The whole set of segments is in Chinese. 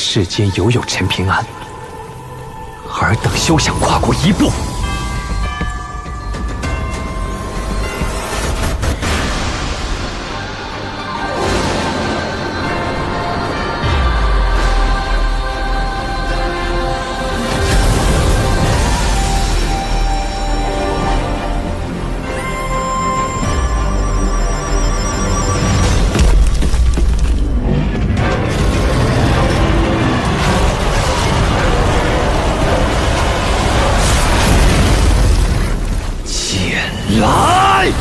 世间犹有陈平安，尔等休想跨过一步。来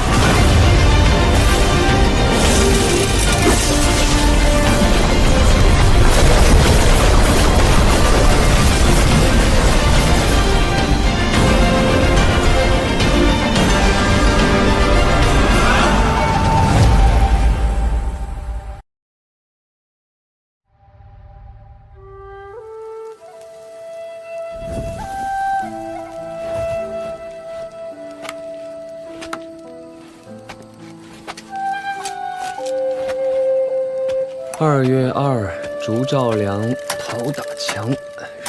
！2月2，烛照亮，桃打墙，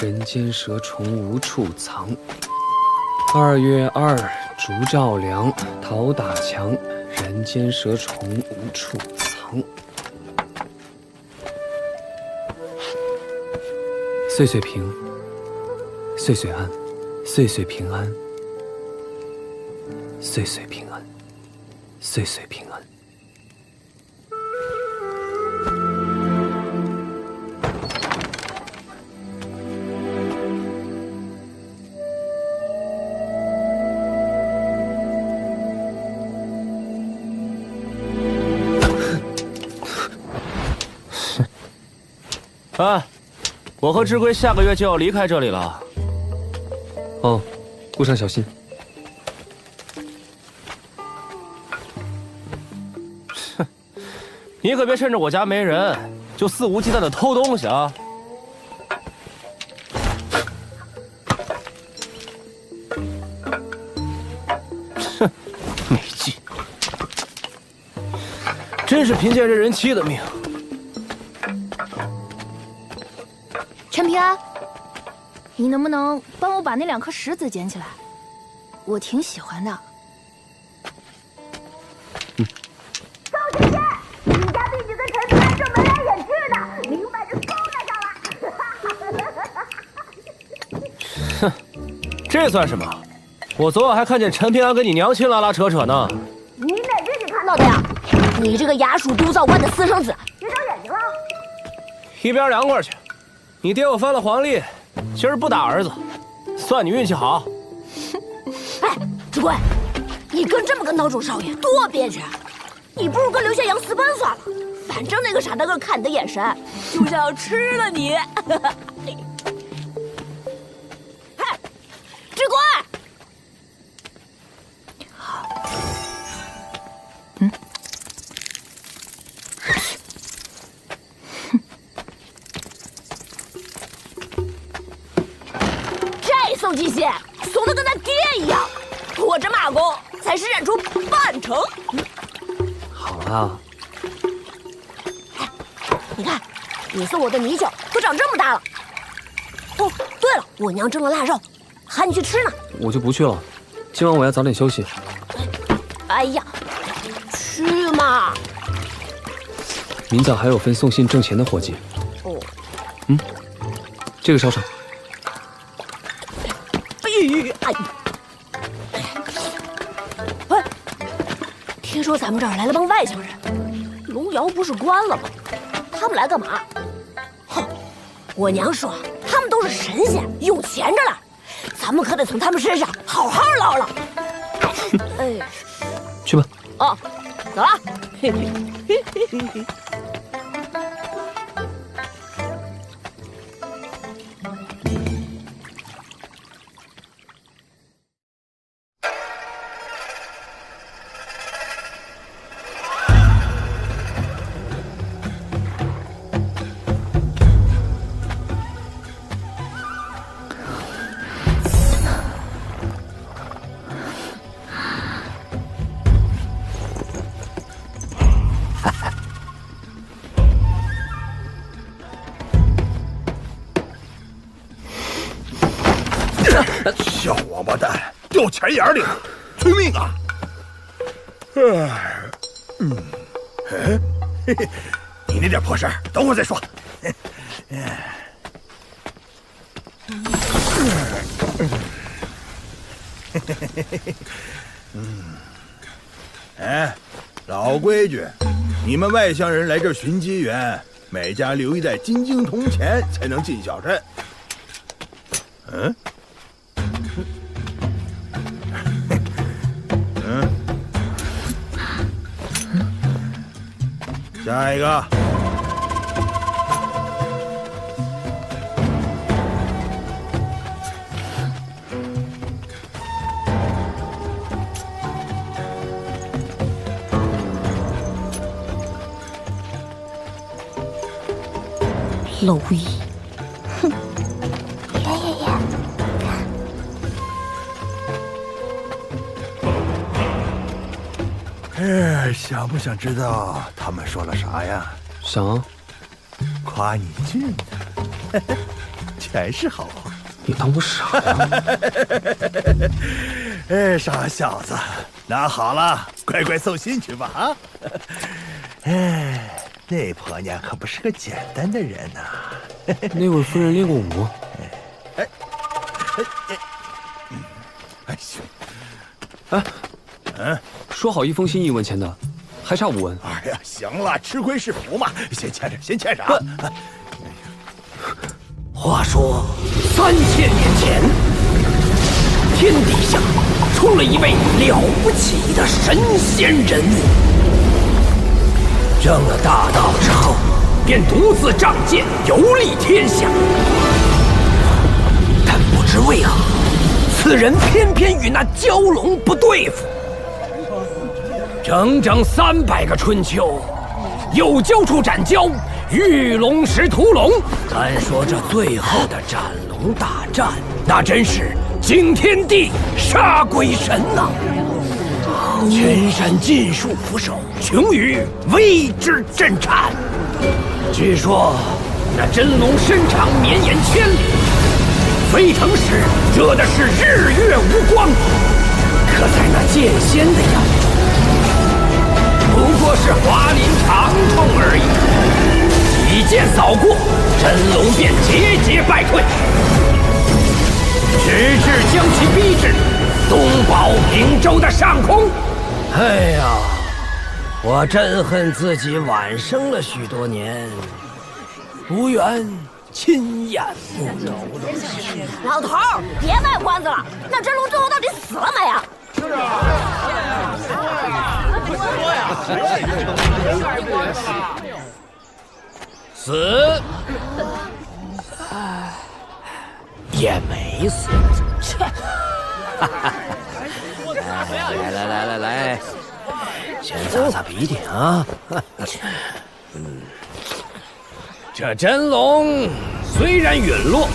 人间蛇虫无处藏。2月2，烛照亮，桃打墙，人间蛇虫无处藏。岁岁平，岁岁安，岁岁平安，岁岁平安，岁岁平安。哎，我和志贵下个月就要离开这里了。哦，路上小心。哼，你可别趁着我家没人就肆无忌惮的偷东西啊！哼，没劲，真是贫贱任人欺的命。陈平安，你能不能帮我把那2颗石子捡起来？我挺喜欢的。宋姐姐，你家弟弟跟陈平安正眉来眼去呢，明摆着勾搭上了。哼，这算什么？我昨晚还看见陈平安跟你娘亲拉拉扯扯呢。你哪只你看到的呀？你这个衙署督造官的私生子，你长眼睛了？一边凉快去！你爹我翻了黄历，今儿不打儿子，算你运气好。哎，志贵，你跟这么个孬种少爷多憋屈！你不如跟刘宪阳私奔算了，反正那个傻大个看你的眼神，就像要吃了你。哎，志贵。宋继贤怂得跟他爹一样，我这马功才施展出半成。好了，哎，你看，你送我的泥鳅都长这么大了。哦，对了，我娘蒸了腊肉，喊你去吃呢。我就不去了，今晚我要早点休息。哎呀，去嘛！明早还有份送信挣钱的活计。哦，这个烧上。哎，听说咱们这儿来了帮外乡人，龙窑不是关了吗？他们来干嘛？哼，我娘说他们都是神仙，有钱着呢，咱们可得从他们身上好好捞捞。哎，去吧。哦，走了。嘿嘿嘿嘿嘿。小王八蛋，掉钱眼里了，催命啊！嘿嘿，你那点破事儿，等会儿再说。哎，老规矩，你们外乡人来这儿寻机缘，每家留一袋金晶铜钱才能进小镇。下一个。蝼蚁，哼，爷，想不想知道他们说了啥呀？想，夸你俊呢，全是好话。你当我傻呀？哎，傻小子，那好了，乖乖送信去吧啊！哎，那婆娘可不是个简单的人呐。那位夫人练过武。行。说好1封信1文钱的，还差5文。哎呀，行了，吃亏是福嘛，先欠着，先欠着。话说3000年前，天底下出了一位了不起的神仙人物，证了大道之后，便独自仗剑游历天下。但不知为何，此人偏偏与那蛟龙不对付。整整300个春秋，有蛟处斩蛟，遇龙时屠龙。单说这最后的斩龙大战，那真是惊天地杀鬼神呐！全山尽数俯首，穷余为之震颤。据说那真龙身长绵延千里，飞腾时遮的是日月无光，可在那剑仙的眼中，不过是华林长虫而已。几剑扫过，真龙便节节败退，直至将其逼至东保平州的上空。哎呀，我真恨自己晚生了许多年，无缘亲眼目睹。老头儿，别卖关子了，那真龙最后到底死了没啊？死，也没死。切！来，先擦擦鼻涕啊。这真龙虽然陨落，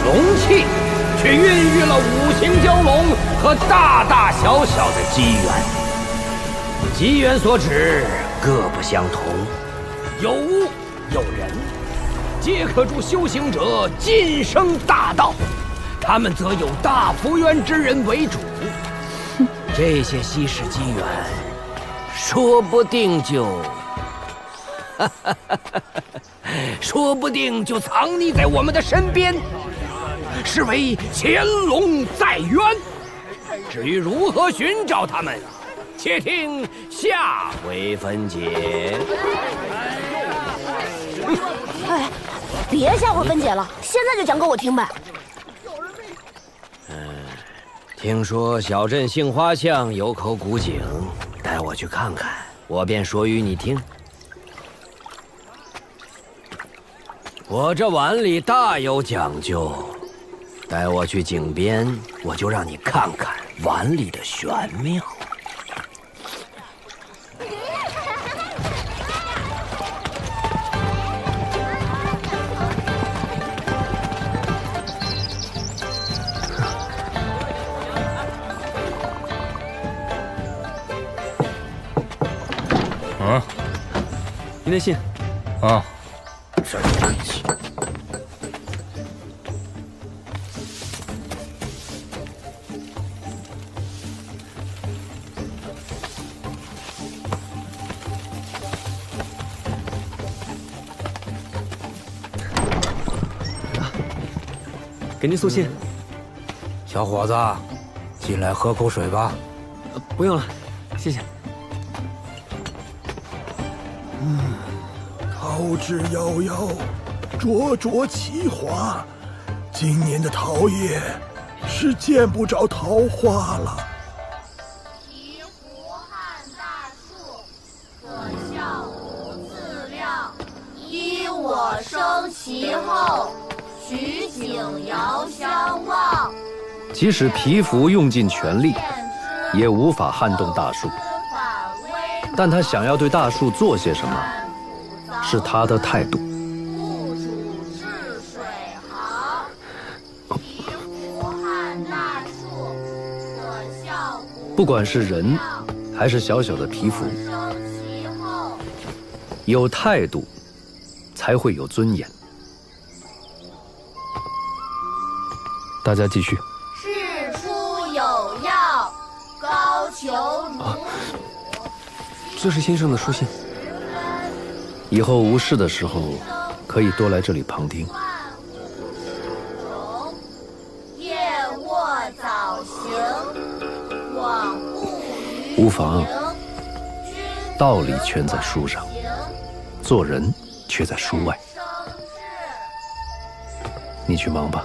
龙气却孕育了5行蛟龙和大大小小的机缘。机缘所指，各不相同，有物有人，皆可助修行者晋升大道。他们则有大福缘之人为主。这些稀世机缘，说不定就说不定就藏匿在我们的身边，是为潜龙在渊。至于如何寻找他们，且听下回分解。哎，别下回分解了，现在就讲给我听呗。听说小镇杏花巷有口古井，带我去看看，我便说与你听。我这碗里大有讲究，带我去井边，我就让你看看碗里的玄妙。您的信。啊。给您送信。小伙子，进来喝口水吧。不用了，谢谢。桃之夭夭，灼灼其华。今年的桃叶是见不着桃花了。醍醐撼大树，可笑无自量。依我生其后，取景遥相望。即使皮肤用尽全力，也无法撼动大树。但他想要对大树做些什么，是他的态度。物主治水行，醍醐撼大树，可笑不管是人，还是小小的皮肤，有态度，才会有尊严。大家继续。事出有要，高俅如土。这是先生的书信。以后无事的时候，可以多来这里旁听。夜卧早行，往不于无妨，道理全在书上，做人却在书外。你去忙吧。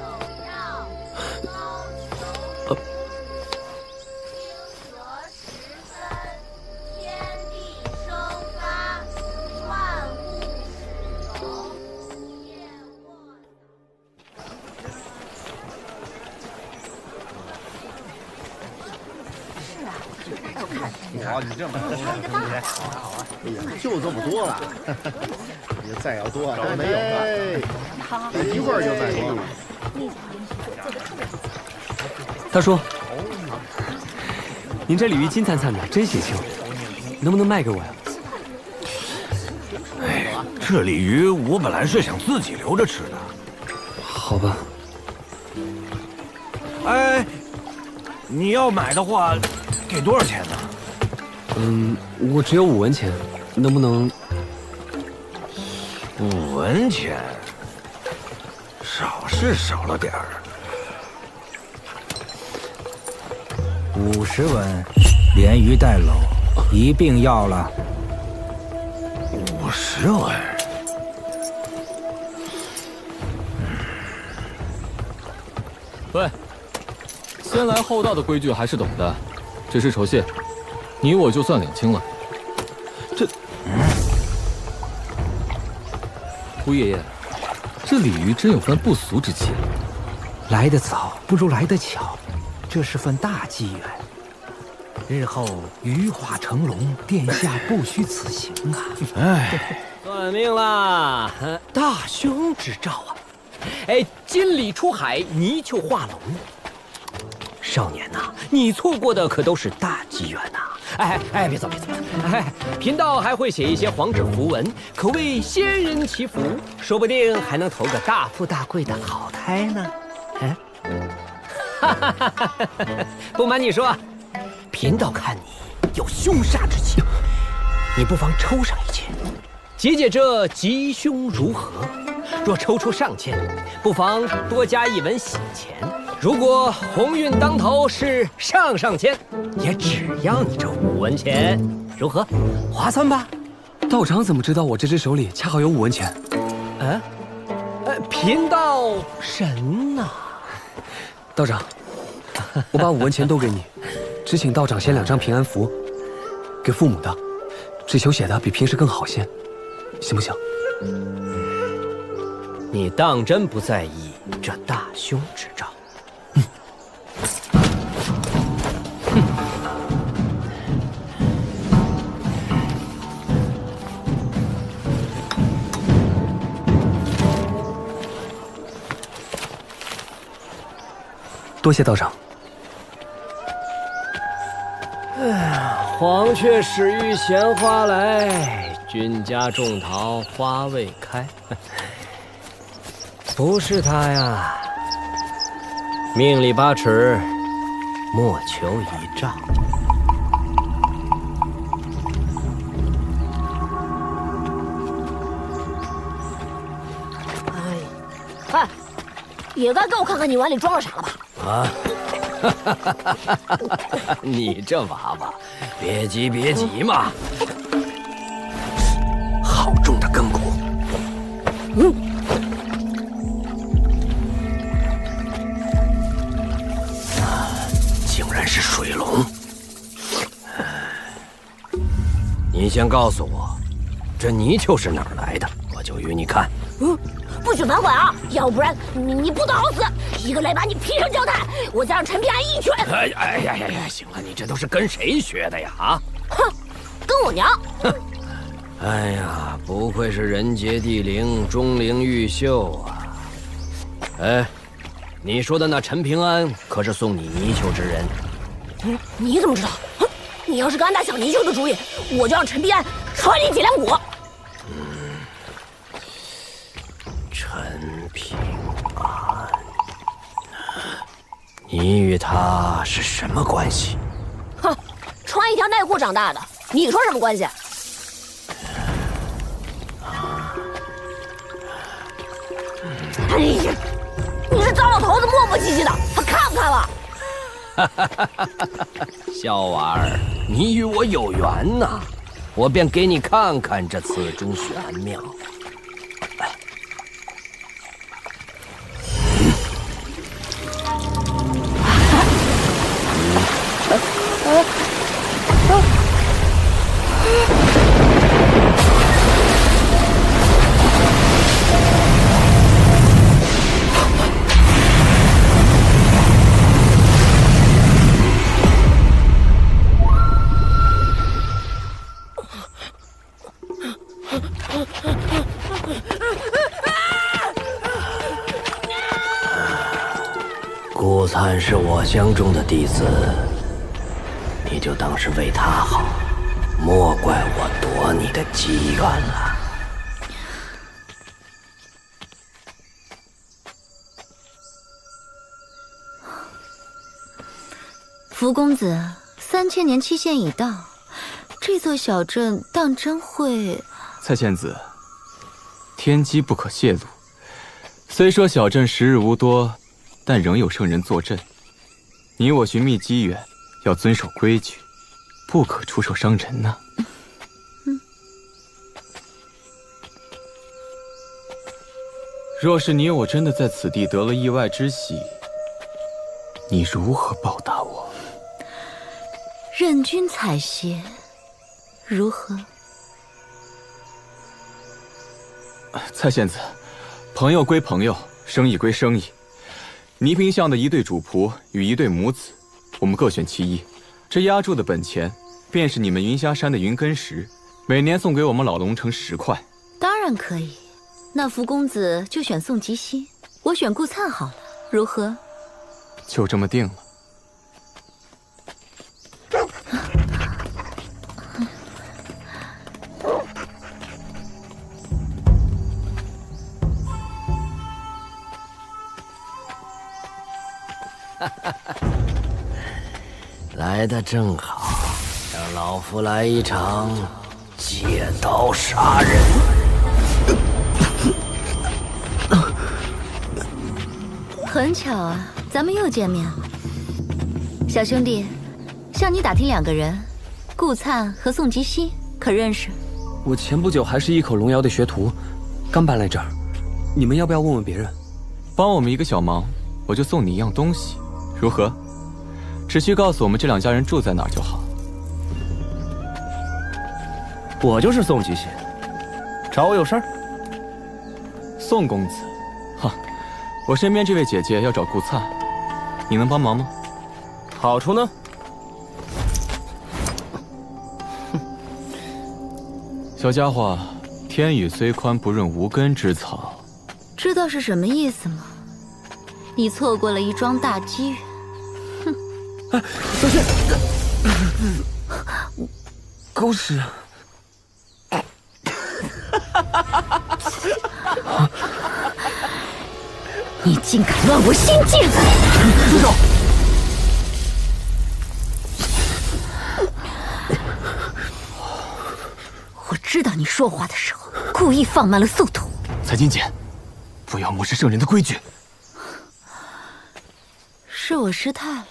好，你这么多，哎呀，就这么多了，你再要多，还没有呢，一会儿就再多了。大叔，您这鲤鱼金灿灿的，真血腥，能不能卖给我呀？哎，这鲤鱼我本来是想自己留着吃的。好吧。哎，你要买的话，给多少钱呢？我只有5文钱，能不能？5文钱，少是少了点儿。50文，连鱼带篓一并要了。50文。喂，先来后到的规矩还是懂的，只是酬谢，你我就算领清了。胡爷爷，这鲤鱼真有番不俗之气。来得早不如来得巧，这是份大机缘。日后鱼化成龙，殿下不虚此行啊！哎，算命啦！大凶之兆啊！哎，金鲤出海，泥鳅化龙。少年呐，你错过的可都是大机缘呐！哎，别走！哎，贫道还会写一些黄纸符文，可谓仙人祈福，说不定还能投个大富大贵的好胎呢。不瞒你说，贫道看你有凶煞之气，你不妨抽上一签，解解这吉凶如何？若抽出上签，不妨多加1文喜钱。如果鸿运当头是上签，也只要你这5文钱，如何？划算吧？道长怎么知道我这只手里恰好有5文钱？贫道神呐！道长，我把5文钱都给你，只请道长写2张平安符，给父母的，只求写的比平时更好些，行不行？你当真不在意这大凶之兆？多谢道长。黄雀始遇闲花来，君家种桃花未开。不是他呀，命里8尺，莫求1丈。也该给我看看你碗里装了啥了吧？啊！你这娃娃，别急别急嘛。好重的根骨。竟然是水龙。你先告诉我，这泥鳅是哪儿来的，我就与你看。不许反悔啊！要不然你不得好死！一个来把你劈成焦炭，我再让陈平安一拳。哎呀，行了，你这都是跟谁学的呀？啊！哼，跟我娘。哼！哎呀，不愧是人杰地灵、钟灵毓秀啊！哎，你说的那陈平安可是送你泥鳅之人？你怎么知道？你要是敢打小泥鳅的主意，我就让陈平安穿你脊梁骨。陈平安，你与他是什么关系？哼，穿一条内裤长大的，你说什么关系？哎呀，你这糟老头子磨磨唧唧的，还看不看了？小娃儿，你与我有缘呐，我便给你看看这此中玄妙。顾灿是我乡中的弟子，你就当是为他好，莫怪我夺你的机缘了。福公子，3000年期限已到，这座小镇当真会……蔡仙子，天机不可泄露。虽说小镇时日无多，但仍有圣人坐镇。你我寻觅机缘，要遵守规矩，不可出手伤人呐。若是你我真的在此地得了意外之喜，你如何报答我？任君采撷，如何？蔡仙子，朋友归朋友，生意归生意。倪萍巷的一对主仆与一对母子，我们各选其一。这押注的本钱，便是你们云霞山的云根石，每年送给我们老龙城10块。当然可以。那福公子就选宋吉熙，我选顾灿好了，如何？就这么定了。来得正好，让老夫来一场借刀杀人。很巧啊，咱们又见面了。小兄弟，向你打听2个人，顾灿和宋吉熙，可认识？我前不久还是一口龙窑的学徒，刚搬来这儿。你们要不要问问别人？帮我们一个小忙，我就送你一样东西，如何？只需告诉我们这2家人住在哪儿就好。我就是宋吉熙，找我有事儿？宋公子，哈，我身边这位姐姐要找顾灿，你能帮忙吗？好处呢？小家伙，天宇虽宽，不润无根之草。知道是什么意思吗？你错过了一桩大机缘。哼！小心！狗屎！你竟敢乱我心境！住手！我知道你说话的时候故意放慢了速度。蔡金简，不要漠视圣人的规矩。是我失态了。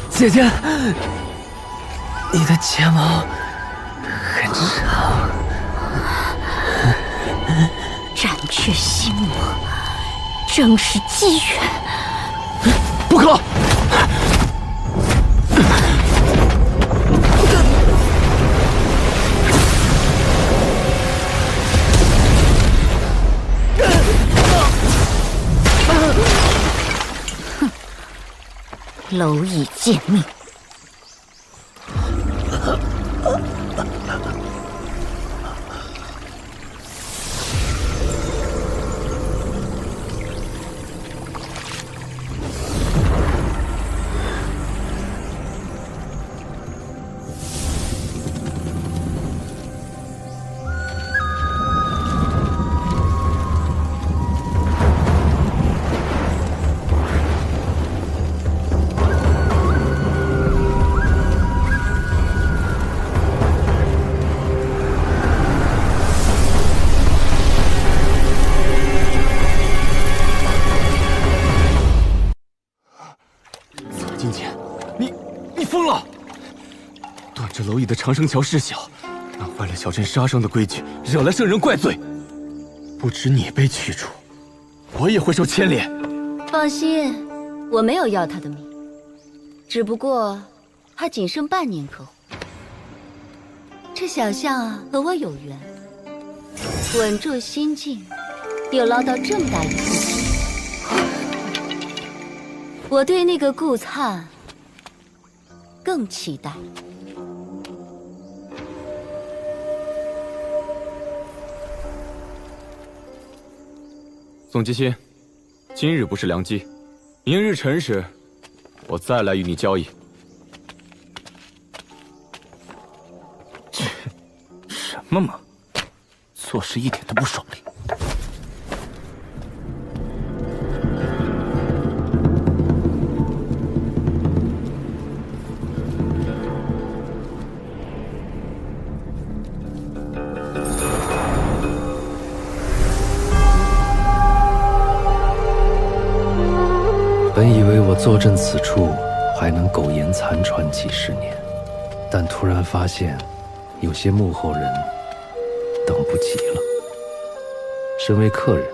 姐姐，你的睫毛很长。斩却心魔，正是机缘。不可！蝼蚁贱命！这蝼蚁的长生桥事小，弄坏了小镇杀生的规矩，惹来圣人怪罪。不止你被驱逐，我也会受牵连。放心，我没有要他的命，只不过他仅剩半年可活。这小象啊，和我有缘，稳住心境，又捞到这么大一笔钱。我对那个顾灿更期待。宋吉星，今日不是良机，明日辰时，我再来与你交易。什么嘛，做事一点都不爽利。本以为我坐镇此处还能苟延残喘几十年，但突然发现，有些幕后人等不及了。身为客人，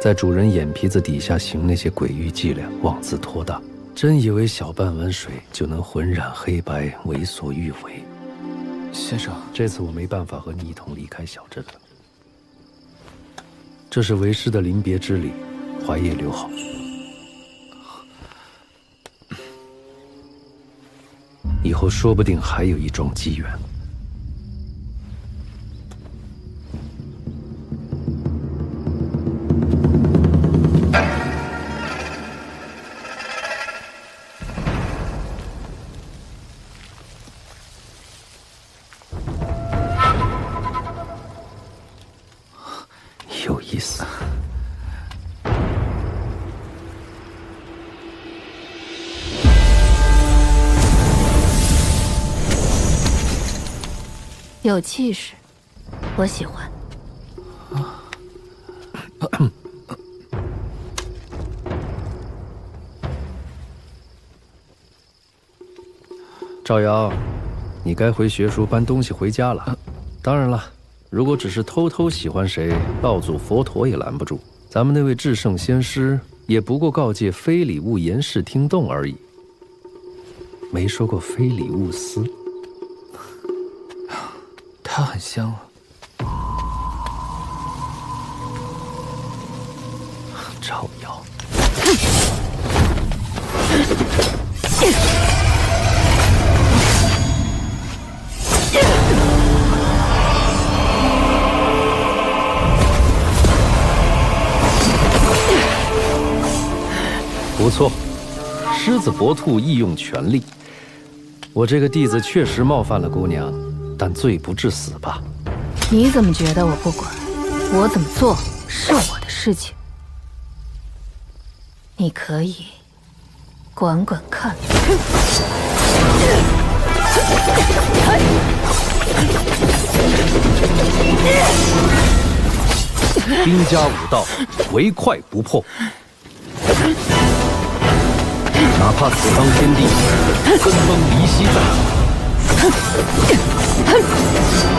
在主人眼皮子底下行那些诡异伎俩，妄自托大，真以为小半碗水就能浑染黑白，为所欲为。先生，这次我没办法和你一同离开小镇了。这是为师的临别之礼，怀也留好。以后说不定还有一桩机缘。有意思。有气势，我喜欢。赵瑶，你该回学书搬东西回家了。当然了，如果只是偷偷喜欢谁，道祖佛陀也拦不住。咱们那位至圣先师也不过告诫非礼勿言，视听动而已，没说过非礼勿思。它很香啊。赵瑶，不错，狮子搏兔，亦用全力。我这个弟子确实冒犯了姑娘，但罪不至死吧？你怎么觉得我不管？我怎么做是我的事情。你可以管管看。兵家武道，唯快不破。哪怕此方天地分崩离析在即，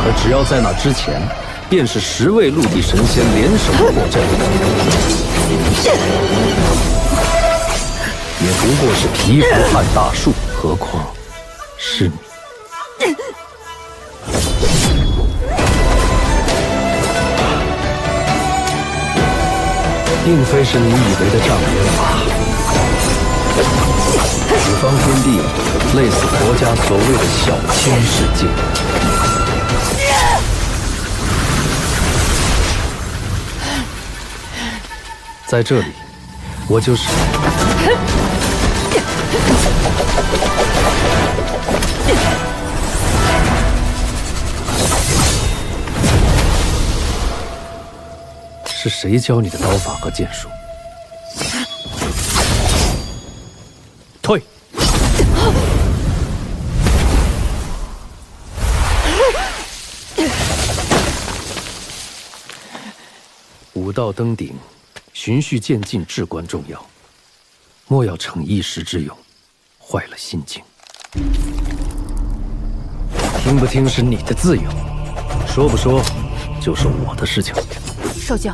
可只要在那之前，便是10位陆地神仙联手破阵，也不过是蚍蜉撼大树，何况是你。并非是你以为的障眼法。此方天地，类似佛家所谓的小千世界。在这里，我就是。是谁教你的刀法和剑术？退！武道登顶，循序渐进至关重要，莫要逞一时之勇，坏了心境。听不听是你的自由，说不说就是我的事情。受教。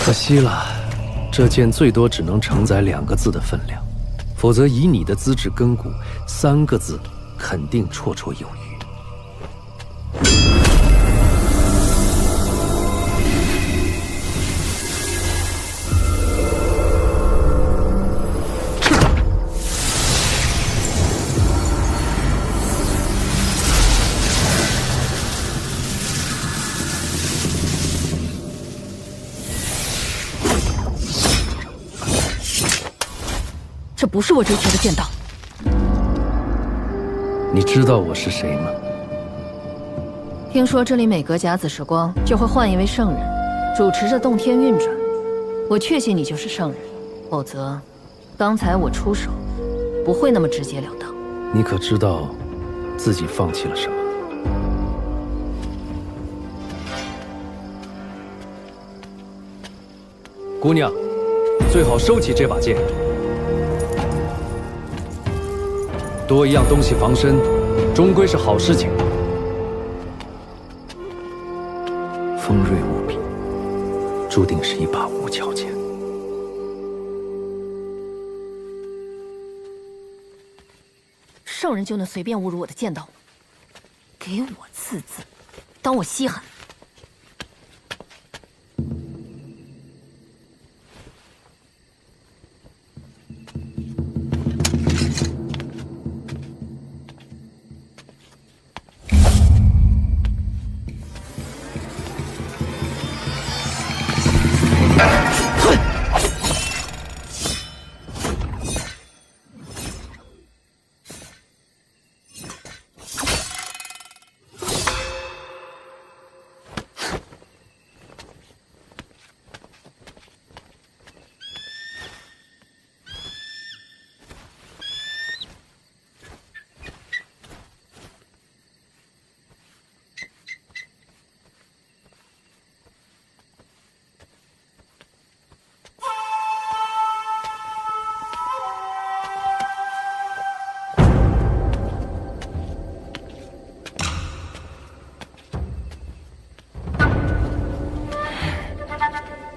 可惜了，这剑最多只能承载2个字的分量，否则以你的资质根骨，3个字肯定绰绰有余。这不是我追求的剑道。你知道我是谁吗？听说这里每隔甲子时光就会换一位圣人，主持着洞天运转。我确信你就是圣人，否则，刚才我出手不会那么直截了当。你可知道自己放弃了什么？姑娘，最好收起这把剑。多一样东西防身，终归是好事情。锋锐无比，注定是一把无鞘剑。圣人就能随便侮辱我的剑道？给我刺字，当我稀罕？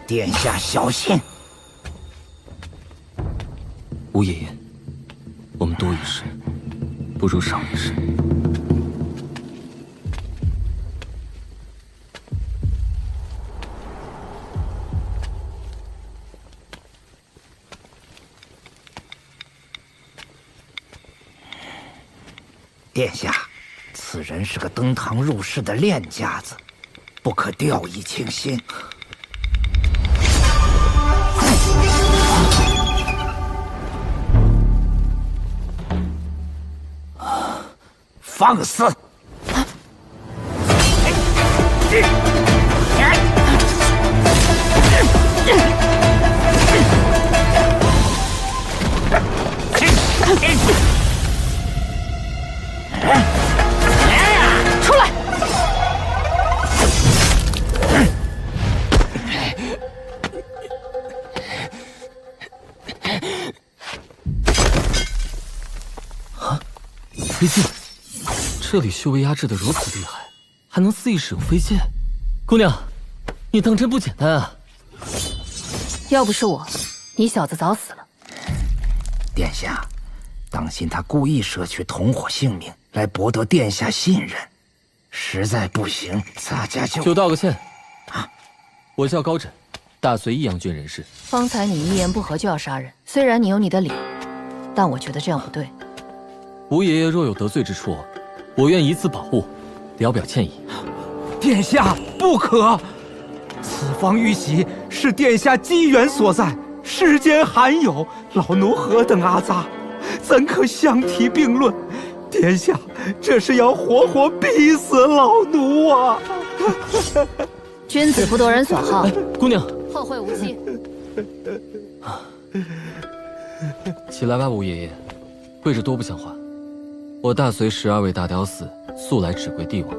殿下小心！吴爷爷，我们多一事，不如少一事。殿下，此人是个登堂入室的练家子，不可掉以轻心。放肆！飞剑，这里修为压制的如此厉害，还能肆意使用飞剑。姑娘，你当真不简单啊！要不是我，你小子早死了。殿下，当心他故意舍去同伙性命来博得殿下信任，实在不行，咱家就道个歉。我叫高枕，大隋益阳郡人士。方才你一言不合就要杀人，虽然你有你的理，但我觉得这样不对。吴爷爷若有得罪之处，我愿以此保护，聊表歉意。殿下不可！此方玉玺是殿下机缘所在，世间罕有，老奴何等阿杂，怎可相提并论？殿下，这是要活活逼死老奴啊！君子不夺人所好。姑娘，后会无期。起来吧，吴爷爷，跪着多不像话。我大隋12位大雕寺素来只跪帝王。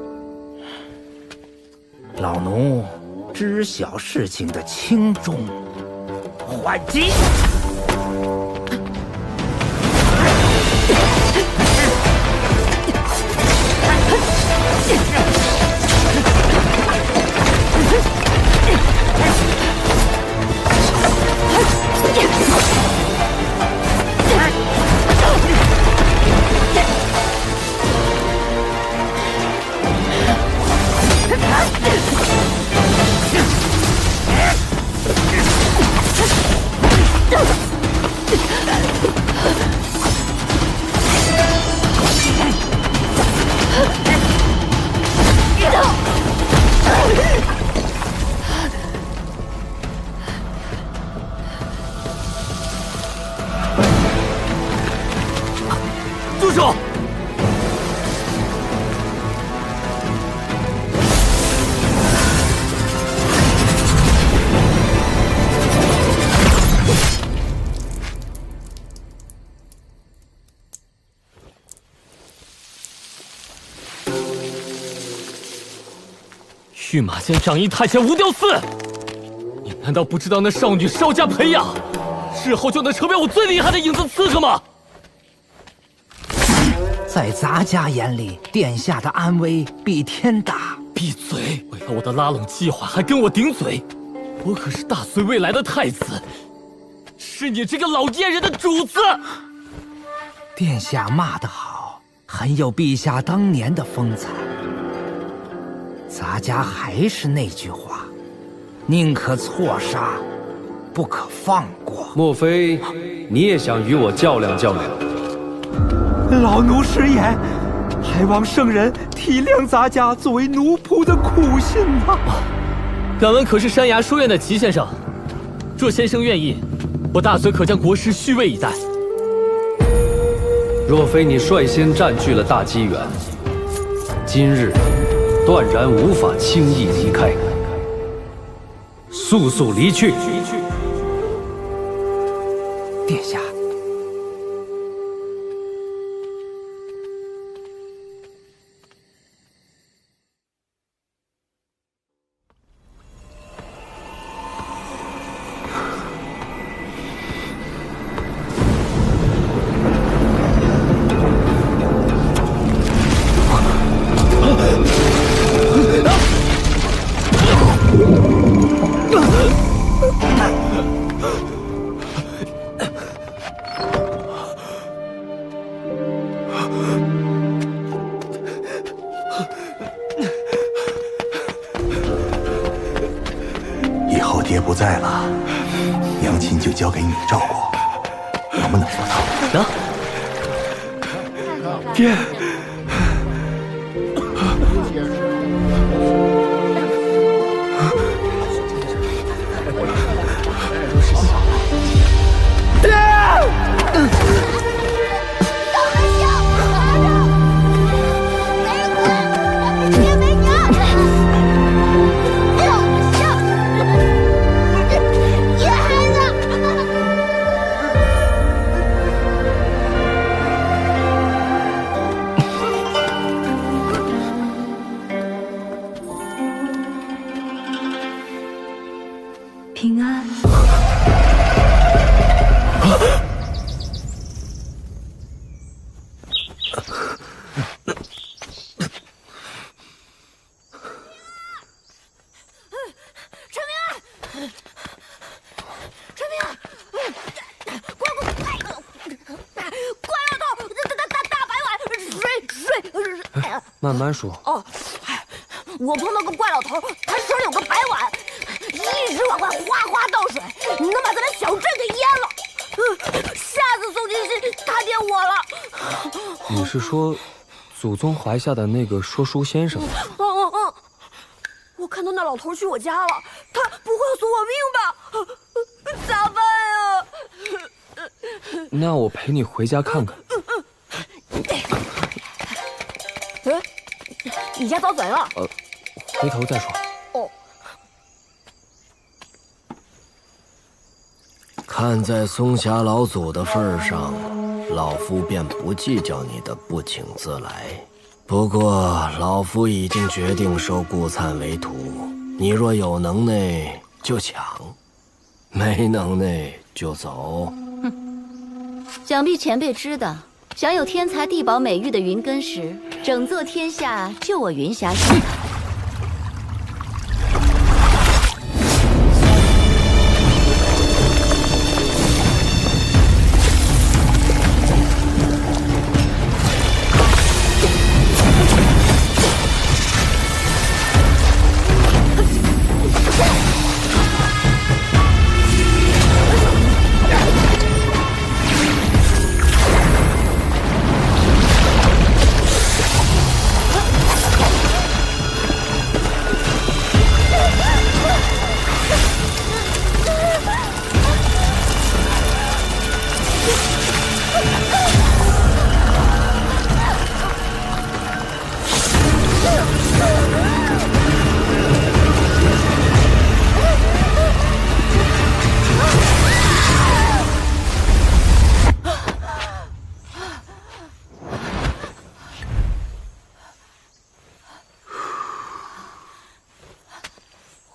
老奴知晓事情的轻重缓急。住手！御马监掌印太监吴雕嗣，你难道不知道那少女稍加培养，日后就能成为我最厉害的影子刺客吗？在咱家眼里，殿下的安危比天大。闭嘴！为了我的拉拢计划还跟我顶嘴，我可是大隋未来的太子，是你这个老阉人的主子。殿下骂得好，很有陛下当年的风采。咱家还是那句话，宁可错杀，不可放过。莫非你也想与我较量较量？老奴失言，还望圣人体谅咱家作为奴仆的苦心啊！敢问可是山崖书院的齐先生？若先生愿意，我大隋可将国师虚位以待。若非你率先占据了大机缘，今日断然无法轻易离开。速速离去！殿下。爹不在了，娘亲就交给你照顾，能不能做到？能。爹。平安。陈平，怪老头，大白碗，水。慢慢说。哦，我碰到个怪老头，他手里有个白碗，一直往外哗哗倒水，能把咱的小镇给淹了。下次送进去，他爹我了。你是说，祖宗怀下的那个说书先生？我看到那老头去我家了，他不会要送我命吧？咋办呀？那我陪你回家看看。你家遭贼了？回头再说。哦。看在松霞老祖的份上，老夫便不计较你的不请自来。不过，老夫已经决定收顾粲为徒。你若有能耐就抢，没能耐就走。想必前辈知道，享有天才地宝美誉的云根石，整座天下就我云霞山。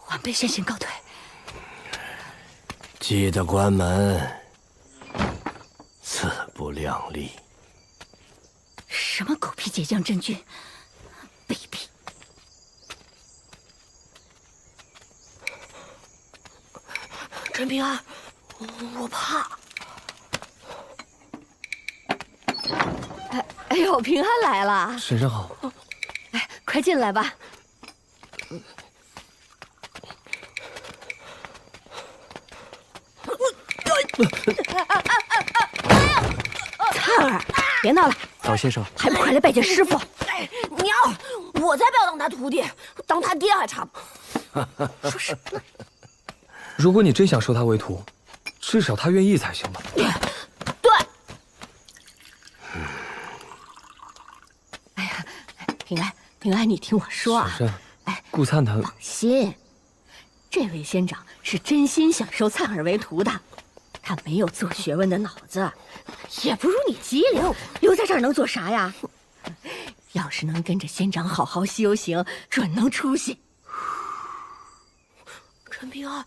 晚辈先行告退。记得关门，自不量力。什么狗屁铁匠真菌，卑鄙！陈平安，我怕。哎呦，平安来了！婶婶好。哎，快进来吧。灿儿，别闹了。老先生，还不快来拜见师傅！娘，我才不要当他徒弟，当他爹还差不多。说什么呢？如果你真想收他为徒，至少他愿意才行吧？对。哎呀，平安，你听我说啊！婶婶，顾粲他放心，这位仙长是真心想收粲儿为徒的，他没有做学问的脑子，也不如你机灵，留在这儿能做啥呀？要是能跟着仙长好好修行，准能出息。陈平安，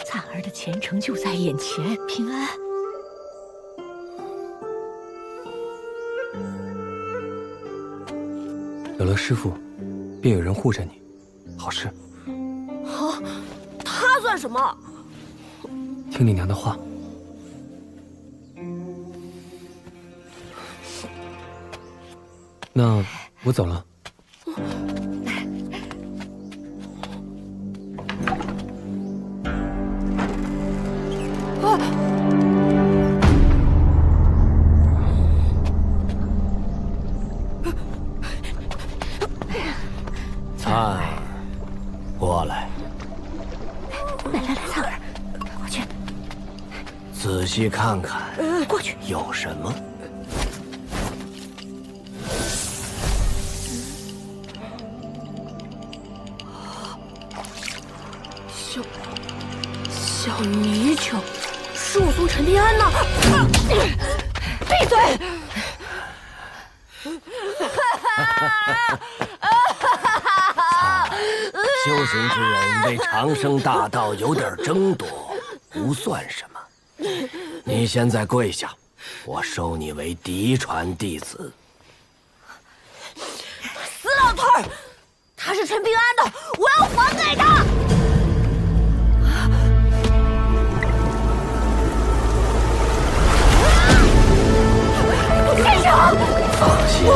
粲儿的前程就在眼前，平安。有了师傅，便有人护着你，好事。啊，他算什么？听你娘的话。那我走了。粲儿，过来。来，粲儿，过去。仔细看看。过去。有什么？小泥鳅，是我送陈平安呢。闭嘴！修行之人为长生大道有点争夺，不算什么。你现在跪下，我收你为嫡传弟子。死老头儿，他是陈平安的，我要还给他。先生，放心，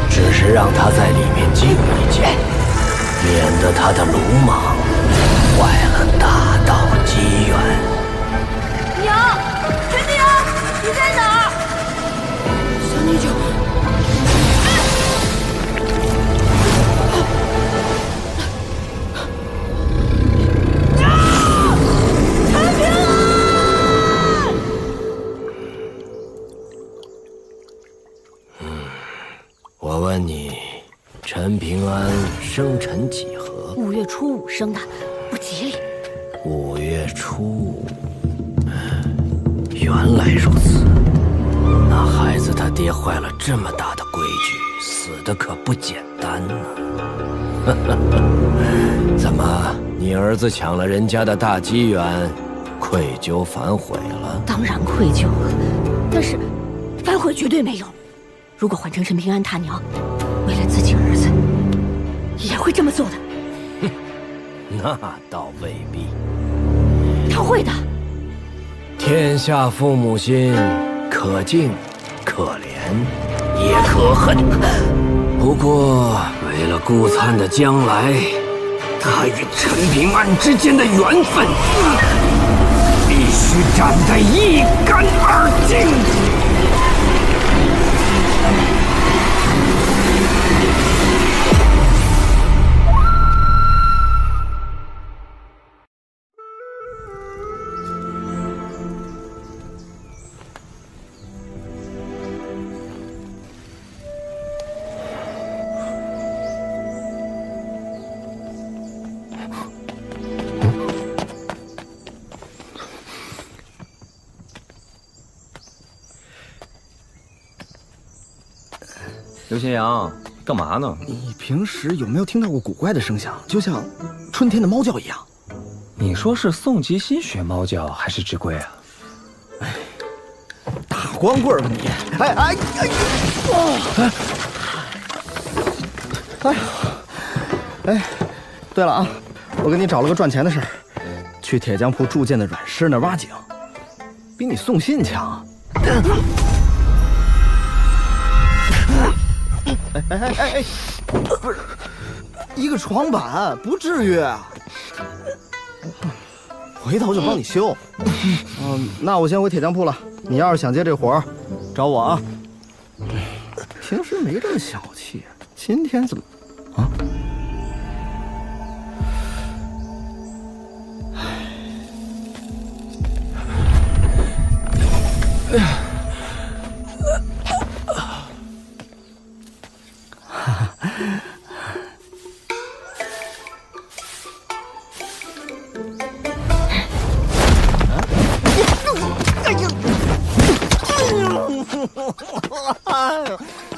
只是让他在里面静一静，免得他的鲁莽坏了大道机缘。娘，陈平安，你在哪儿？小女九。我问你，陈平安生辰几何5月初5生的，不吉利。5月初5，原来如此。那孩子他爹坏了这么大的规矩，死的可不简单呢。怎么，你儿子抢了人家的大机缘，愧疚反悔了？当然愧疚了，但是反悔绝对没有。如果换成陈平安他娘，为了自己儿子，也会这么做的。那倒未必。他会的。天下父母心，可敬、可怜，也可恨。不过，为了顾灿的将来，他与陈平安之间的缘分，必须斩得一干二净。刘新阳，干嘛呢？你平时有没有听到过古怪的声响，就像春天的猫叫一样？你说是宋吉新学猫叫还是志贵啊？哎，大光棍吧你！哎哎哎！哎呀！哎，对了啊，我给你找了个赚钱的事儿，去铁匠铺铸剑的阮师那挖井，比你送信强。哎，不是，一个床板不至于，回头就帮你修。那我先回铁匠铺了。你要是想接这活儿，找我啊。平时没这么小气，今天怎么啊？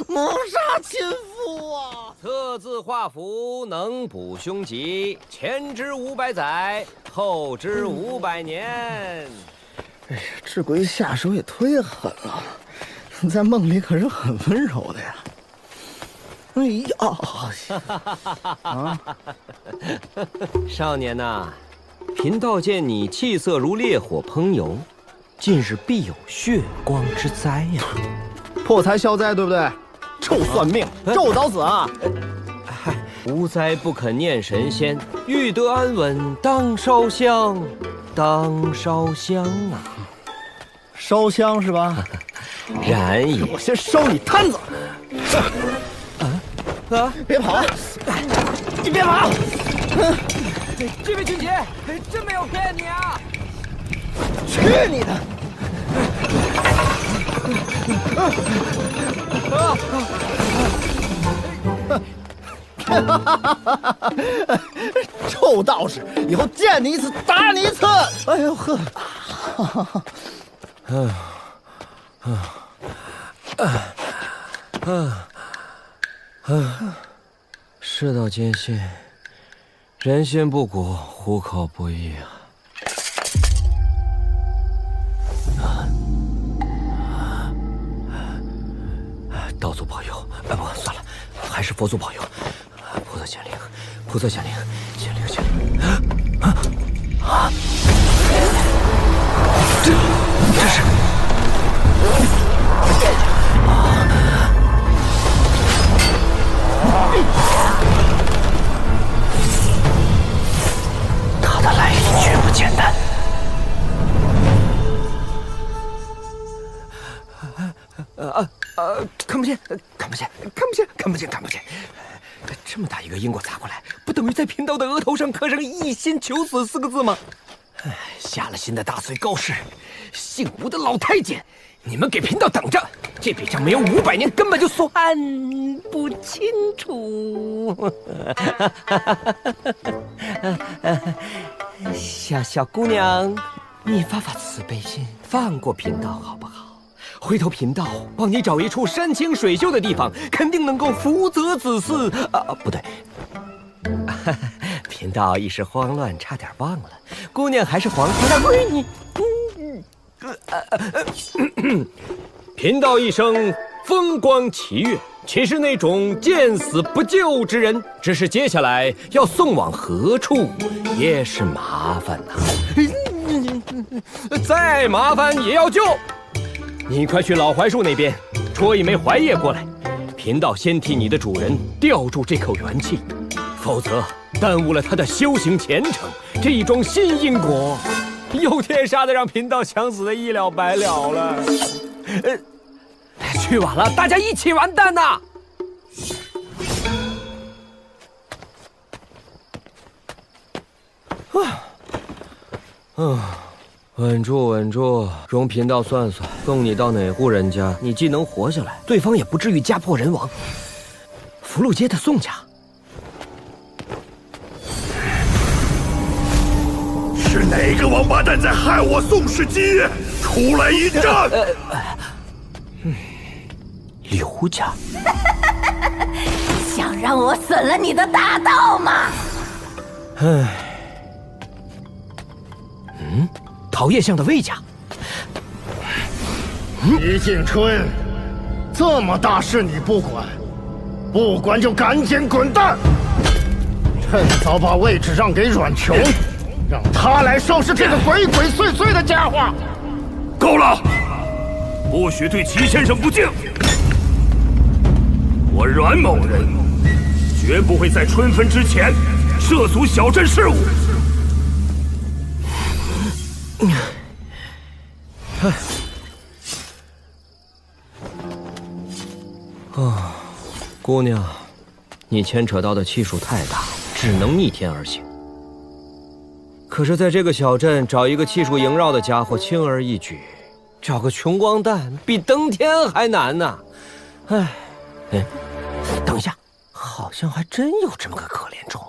谋杀亲夫啊！测字画符能补凶吉，前知500载，后知500年。哎呀，志贵下手也忒狠了，在梦里可是很温柔的呀。哎呀，啊！少年呐，贫道见你气色如烈火烹油，近日必有血光之灾呀！破财消灾，对不对？臭算命，咒早死啊！嗨，无灾不肯念神仙，欲得安稳当烧香，当烧香啊！烧香是吧？然也。我先烧你摊子！别跑！你别跑！这位军爷，真没有骗你啊！去你的！臭道士，以后见你一次打你一次！哎呦呵！世道艰辛，人心不古，虎口不一啊！道祖保佑！哎不，算了，还是佛祖保佑。菩菩萨显灵，菩萨显灵，显灵显灵！啊！这是。 他的来历绝不简单。看不见，看不见，看不见，看不见，看不见。这么大一个因果砸过来，不等于在贫道的额头上刻上“一心求死”4个字吗？下了心的大隋高氏，姓吴的老太监，你们给贫道等着！这笔账没有500年，根本就算不清楚。小姑娘，你发发慈悲心，放过贫道好不好？回头贫道帮你找一处山清水秀的地方，肯定能够福泽子嗣。不对，贫道一时慌乱，差点忘了，姑娘还是皇上的闺女。贫道一生风光奇越，岂是那种见死不救之人？只是接下来要送往何处，也是麻烦呐。再麻烦也要救。你快去老槐树那边戳一枚槐叶过来，贫道先替你的主人吊住这口元气，否则耽误了他的修行前程，这一桩新因果，又天杀的让贫道想死的一了百了了。去晚了，大家一起完蛋呐！稳住，稳住，容贫道算算，送你到哪户人家，你既能活下来，对方也不至于家破人亡。福禄街的宋家，是哪个王八蛋在害我宋氏基？出来应战！刘家。想让我损了你的大道吗？桃叶巷的魏家。李景春，这么大事你不管，不管就赶紧滚蛋！趁早把位置让给阮琼，让他来收拾这个鬼鬼祟祟的家伙。够了，不许对齐先生不敬。我阮某人绝不会在春分之前涉足小镇事务。姑娘，你牵扯到的气数太大，只能逆天而行。可是，在这个小镇找一个气数萦绕的家伙轻而易举，找个穷光蛋比登天还难呢。等一下，好像还真有这么个可怜虫。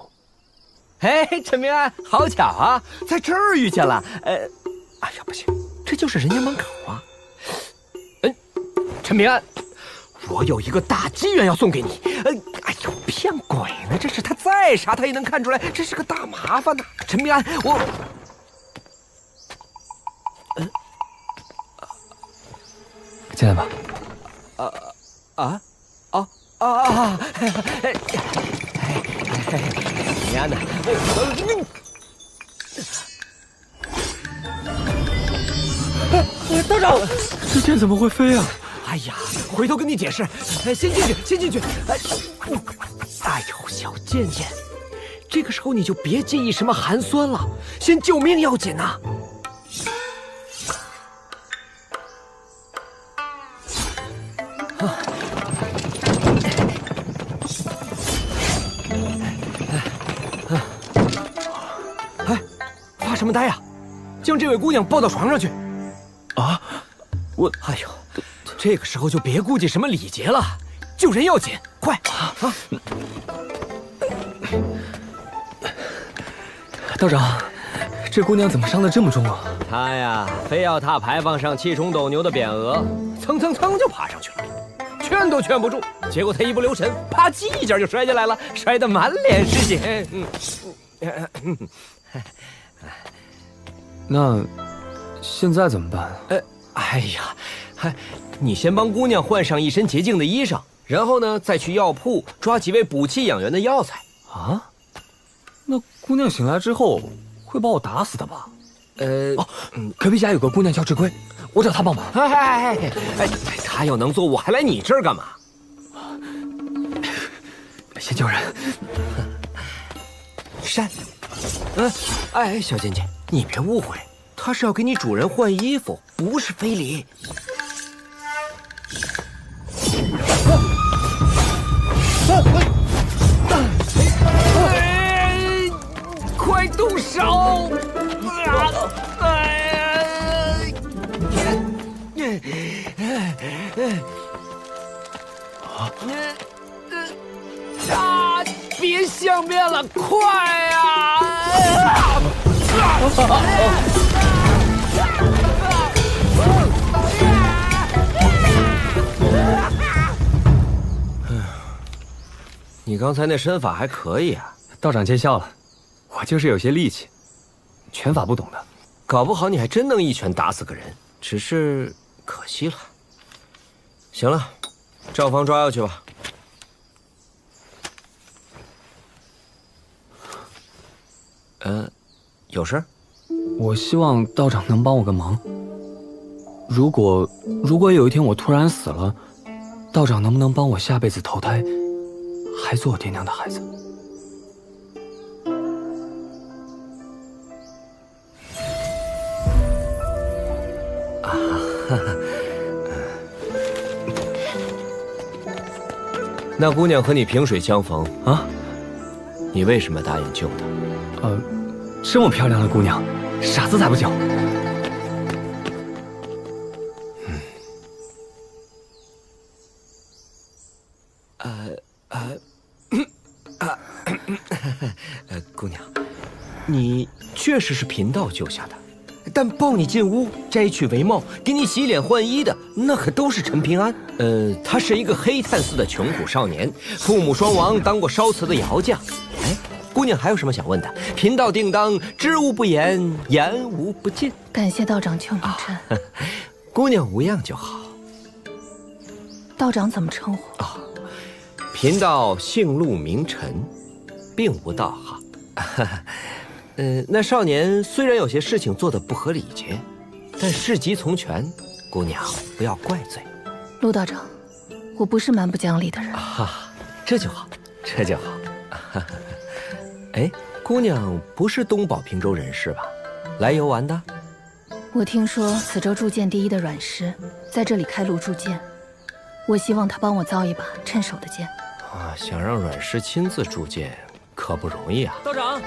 陈明安，好巧啊，在这儿遇见了。哎呀，不行，这就是人家门口啊。陈明安，我有一个大机缘要送给你。哎呦，骗鬼呢！这是他再傻，他也能看出来这是个大麻烦呢。陈明安，我，进来吧。明安呢？道长，这剑怎么会飞啊？哎呀，回头跟你解释。先进去，先进去。哎呦，小贱贱，这个时候你就别介意什么寒酸了，先救命要紧呐。发什么呆呀？将这位姑娘抱到床上去。哎呦，这个时候就别顾忌什么礼节了，救人要紧，快啊！道长，这姑娘怎么伤得这么重啊？她呀，非要踏牌坊上气冲斗牛的匾额，蹭蹭蹭就爬上去了，劝都劝不住，结果她一不留神，啪叽一脚就摔下来了，摔得满脸是血。那现在怎么办？哎呀，你先帮姑娘换上一身洁净的衣裳，然后呢，再去药铺抓几味补气养元的药材。啊？那姑娘醒来之后会把我打死的吧？隔壁家有个姑娘叫智圭，我找她帮忙。她要能做，我还来你这儿干嘛？先救人。善。小姐姐，你别误会，她是要给你主人换衣服，不是非礼。快动手！别相面了，快呀！你刚才那身法还可以啊，道长见笑了，我就是有些力气，拳法不懂的，搞不好你还真能一拳打死个人，只是可惜了。行了，照方抓药去吧。有事？我希望道长能帮我个忙。如果有一天我突然死了，道长能不能帮我下辈子投胎，还做我爹娘的孩子？那姑娘和你萍水相逢啊，你为什么答应救她？这么漂亮的姑娘，傻子才不救。姑娘，你确实是贫道救下的，但抱你进屋、摘去帷帽、给你洗脸换衣的，那可都是陈平安。他是一个黑炭似的穷苦少年，父母双亡，当过烧瓷的窑匠。姑娘还有什么想问的？贫道定当知无不言，言无不尽。感谢道长救明真。姑娘无恙就好。道长怎么称呼？贫道姓陆名陈，并无道号。那少年虽然有些事情做得不合礼节，但事急从权，姑娘不要怪罪。陆道长，我不是蛮不讲理的人。这就好，这就好。姑娘不是东保平州人士吧？来游玩的？我听说此州铸剑第一的阮师在这里开路铸剑，我希望他帮我造一把趁手的剑。想让阮师亲自铸剑，可不容易啊。道长。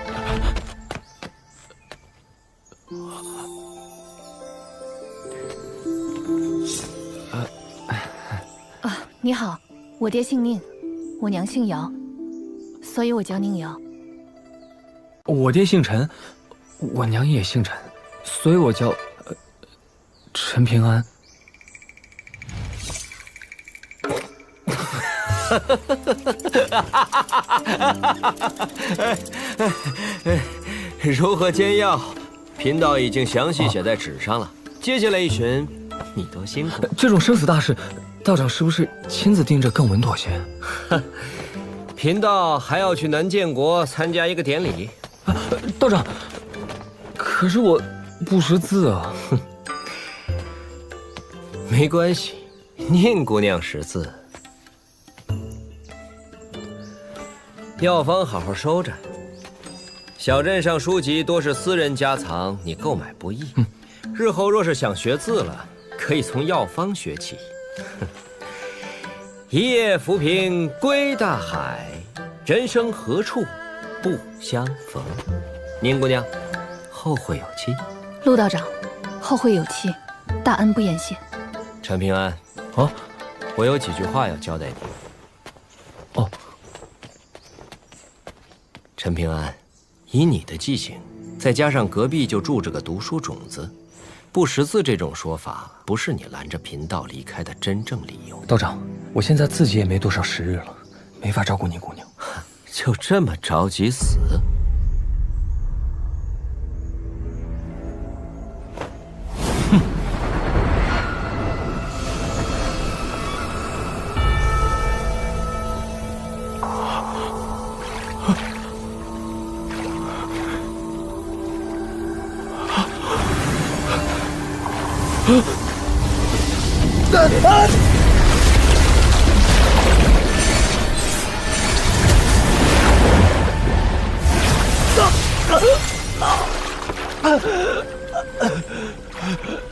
你好，我爹姓宁，我娘姓姚，所以我叫宁瑶。我爹姓陈，我娘也姓陈，所以我叫陈平安。如何煎药，贫道已经详细写在纸上了。接下来一巡，你多辛苦。这种生死大事，道长是不是亲自盯着更稳妥些？贫道还要去南建国参加一个典礼。道长，可是我不识字啊。没关系，宁姑娘识字。药方好好收着。小镇上书籍多是私人家藏，你购买不易。日后若是想学字了，可以从药方学起。一夜浮萍归大海，人生何处不相逢。宁姑娘，后会有期。陆道长，后会有期，大恩不言谢。陈平安，我有几句话要交代你。陈平安，以你的记性，再加上隔壁就住着个读书种子，不识字这种说法，不是你拦着贫道离开的真正理由。道长，我现在自己也没多少时日了，没法照顾你姑娘。就这么着急死？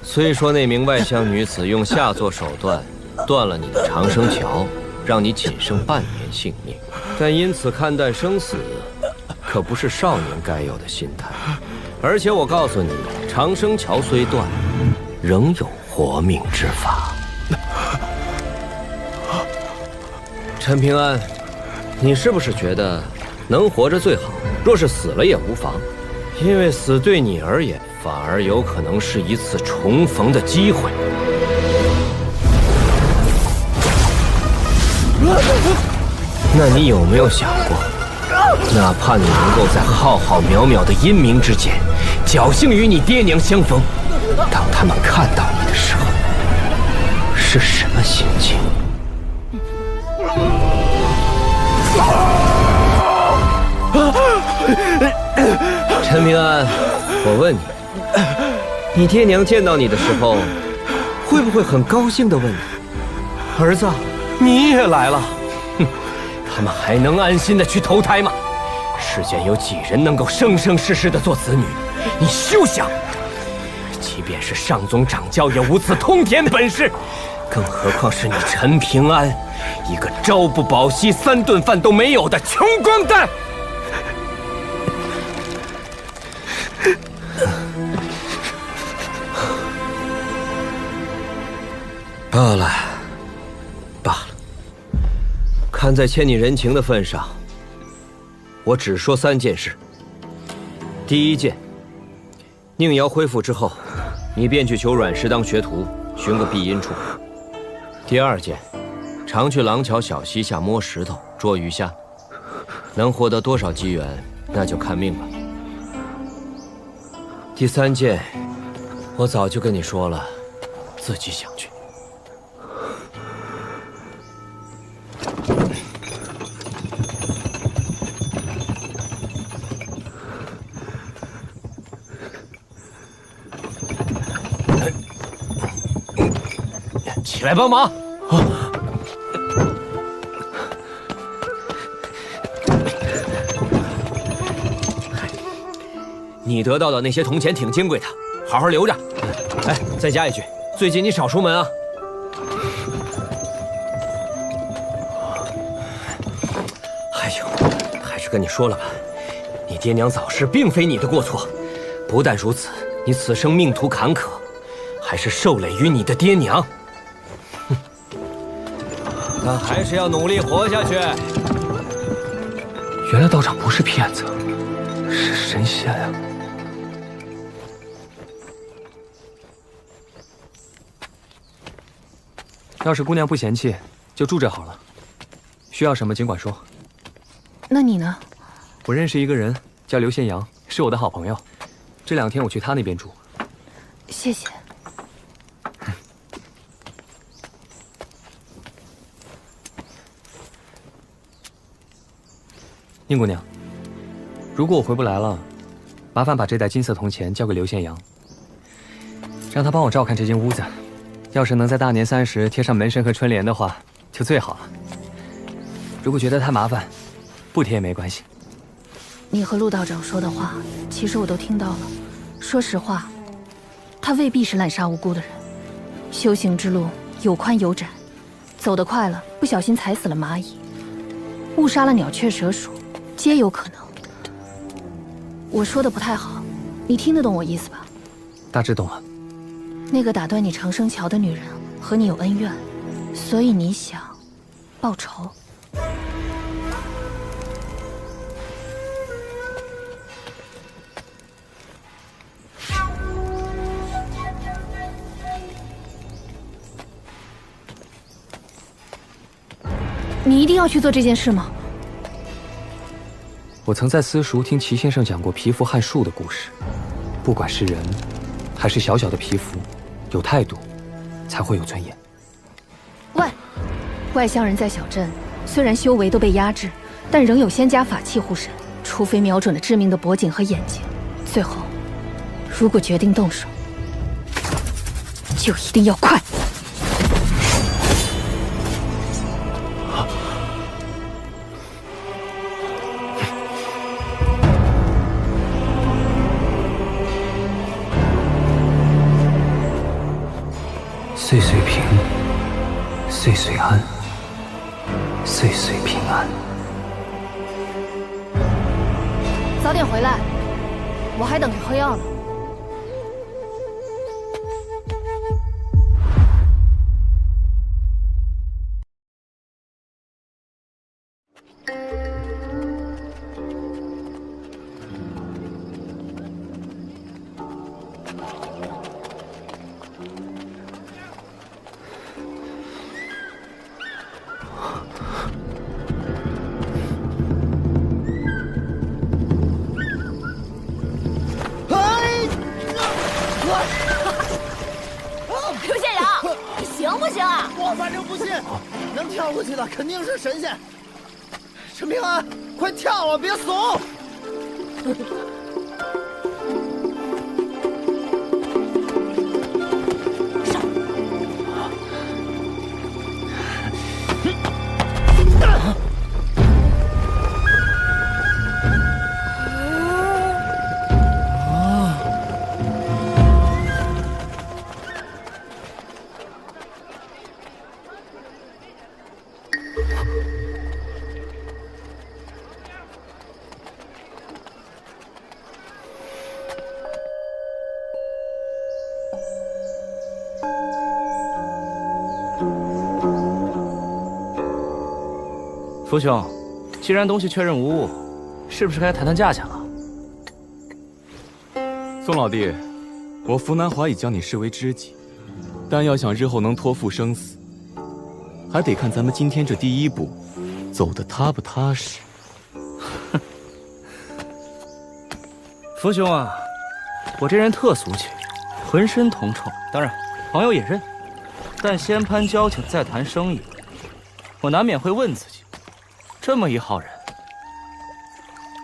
虽说那名外乡女子用下作手段断了你的长生桥，让你仅剩半年性命，但因此看淡生死，可不是少年该有的心态。而且我告诉你，长生桥虽断，仍有活命之法。陈平安，你是不是觉得能活着最好？若是死了也无妨，因为死对你而言，反而有可能是一次重逢的机会。那你有没有想过，哪怕你能够在浩浩渺渺的阴冥之间，侥幸与你爹娘相逢，当他们看到你的时候，是什么心情？陈平安，我问你，你爹娘见到你的时候，会不会很高兴地问你：“儿子，你也来了？”哼，他们还能安心地去投胎吗？世间有几人能够生生世世地做子女？你休想！即便是上宗掌教也无此通天本事，更何况是你陈平安，一个朝不保夕、3顿饭都没有的穷光蛋！罢了，罢了。看在欠你人情的份上，我只说3件事。第一件，宁瑶恢复之后，你便去求阮氏当学徒，寻个避阴处。第二件，常去廊桥小溪下摸石头、捉鱼虾，能获得多少机缘，那就看命了。第3件，我早就跟你说了，自己想去。起来帮忙！你得到的那些铜钱挺金贵的，好好留着。哎，再加一句，最近你少出门啊。还有，还是跟你说了吧，你爹娘早逝并非你的过错。不但如此，你此生命途坎坷，还是受累于你的爹娘。但还是要努力活下去。原来道长不是骗子，是神仙啊！要是姑娘不嫌弃，就住这好了。需要什么尽管说。那你呢？我认识一个人，叫刘宪阳，是我的好朋友。这2天我去他那边住。谢谢。宁姑娘，如果我回不来了，麻烦把这袋金色铜钱交给刘宪阳，让他帮我照看这间屋子。要是能在大年30贴上门神和春联的话，就最好了。如果觉得太麻烦，不贴也没关系。你和陆道长说的话，其实我都听到了。说实话，他未必是滥杀无辜的人。修行之路有宽有窄，走得快了，不小心踩死了蚂蚁，误杀了鸟雀蛇鼠，皆有可能。我说的不太好，你听得懂我意思吧？大致懂了。那个打断你长生桥的女人和你有恩怨，所以你想报仇。你一定要去做这件事吗？我曾在私塾听齐先生讲过皮肤撼树的故事，不管是人，还是小小的皮肤，有态度，才会有尊严。喂，外乡人在小镇，虽然修为都被压制，但仍有仙家法器护身，除非瞄准了致命的脖颈和眼睛，最后，如果决定动手，就一定要快。岁岁平，岁岁安，岁岁平安。早点回来，我还等着喝药呢。刘县阳，你行不行啊？我反正不信，能跳过去的肯定是神仙。陈平安，快跳啊，别怂！福兄，既然东西确认无误，是不是该谈谈价钱了？宋老弟，我福南华已将你视为知己，但要想日后能托付生死，还得看咱们今天这第一步走得踏不踏实。福兄啊，我这人特俗气，浑身铜臭，当然朋友也认，但先攀交情再谈生意，我难免会问自己。这么一号人，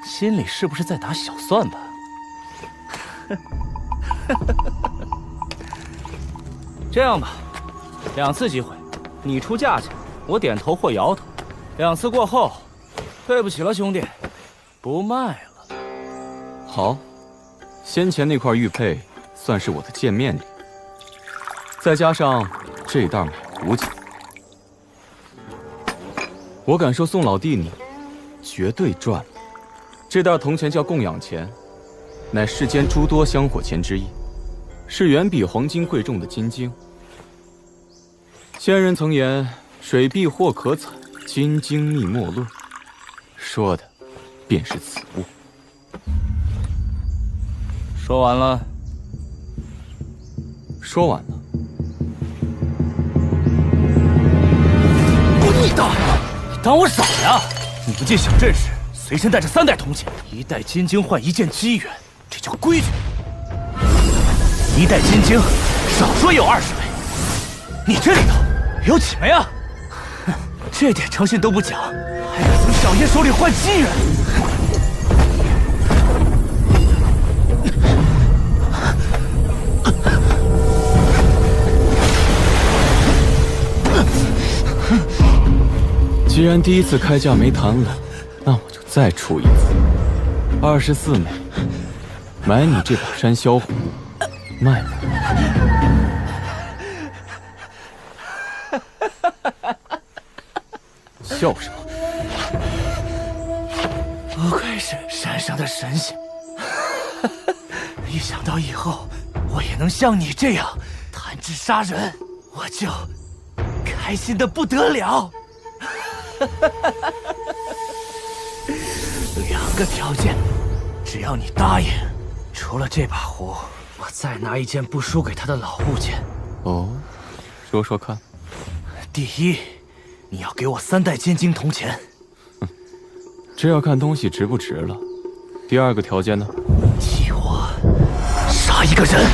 心里是不是在打小算盘？这样吧，2次机会，你出价钱，我点头或摇头。2次过后，对不起了，兄弟，不卖了。好，先前那块玉佩算是我的见面礼，再加上这袋买胡锦。我敢说，宋老弟你绝对赚了。这袋铜钱叫供养钱，乃世间诸多香火钱之一，是远比黄金贵重的金晶。先人曾言：“水碧或可采，金晶觅莫论。”说的便是此物。说完了。说完了。你大爷！当我傻呀？你不进小镇时，随身带着3袋铜钱，1袋金晶换1件机缘，这叫规矩。1袋金晶，少说也有20枚。你这里头有几枚啊？这点诚信都不讲，还敢从小爷手里换机缘？既然第1次开价没谈拢，那我就再出1次，24枚，买你这把山魈虎，卖了。笑什么？不愧是山上的神仙，一想到以后我也能像你这样弹指杀人，我就开心的不得了。2个条件，只要你答应，除了这把壶，我再拿1件不输给他的老物件。哦，说说看。第一，你要给我3袋金晶铜钱。这要看东西值不值了。第2个条件呢？替我杀1个人。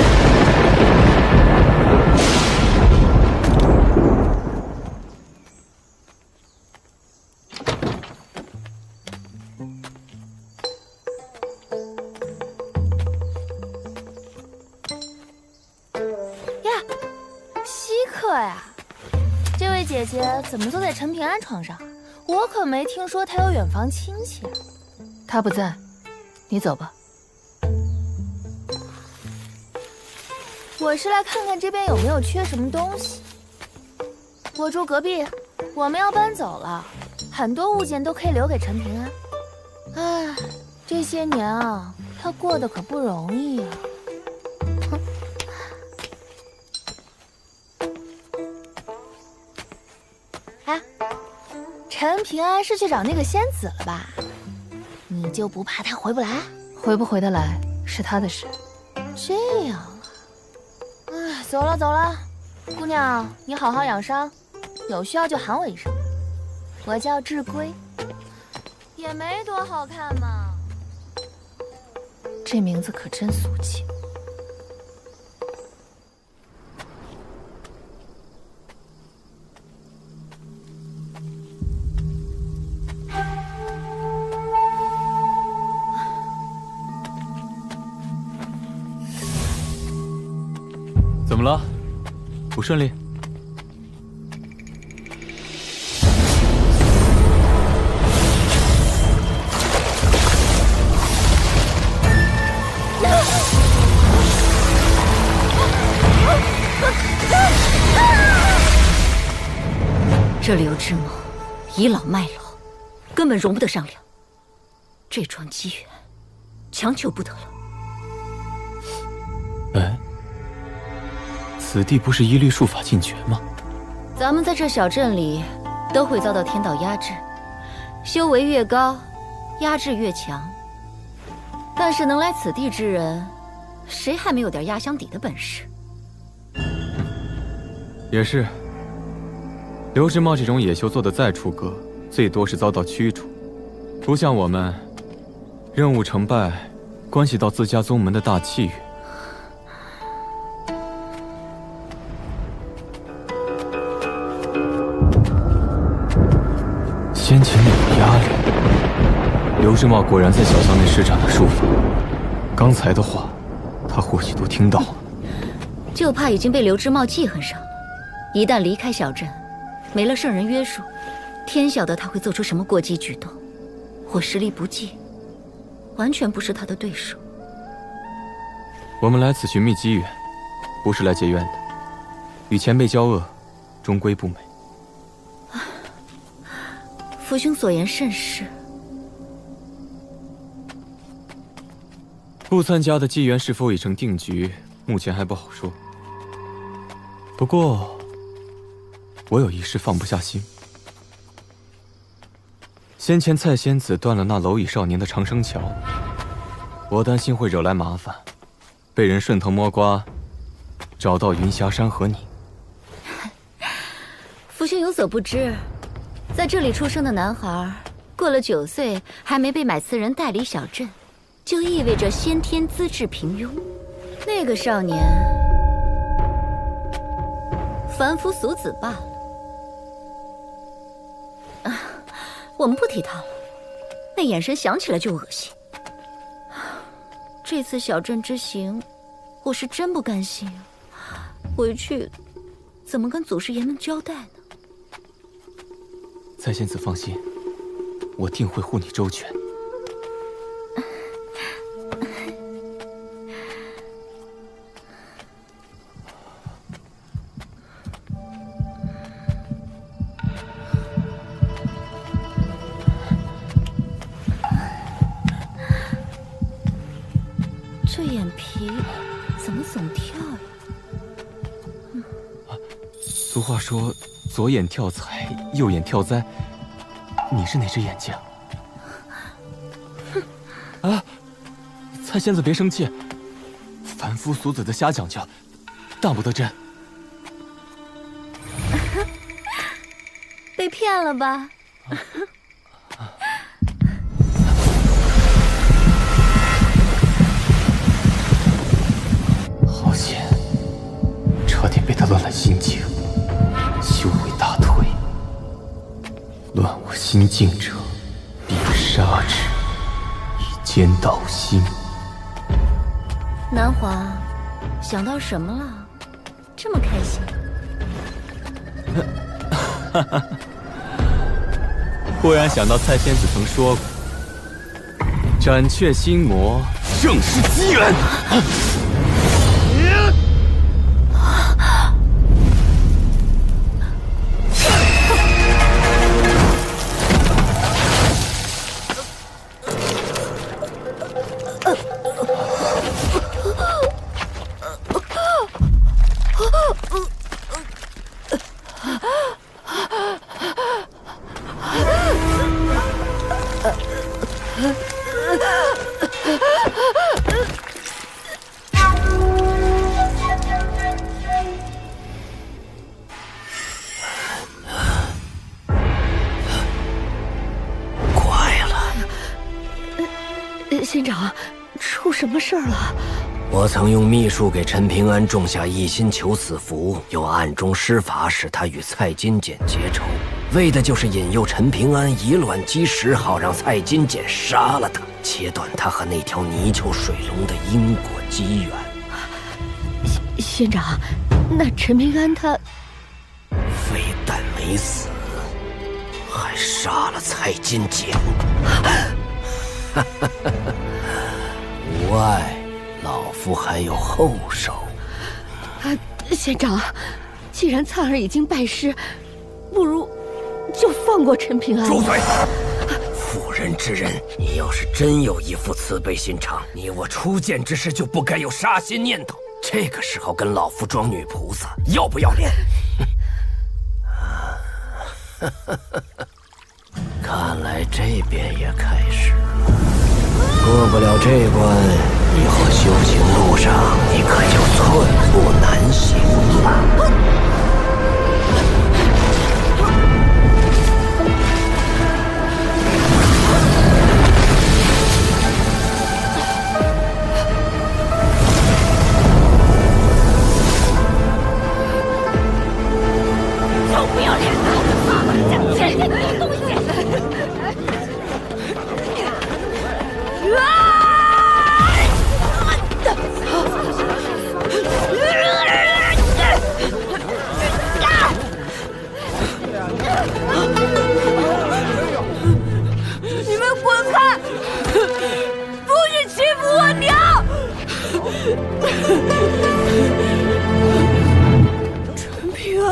呀，这位姐姐怎么坐在陈平安床上？我可没听说她有远房亲戚。他不在，你走吧。我是来看看这边有没有缺什么东西。我住隔壁，我们要搬走了，很多物件都可以留给陈平安。唉，这些年啊，他过得可不容易啊。哎，陈平安是去找那个仙子了吧？你就不怕他回不来？回不回得来是他的事。这样啊，哎，走了走了，姑娘，你好好养伤，有需要就喊我一声。我叫志归，也没多好看嘛。这名字可真俗气。怎么了？不顺利？这刘之茂倚老卖老，根本容不得上梁。这桩机缘，强求不得了。哎，此地不是一律术法禁绝吗？咱们在这小镇里，都会遭到天道压制，修为越高，压制越强。但是能来此地之人，谁还没有点压箱底的本事？也是。刘之茂这种野修做的再出格，最多是遭到驱逐。不像我们，任务成败关系到自家宗门的大气运。先前那股压力，刘之茂果然在小巷内施展了术法。刚才的话，他或许都听到了。就怕已经被刘之茂记恨上了。一旦离开小镇，没了圣人约束，天晓得他会做出什么过激举动。我实力不济，完全不是他的对手。我们来此寻觅机缘，不是来结怨的。与前辈交恶，终归不美。父兄所言甚是。顾参家的机缘是否已成定局，目前还不好说。不过，我有一事放不下心。先前蔡仙子断了那蝼蚁少年的长生桥，我担心会惹来麻烦，被人顺藤摸瓜，找到云霞山和你。父兄有所不知，在这里出生的男孩，过了9岁还没被买词人带离小镇，就意味着先天资质平庸。那个少年，凡夫俗子罢了。我们不提他了，那眼神想起来就恶心。这次小镇之行，我是真不甘心啊！回去怎么跟祖师爷们交代呢？蔡仙子放心，我定会护你周全。这眼皮怎么总跳呀？俗话说，左眼跳财，右眼跳灾。你是哪只眼睛？啊！蔡仙子别生气，凡夫俗子的瞎讲究，当不得真。被骗了吧？好险，差点被他乱了心境，修为大退。乱我心境者，必杀之，以奸盗心。南华，想到什么了？这么开心？忽然想到蔡仙子曾说过，斩却心魔，正是机缘。仙长，出什么事儿了？我曾用秘术给陈平安种下一心求死符，又暗中施法使他与蔡金简结仇，为的就是引诱陈平安以卵击石，好让蔡金简杀了他，切断他和那条泥鳅水龙的因果机缘。仙长，那陈平安他非但没死，还杀了蔡金简。无碍，老夫还有后手。仙长，既然灿儿已经拜师，不如就放过陈平安。住嘴！妇人之仁，你要是真有一副慈悲心肠，你我初见之时就不该有杀心念头。这个时候跟老夫装女菩萨，要不要脸？看来这边也开始了。过不了这关，以后修行路上你可就寸步难行了。臭不要脸的！这些东西！你们滚开！不许欺负我娘！陈平安。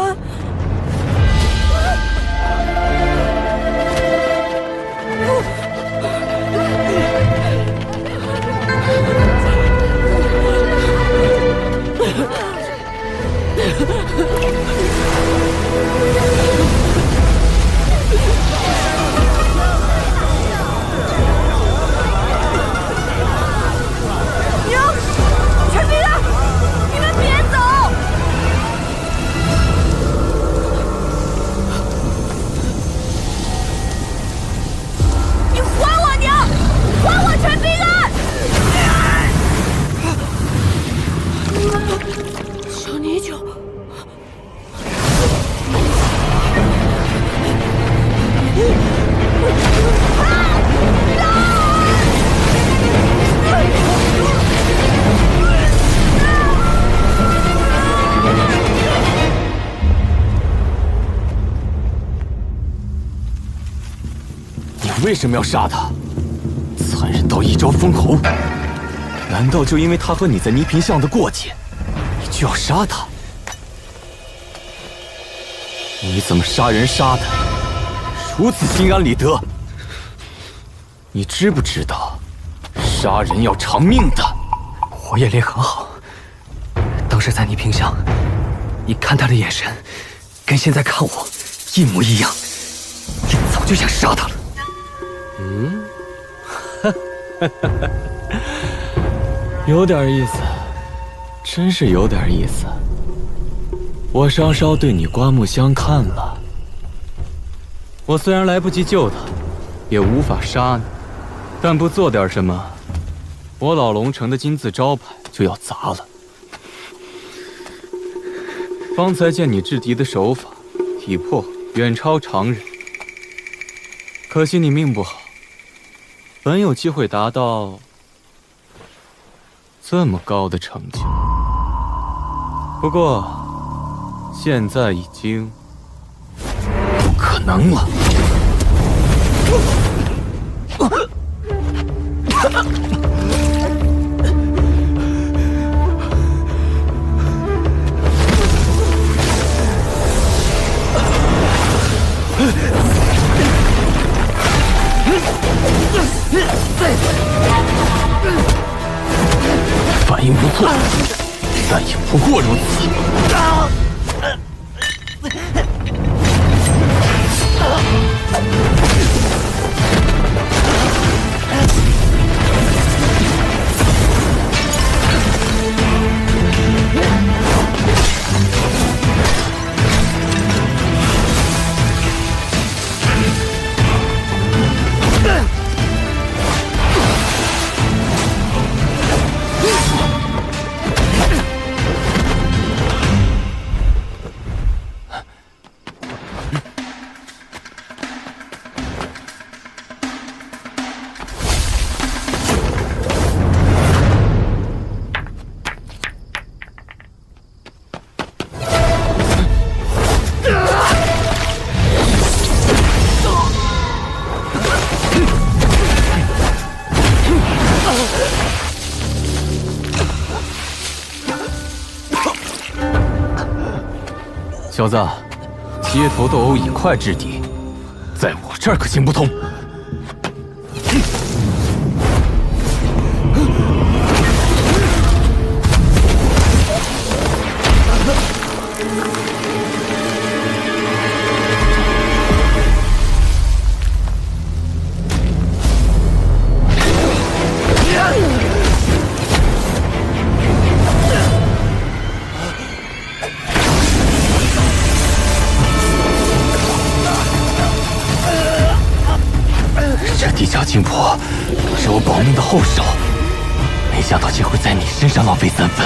娘，陈平安，你们别走！你还我娘，还我陈平安！小泥鳅。你为什么要杀他？残忍到一招封喉，难道就因为他和你在泥萍巷的过节，你就要杀他？你怎么杀人杀的如此心安理得？你知不知道，杀人要偿命的？我眼力很好，当时在泥萍巷，你看他的眼神，跟现在看我一模一样，你早就想杀他了。有点意思，真是有点意思。我稍稍对你刮目相看了。我虽然来不及救他，也无法杀你，但不做点什么，我老龙城的金字招牌就要砸了。方才见你制敌的手法、体魄远超常人，可惜你命不好，本有机会达到这么高的成就。不过，现在已经能了。反应不错，但也不过如此。小子，街头斗殴以快制敌，在我这儿可行不通。地下精魄是我保命的后手，没想到竟会在你身上浪费3分。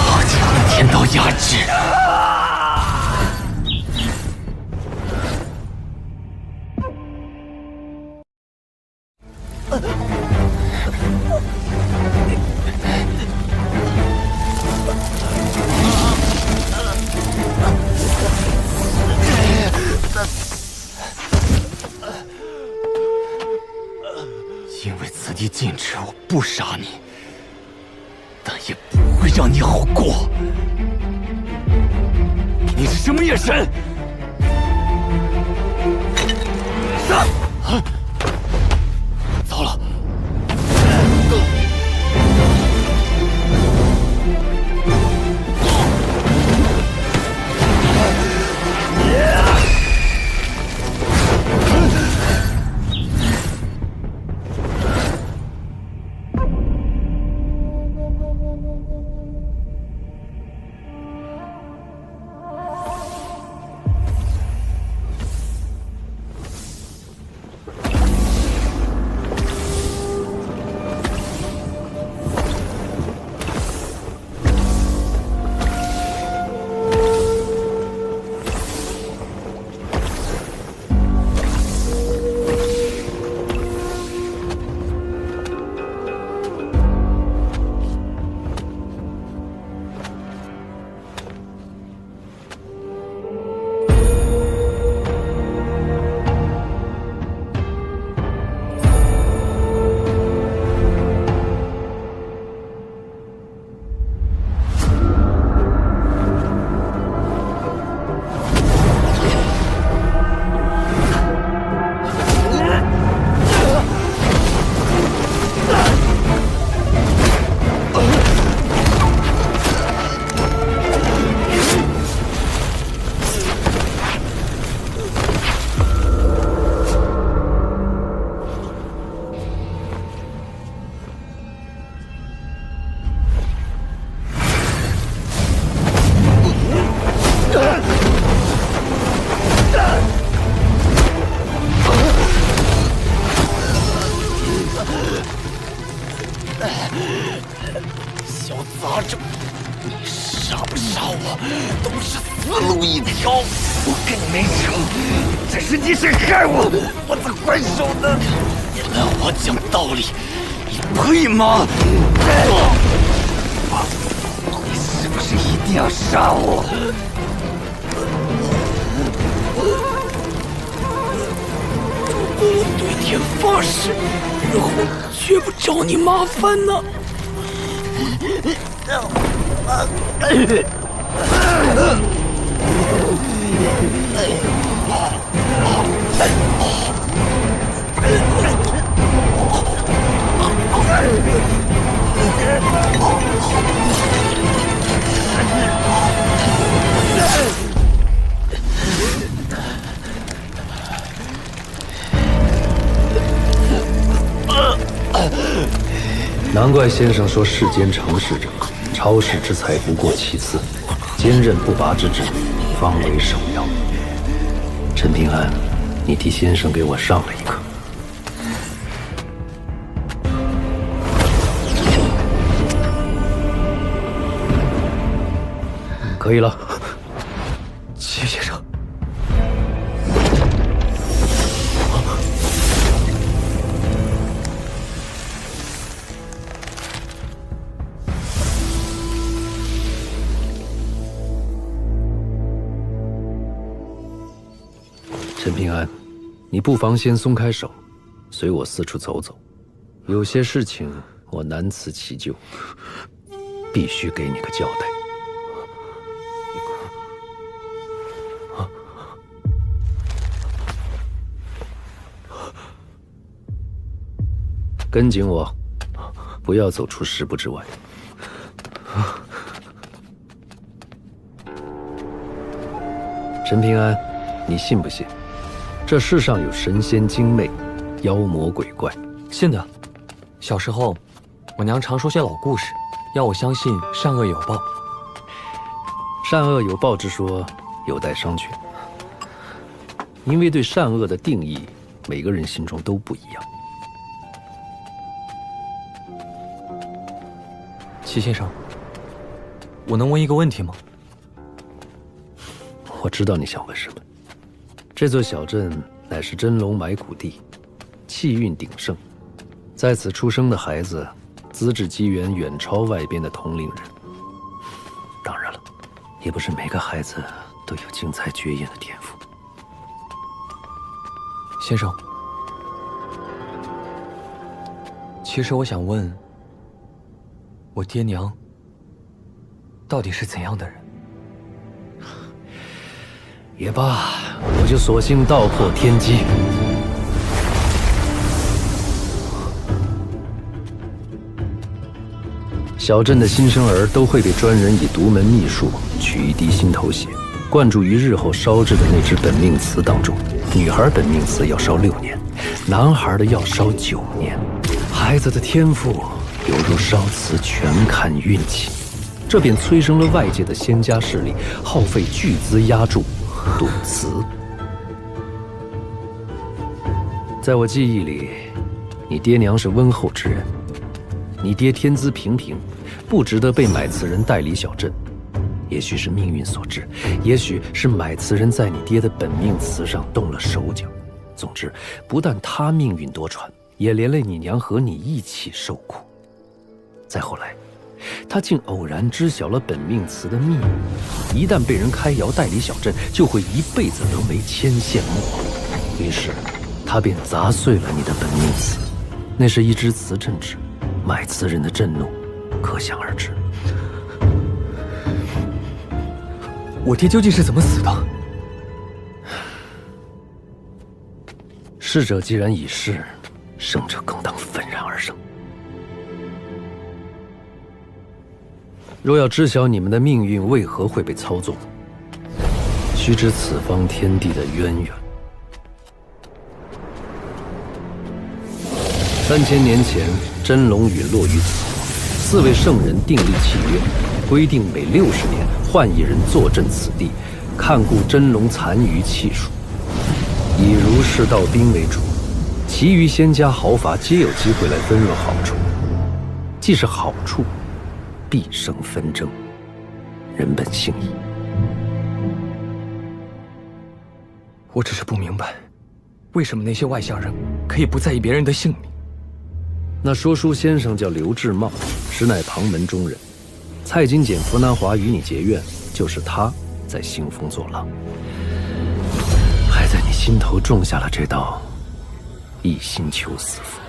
好强的天道压制！因为此地禁止，我不杀你。但也不会让你好过。你是什么眼神？糟了！是你谁害我，我才还手呢！你拦我讲道理，你配吗？你是不是一定要杀我？我对天发誓，日后绝不找你麻烦呢。难怪先生说世间常事者，超世之才不过其次，坚韧不拔之志，方为首要。陈平安，你替先生给我上了一课。可以了，齐先生。陈平安，你不妨先松开手，随我四处走走。有些事情我难辞其咎，必须给你个交代。跟紧我，不要走出10步之外。陈平安，你信不信？这世上有神仙精魅，妖魔鬼怪。信的。小时候，我娘常说些老故事，要我相信善恶有报。善恶有报之说有待商榷，因为对善恶的定义，每个人心中都不一样。齐先生，我能问一个问题吗？我知道你想问什么。这座小镇乃是真龙埋骨地，气运鼎盛，在此出生的孩子，资质机缘远超外边的同龄人。当然了，也不是每个孩子都有精彩绝艳的天赋。先生，其实我想问，我爹娘到底是怎样的人？也罢，我就索性道破天机。小镇的新生儿都会被专人以独门秘术取一滴心头血，灌注于日后烧制的那只本命瓷当中。女孩本命瓷要烧6年，男孩的要烧9年。孩子的天赋犹如烧瓷，全看运气。这便催生了外界的仙家势力，耗费巨资压铸赌瓷。在我记忆里，你爹娘是温厚之人。你爹天资平平，不值得被买瓷人带离小镇。也许是命运所致，也许是买瓷人在你爹的本命瓷上动了手脚。总之，不但他命运多舛，也连累你娘和你一起受苦。再后来，他竟偶然知晓了本命瓷的秘密，一旦被人开窑带离小镇，就会一辈子沦为牵线木偶。于是，他便砸碎了你的本命瓷，那是一只瓷镇纸，买瓷人的震怒可想而知。我爹究竟是怎么死的？逝者既然已逝，生者更当愤然而生。若要知晓你们的命运为何会被操纵，须知此方天地的渊源。3000年前，真龙陨落于此，4位圣人订立契约，规定每60年换一人坐镇此地，看顾真龙残余气数，以儒释道兵为主，其余仙家豪阀皆有机会来分润好处。既是好处，必生纷争，人本性异。我只是不明白，为什么那些外乡人可以不在意别人的性命？那说书先生叫刘志茂，实乃旁门中人。蔡金简、福南华与你结怨，就是他在兴风作浪，还在你心头种下了这道一心求死符。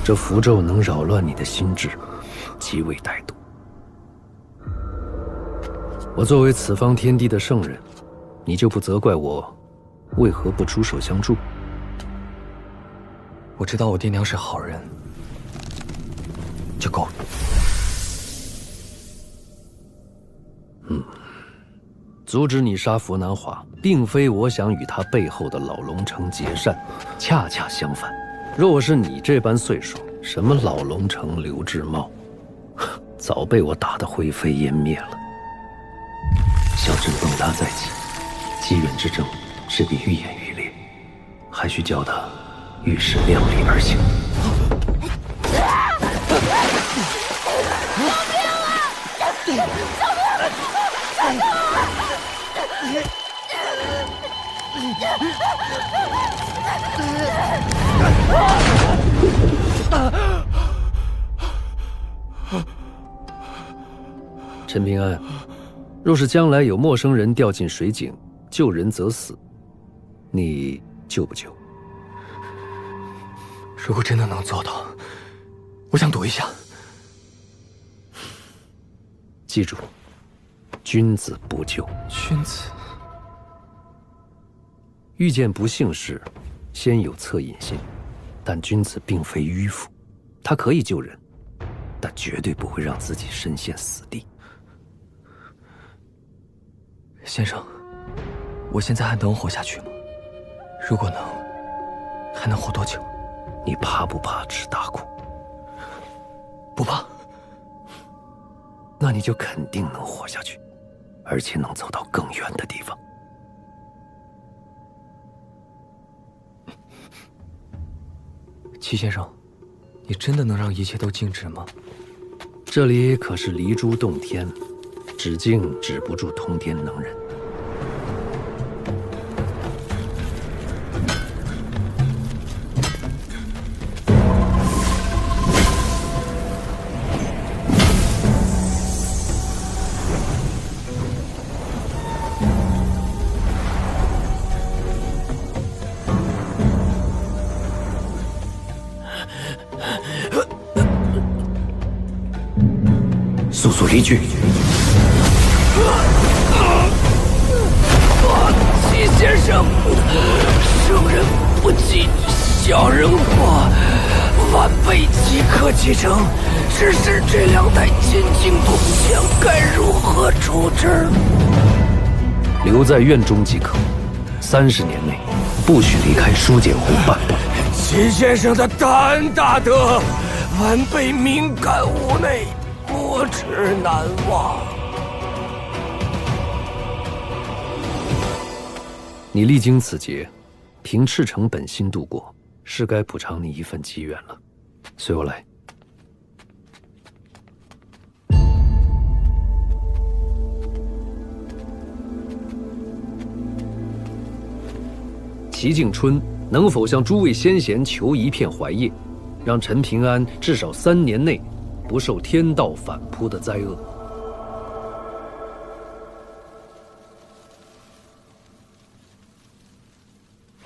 这符咒能扰乱你的心智，极为歹毒。我作为此方天地的圣人，你就不责怪我为何不出手相助？我知道我爹娘是好人，就够了。阻止你杀福南华，并非我想与他背后的老龙城结善，恰恰相反。若我是你这般岁数，什么老龙城、刘志茂，早被我打得灰飞烟灭了。小镇崩塌在即，机缘之争势必愈演愈烈，还需教他遇事量力而行。陈平安，若是将来有陌生人掉进水井，救人则死，你救不救？如果真的能做到，我想赌一下。记住，君子不救。君子。遇见不幸事，先有恻隐心，但君子并非迂腐，他可以救人，但绝对不会让自己身陷死地。先生，我现在还能活下去吗？如果能，还能活多久？你怕不怕吃大苦？不怕。那你就肯定能活下去，而且能走到更远的地方。齐先生，你真的能让一切都静止吗？这里可是离珠洞天，止静止不住通天能人。速速离去！齐先生，圣人不计小人过，晚辈即刻启程。只是这两代进京东乡该如何处置？留在院中即可，30年内不许离开书简湖半步。齐先生的大恩大德，晚辈敏感无内，莫齿难忘。你历经此劫，凭赤诚本心度过，是该补偿你一份机缘了。随我来。齐敬春能否向诸位先贤求一片槐叶，让陈平安至少3年内不受天道反扑的灾厄？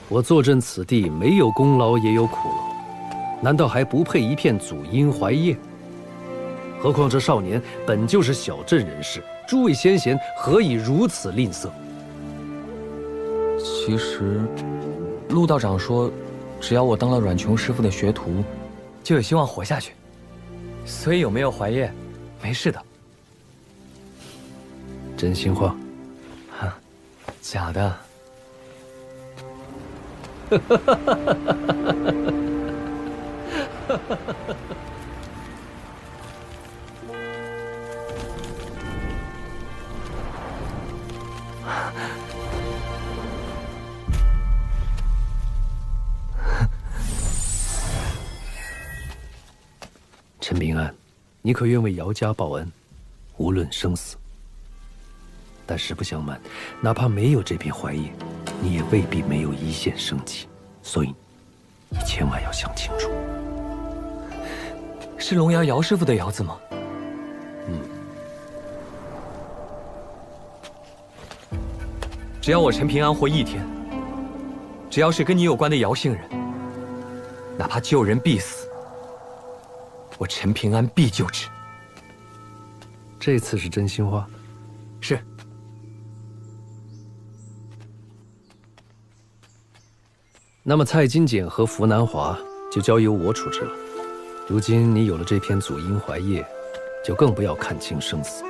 我坐镇此地，没有功劳也有苦劳，难道还不配一片祖荫槐叶？何况这少年本就是小镇人士，诸位先贤何以如此吝啬？其实，陆道长说，只要我当了阮琼师傅的学徒，就有希望活下去。所以有没有槐叶，没事的。真心话？哈，假的。陈平安，你可愿为姚家报恩，无论生死？但实不相瞒，哪怕没有这片槐叶，你也未必没有一线生机，所以你千万要想清楚。是龙窑姚师傅的窑字吗？只要我陈平安活一天，只要是跟你有关的姚姓人，哪怕救人必死，我陈平安必救之。这次是真心话。是。那么蔡金简和福南华就交由我处置了。如今你有了这片祖荫槐叶，就更不要看清生死，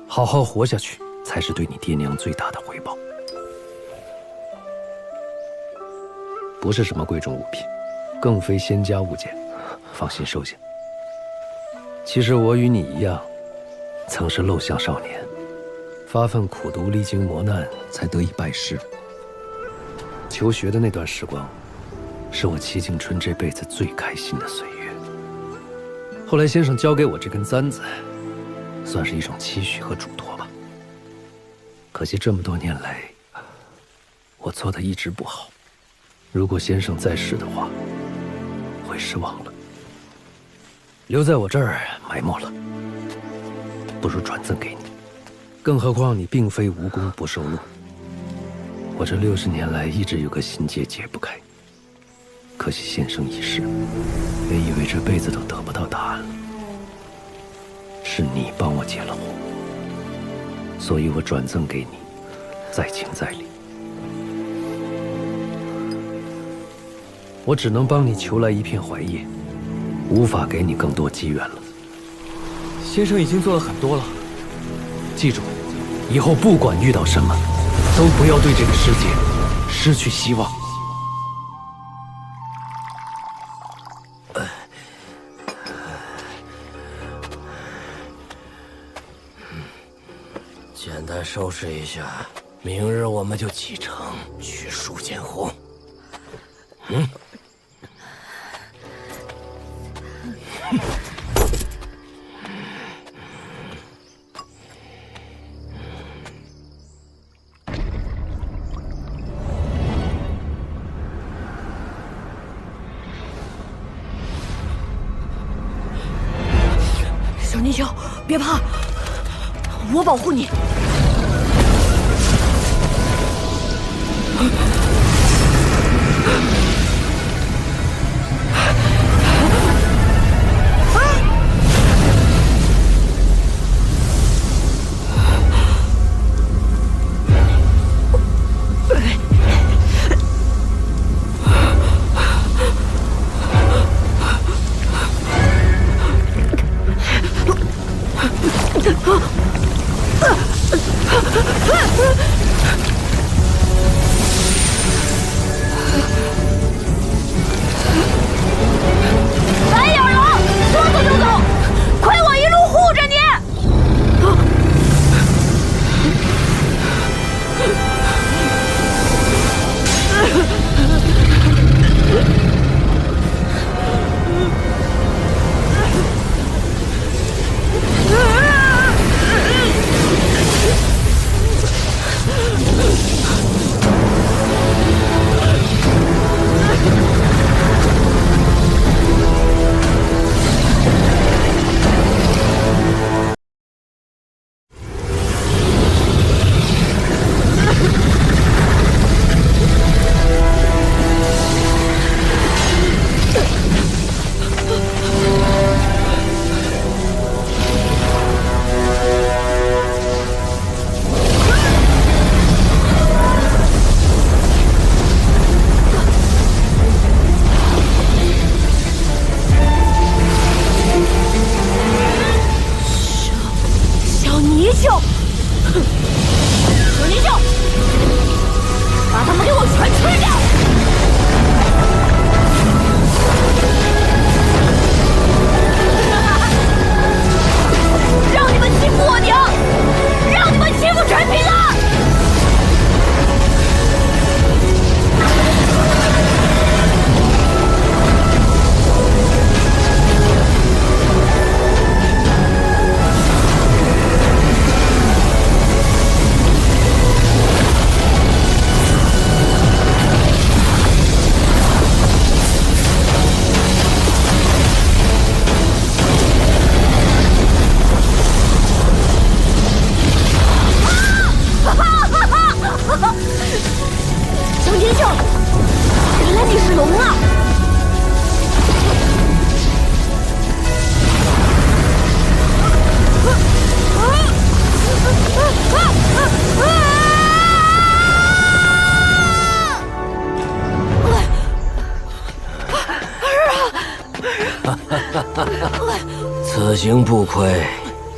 好好活下去，才是对你爹娘最大的回报。不是什么贵重物品，更非仙家物件，放心收下。其实我与你一样，曾是陋巷少年，发奋苦读，历经磨难，才得以拜师。求学的那段时光，是我齐景春这辈子最开心的岁月。后来先生交给我这根簪子，算是一种期许和嘱托吧。可惜这么多年来，我做的一直不好。如果先生在世的话，会失望了。留在我这儿埋没了，不如转赠给你。更何况你并非无功不受禄。我这60年来一直有个心结解不开，可惜先生已逝，也以为这辈子都得不到答案了。是你帮我解了惑，所以我转赠给你，在情在理。我只能帮你求来一片槐叶，无法给你更多机缘了。先生已经做了很多了，记住，以后不管遇到什么，都不要对这个世界失去希望。简单收拾一下，明日我们就启程去书剑湖。小泥鳅，别怕，我保护你。天秀，原来你是龙啊！此行不亏，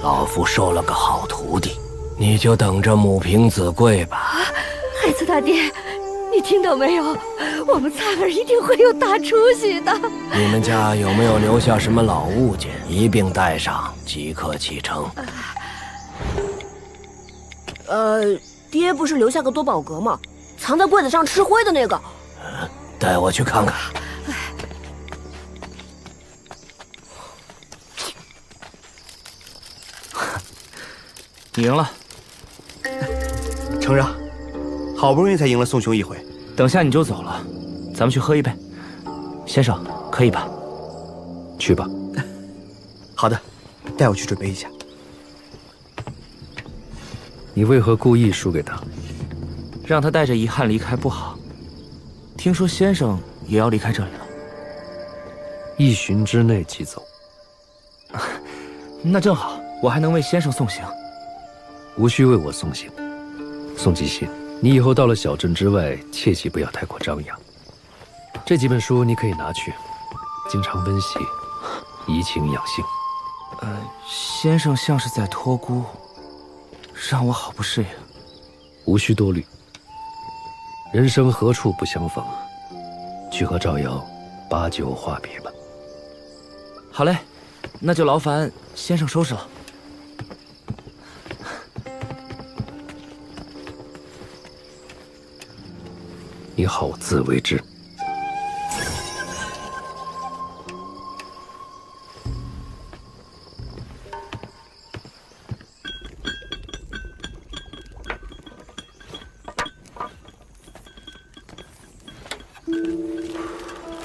老夫收了个好徒弟，你就等着母凭子贵吧。孩子大爹，你听到没有？我们灿儿一定会有大出息的。你们家有没有留下什么老物件？一并带上，即刻启程。爹不是留下个多宝阁吗？藏在柜子上吃灰的那个。带我去看看。你赢了，承让。好不容易才赢了宋兄一回，等下你就走了，咱们去喝一杯。先生，可以吧？去吧。好的，带我去准备一下。你为何故意输给他？让他带着遗憾离开不好。听说先生也要离开这里了。1旬之内即走。那正好，我还能为先生送行。无需为我送行。宋继信，你以后到了小镇之外，切记不要太过张扬。这几本书你可以拿去，经常温习，怡情养性。先生像是在托孤，让我好不适应。无需多虑。人生何处不相逢？去和赵瑶把酒话别吧。好嘞，那就劳烦先生收拾了。你好自为之。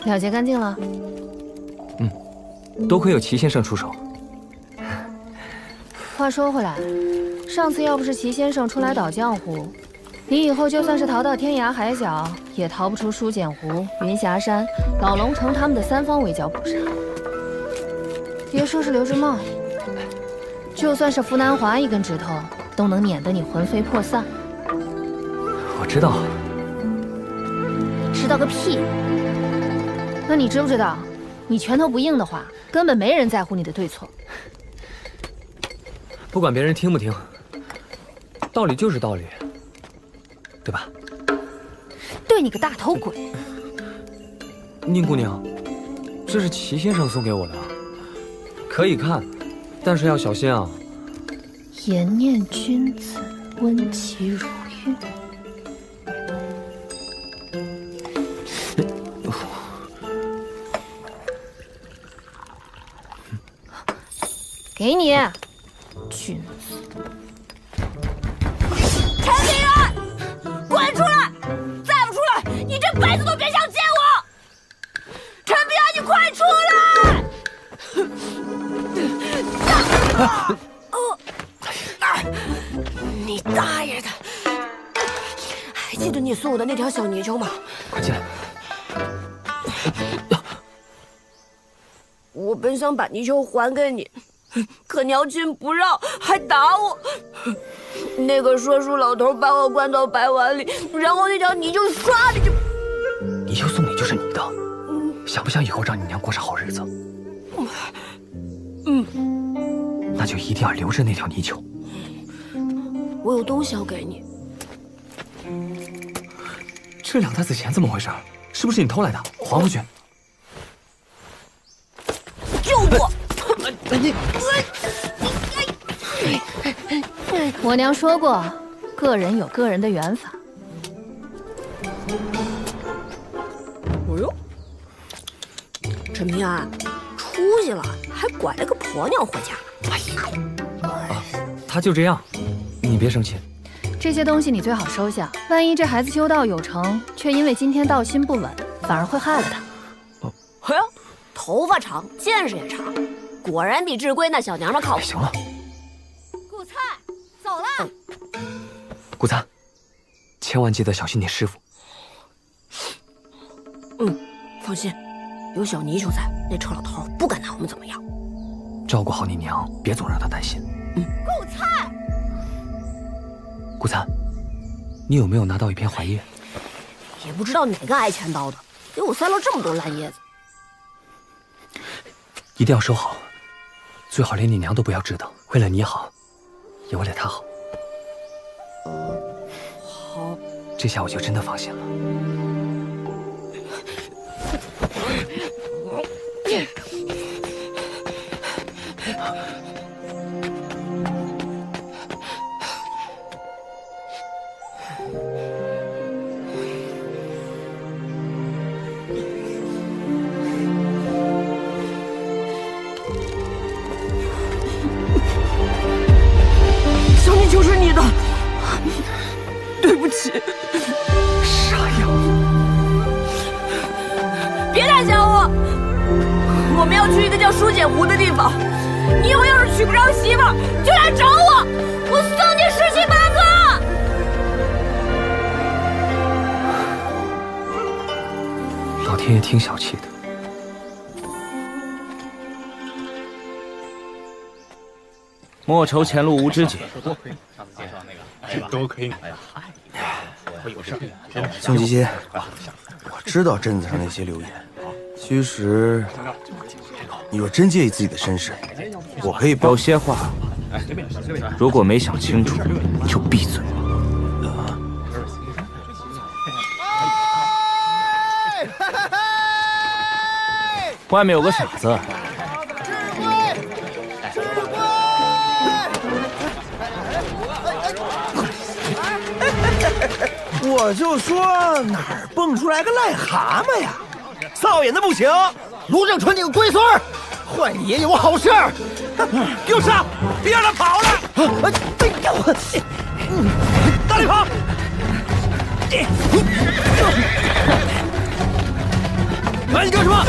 了结干净了。多亏有齐先生出手。话说回来，上次要不是齐先生出来捣浆糊，你以后就算是逃到天涯海角，也逃不出书简湖、云霞山、老龙城他们的3方围剿捕杀。别说是刘之茂，就算是福南华一根指头，都能碾得你魂飞魄散。我知道。知道个屁！那你知不知道，你拳头不硬的话，根本没人在乎你的对错。不管别人听不听，道理就是道理，对吧？对你个大头鬼！宁姑娘，这是齐先生送给我的，可以看，但是要小心啊。颜念君子，温其如玉。给你，君子。陈平安，滚出来！再不出来，你这辈子都别想见我！陈平安，你快出来！你大爷的！还记得你送我的那条小泥鳅吗？快进来！我本想把泥鳅还给你。可娘亲不让，还打我。那个说书老头把我灌到白碗里，然后那条泥鳅唰的就……泥鳅送你就是你的，想不想以后让你娘过上好日子？那就一定要留着那条泥鳅。我有东西要给你。这2袋子钱怎么回事？是不是你偷来的？还回去！救我！我娘说过，个人有个人的缘法。哎呦，陈平安，出息了，还拐了个婆娘回家。哎呀，他就这样，你别生气。这些东西你最好收下，万一这孩子修道有成，却因为今天道心不稳，反而会害了他。哎呦，头发长，见识也长，果然比志贵那小娘们靠谱。行了，古菜，走了。顾灿，千万记得小心你师傅。放心，有小泥鳅在，那臭老头不敢拿我们怎么样。照顾好你娘，别总让她担心。顾菜，顾灿，你有没有拿到一片槐叶？也不知道哪个挨钱刀的，给我塞了这么多烂叶子。一定要收好，最好连你娘都不要知道，为了你好，也为了她好。好，这下我就真的放心了。小泥鳅是你的，对不起，傻样。别打搅我，我们要去一个叫书简湖的地方。你以后要是娶不着媳妇儿，就来找我，我送你17、8个。老天爷挺小气的。莫愁前路无知己。都可以。宋吉歇，我知道镇子上那些流言，其实你若真介意自己的身世，我可以有些话，如果没想清楚，就闭嘴。外面有个傻子。我就说哪儿蹦出来个癞蛤蟆呀！扫眼的不行，卢正淳你个龟孙儿，坏你也有好事儿，给我上，别让他跑了！哎呦，大力跑！哎，你干什么？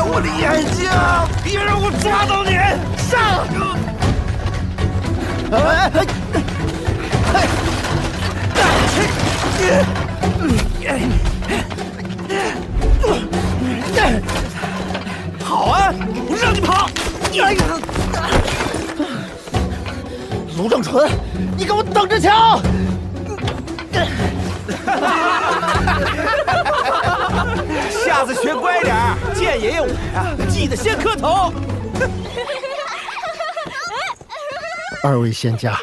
我的眼睛！别让我抓到你！上！跑啊！我让你跑！卢正淳，你给我等着瞧！下次学乖点儿，见爷爷我呀，记得先磕头。二位仙家，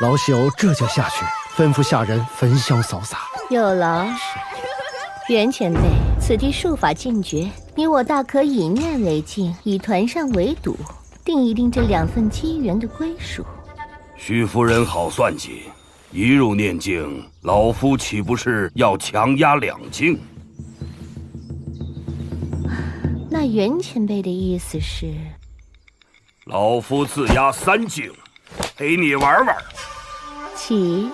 老朽这就下去吩咐下人焚香扫洒。有劳，袁前辈，此地术法禁绝，你我大可以念为镜，以团扇为赌，定一定这2份机缘的归属。徐夫人好算计，一入念境，老夫岂不是要强压2境？那袁前辈的意思是，老夫自压3境，陪你玩玩。起。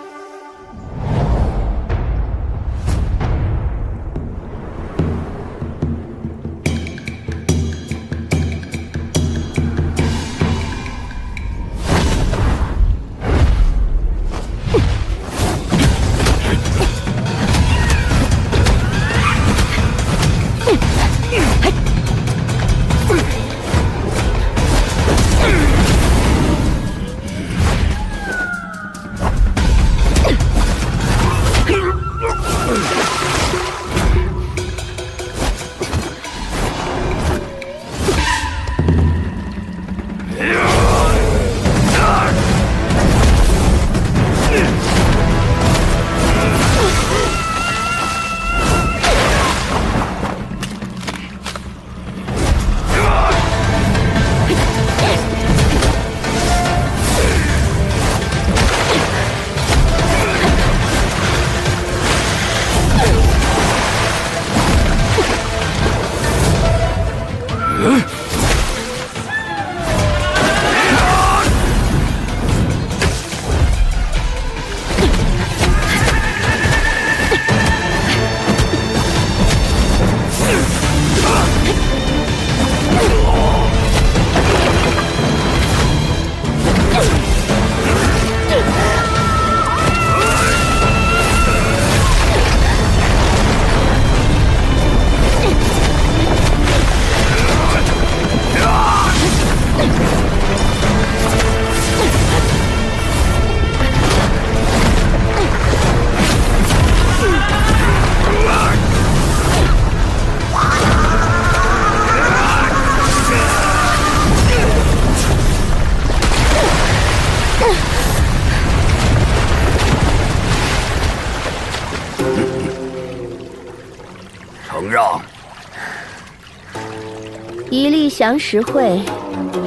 一力降实惠，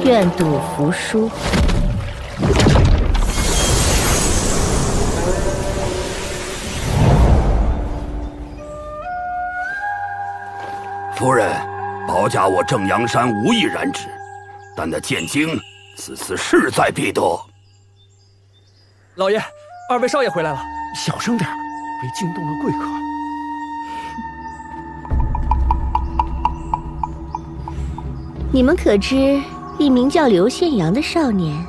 愿赌服输。夫人，保家我正阳山无意染指，但那剑经此次势在必得。老爷，二位少爷回来了，小声点，别惊动了贵客。你们可知一名叫刘宪阳的少年？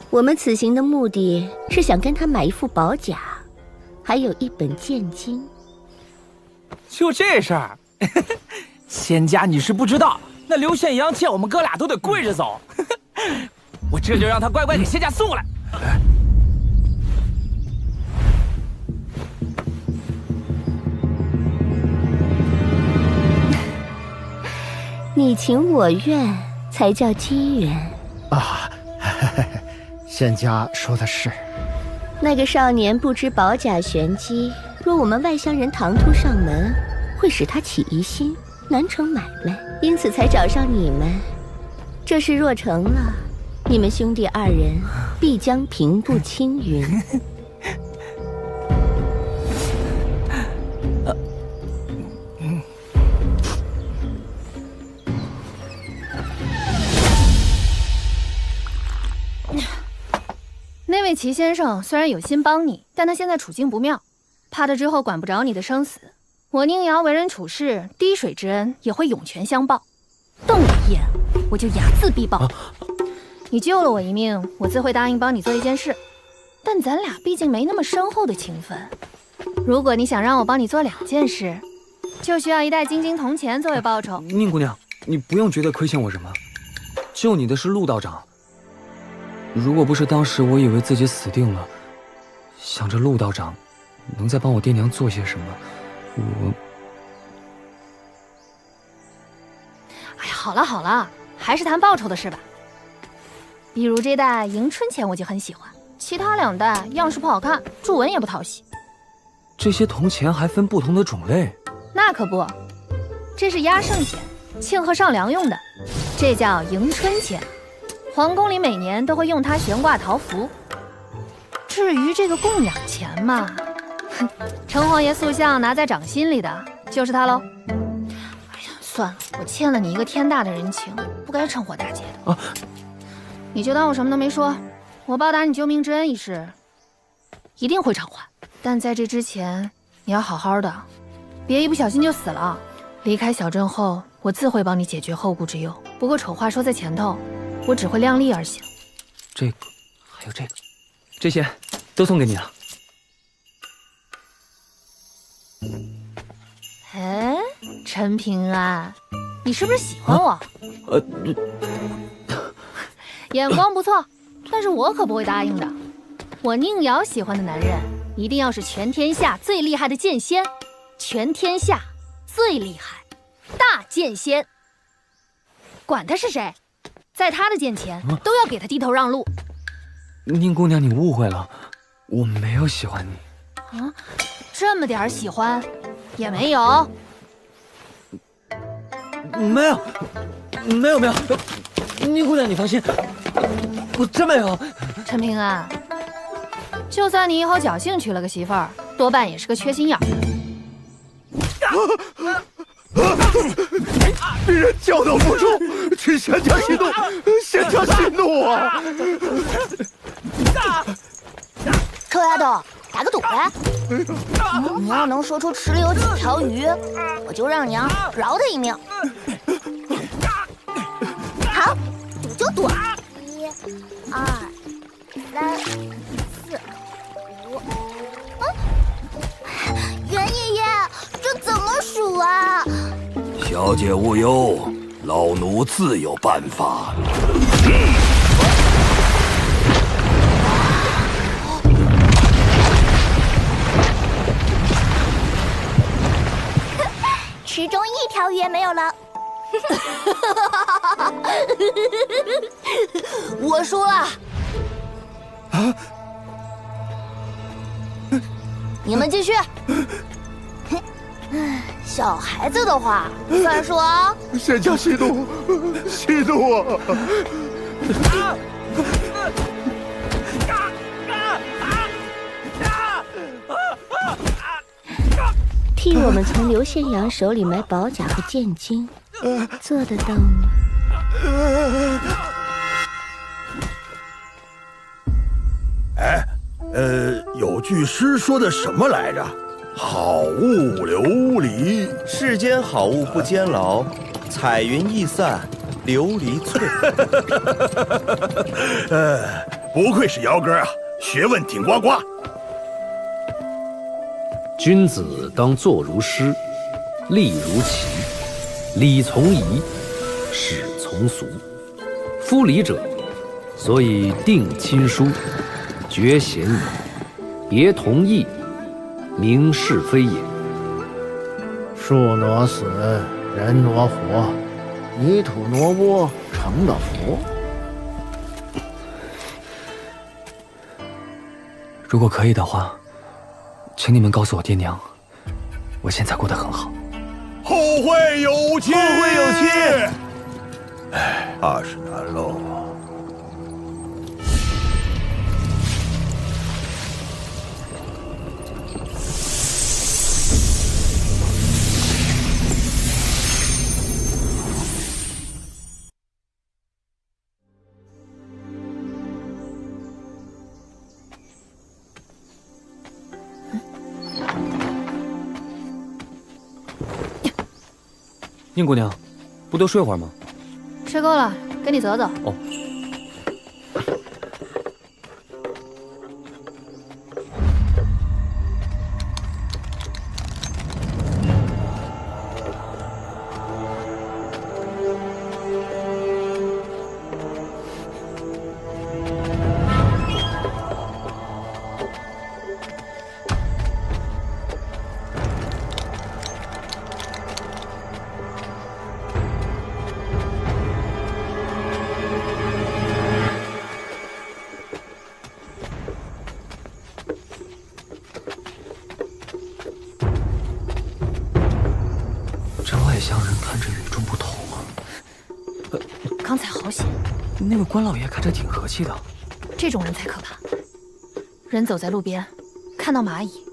我们此行的目的是想跟他买一副宝甲，还有一本剑经。就这事儿，仙家你是不知道，那刘宪阳见我们哥俩都得跪着走，我这就让他乖乖给仙家送过来。你情我愿才叫机缘啊！仙家说的是。那个少年不知宝甲玄机，若我们外乡人唐突上门，会使他起疑心，难成买卖，因此才找上你们。这事若成了，你们兄弟二人必将平步青云。那位齐先生虽然有心帮你，但他现在处境不妙，怕他之后管不着你的生死。我宁瑶为人处事，滴水之恩也会涌泉相报。瞪我一眼，我就睚眦必报。你救了我一命，我自会答应帮你做一件事。但咱俩毕竟没那么深厚的情分，如果你想让我帮你做2件事，就需要一袋金铜钱作为报酬。宁姑娘，你不用觉得亏欠我什么，救你的是陆道长。如果不是当时我以为自己死定了，想着陆道长能再帮我爹娘做些什么，哎呀，好了好了，还是谈报酬的事吧。比如这袋迎春钱我就很喜欢，其他2袋样式不好看，注纹也不讨喜。这些铜钱还分不同的种类？那可不，这是压胜钱，庆贺上梁用的，这叫迎春钱。皇宫里每年都会用它悬挂桃符。至于这个供养钱嘛，哼，城隍爷塑像拿在掌心里的就是它喽。哎呀，算了，我欠了你一个天大的人情，不该趁火打劫的。你就当我什么都没说。我报答你救命之恩一事，一定会偿还。但在这之前，你要好好的，别一不小心就死了。离开小镇后，我自会帮你解决后顾之忧。不过丑话说在前头，我只会量力而行。这个，还有这个，这些都送给你了。哎，陈平安，你是不是喜欢我？眼光不错，但是我可不会答应的。我宁瑶喜欢的男人，一定要是全天下最厉害的剑仙，全天下最厉害大剑仙。管他是谁，在他的剑前都要给他低头让路。宁姑娘，你误会了，我没有喜欢你。啊，这么点喜欢也没有？没有，宁姑娘你放心，我真没有。陈平安，就算你以后侥幸娶了个媳妇儿，多半也是个缺心眼儿。人教导不周，请仙家息怒，仙家息怒啊！臭丫头，打个赌呗！你要能说出池里有几条鱼，我就让娘饶他一命。好，赌就赌。1、2、3、4、5。袁爷爷，这怎么数啊？小姐勿忧，老奴自有办法。池中1条鱼也没有了。我输了。啊！你们继续。小孩子的话算数哦。仙家息怒，息怒啊！替我们从刘县阳手里买宝甲和剑晶，做得到吗？哎，有句诗说的什么来着？好物流离，世间好物不坚牢，彩云易散琉璃脆。不愧是姚哥啊，学问挺呱呱。君子当坐如诗，立如棋，礼从仪，始从俗。夫礼者，所以定亲疏，决贤矣，别同义，明是非也。树挪死，人挪活，泥土挪窝成了佛。如果可以的话，请你们告诉我爹娘，我现在过得很好。后会有期，后会有期。哎，怕是难喽。宁姑娘，不多睡会儿吗？睡够了，跟你走走。哦。刚才好险，那个关老爷看着挺和气的。这种人才可怕。人走在路边，看到蚂蚁，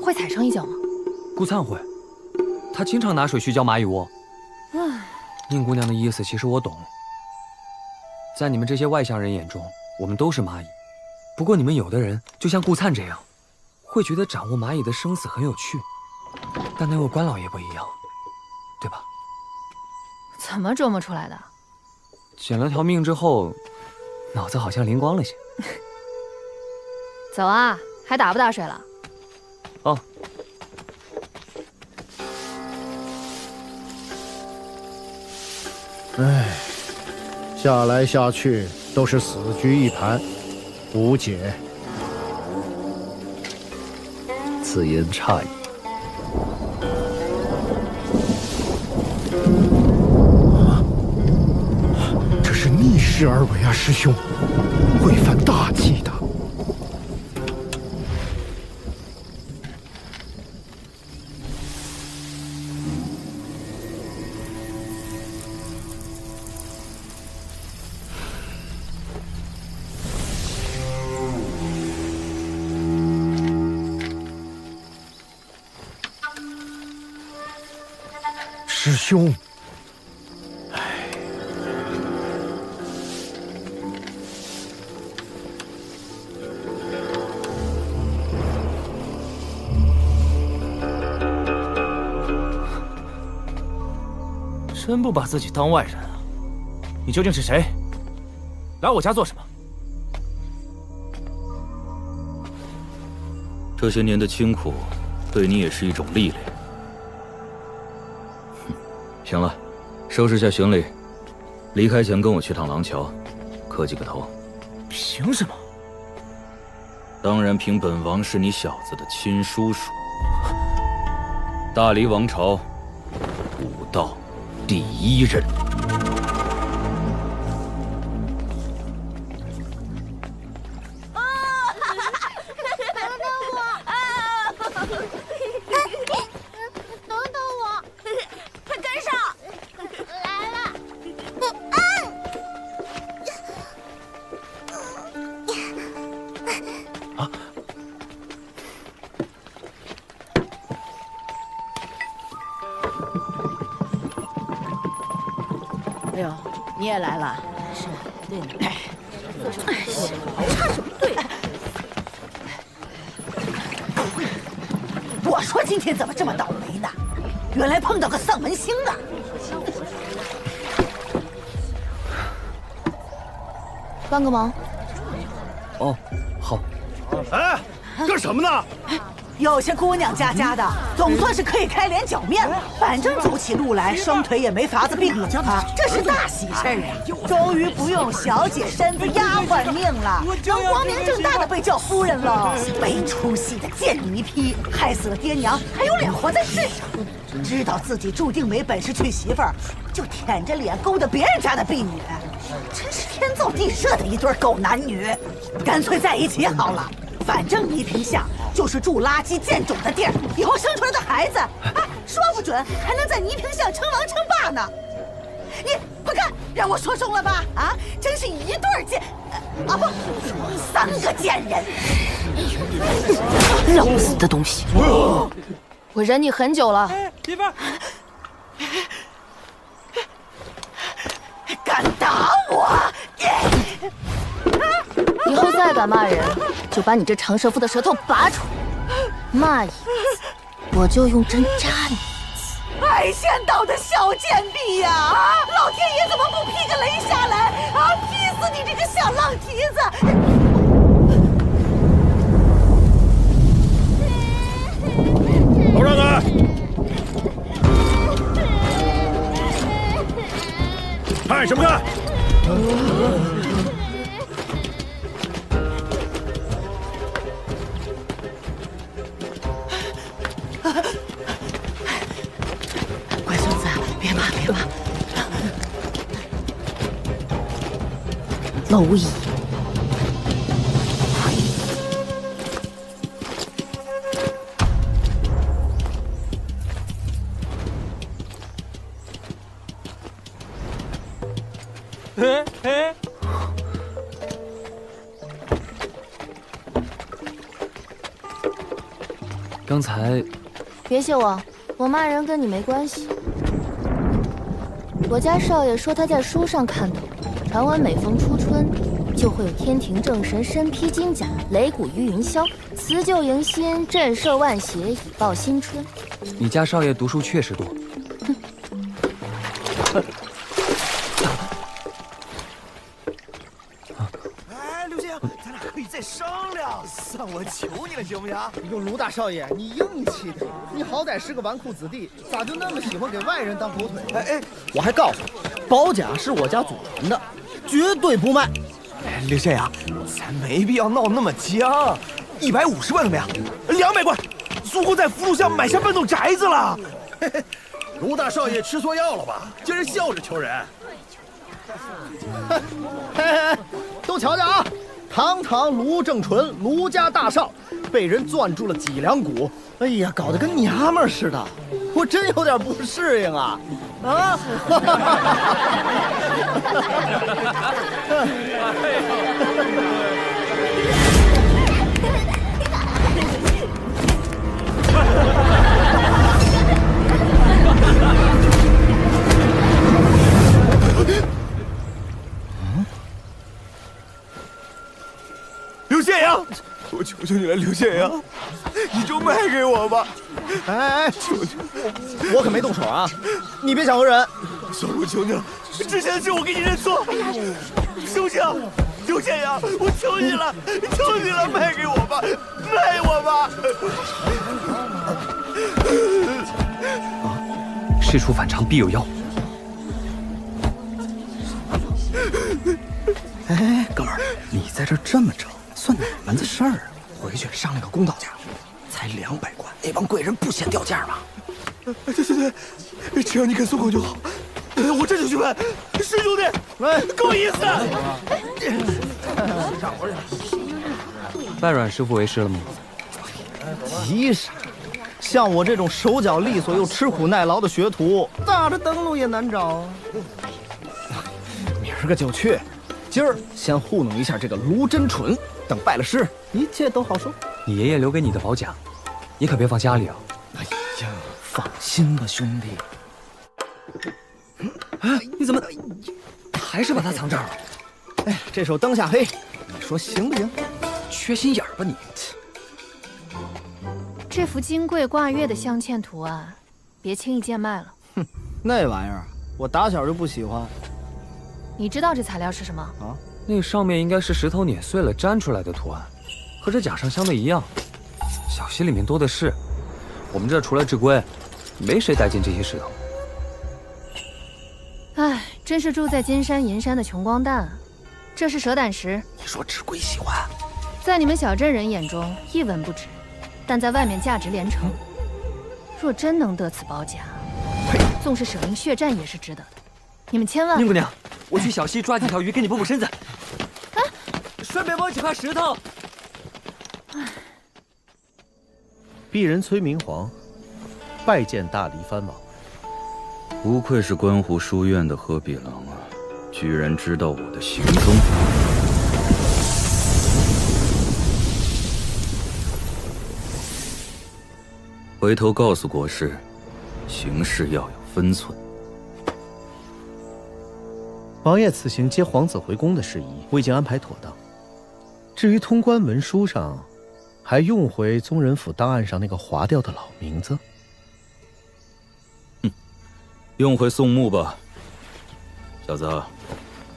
会踩上一脚吗？顾灿会，他经常拿水去浇蚂蚁窝。唉，宁姑娘的意思其实我懂。在你们这些外乡人眼中，我们都是蚂蚁。不过你们有的人就像顾灿这样，会觉得掌握蚂蚁的生死很有趣。但那位关老爷不一样，对吧？怎么琢磨出来的？捡了条命之后，脑子好像灵光了些。走啊，还打不打水了？哦。唉，下来下去都是死局一盘，无解。此言差矣。这是逆势而为啊，师兄，会犯大忌的。师兄，真不把自己当外人啊！你究竟是谁？来我家做什么？这些年的清苦，对你也是一种历练。行了，收拾下行李，离开前跟我去趟廊桥，磕几个头。凭什么？当然凭本王是你小子的亲叔叔。大黎王朝武道第一人。等等我！你也来了？是，对呢。差什么对？我说今天怎么这么倒霉呢？原来碰到个丧门星啊！帮个忙。哦，好。哎，干什么呢？有些姑娘家的，总算是可以开脸脚面了。反正走起路来，双腿也没法子并拢啊，这是大喜事儿啊！终于不用小姐身子丫鬟命了，能光明正大的被叫夫人了。没出息的贱泥坯，害死了爹娘，还有脸活在世上？知道自己注定没本事娶媳妇儿，就舔着脸勾搭别人家的婢女，真是天造地设的一对狗男女。干脆在一起好了。反正倪萍巷就是住垃圾贱种的地儿，以后生出来的孩子，说不准还能在倪萍巷称王称霸呢。你快看，让我说中了吧？啊，真是一对儿贱，不，3个贱人。老死的东西！我忍你很久了。媳妇儿，敢打我！以后再敢骂人，就把你这长舌妇的舌头拔出来。骂一次，我就用针扎你一次。爱仙岛的小贱婢呀！啊，老天爷怎么不劈个雷下来啊？劈死你这个小浪蹄子！都让开！看什么看？乖孙子，别骂别骂。蝼蚁。刚才，别谢我，我骂人跟你没关系。我家少爷说他在书上看到，传闻每逢初春，就会有天庭正神身披金甲，擂鼓于云霄，辞旧迎新，震慑万邪，以报新春。你家少爷读书确实多。哎，刘星，咱俩可以再商量。算我求你了，行不行？哟，卢大少爷，你硬气点！你好歹是个纨绔子弟，咋就那么喜欢给外人当狗腿？哎，我还告诉你，宝甲是我家祖传的，绝对不卖。哎，刘县呀，咱没必要闹那么僵。150万怎么样？200贯，足够在福禄巷买下半栋宅子了。卢大少爷吃错药了吧？竟然笑着求人。嘿，都瞧瞧啊！堂堂卢正纯，卢家大少，被人攥住了几两股，哎呀，搞得跟娘们似的，我真有点不适应啊！啊！刘县阳，我求求你了，刘县阳，你就卖给我吧！哎，求求我可没动手啊！你别想讹人。算了，我求你了，之前的事我给你认错，行不行？刘县阳，我求你了，求你了，卖给我吧，卖我吧！事出反常必有妖。哎，哥们儿，你在这这么整，算哪门子事儿啊？回去商量个公道价，才200贯，那帮贵人不嫌掉价吗？对，只要你肯松口就好，我这就去办。师兄弟，够意思。拜阮师傅为师了吗？急啥？像我这种手脚利索又吃苦耐劳的学徒，打着灯笼也难找啊。明儿个就去。今儿先糊弄一下这个卢真纯，等拜了师，一切都好说。你爷爷留给你的宝甲，你可别放家里啊！哎呀，放心吧，兄弟。你怎么？他还是把它藏这儿了。哎，这手灯下黑，你说行不行？缺心眼儿吧你！这幅金桂挂月的镶嵌图案，别轻易贱卖了。哼，那玩意儿我打小就不喜欢。你知道这材料是什么？啊？那上面应该是石头碾碎了粘出来的图案，和这甲上镶的一样。小溪里面多的是，我们这儿除了志龟，没谁带进这些石头。唉，真是住在金山银山的穷光蛋。这是蛇胆石，你说志龟喜欢？在你们小镇人眼中一文不值，但在外面价值连城。若真能得此宝甲，纵是舍命血战也是值得的。你们千万……宁姑娘，我去小溪抓几条鱼给你补补身子。啊，顺便摸几块石头。鄙人崔明皇，拜见大黎藩王。不愧是观湖书院的何比郎啊，居然知道我的行踪。回头告诉国师，行事要有分寸。王爷此行接皇子回宫的事宜，我已经安排妥当。至于通关文书上，还用回宗人府档案上那个划掉的老名字？用回宋墓吧，小子，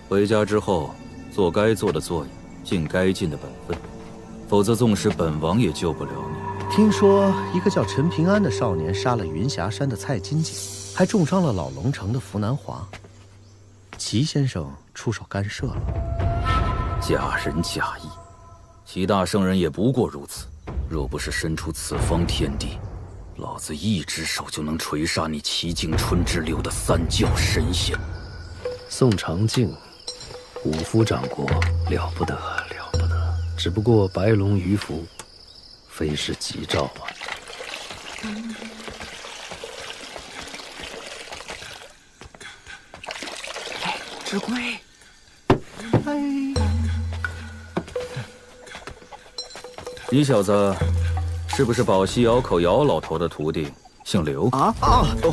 回家之后做该做的作业，尽该尽的本分，否则纵使本王也救不了你。听说一个叫陈平安的少年杀了云霞山的蔡金姐，还重伤了老龙城的福南华。齐先生出手干涉了，假仁假义，齐大圣人也不过如此。若不是身处此方天地，老子一只手就能锤杀你齐境春之流的三教神仙。宋长敬，武夫长国，了不得，了不得。只不过白龙鱼符，非是吉兆啊。志龟，你小子是不是宝溪窑口姚老头的徒弟，姓刘？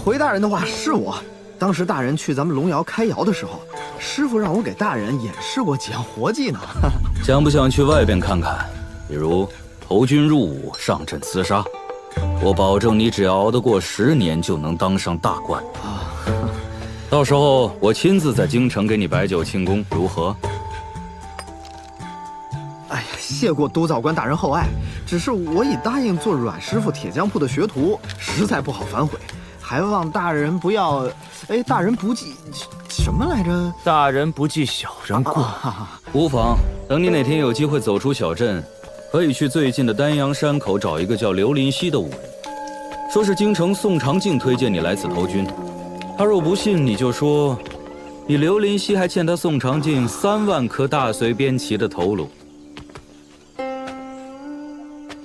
回大人的话是我。当时大人去咱们龙窑开窑的时候，师傅让我给大人演示过几样活计呢。想不想去外边看看？比如投军入伍，上阵厮杀，我保证你只要熬得过10年，就能当上大官。到时候我亲自在京城给你摆酒庆功，如何？哎呀，谢过督造官大人厚爱，只是我已答应做阮师傅铁匠铺的学徒，实在不好反悔，还望大人不要……哎，大人不计什么来着？大人不计小人过。无妨，等你哪天有机会走出小镇，可以去最近的丹阳山口找一个叫刘林熙的武人，说是京城宋长敬推荐你来此投军。他若不信，你就说，你刘林熙还欠他宋长敬3万颗大隋边旗的头颅。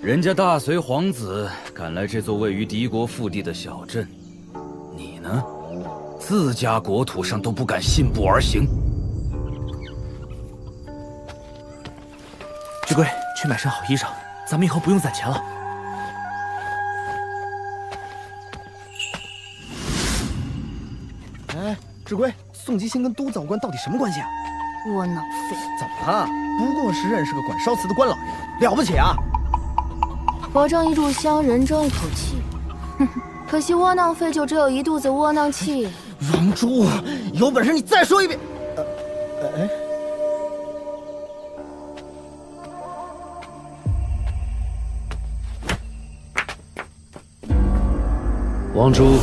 人家大隋皇子赶来这座位于敌国腹地的小镇，你呢，自家国土上都不敢信步而行。志贵，去买身好衣裳，咱们以后不用攒钱了。哎，志贵，宋吉星跟都造官到底什么关系啊？窝囊废！怎么了？不过是认识个管烧瓷的官老爷，了不起啊！佛正一炷香，人争一口气。哼哼，可惜窝囊废就只有一肚子窝囊气。王珠，有本事你再说一遍！王珠，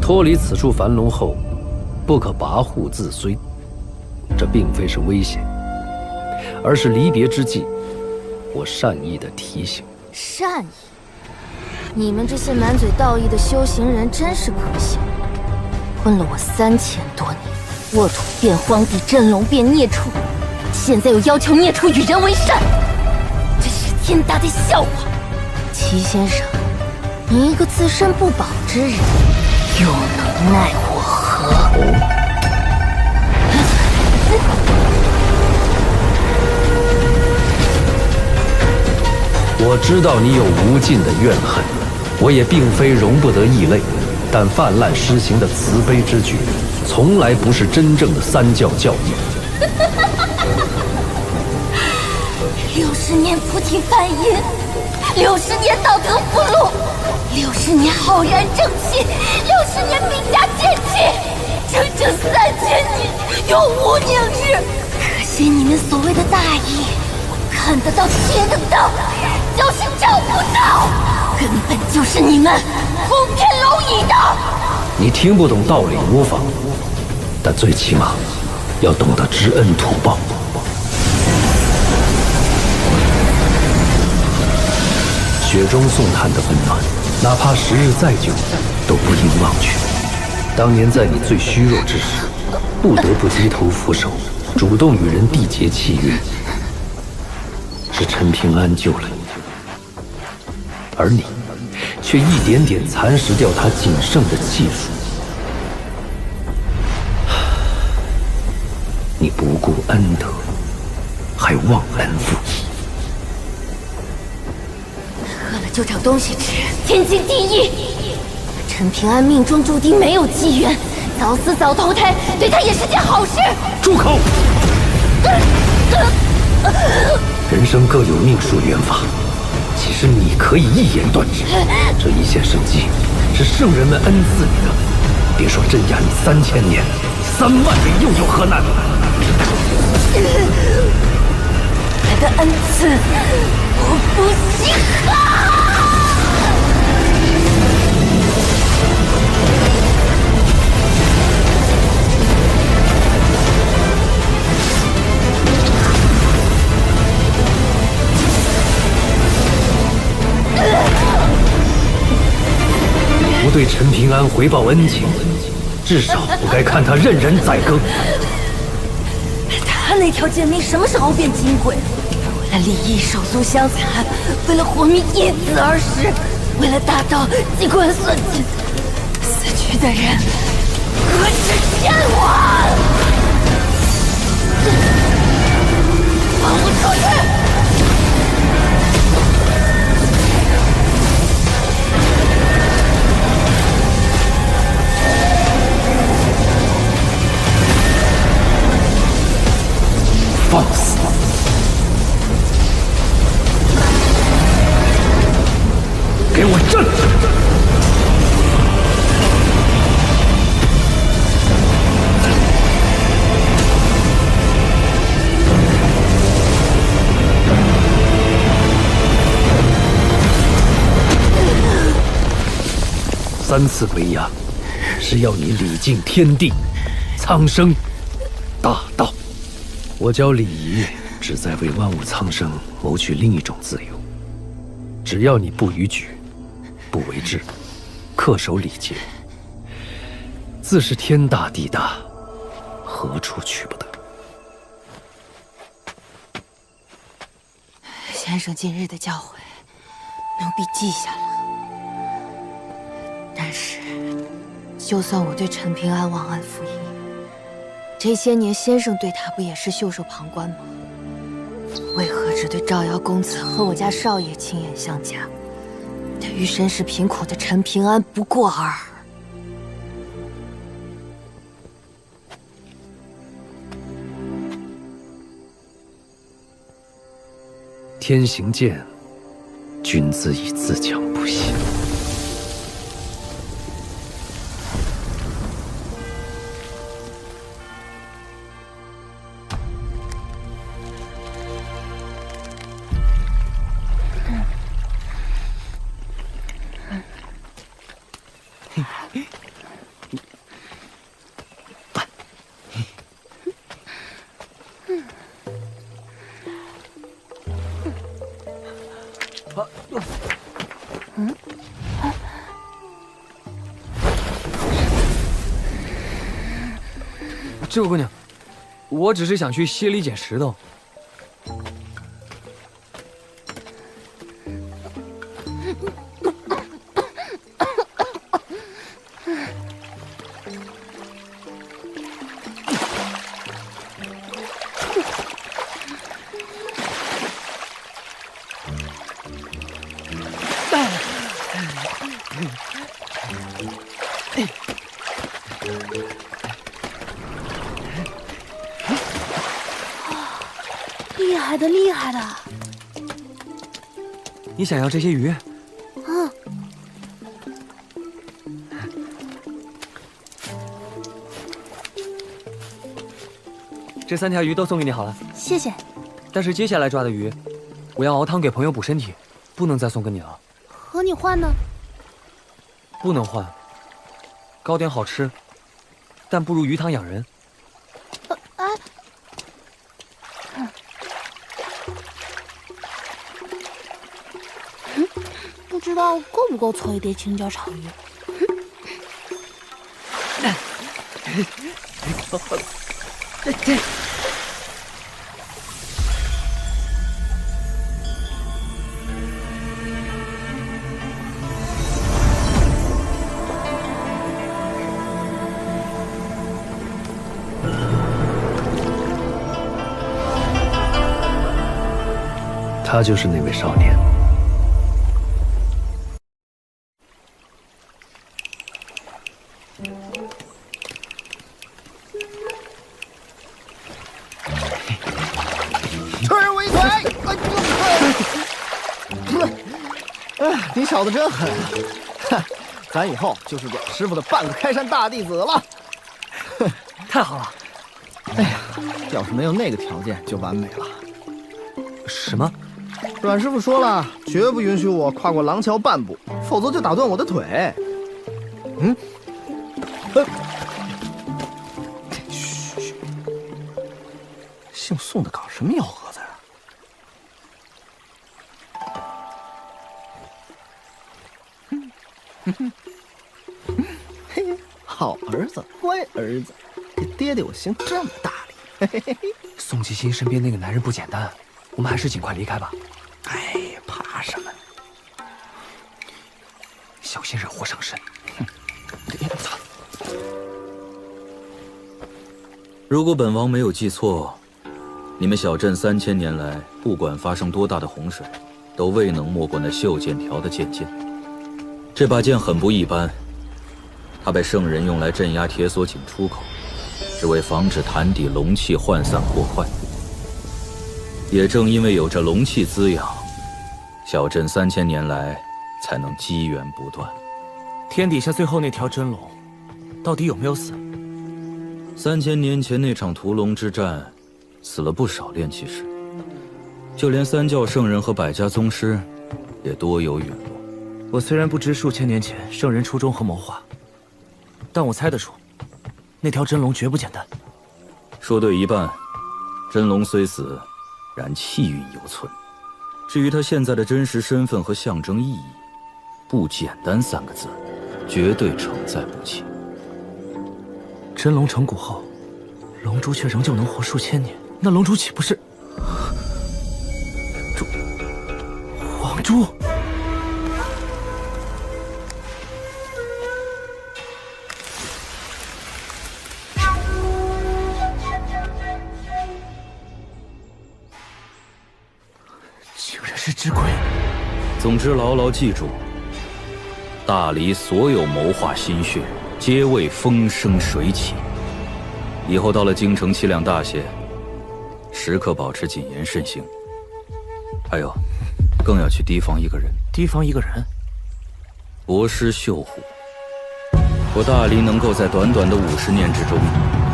脱离此处樊笼后，不可跋扈自虽。这并非是危险，而是离别之际，我善意的提醒。善意？你们这些满嘴道义的修行人真是可笑！困了我3000多年，沃土变荒地，真龙变孽畜，现在又要求孽畜与人为善，这是天大的笑话！齐先生，你一个自身不保之人，又能奈我何？我知道你有无尽的怨恨，我也并非容不得异类，但泛滥施行的慈悲之举，从来不是真正的三教教义。60年菩提梵音，60年道德福禄，60年浩然正气，60年兵家剑气，整整3000年，永无宁日。可惜你们所谓的大义，我看得到、听得到，就是找不到，根本就是你们哄骗蝼蚁的。你听不懂道理无妨，但最起码要懂得知恩图报。雪中送炭的温暖，哪怕时日再久，都不应忘却。当年在你最虚弱之时，不得不低头俯首，主动与人缔结契约，是陈平安救了你，而你却一点点蚕食掉他仅剩的技术。你不顾恩德，还忘恩负义。饿了就找东西吃，天经地义。陈平安命中注定没有机缘，早死早投胎，对他也是件好事。住口！人生各有命数缘法，其实你可以一言断之。这一线生机是圣人们恩赐你的，别说镇压你3000年，3万年又有何难？他的恩赐，我不稀罕。不对陈平安回报恩情，至少不该看他任人宰割。他那条贱命什么时候变金贵？为了利益手足相残，为了活命一子而食，为了大道机关算尽，死去的人何止1000万！放我出去！放肆！给我站住！3次围压，是要你礼敬天地、苍生、大道。我教礼仪，旨在为万物苍生谋取另一种自由。只要你不逾矩，不为志，恪守礼节，自是天大地大，何处去不得？先生今日的教诲，奴婢记下了。但是，就算我对陈平安忘恩负义，这些年先生对他不也是袖手旁观吗？为何只对赵瑶公子和我家少爷亲眼相加，对于身世贫苦的陈平安不过尔尔？天行健，君子以自强不息。这位姑娘，我只是想去溪里捡石头。厉害的，厉害的。你想要这些鱼？嗯。这3条鱼都送给你好了。谢谢。但是接下来抓的鱼，我要熬汤给朋友补身体，不能再送给你了。和你换呢？不能换。糕点好吃，但不如鱼汤养人。哎。不知道够不够搓一碟青椒炒鱼。他就是那位少年。推人我一腿！哎，你小子真狠啊！哼，咱以后就是阮师傅的半个开山大弟子了。太好了！哎呀，要是没有那个条件就完美了。什么？阮师傅说了，绝不允许我跨过廊桥半步，否则就打断我的腿。嗯？嘘，姓宋的搞什么幺蛾子啊？嘿，好儿子，乖儿子，这爹爹我心这么大理。嘿嘿嘿。宋继新身边那个男人不简单，我们还是尽快离开吧。哎，怕什么？小心惹祸上身。如果本王没有记错，你们小镇3000年来，不管发生多大的洪水，都未能没过那袖剑条的剑剑。这把剑很不一般，它被圣人用来镇压铁索井出口，是为防止潭底龙气涣散过快。也正因为有这龙气滋养，小镇3000年来才能机缘不断。天底下最后那条真龙，到底有没有死？3000年前那场屠龙之战，死了不少炼气师，就连三教圣人和百家宗师，也多有陨落。我虽然不知数千年前圣人初衷和谋划，但我猜得出，那条真龙绝不简单。说对一半，真龙虽死，然气运犹存。至于他现在的真实身份和象征意义，不简单3个字，绝对承载不起。真龙成骨后，龙珠却仍旧能活数千年，那龙珠岂不是黄珠？竟然是之鬼！总之，牢牢记住，大黎所有谋划心血，皆为风生水起。以后到了京城气量大些，时刻保持谨言慎行。还有，更要去提防一个人。提防一个人？国师绣虎。我大黎能够在短短的50年之中，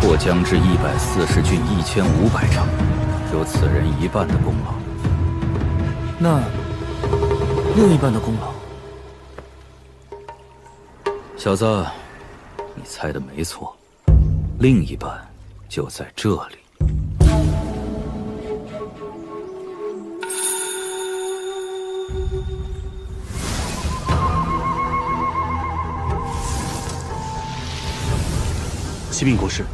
破江至140郡1500城，有此人一半的功劳。那另一半的功劳？小子，你猜的没错，另一半就在这里。启禀国师，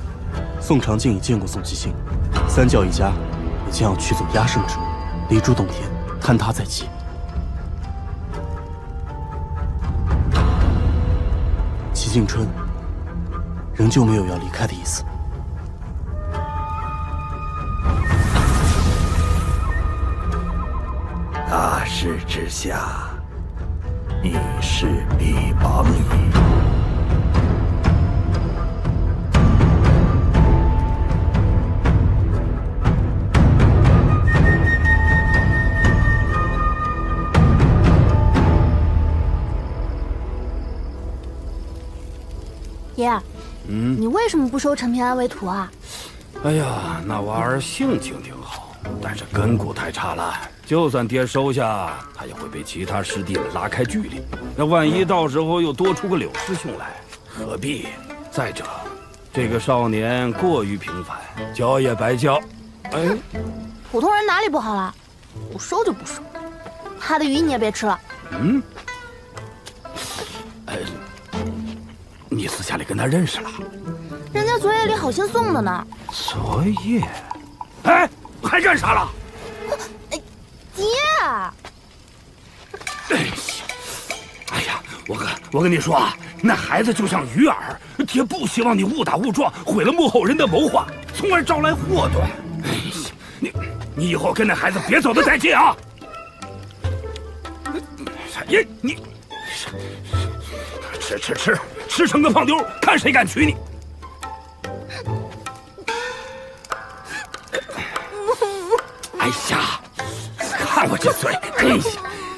宋长靖已见过宋继兴，三教一家也将要取走压胜之物，离诸洞天，坍塌在即。齐静春仍旧没有要离开的意思。大势之下，逆势必亡矣。爹，你为什么不收陈平安为徒啊？哎呀，那娃儿性情挺好，但是根骨太差了。就算爹收下，他也会被其他师弟们拉开距离。那万一到时候又多出个柳师兄来，何必？再者，这个少年过于平凡，教也白教。哎，普通人哪里不好了？不收就不收，他的鱼你也别吃了。你私下里跟他认识了？人家作业里好心送的呢。作业？哎，还干啥了？爹！哎呀，我跟你说啊，那孩子就像鱼饵，爹不希望你误打误撞毁了幕后人的谋划，从而招来祸端。哎呀，你以后跟那孩子别走得太近啊！你吃成个胖丢，看谁敢娶你！哎呀，看我这嘴！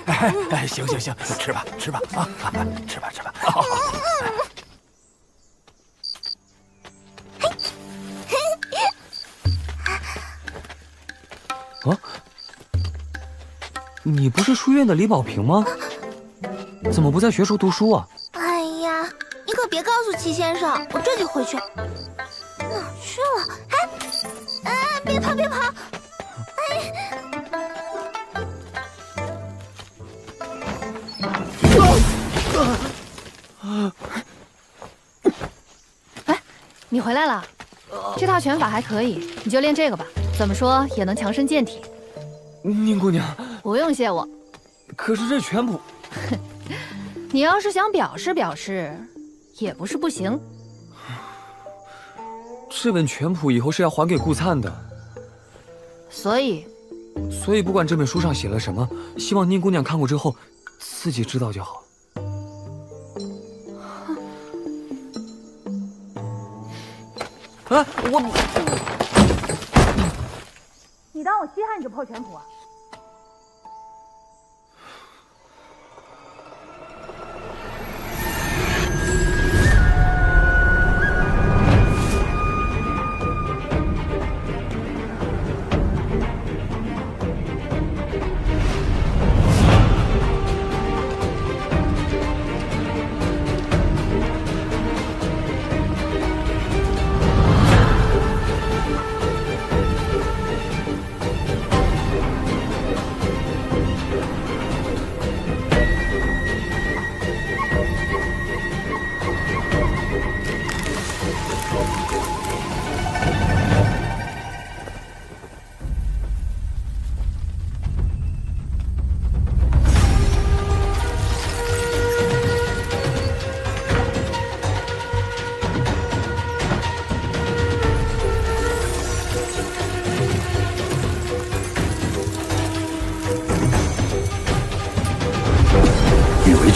哎，行，吃吧啊，吃吧。好。啊，你不是书院的李宝平吗？怎么不在学处读书啊？哎呀，你可别告诉齐先生，我这就回去。哪儿去了？哎，别跑！哎，你回来了，这套拳法还可以，你就练这个吧。怎么说也能强身健体。宁姑娘，不用谢我。可是这拳谱，你要是想表示，也不是不行。这本拳谱以后是要还给顾灿的，所以不管这本书上写了什么，希望宁姑娘看过之后自己知道就好。你当我稀罕你这破拳谱啊？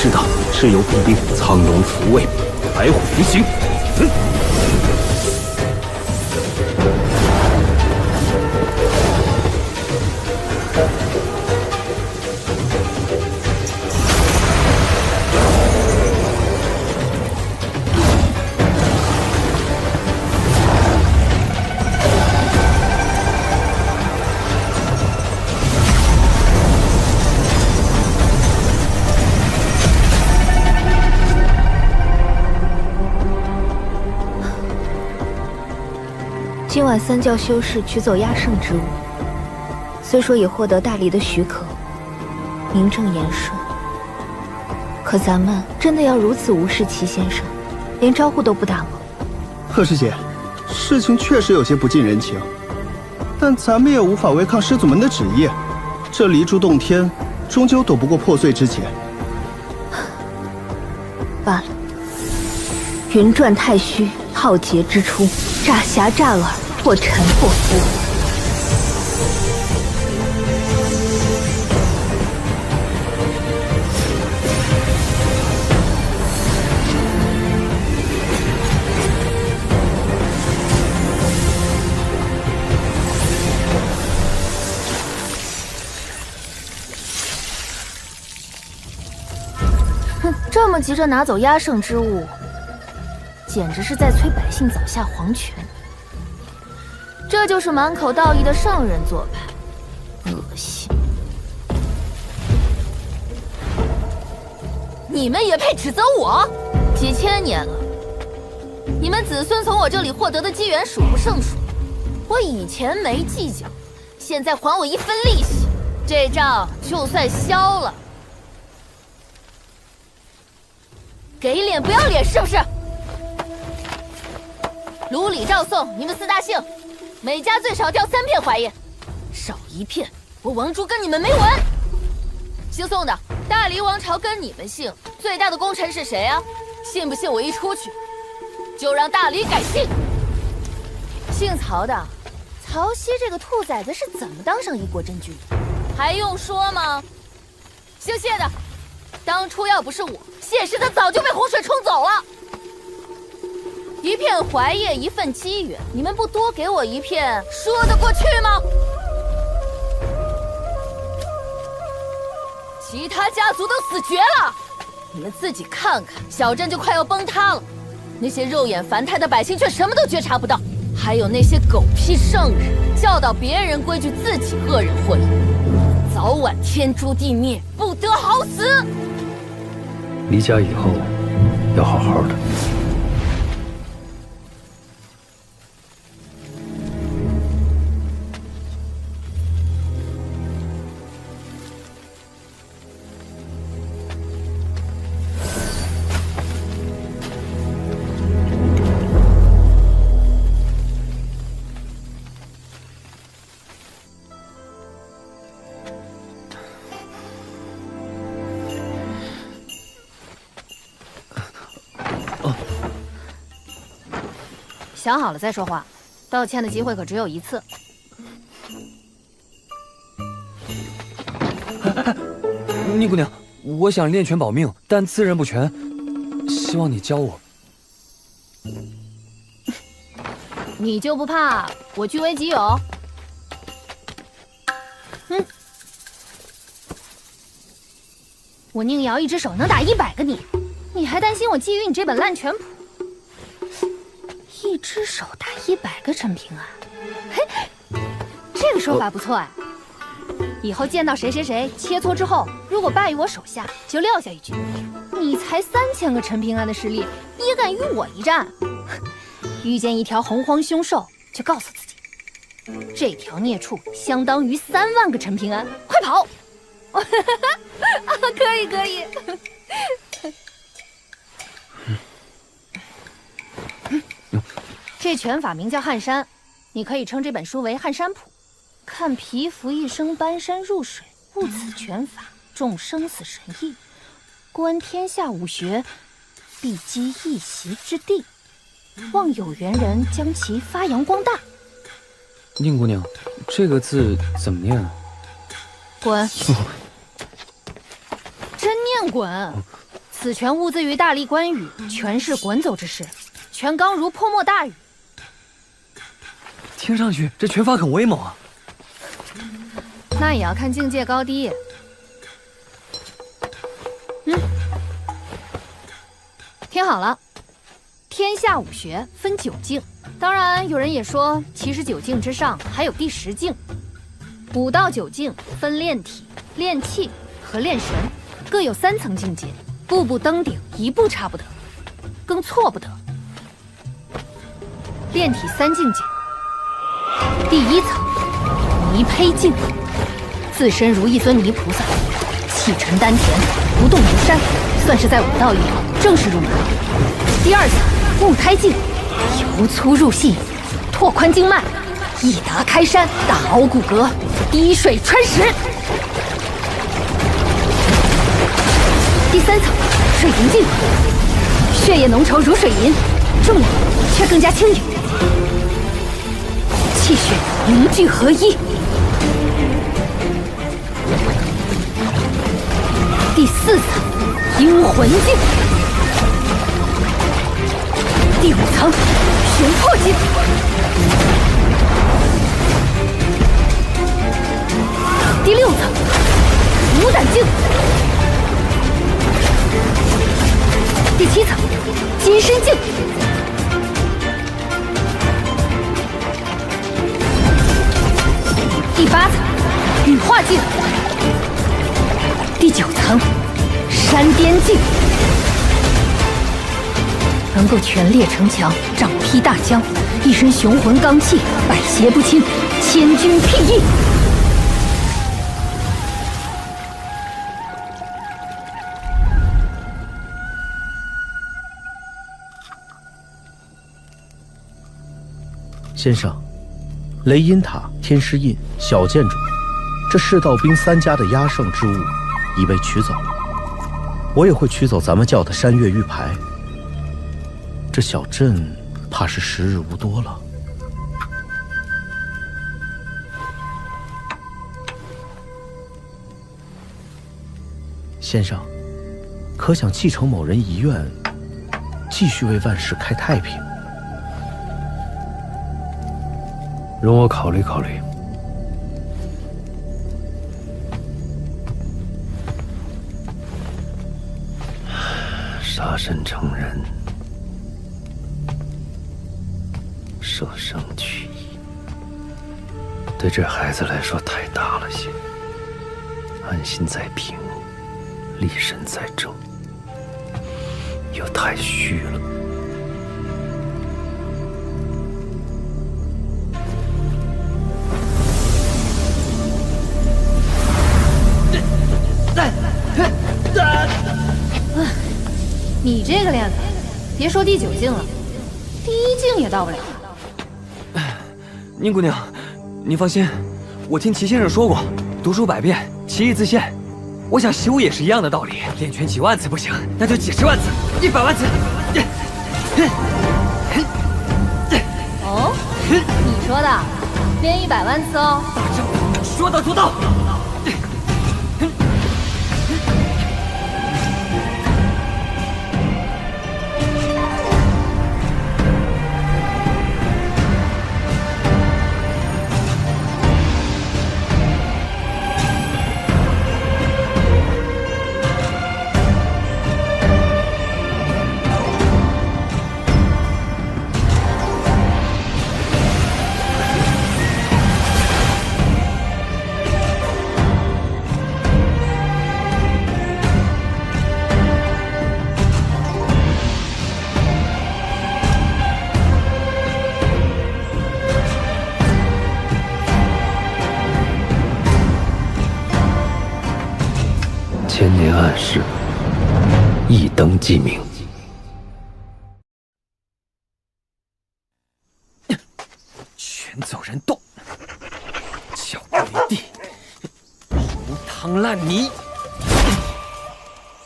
之道，是有必定，苍龙抚位，白虎离行。今晚三教修士取走压胜之物，虽说已获得大理的许可，名正言顺，可咱们真的要如此无视齐先生，连招呼都不打吗？贺师姐，事情确实有些不近人情，但咱们也无法违抗师祖们的旨意。这离珠洞天终究躲不过破碎之劫。罢了，云转太虚，浩劫之初，诈侠诈耳，破尘破夫。哼，这么急着拿走压胜之物，简直是在催百姓早下黄泉。这就是满口道义的圣人做派，恶心！你们也配指责我？几千年了，你们子孙从我这里获得的机缘数不胜数，我以前没计较，现在还我一分利息，这账就算消了。给脸不要脸是不是？卢李赵宋，你们4大姓，每家最少掉3片槐叶，少1片，我王珠跟你们没完。姓宋的，大黎王朝跟你们姓，最大的功臣是谁啊？信不信我一出去，就让大黎改姓？姓曹的，曹溪这个兔崽子是怎么当上一国真君的？还用说吗？姓谢的，当初要不是我，谢氏他早就被洪水冲走了。1片槐叶，1份机缘，你们不多给我1片，说得过去吗？其他家族都死绝了，你们自己看看，小镇就快要崩塌了。那些肉眼凡胎的百姓却什么都觉察不到，还有那些狗屁圣人教导别人规矩，自己恶人祸影，早晚天诛地灭，不得好死。离家以后要好好的。想好了再说话，道歉的机会可只有1次。宁姑娘，我想练拳保命，但自认不全，希望你教我。你就不怕我据为己有？我宁瑶一只手能打100个你，你还担心我觊觎你这本烂拳谱？一只手打100个陈平安，嘿，这个说法不错哎。以后见到谁切磋之后，如果败于我手下，就撂下一句：你才3000个陈平安的实力，也敢与我一战？遇见一条洪荒凶兽，就告诉自己，这条孽畜相当于3万个陈平安，快跑！可以。这拳法名叫撼山，你可以称这本书为《撼山谱》。看皮肤一生搬山入水，悟此拳法，众生死神意，观天下武学，必积一席之地。望有缘人将其发扬光大。宁姑娘，这个字怎么念啊？滚！真念滚！此拳物自于大力关羽，拳是滚走之势，拳刚如泼墨大雨。听上去这拳法很威猛啊！那也要看境界高低。听好了，天下武学分9境，当然有人也说，其实9境之上还有第10境。武道9境分练体、练气和练神，各有3层境界，步步登顶，一步差不得，更错不得。练体3境界。第1层，泥胚境，自身如一尊泥菩萨，气沉丹田，不动如山，算是在武道以后正式入门。第2层，木胎境，由粗入细，拓宽经脉，一达开山，大凹骨骼，滴水穿石。第3层，水银境，血液浓稠如水银，重量却更加轻盈，气血凝聚合一。第4层，阴魂境。第5层，玄魄境。第6层，无胆境。第7层，金身境。第8层羽化境，第9层山巅境，能够全裂城墙，掌劈大江，一身雄浑刚气，百邪不侵，千钧辟翼。先生，雷音塔、天师印、小建筑，这世道兵3家的压胜之物已被取走，我也会取走咱们教的山岳玉牌。这小镇怕是时日无多了。先生，可想继承某人遗愿，继续为万世开太平？容我考虑考虑。杀身成仁，舍生取义，对这孩子来说太大了些。安心在平，立身在正，又太虚了。你这个练法，别说第9境了，第1境也到不了。宁姑娘，您放心，我听齐先生说过，读书百遍，其义自现。我想习武也是一样的道理，练拳几万次不行，那就几10万次、100万次。哦，你说的，练100万次哦。大丈夫说到做到。千年暗示，一灯即明。拳走人动，脚跪地，如汤烂泥，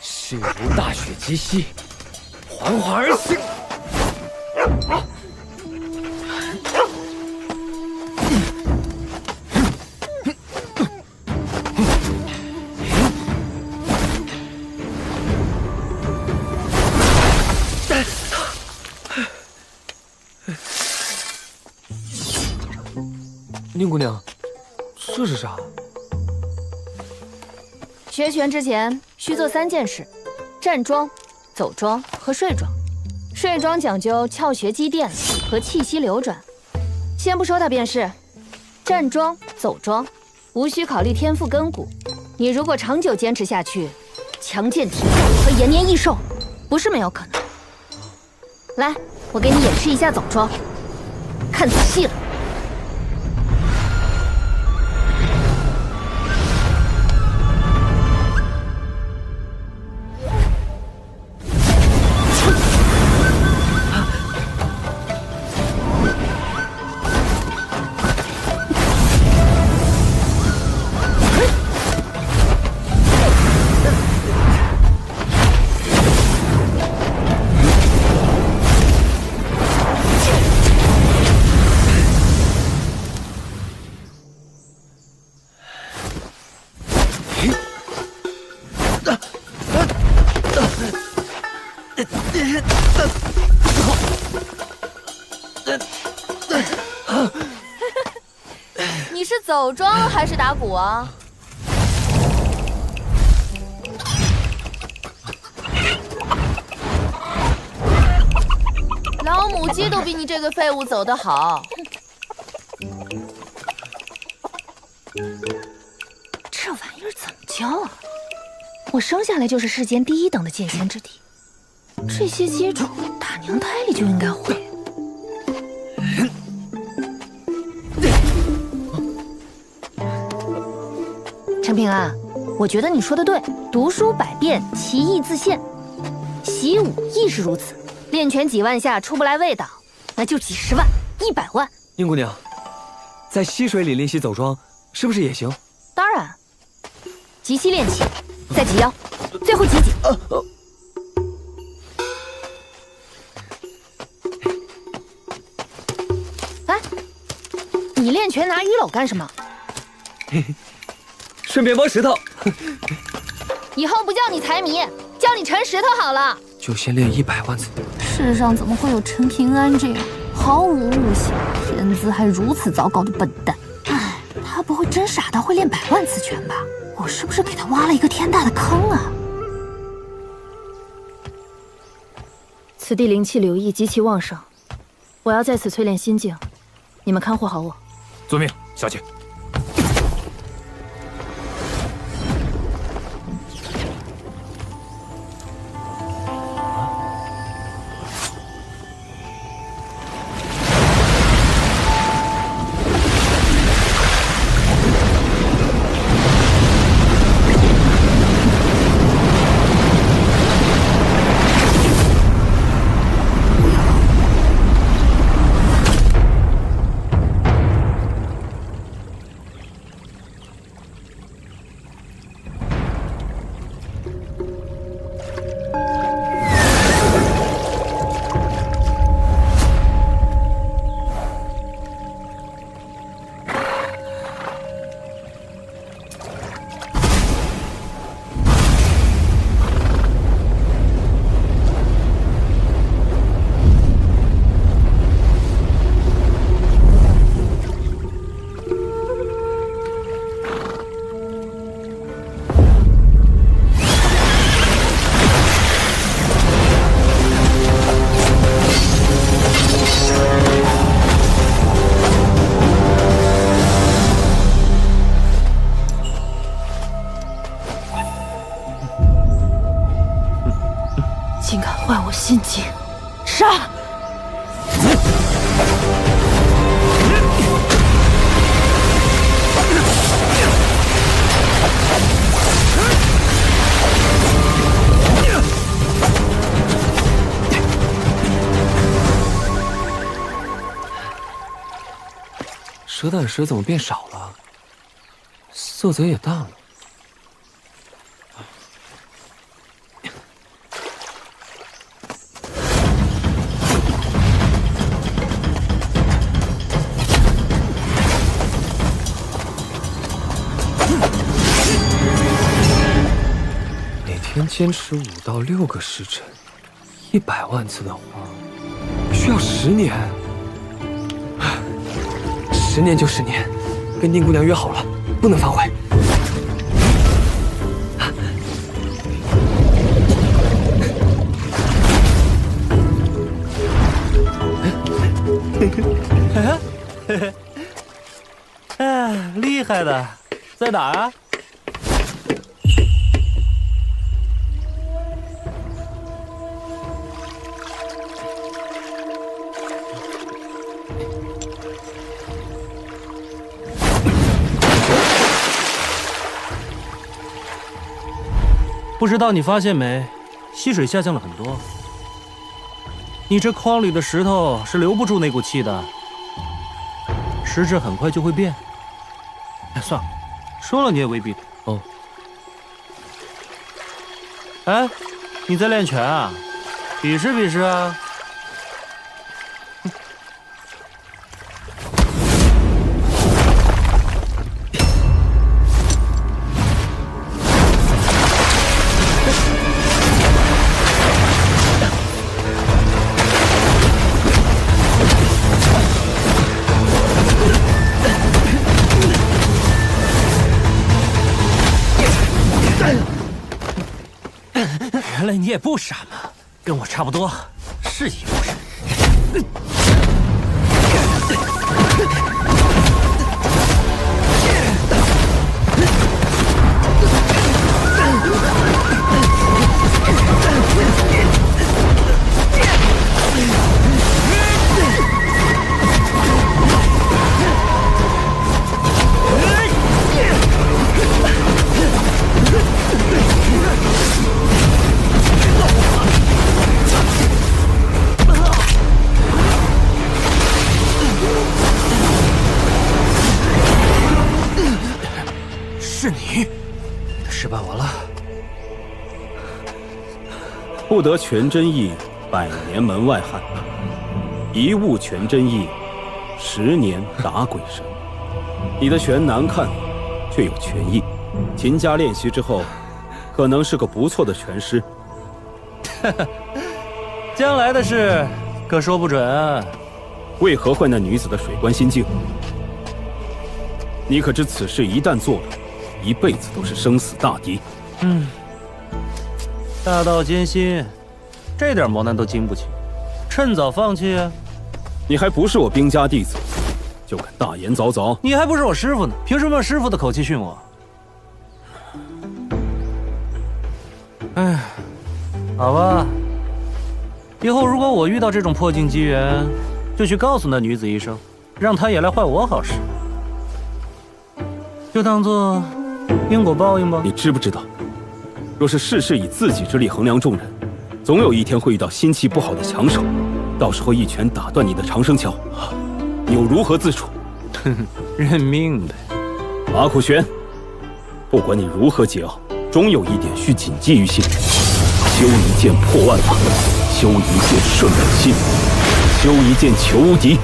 势如大雪击西，缓缓而行。宁姑娘，这是啥？学拳之前需做3件事：站桩、走桩和睡桩。睡桩讲究窍穴积淀和气息流转。先不说它便是，站桩、走桩，无需考虑天赋根骨。你如果长久坚持下去，强健体魄和延年益寿，不是没有可能。来，我给你演示一下走桩，看仔细了。你是走桩还是打鼓啊？老母鸡都比你这个废物走得好。这玩意儿怎么教啊？我生下来就是世间第一等的剑仙之体，这些基础打娘胎里就应该会。陈平安，我觉得你说的对，读书百遍，其义自现。习武亦是如此，练拳几万下出不来味道，那就几十万、100万。宁姑娘，在溪水里练习走桩，是不是也行？当然，急膝练气，再挤腰，最后挤挤。哎，你练拳拿鱼篓干什么？顺便摸石头。以后不叫你财迷，叫你陈石头好了。就先练100万次。世上怎么会有陈平安这样毫无悟性、天资还如此糟糕的笨蛋？哎，他不会真傻到会练100万次拳吧？我是不是给他挖了一个天大的坑啊？此地灵气流溢极其旺盛，我要在此淬炼心境，你们看护好我。遵命，小姐。心境，杀！蛇胆石怎么变少了？色泽也淡了。 天坚持5到6个时辰，100万次的话，需要10年。10年就10年，跟宁姑娘约好了，不能反悔。哎，厉害的，在哪儿啊？ 不知道你发现没，溪水下降了很多。你这筐里的石头是留不住那股气的，时质很快就会变。哎，算了，说了你也未必。哦。哎，你在练拳啊？比试比试啊！ 原来你也不傻嘛，跟我差不多，是一路人。是你的事办完了。不得全真意，100年门外汉；一悟全真意，10年打鬼神。你的拳难看，却有拳意，勤加练习之后，可能是个不错的拳师。将来的事可说不准啊。为何会那女子的水官心境？你可知此事一旦做了，一辈子都是生死大敌。大道艰辛，这点磨难都经不起，趁早放弃啊！你还不是我兵家弟子，就敢大言凿凿？你还不是我师傅呢，凭什么用师傅的口气训我？哎，好吧，以后如果我遇到这种破镜机缘，就去告诉那女子一声，让她也来坏我好事，就当做因果报应吧。你知不知道？若是事事以自己之力衡量众人，总有一天会遇到心气不好的强手，到时候一拳打断你的长生桥，你又如何自处？认命呗。马苦玄，不管你如何桀骜，终有一点需谨记于心：修一剑破万法，修一剑顺人心，修一剑求无敌。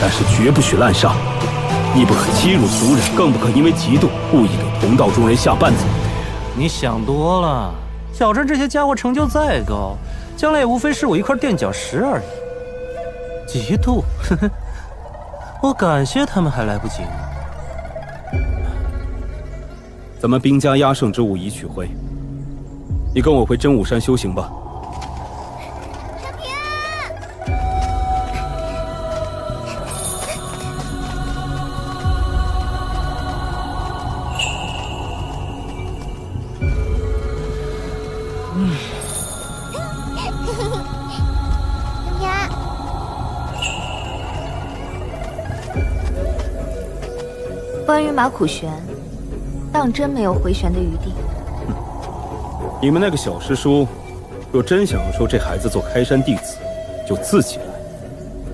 但是绝不许滥杀，亦不可欺辱俗人，更不可因为嫉妒故意给同道中人下绊子。你想多了，小镇这些家伙成就再高，将来也无非是我一块垫脚石而已。嫉妒，我感谢他们还来不及呢。咱们兵家压胜之物已取回，你跟我回真武山修行吧。关于马苦玄，当真没有回旋的余地。你们那个小师叔，若真想要收这孩子做开山弟子，就自己来；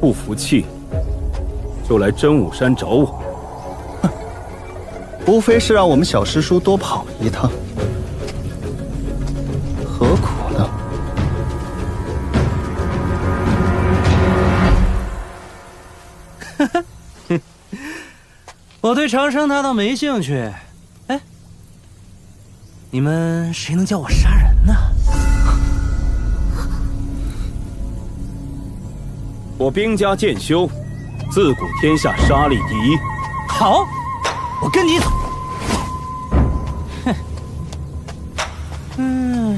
不服气，就来真武山找我。无非是让我们小师叔多跑一趟，何苦呢？我对长生他倒没兴趣。哎，你们谁能教我杀人呢？我兵家剑修，自古天下杀力第一。好，我跟你走。哼，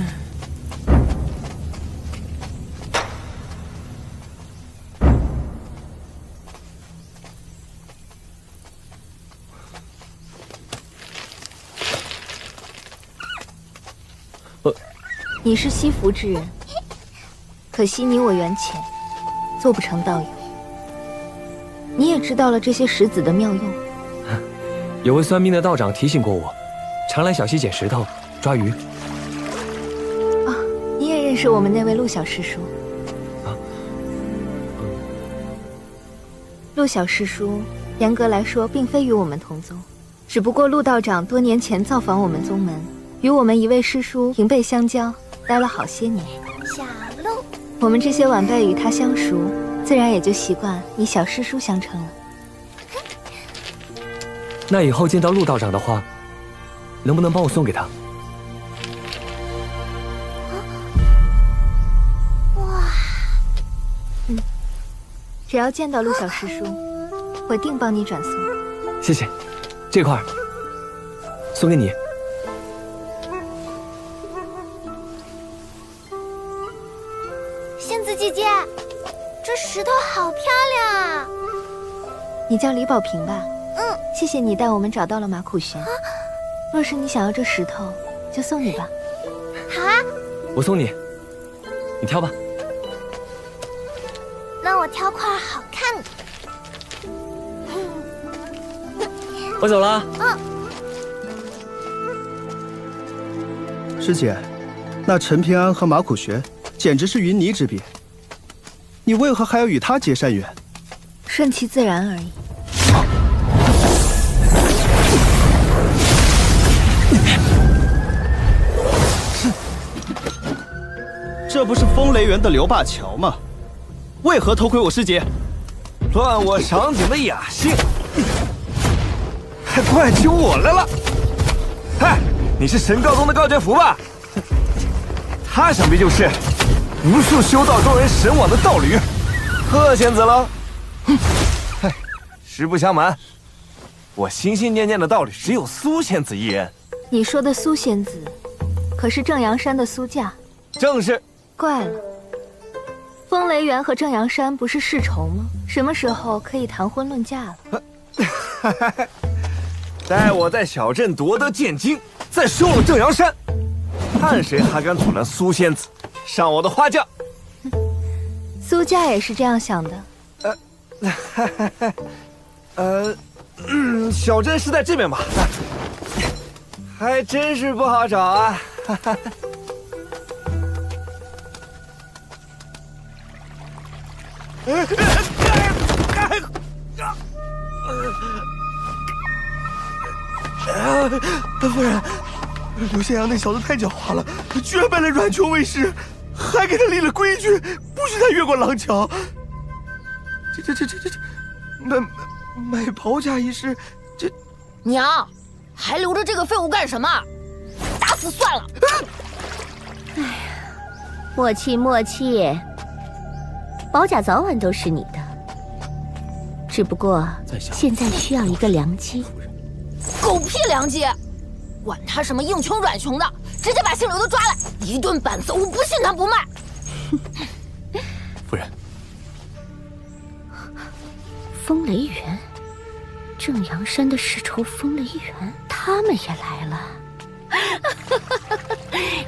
你是西服之人，可惜你我缘浅，做不成道友。你也知道了这些石子的妙用。有位算命的道长提醒过我，常来小溪捡石头、抓鱼。啊，你也认识我们那位陆小师叔？陆小师叔，严格来说并非与我们同宗，只不过陆道长多年前造访我们宗门，与我们一位师叔平辈相交，待了好些年。小鹿，我们这些晚辈与他相熟，自然也就习惯以小师叔相称了。那以后见到陆道长的话，能不能帮我送给他？哇，只要见到陆小师叔，我定帮你转送。谢谢，这块送给你。仙子姐姐，这石头好漂亮啊！你叫李宝平吧？谢谢你带我们找到了马苦玄。若是你想要这石头，就送你吧。好啊，我送你，你挑吧。那我挑块好看的。我走了。师姐，那陈平安和马苦玄简直是云泥之别，你为何还要与他结善缘？顺其自然而已。这不是风雷园的刘霸乔吗？为何偷窥我师姐？乱我赏景的雅兴，还怪起我来了！嗨，你是神高宗的高觉福吧？他想必就是无数修道中人神往的道侣，贺仙子了。嗨，实不相瞒，我心心念念的道侣只有苏仙子一人。你说的苏仙子，可是正阳山的苏驾？正是。怪了，风雷园和正阳山不是世仇吗？什么时候可以谈婚论嫁了？待我在小镇夺得剑经，再收了正阳山，看谁还敢阻拦苏仙子上我的花轿。苏驾也是这样想的。小镇是在这边吧？还真是不好找啊。夫人，刘仙阳那小子太狡猾了，居然拜了阮琼为师，还给他立了规矩，不许他越过廊桥。这买袍嫁一事，这娘，还留着这个废物干什么？打死算了。哎呀，莫气莫气，保甲早晚都是你的，只不过现在需要一个良机。狗屁良机！管他什么硬穷软穷的，直接把姓刘的抓来，一顿板子，我不信他不卖。夫人，风雷园，正阳山的世仇风雷园，他们也来了。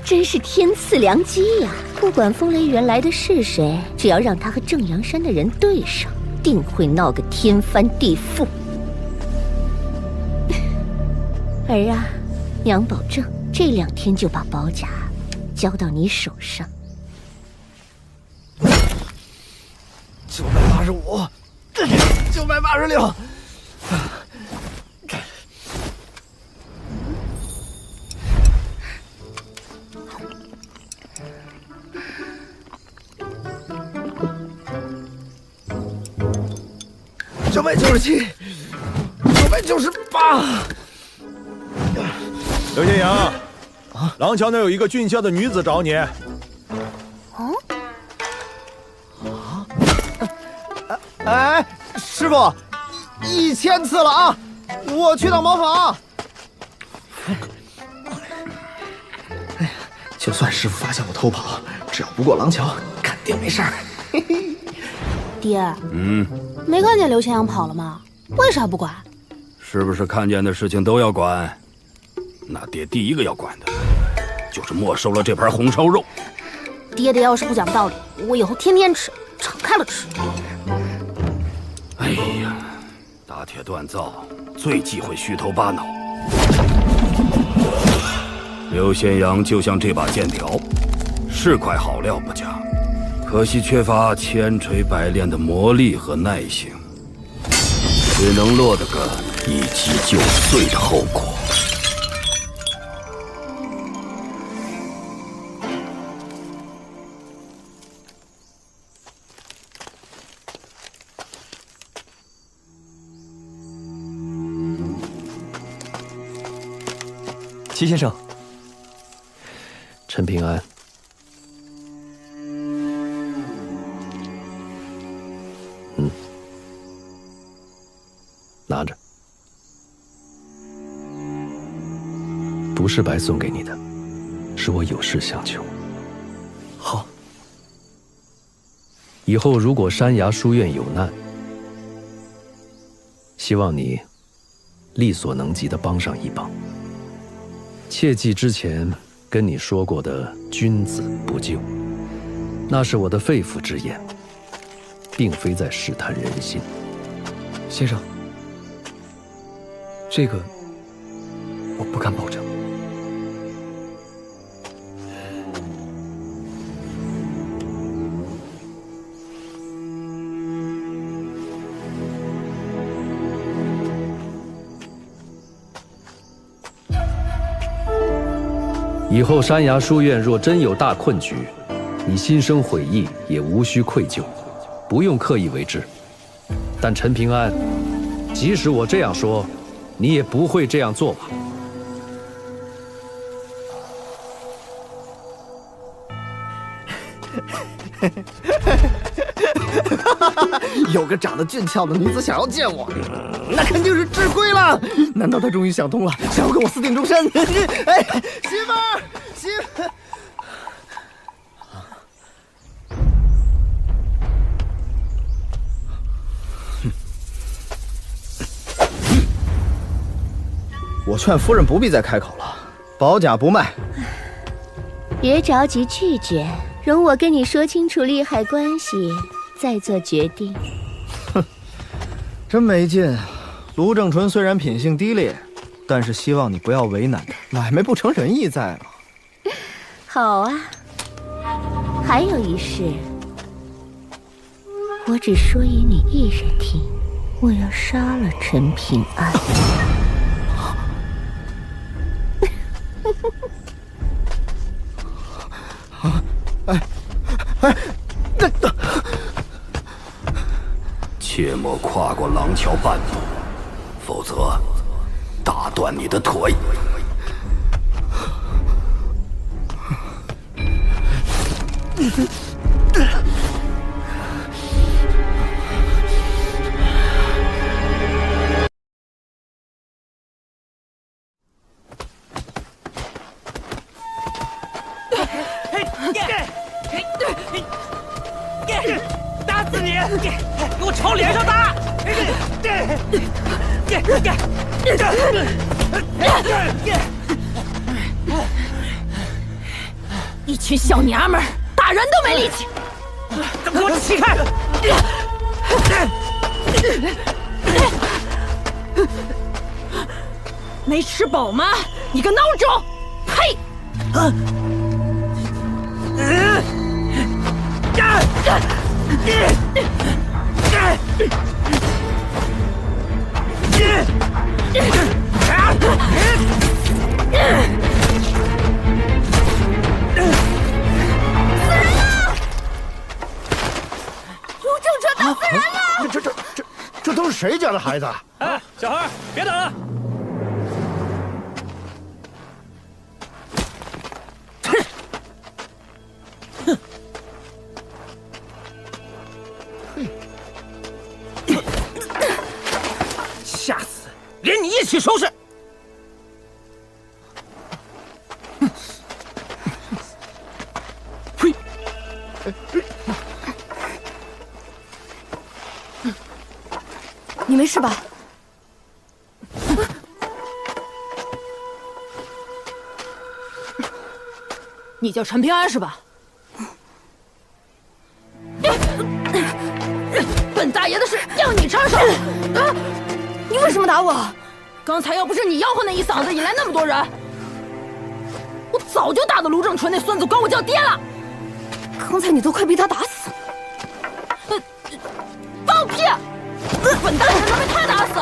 真是天赐良机呀！不管风雷园来的是谁，只要让他和正阳山的人对上，定会闹个天翻地覆。儿啊，娘保证这2天就把宝甲交到你手上。985，986。997，998。刘仙阳，廊桥那有一个俊俏的女子找你。哎，师傅，1000次了啊！我去趟茅房。就算师傅发现我偷跑，只要不过廊桥，肯定没事儿。爹，没看见刘仙阳跑了吗？为啥不管？是不是看见的事情都要管？那爹第一个要管的，就是没收了这盘红烧肉。爹爹要是不讲道理，我以后天天吃，敞开了吃。哎呀，打铁锻造最忌讳虚头巴脑。刘仙阳就像这把剑条，是块好料不假，可惜缺乏千锤百炼的磨砺和耐性，只能落得个一击就碎的后果。齐先生，陈平安，拿着，不是白送给你的，是我有事相求。好，以后如果山崖书院有难，希望你力所能及的帮上一帮。切记之前跟你说过的“君子不救”，那是我的肺腑之言，并非在试探人心。先生，这个我不敢保证。以后山崖书院若真有大困局，你心生悔意也无需愧疚，不用刻意为之。但陈平安，即使我这样说，你也不会这样做吧？有个长得俊俏的女子想要见我，那肯定是吃亏了。难道她终于想通了，想要跟我私定终身？哎，媳妇儿，媳妇儿。我劝夫人不必再开口了，保甲不卖。别着急拒绝，容我跟你说清楚利害关系，再做决定。哼，真没劲。卢正淳虽然品性低劣，但是希望你不要为难他，买卖不成仁义在了。好啊，还有一事，我只说与你一人听，我要杀了陈平安。切莫跨过廊桥半步，否则打断你的腿。打死你！给我朝脸上打！一群小娘们儿，打人都没力气。给我起开！没吃饱吗？你个孬种！呸！卢正淳打死人了！这都是谁家的孩子？哎，小孩，别打了！吓死！连你一起收拾！呸！你没事吧？你叫陈平安是吧？本大爷的事要你插手啊！你为什么打我？刚才要不是你吆喝那一嗓子引来那么多人，我早就打得卢正淳那孙子管我叫爹了。刚才你都快被他打死了。放屁！本大爷能被他打死？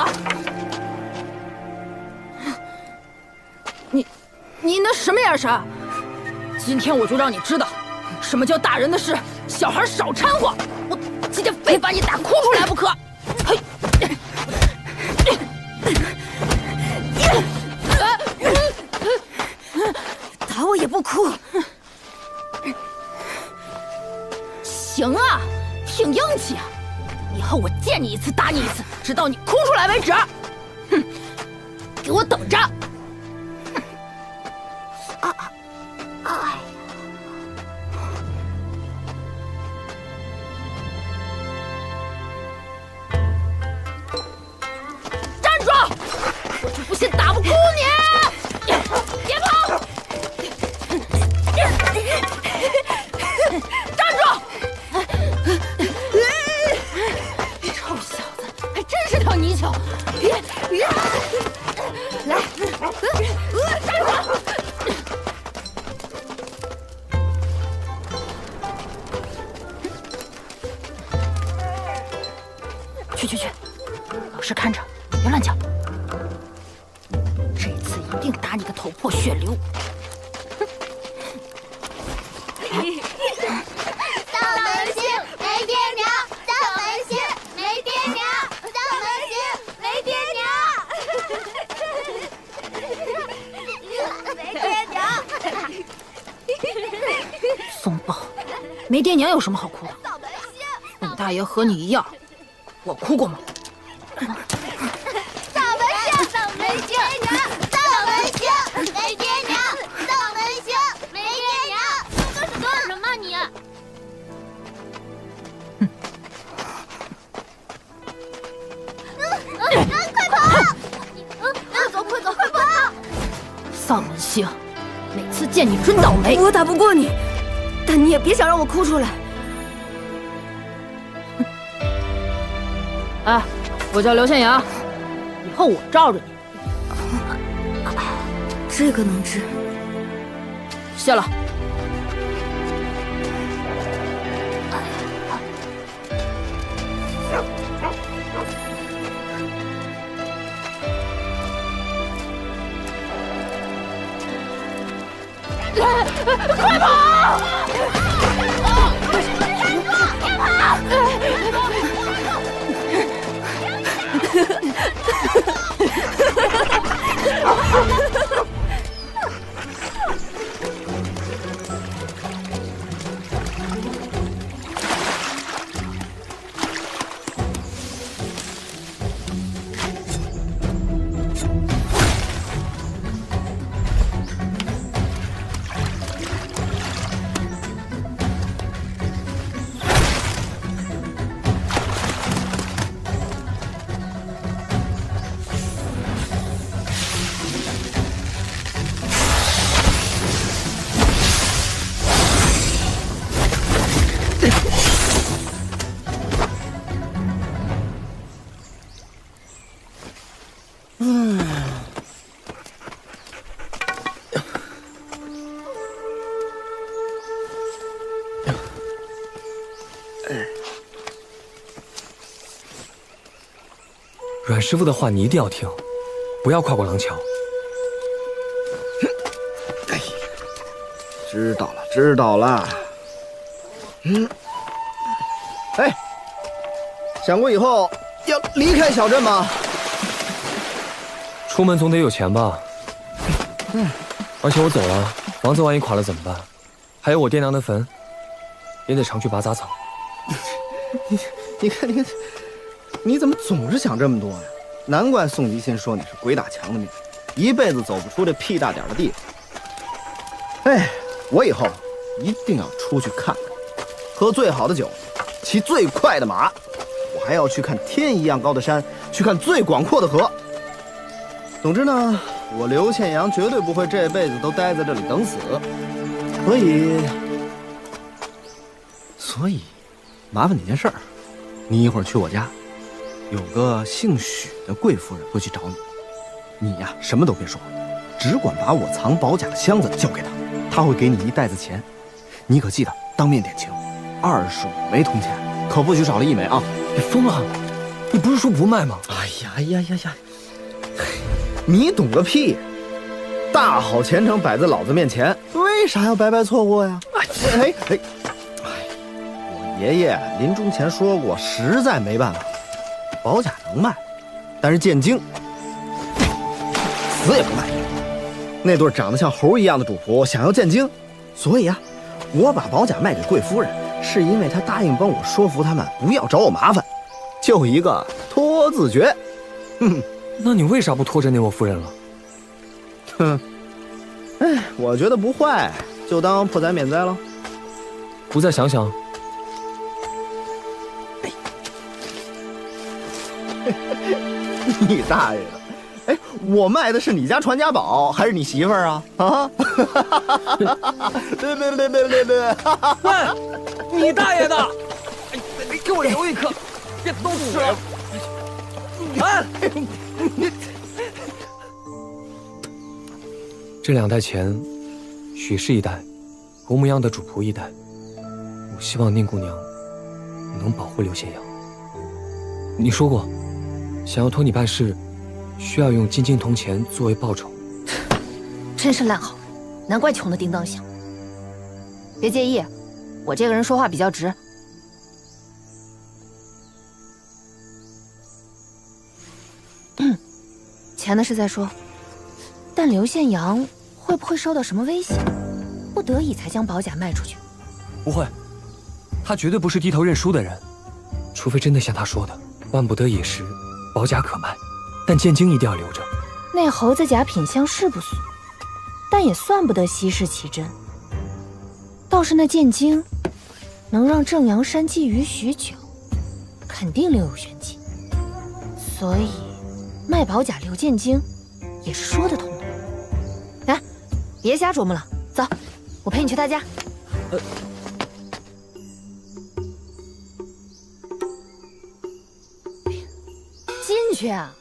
你那什么眼神？今天我就让你知道，什么叫大人的事，小孩少掺和。我今天非把你打哭出来不可！嘿，打我也不哭。行啊，挺硬气啊！以后我见你一次打你一次，直到你哭出来为止。哼，给我等着！站住！我就不信打不哭你！别跑！站住！臭小子，还真是条泥鳅！来，站住！去，老实看着，别乱叫。这次一定打你个头破血流。怂包，没爹娘有什么好哭的？你大爷和你一样，我哭过吗？倒霉星，倒霉星，倒霉星，没爹娘，倒霉星，没爹娘，你干什么你？快跑！快走，快走，快跑！丧门星，每次见你准倒霉。我打不过你，但你也别想让我哭出来。哎，我叫刘宪阳，以后我罩着你。这个能治。谢了。快跑！别跑！阮师傅的话你一定要听，不要跨过廊桥。知道了，知道了。哎，想过以后要离开小镇吗？出门总得有钱吧？而且我走了，房子万一垮了怎么办？还有我爹娘的坟，也得常去拔杂草。你看，你怎么总是想这么多呀？难怪宋吉新说你是鬼打墙的命，一辈子走不出这屁大点的地方。哎，我以后一定要出去看看，喝最好的酒，骑最快的马，我还要去看天一样高的山，去看最广阔的河。总之呢，我刘宪阳绝对不会这辈子都待在这里等死，所以麻烦你件事儿，你一会儿去我家，有个姓许的贵夫人会去找你，你呀什么都别说，只管把我藏宝甲的箱子交给她，她会给你一袋子钱，你可记得当面点情，25枚铜钱，可不许少了1枚啊！你疯了？你不是说不卖吗？哎呀，你懂个屁！大好前程摆在老子面前，为啥要白白错过呀？我爷爷临终前说过，实在没办法，宝甲能卖，但是剑经死也不卖。那对长得像猴一样的主仆想要剑经，所以啊，我把宝甲卖给贵夫人，是因为她答应帮我说服他们不要找我麻烦，就一个拖字诀。那你为啥不拖着那位夫人了？哎，我觉得不坏，就当破财免灾了。不再想想？你大爷的！哎，我卖的是你家传家宝，还是你媳妇儿啊？啊！别！喂，你大爷的！哎，给我留一颗，别都吃了！哎，这2袋钱，许氏一袋，红木样的主仆一袋。我希望宁姑娘能保护刘宪阳。你说过，想要托你办事，需要用金金铜钱作为报酬。真是烂好人，难怪穷的叮当响。别介意，我这个人说话比较直。钱的事再说，但刘宪阳会不会受到什么威胁，不得已才将宝甲卖出去？不会，他绝对不是低头认输的人，除非真的像他说的，万不得已时，宝甲可卖，但剑经一定要留着。那猴子甲品相是不俗，但也算不得稀世奇珍。倒是那剑经，能让正阳山觊觎许久，肯定另有玄机。所以，卖宝甲留剑经，也是说得通的。哎，别瞎琢磨了，走，我陪你去他家。进去啊！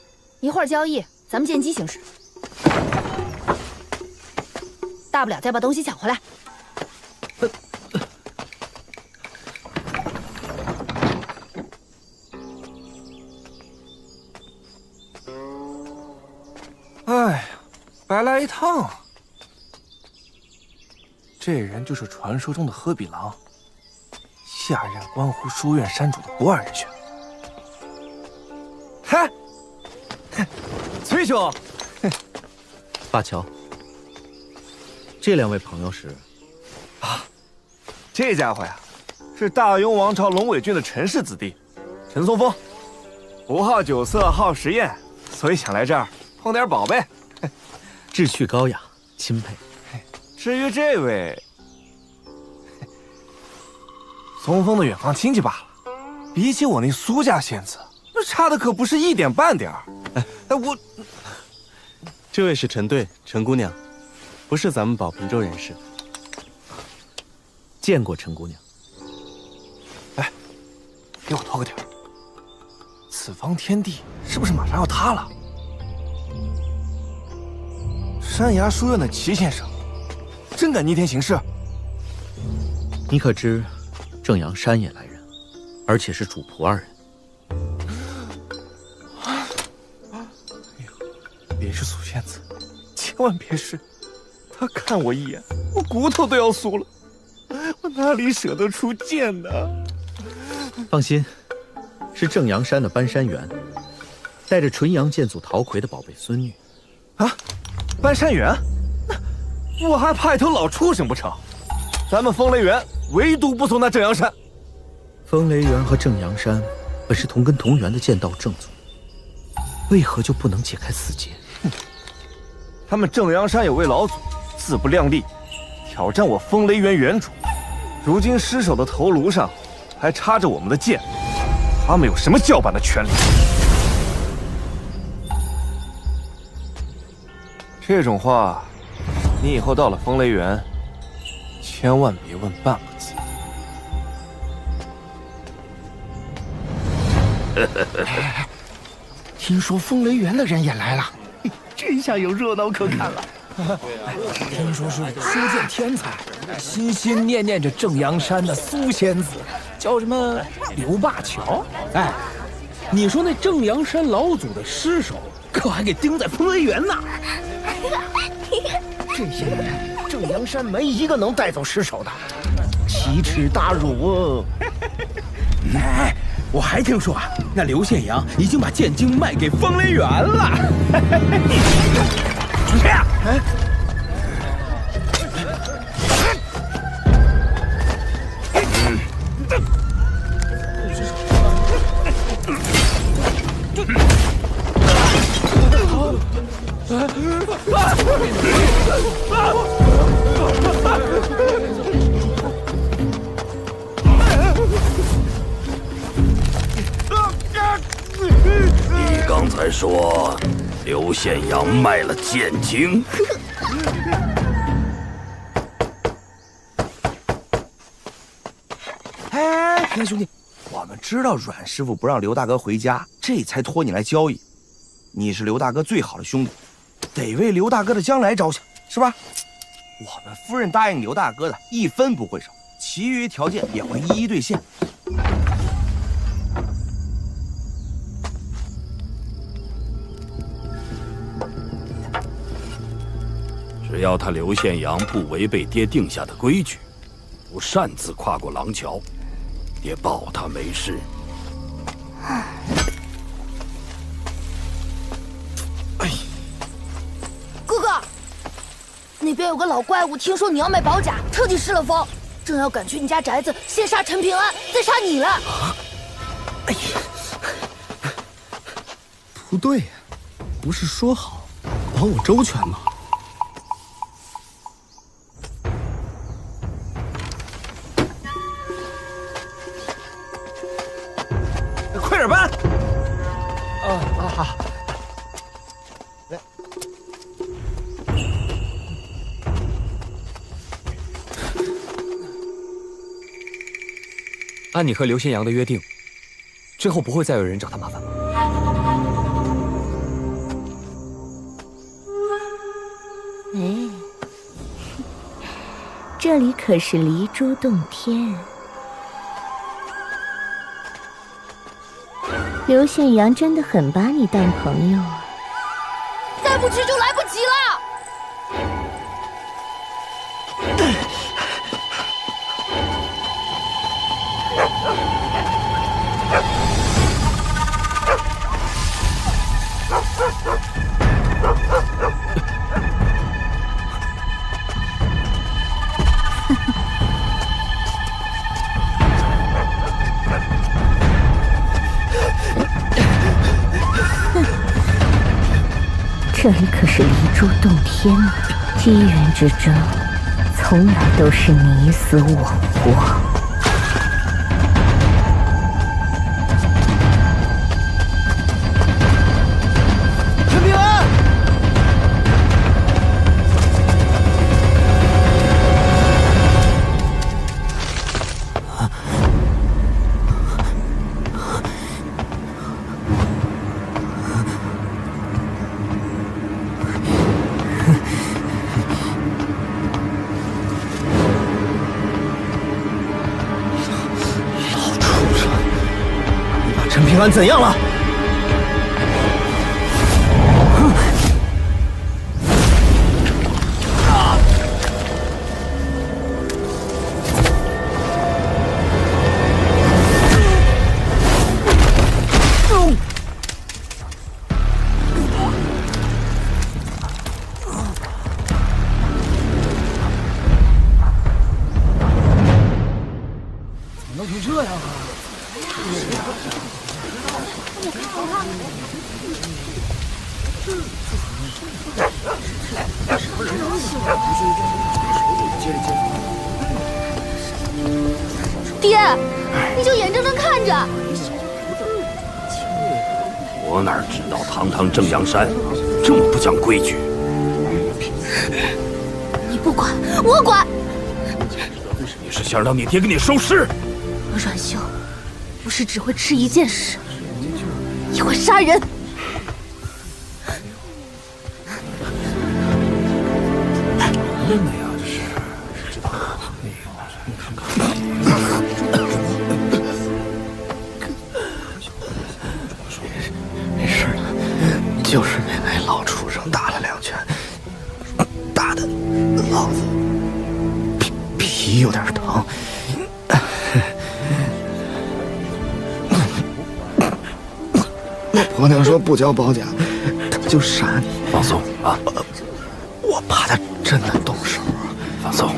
一会儿交易，咱们见机行事。大不了再把东西抢回来。哎呀，白来一趟。这人就是传说中的鹤比狼，下任关湖书院山主的不二人选。嗨，崔兄，巴乔，这两位朋友是？这家伙呀，是大雍王朝龙尾郡的陈氏子弟，陈松风，不好酒色，好实验，所以想来这儿碰点宝贝。志趣高雅，钦佩。至于这位，松风的远房亲戚罢了，比起我那苏家仙子，那差的可不是一点半点儿。我，这位是陈队，陈姑娘，不是咱们宝平州人士。见过陈姑娘。来，给我透个底儿。此方天地是不是马上要塌了？山崖书院的齐先生，真敢逆天行事？你可知，正阳山也来人，而且是主仆二人。别是苏仙子，千万别是。他看我一眼，我骨头都要酥了。我哪里舍得出剑呢？放心，是正阳山的搬山员，带着纯阳剑祖陶魁的宝贝孙女。啊，搬山员？那我还怕一头老畜生不成？咱们风雷园唯独不从那正阳山。风雷园和正阳山本是同根同源的剑道正祖，为何就不能解开死结？他们正阳山有位老祖，自不量力，挑战我风雷园园主。如今尸首的头颅上还插着我们的剑，他们有什么叫板的权利？这种话，你以后到了风雷园，千万别问半个字。听说风雷园的人也来了，这下有热闹可看了。听说是书剑天才，心心念念着正阳山的苏仙子，叫什么刘灞桥。哎，你说那正阳山老祖的尸首，可还给钉在风雷园呢。这些年，正阳山没一个能带走尸首的，奇耻大辱。哎，我还听说啊，那刘宪阳已经把剑经卖给风雷园了。这样，你刚才说刘宪阳卖了剑经？哎，平安兄弟，我们知道阮师傅不让刘大哥回家，这才托你来交易。你是刘大哥最好的兄弟，得为刘大哥的将来着想，是吧？我们夫人答应刘大哥的一分不会少，其余条件也会一一兑现。只要他刘宪阳不违背爹定下的规矩，不擅自跨过廊桥，爹保他没事。哥哥，那边有个老怪物，听说你要卖宝甲，特地失了风，正要赶去你家宅子，先杀陈平安，再杀你了。哎呀，不对呀，不是说好保我周全吗？快点搬！好。按你和刘先阳的约定，之后不会再有人找他麻烦吗？哎，这里可是离珠洞天。刘宪阳真的很把你当朋友啊！再不去就来不及了。这里可是离珠洞天啊！机缘之争，从来都是你死我活。陈平安，陈平安怎样了？怎么弄成这样啊？爹，你就眼睁睁看着。我哪知道堂堂正阳山这么不讲规矩？你不管，我管。你是想让你爹给你收尸？阮秀不是只会吃一件屎，也会杀人。真的呀，这是。没事的，就是被那老畜生打了2拳，打的老子皮有点疼。那婆娘说不交保甲，他就杀你。放松啊！我怕他真的动手。放松。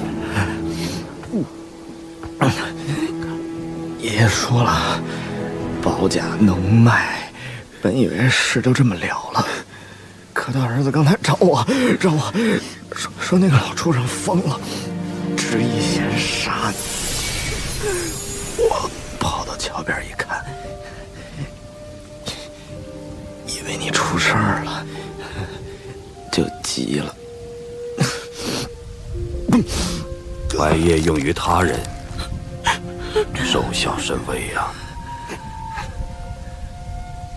爷爷说了，保甲能卖，本以为事就这么了了，可他儿子刚才找我，让我说那个老畜生疯了，执意先杀你。我跑到桥边一看，以为你出事儿了，就急了。白夜用于他人，受小甚微呀。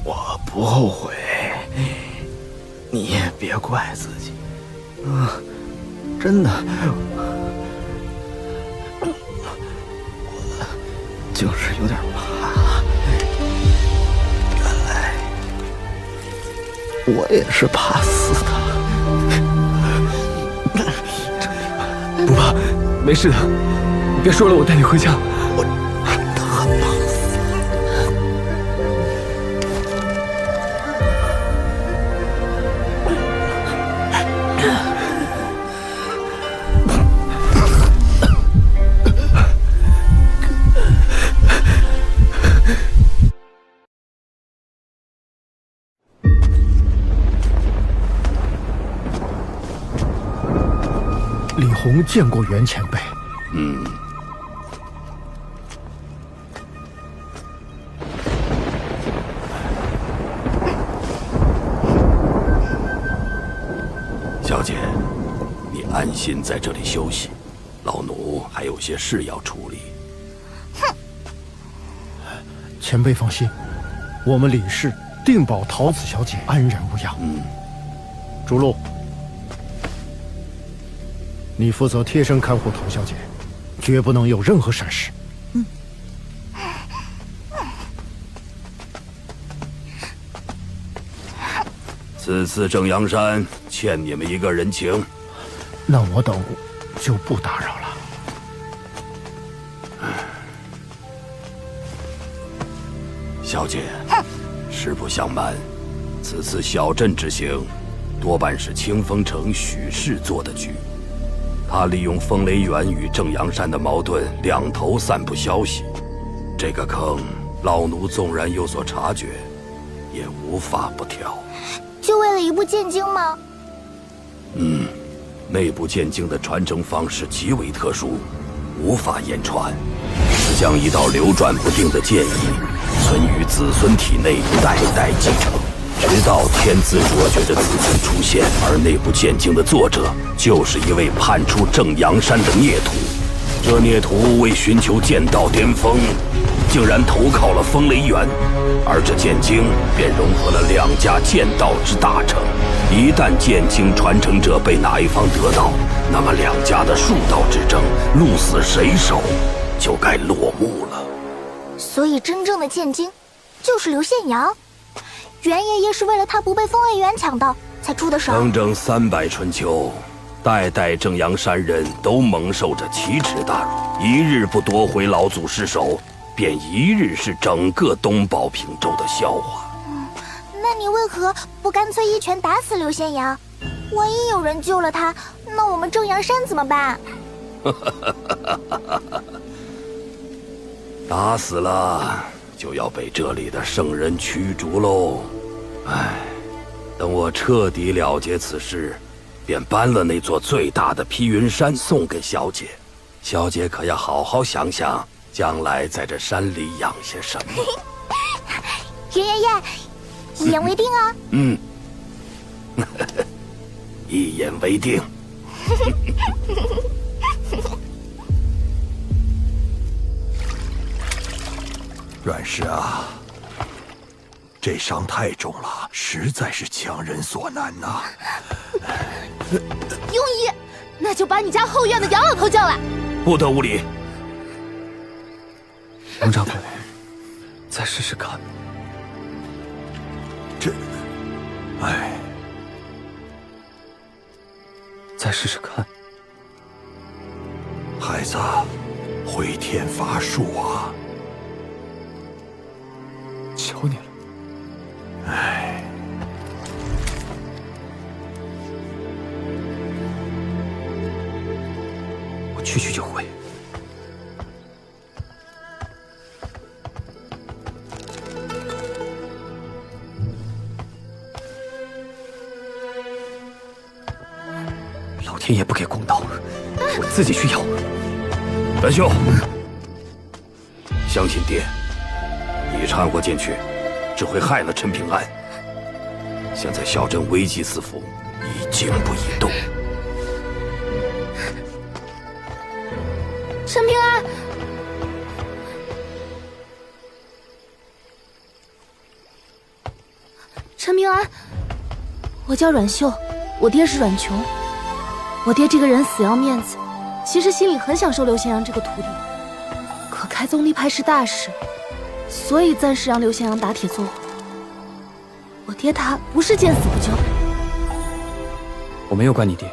我不后悔，你也别怪自己。真的，我就是有点怕。原来我也是怕死的。不怕，没事的。你别说了，我带你回家。我真的很怕死。李弘见过袁前辈。嗯。小姐，你安心在这里休息，老奴还有些事要处理。前辈放心，我们李氏定保桃子小姐安然无恙。竹鹿，你负责贴身看护陶小姐，绝不能有任何闪失。此次正阳山欠你们一个人情，那我等就不打扰了。小姐，实不相瞒，此次小镇之行，多半是清风城许氏做的局。他利用风雷园与正阳山的矛盾，两头散布消息。这个坑，老奴纵然有所察觉，也无法不挑。就为了一部剑经吗？内部剑经的传承方式极为特殊，无法言传。只将一道流转不定的剑意存于子孙体内，代代继承，直到天资卓绝的子孙出现。而内部剑经的作者，就是一位叛出正阳山的孽徒。这孽徒为寻求剑道巅峰，竟然投靠了风雷园，而这剑经便融合了两家剑道之大成。一旦剑经传承者被哪一方得到，那么两家的术道之争，鹿死谁手，就该落幕了。所以真正的剑经，就是刘宪阳。袁爷爷是为了他不被风雷园抢到，才出的手。整整300春秋，代代正阳山人都蒙受着奇耻大辱，一日不夺回老祖尸首，便一日是整个东宝平州的笑话。那你为何不干脆一拳打死刘宪阳？万一有人救了他，那我们正阳山怎么办？打死了就要被这里的圣人驱逐喽。唉，等我彻底了结此事，便搬了那座最大的披云山送给小姐。小姐可要好好想想，将来在这山里养些什么。袁爷爷，一言为定啊！一言为定。阮氏啊，这伤太重了，实在是强人所难呐。庸医，那就把你家后院的杨老头叫来。不得无礼。王掌柜，再试试看。唉，再试试看。孩子，回天乏术啊！求你了。唉，我去就回。老天爷不给公道，我自己去要。元秀，相信爹，你掺和进去，只会害了陈平安。现在小镇危机四伏，宜静不宜动。陈平安，陈平安，我叫阮秀，我爹是阮琼。我爹这个人死要面子，其实心里很想收刘宪阳这个徒弟，可开宗立派是大事，所以暂时让刘宪阳打铁做活。我爹他不是见死不救。我没有怪你爹，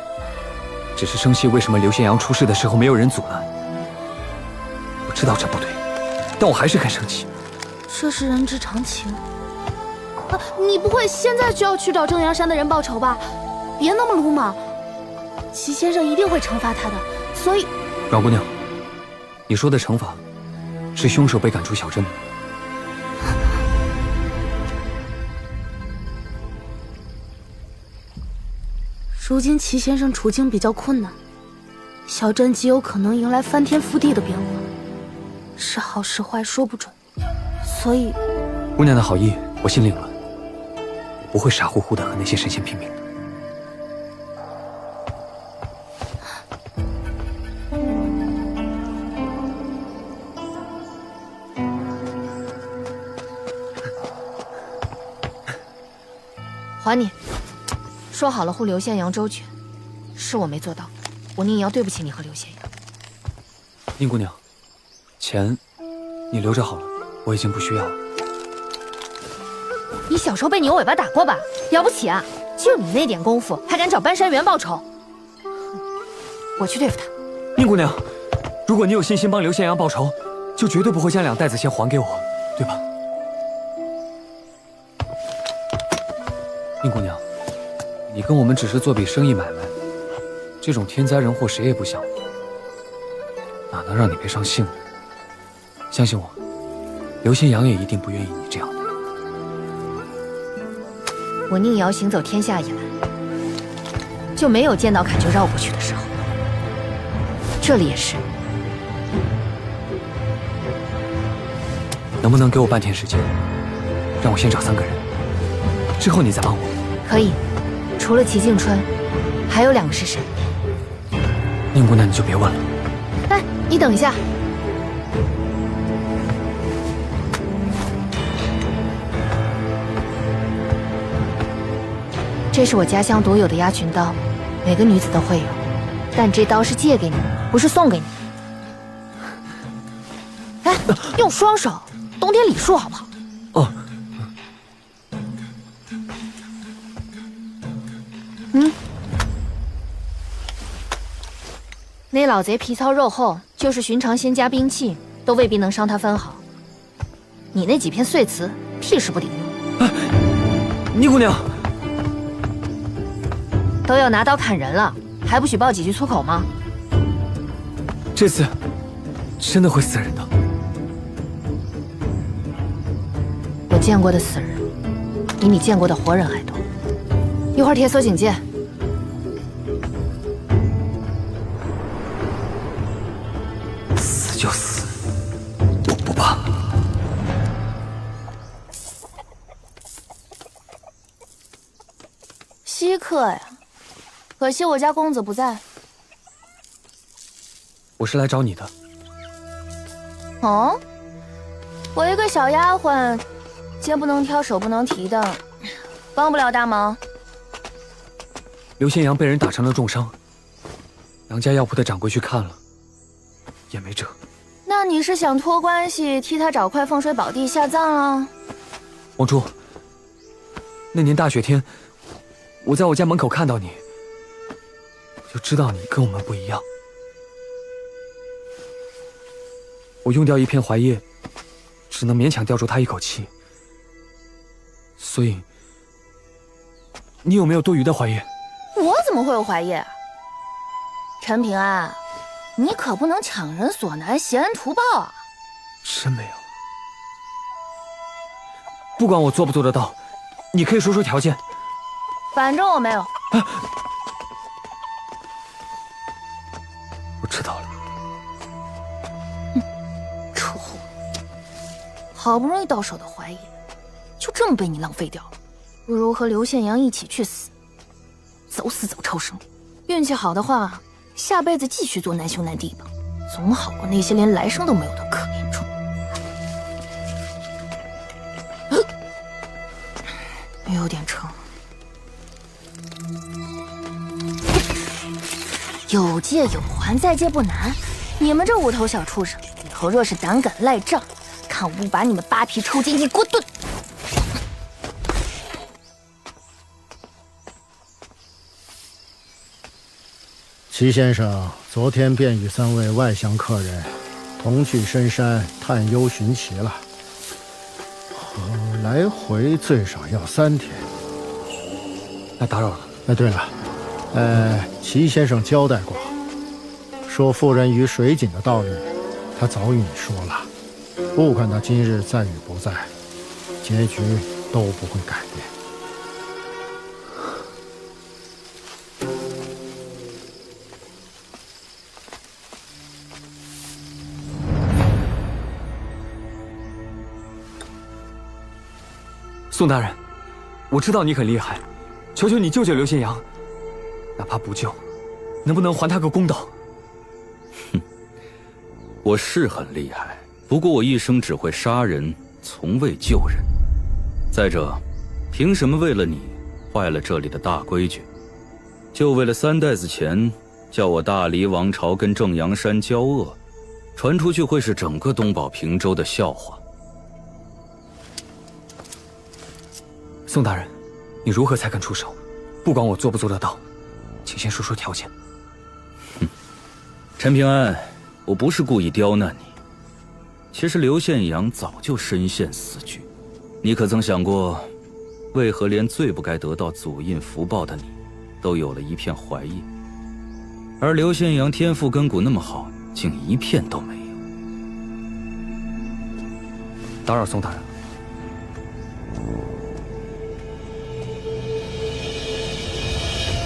只是生气为什么刘宪阳出事的时候没有人阻拦。我知道这不对，但我还是很生气。这是人之常情。你不会现在就要去找正阳山的人报仇吧？别那么鲁莽。齐先生一定会惩罚他的，所以……阮姑娘，你说的惩罚，是凶手被赶出小镇吗？如今齐先生处境比较困难，小镇极有可能迎来翻天覆地的变化，是好是坏说不准。所以，姑娘的好意我心领了，我不会傻乎乎的和那些神仙拼命的。还你！说好了护刘宪阳周全，是我没做到，我宁瑶对不起你和刘宪阳。宁姑娘，钱你留着好了，我已经不需要了。你小时候被牛尾巴打过吧？了不起啊！就你那点功夫，还敢找搬山员报仇？我去对付他。宁姑娘，如果你有信心帮刘宪阳报仇，就绝对不会将2袋子钱还给我，对吧？宁姑娘，你跟我们只是做笔生意买卖，这种天灾人祸谁也不想，哪能让你赔上性命？相信我，刘宪阳也一定不愿意你这样的。我宁瑶行走天下以来，就没有见到砍就绕过去的时候，这里也是。能不能给我半天时间，让我先找3个人，之后你再帮我？可以，除了齐静春，还有2个是谁？宁姑娘你就别问了。哎，你等一下。这是我家乡独有的鸭群刀，每个女子都会有，但这刀是借给你，不是送给你。哎，用双手，懂点礼数好不好？哦。那老贼皮糙肉厚，就是寻常仙家兵器都未必能伤他分毫。你那几篇碎词，屁事不顶用。宁姑娘。都要拿刀砍人了，还不许爆几句粗口吗？这次真的会死人的。我见过的死人，比你见过的活人还多。一会儿贴搜警戒。死就死，我不怕。稀客呀，可惜我家公子不在。我是来找你的。哦，我一个小丫鬟，肩不能挑，手不能提的，帮不了大忙。刘宪阳被人打成了重伤，杨家药铺的掌柜去看了，也没辙。那你是想托关系替他找块风水宝地下葬了？王珠，那年大雪天，我在我家门口看到你，就知道你跟我们不一样。我用掉一片槐叶，只能勉强吊住他一口气。所以，你有没有多余的槐叶？我怎么会有槐叶？陈平安，你可不能强人所难，挟恩图报啊！真没有。不管我做不做得到，你可以说出条件。反正我没有。我知道了。臭货！好不容易到手的槐叶，就这么被你浪费掉了。不如和刘宪阳一起去死，走死走超生。运气好的话，下辈子继续做难兄难弟吧，总好过那些连来生都没有的可怜虫。有点撑。有借有还，再借不难。你们这无头小畜生，以后若是胆敢赖账，看我不把你们扒皮抽筋一锅炖！齐先生昨天便与3位外乡客人同去深山探幽寻奇了，来回最少要3天。那打扰了。哎，对了，齐先生交代过，说妇人与水井的道理，他早与你说了。不管他今日在与不在，结局都不会改变。宋大人，我知道你很厉害，求求你救救刘宪阳，哪怕不救，能不能还他个公道？哼，我是很厉害，不过我一生只会杀人，从未救人。再者，凭什么为了你坏了这里的大规矩？就为了3代子前叫我大黎王朝跟正阳山交恶，传出去会是整个东宝平州的笑话。宋大人，你如何才肯出手？不管我做不做得到，请先说说条件。陈平安，我不是故意刁难你。其实刘宪阳早就深陷死局，你可曾想过，为何连最不该得到祖印福报的你，都有了一片怀疑？而刘宪阳天赋根骨那么好，竟一片都没有。打扰宋大人了。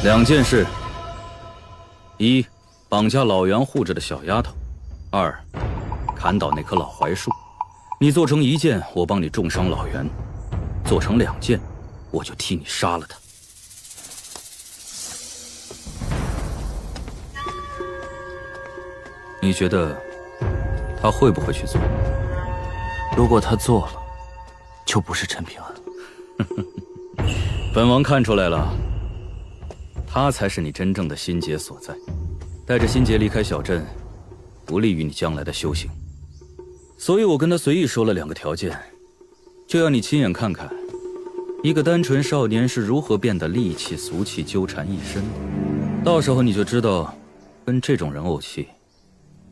2件事：一，绑架老杨护着的小丫头；二，砍倒那棵老槐树。你做成1件，我帮你重伤老袁；做成2件，我就替你杀了他。你觉得他会不会去做？如果他做了，就不是陈平安。本王看出来了。他才是你真正的心结所在，带着心结离开小镇，不利于你将来的修行。所以我跟他随意说了2个条件，就要你亲眼看看，一个单纯少年是如何变得戾气俗气纠缠一身的。到时候你就知道，跟这种人怄气，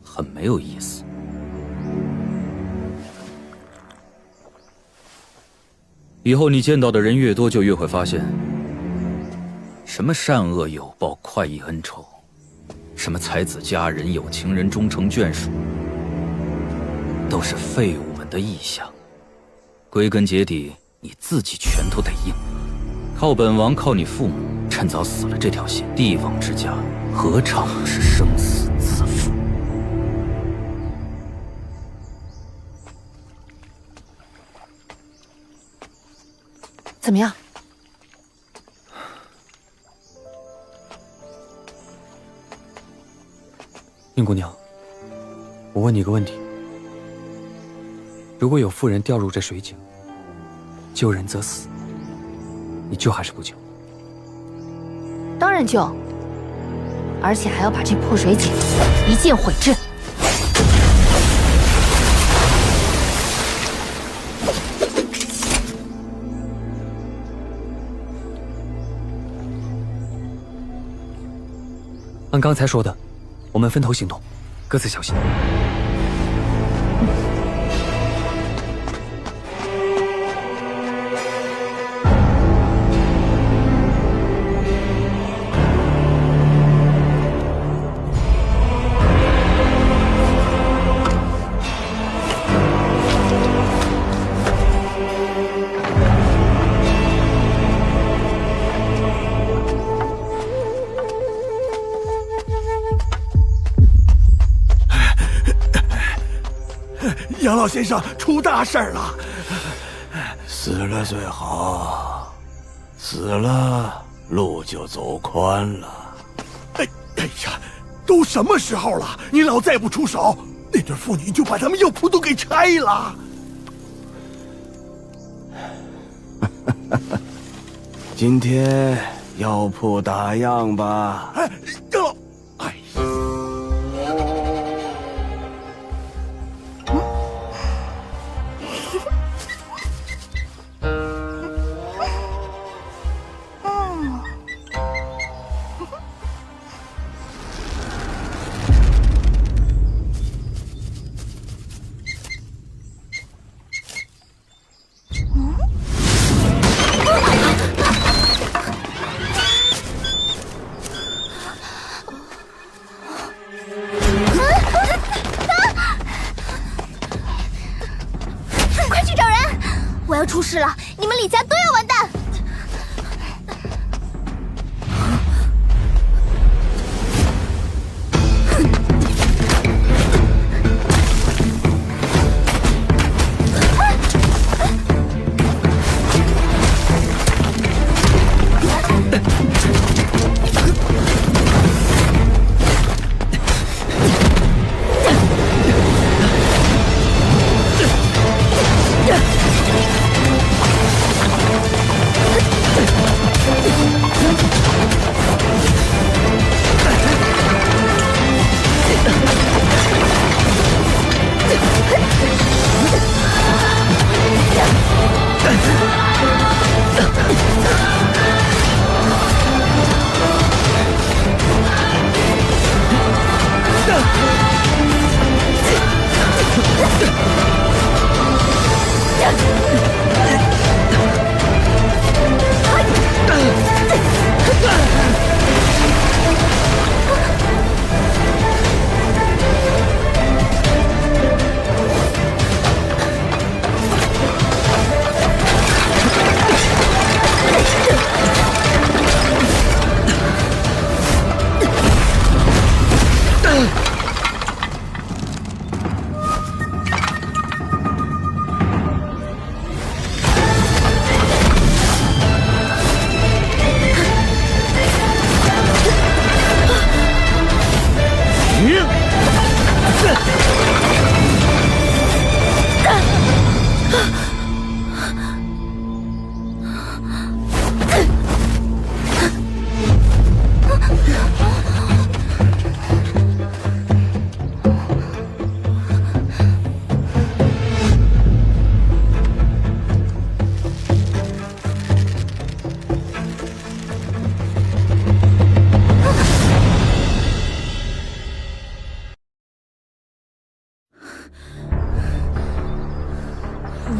很没有意思。以后你见到的人越多，就越会发现。什么善恶有报、快意恩仇，什么才子佳人、有情人终成眷属，都是废物们的臆想。归根结底，你自己拳头得硬。靠本王，靠你父母，趁早死了这条心，帝王之家何尝不是生死自负？怎么样？宁姑娘，我问你个问题：如果有妇人掉入这水井，救人则死，你救还是不救？当然救，而且还要把这破水井一键毁之。按刚才说的，我们分头行动，各自小心。杨老先生出大事了，死了最好，死了路就走宽了。哎呀，都什么时候了，你老再不出手，那对妇女就把他们药铺都给拆了。今天药铺打烊吧。哎，杨老，哎。出事了！你们李家都要完蛋！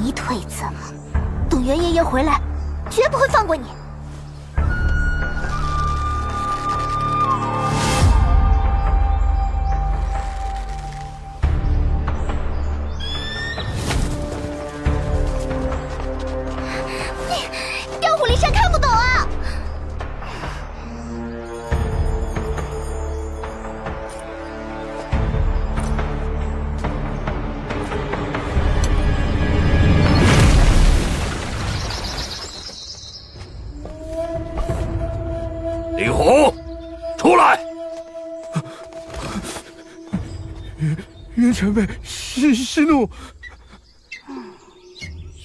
你腿子，等袁爷爷回来，绝不会放过你。调虎离山看不懂啊！李红，出来！袁前辈息怒。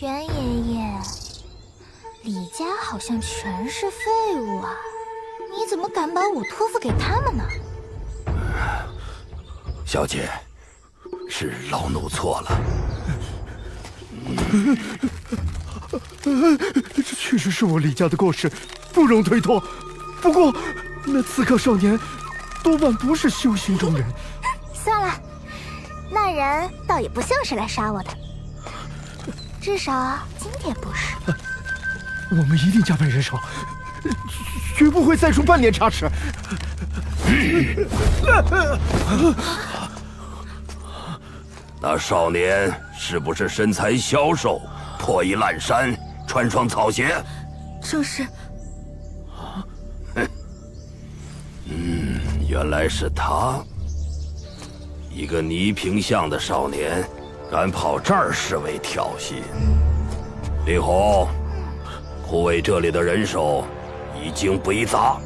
袁爷爷，李家好像全是废物啊！你怎么敢把我托付给他们呢？小姐，是老奴错了。这确实是我李家的过失，不容推脱。不过，那刺客少年多半不是修行中人。算了，那人倒也不像是来杀我的，至少今天不是。我们一定加倍人手，绝不会再出半点差池。那少年是不是身材消瘦，破衣烂衫，穿双草鞋？正是。原来是他。一个泥平巷的少年，敢跑这儿示威挑衅。李红，护卫这里的人手已经北杂。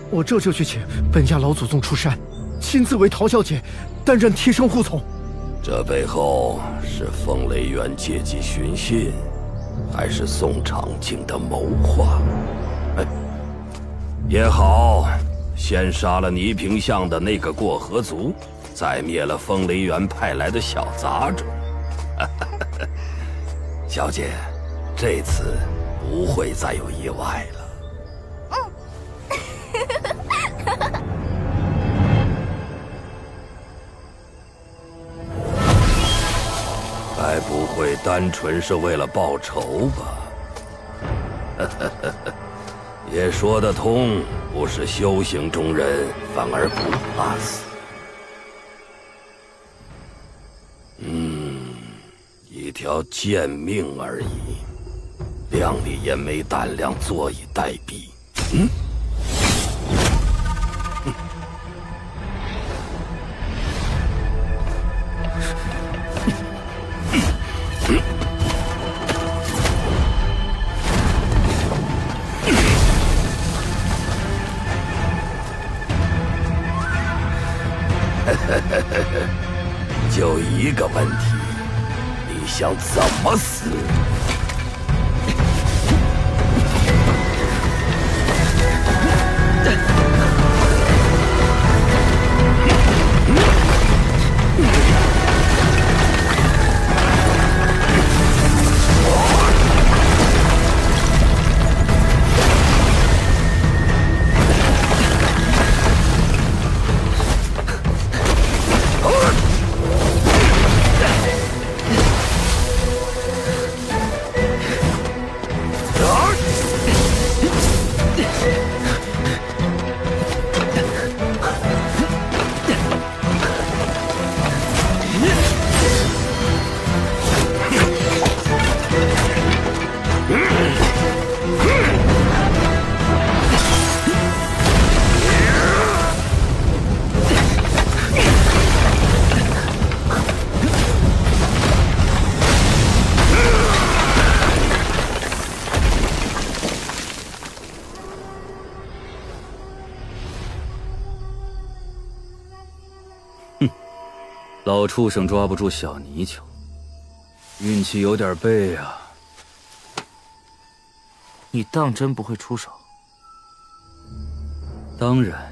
我这就去请本家老祖宗出山，亲自为陶小姐担任贴身护从。这背后是风雷园借机寻衅，还是宋长敬的谋划？也好，先杀了泥平巷的那个过河族，再灭了风雷园派来的小杂种。小姐，这次不会再有意外了。该不会单纯是为了报仇吧？也说得通，不是修行中人，反而不怕死。一条贱命而已，量里也没胆量坐以待毙。就一个问题，你想怎么死？老畜生抓不住小泥鳅，运气有点背啊。你当真不会出手？当然。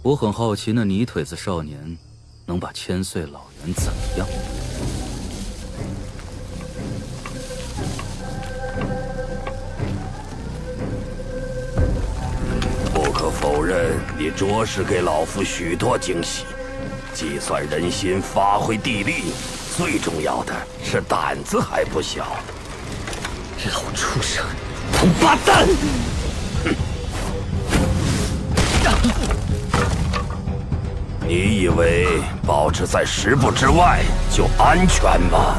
我很好奇，那泥腿子少年能把千岁老猿怎么样？不可否认，你着实给老夫许多惊喜。计算人心，发挥地利，最重要的是胆子还不小。老畜生，王八蛋！你以为保持在10步之外就安全吗？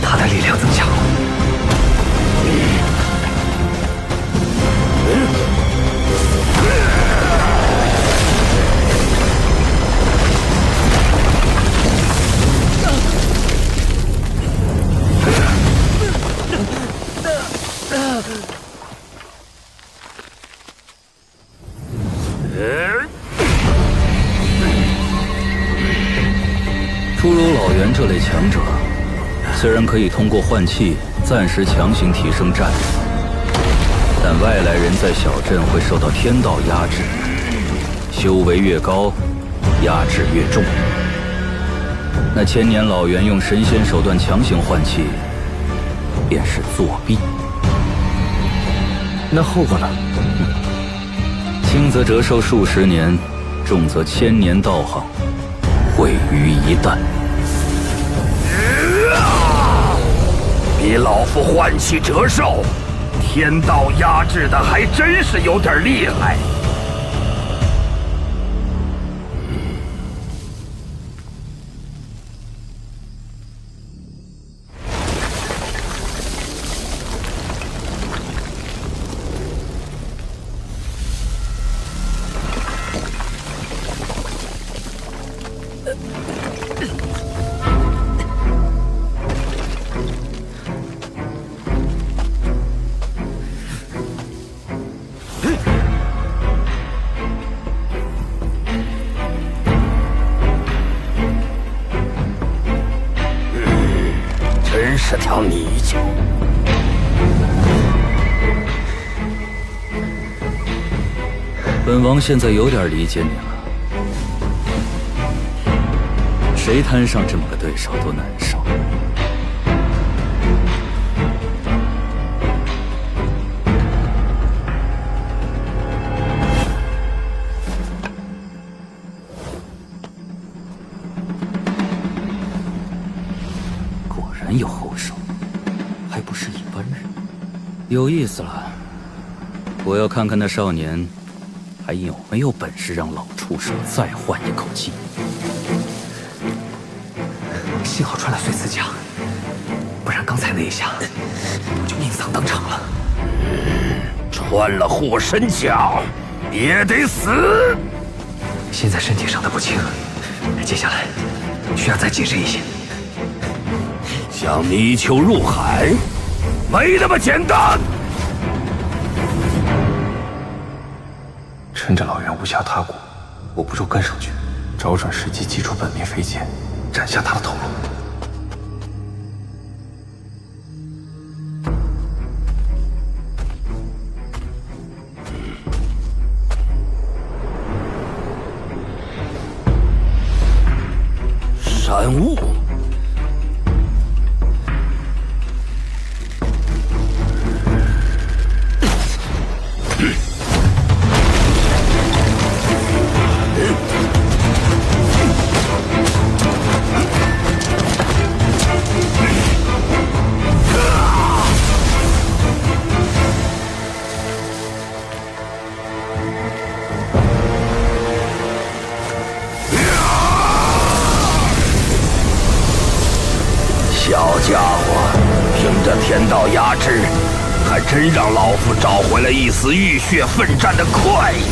他的力量增强了。诸如老袁这类强者，虽然可以通过换气暂时强行提升战力，但外来人在小镇会受到天道压制，修为越高，压制越重。那千年老袁用神仙手段强行换气，便是作弊。那后果呢？轻则折寿数十年，重则千年道行毁于一旦。比老夫换气折寿，天道压制的还真是有点厉害。真是条泥鳅。本王现在有点理解你了。谁摊上这么个对手都难受。果然有后手，还不是一般人。有意思了，我要看看那少年还有没有本事让老畜生再换一口气。幸好穿了碎刺甲，不然刚才那一下我就命丧当场了。穿了护身甲也得死。现在身体伤得不轻，接下来需要再谨慎一些。像泥鳅入海，没那么简单。趁着老袁无暇他顾，我不如跟上去，找准时机击出本命飞剑，斩下他的头颅。山雾。这天道压制，还真让老夫找回了一丝浴血奋战的快意。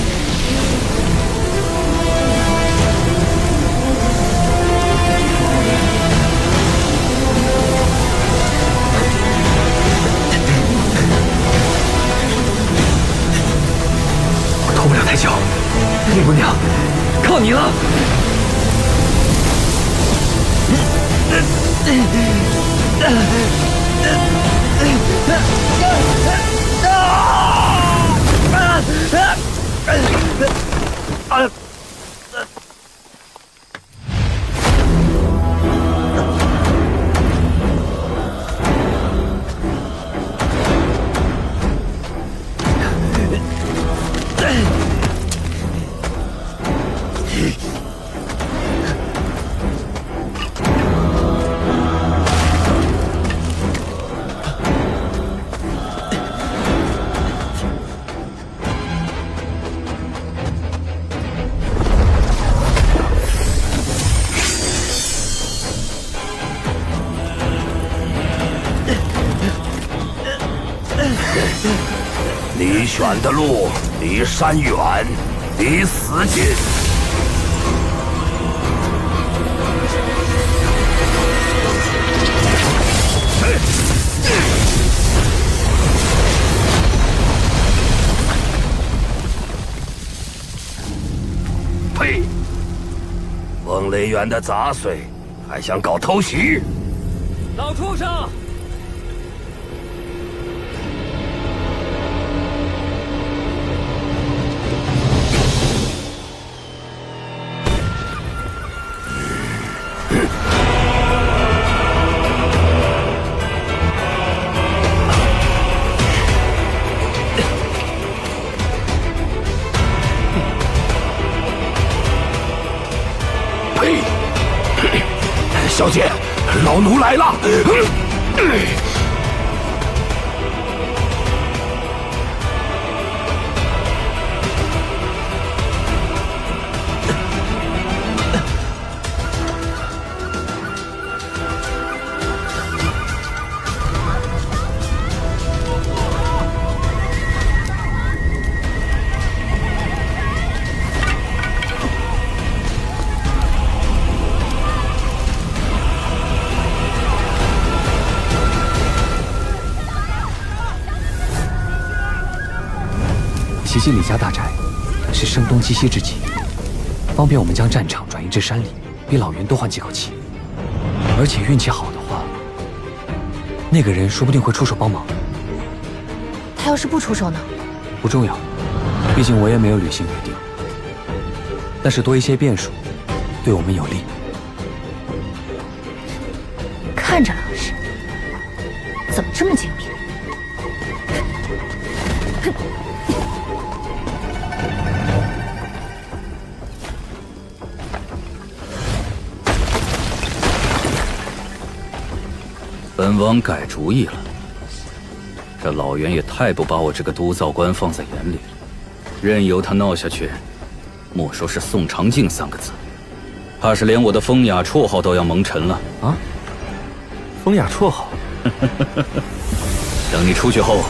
我拖不了太久，林姑娘，靠你了。你选的路离山远，离死近。呸！风雷园的杂碎，还想搞偷袭？老畜生！小姐，老奴来了。袭击李家大宅是声东击西之计，方便我们将战场转移至山里，比老袁多换几口气。而且运气好的话，那个人说不定会出手帮忙。他要是不出手呢？不重要，毕竟我也没有履行约定。但是多一些变数，对我们有利。看着老实，怎么这么精明？本王改主意了，这老袁也太不把我这个督造官放在眼里了，任由他闹下去，莫说是宋长敬3个字，怕是连我的风雅绰号都要蒙尘了啊！风雅绰号，等你出去后，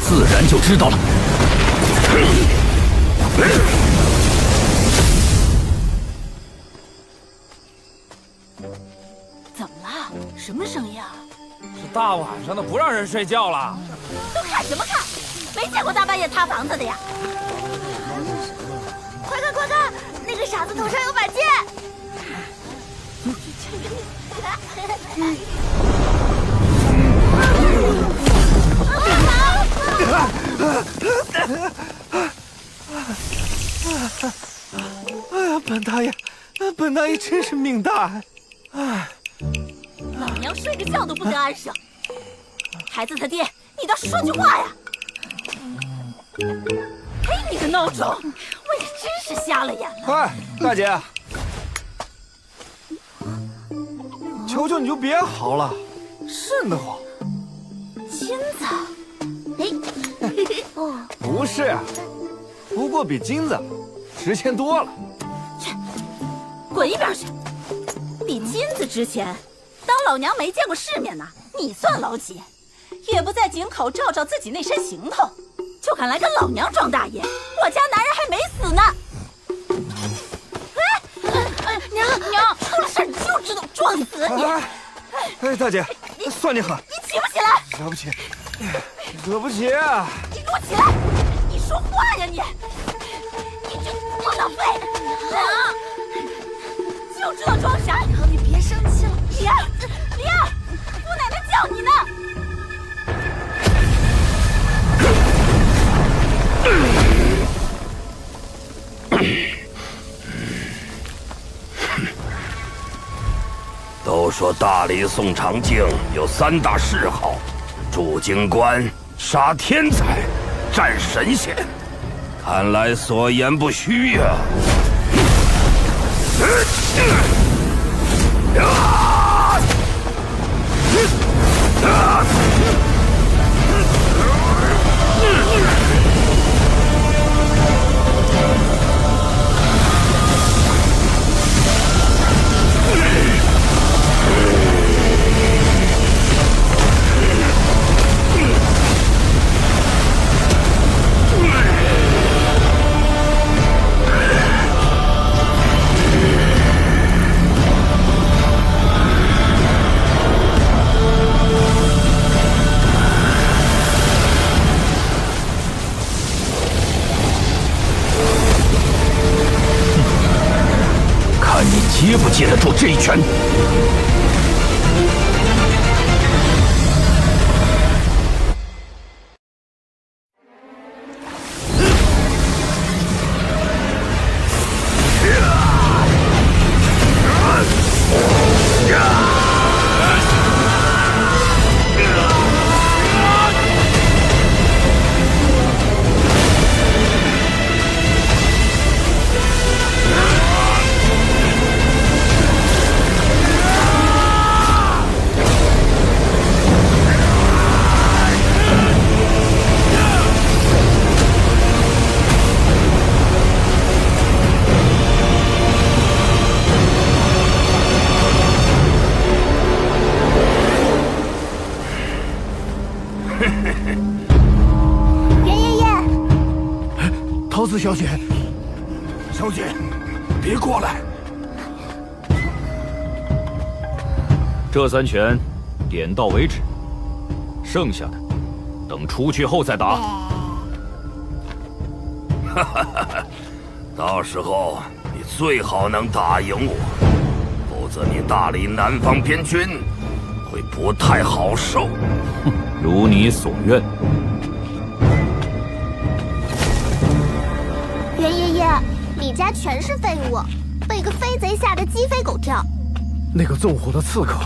自然就知道了。怎么了？什么声音啊？是大晚上的不让人睡觉了。都看什么看？没见过大半夜塌房子的呀！快看快看，那个傻子头上有把剑！哎呀，本大爷真是命大！哎，老娘睡个觉都不得安生。孩子他爹，你倒是说句话呀！嘿，你个孬种，我也真是瞎了眼了。哎，大姐，求求你就别嚎了，瘆得慌。金子，哎，哦，不是，不过比金子值钱多了。去，滚一边去！比金子值钱，当老娘没见过世面呢？你算老几？也不在井口照照自己那身行头，就敢来跟老娘装大爷！我家男人还没死呢！娘，出了事你就知道装死你！哎，大姐，算你狠！你起不起来？惹不起，惹不起啊！你给我起来！你说话呀你！你这窝囊废！娘，就知道装傻！娘，你别生气了。李儿，姑奶奶叫你呢。都说大理宋长靖有3大嗜好：筑京关、杀天才、战神仙。看来所言不虚呀！接不接得住这一拳？桃子小姐，小姐，别过来！这3拳，点到为止，剩下的等出去后再打。哈哈哈！到时候你最好能打赢我，否则你大理南方边军会不太好受。如你所愿。袁爷爷，李家全是废物，被个飞贼吓得鸡飞狗跳。那个纵火的刺客，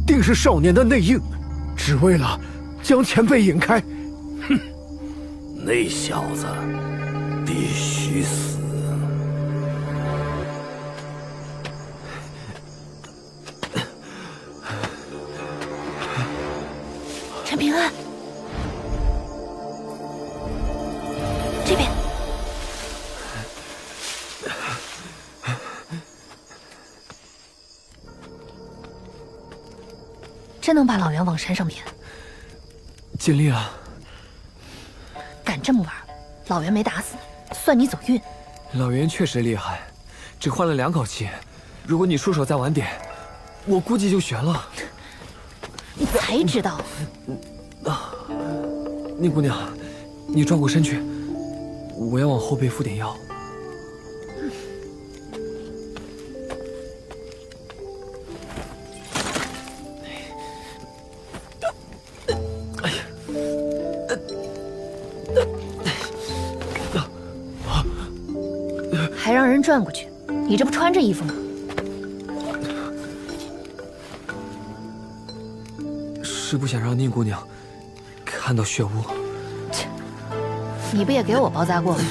定是少年的内应，只为了将前辈引开。哼，那小子必须死。陈平安，这边。真能把老袁往山上骗？尽力了。敢这么玩，老袁没打死你，算你走运。老袁确实厉害，只换了2口气。如果你出手再晚点，我估计就悬了。你才知道。宁姑娘，你转过身去，我要往后背敷点药。还让人转过去，你这不穿着衣服吗？是不想让宁姑娘看到血污。切，你不也给我包扎过吗？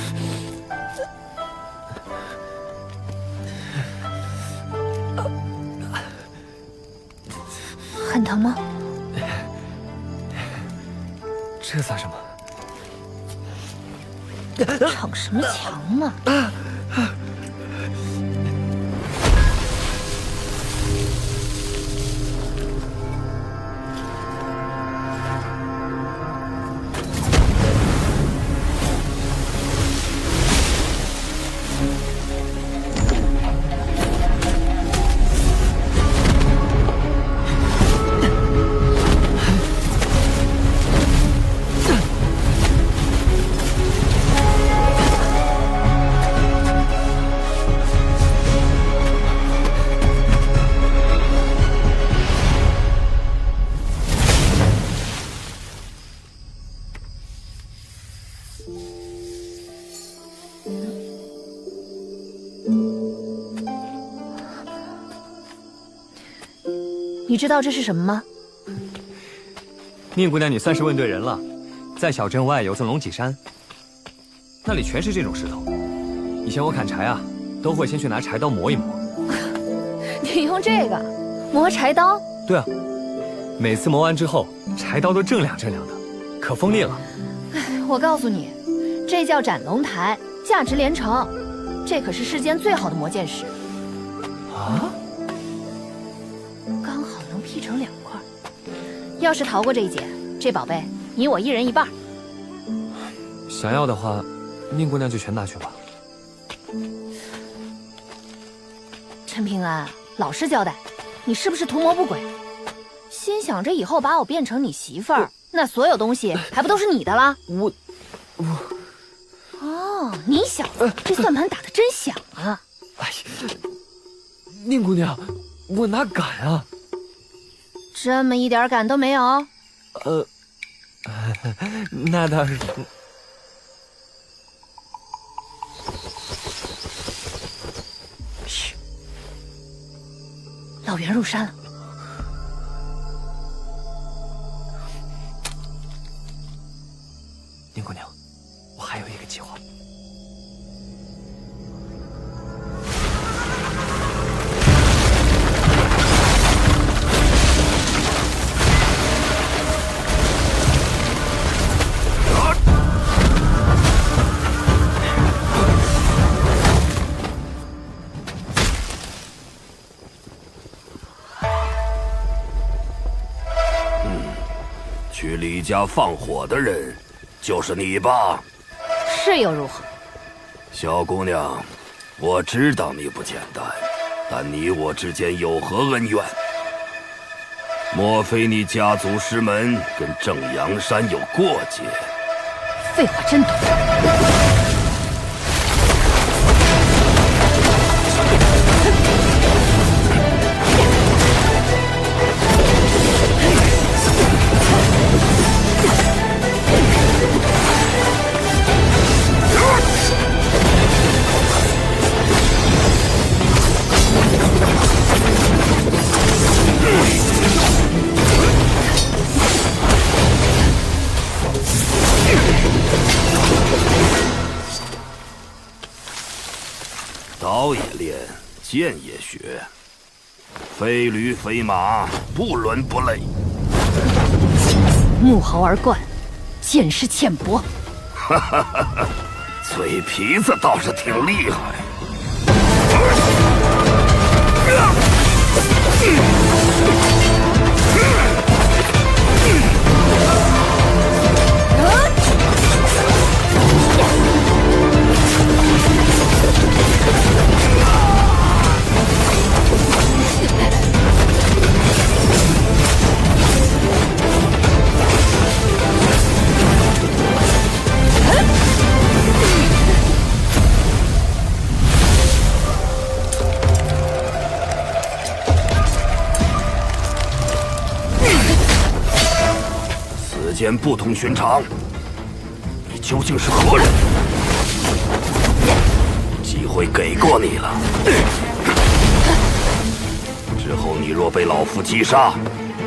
很疼吗？这算什么？逞什么强嘛！你知道这是什么吗？宁姑娘，你算是问对人了。在小镇外有座龙脊山，那里全是这种石头。以前我砍柴啊，都会先去拿柴刀磨一磨。你用这个磨柴刀？对啊，每次磨完之后，柴刀都锃亮锃亮的，可锋利了。我告诉你，这叫斩龙台，价值连城，这可是世间最好的磨剑石。啊？刚好能劈成2块。要是逃过这一劫，这宝贝你我一人一半。想要的话，宁姑娘就全拿去吧。陈平安，老实交代，你是不是图谋不轨？心想着以后把我变成你媳妇儿，那所有东西还不都是你的了？哦，你小子这算盘打得真响啊！哎呀，宁姑娘，我哪敢啊！这么一点敢都没有？那倒是。嘘，老袁入山了。宁姑娘，我还有一个计划。去李家放火的人，就是你吧？是又如何？小姑娘，我知道你不简单，但你我之间有何恩怨？莫非你家族师门跟正阳山有过节？废话真多。刀也练，剑也学，非驴非马，不伦不类。木豪而惯，见识浅薄。哈哈哈哈，嘴皮子倒是挺厉害。此间不同寻常，你究竟是何人？机会给过你了，之后你若被老夫击杀，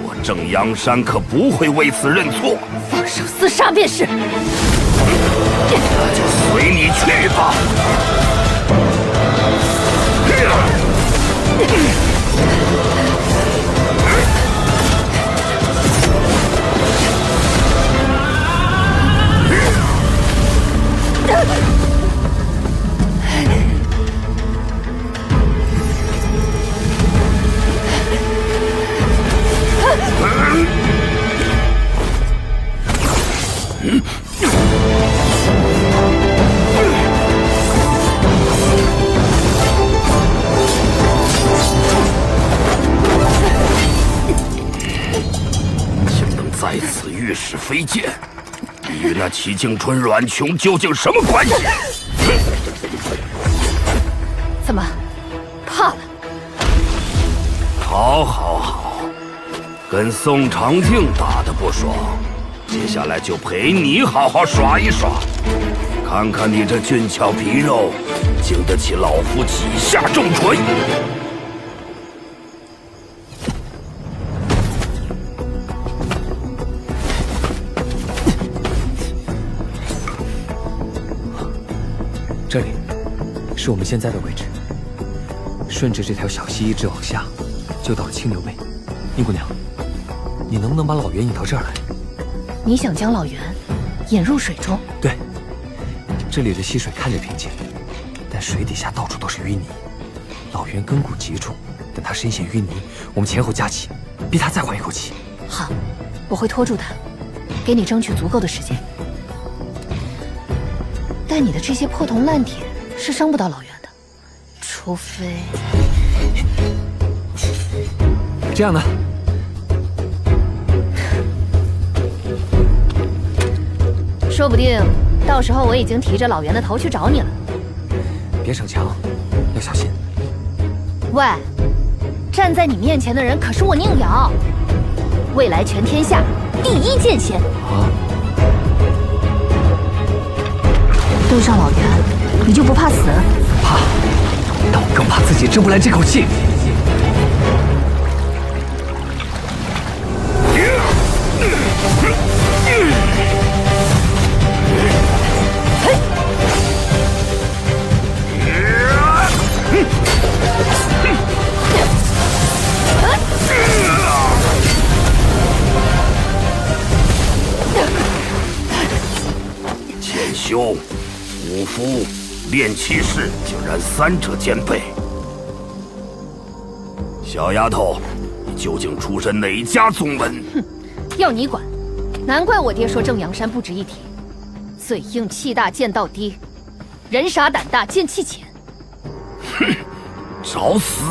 我正阳山可不会为此认错。放手厮杀便是。那就随你去吧。竟能在此御使飞剑，你与那齐静春、阮琼究竟什么关系？怎么，怕了？好，好，好，跟宋长庆打得不爽，接下来就陪你好好耍一耍，看看你这俊俏皮肉，经得起老夫几下重锤。这里是我们现在的位置，顺着这条小溪一直往下，就到了青牛背。宁姑娘，你能不能把老袁引到这儿来？你想将老袁引入水中？对，这里的溪水看着平静，但水底下到处都是淤泥。老袁根骨极重，等他深陷淤泥，我们前后夹击，逼他再缓一口气。好，我会拖住他，给你争取足够的时间。但你的这些破铜烂铁是伤不到老袁的，除非……这样呢？说不定到时候我已经提着老袁的头去找你了。别逞强，要小心。喂，站在你面前的人可是我宁瑶，未来全天下第一剑仙。啊！对上老袁，你就不怕死？怕，但我更怕自己争不来这口气。剑修、武夫、练气士竟然三者兼备。小丫头，你究竟出身哪家宗门？哼，要你管！难怪我爹说正阳山不值一提，嘴硬气大剑道低，人傻胆大剑气浅。哼，找死！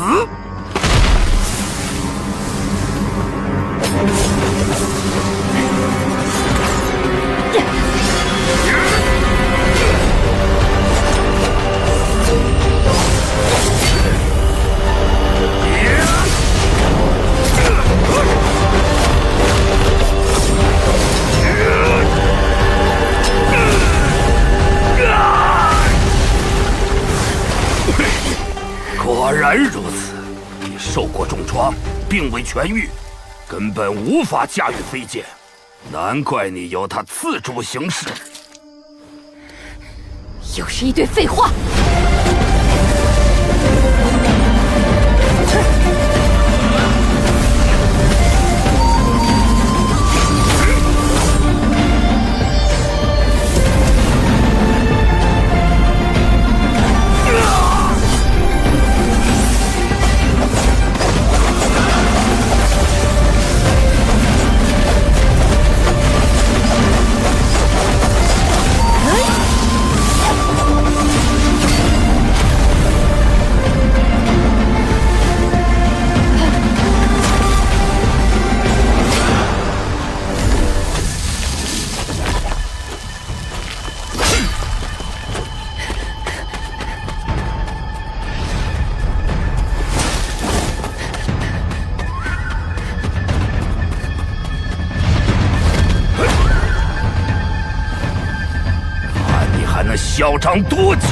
果然如此，你受过重创，并未痊愈，根本无法驾驭飞剑，难怪你由他自主行事。又是一堆废话！嚣张多久？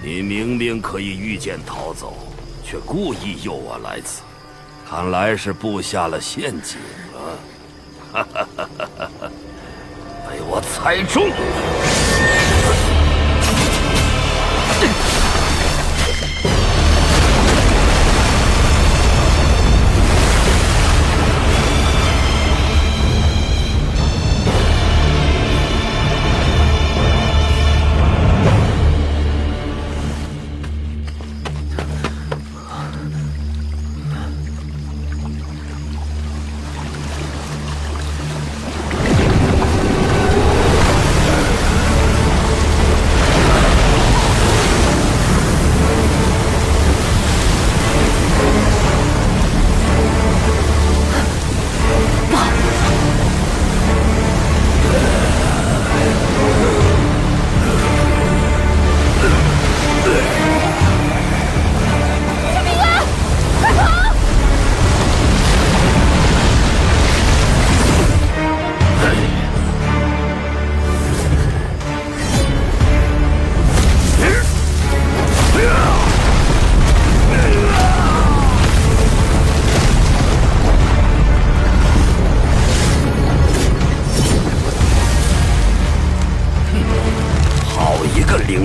你明明可以御剑逃走，却故意诱我来此，看来是布下了陷阱啊！哈哈哈哈哈！被我猜中。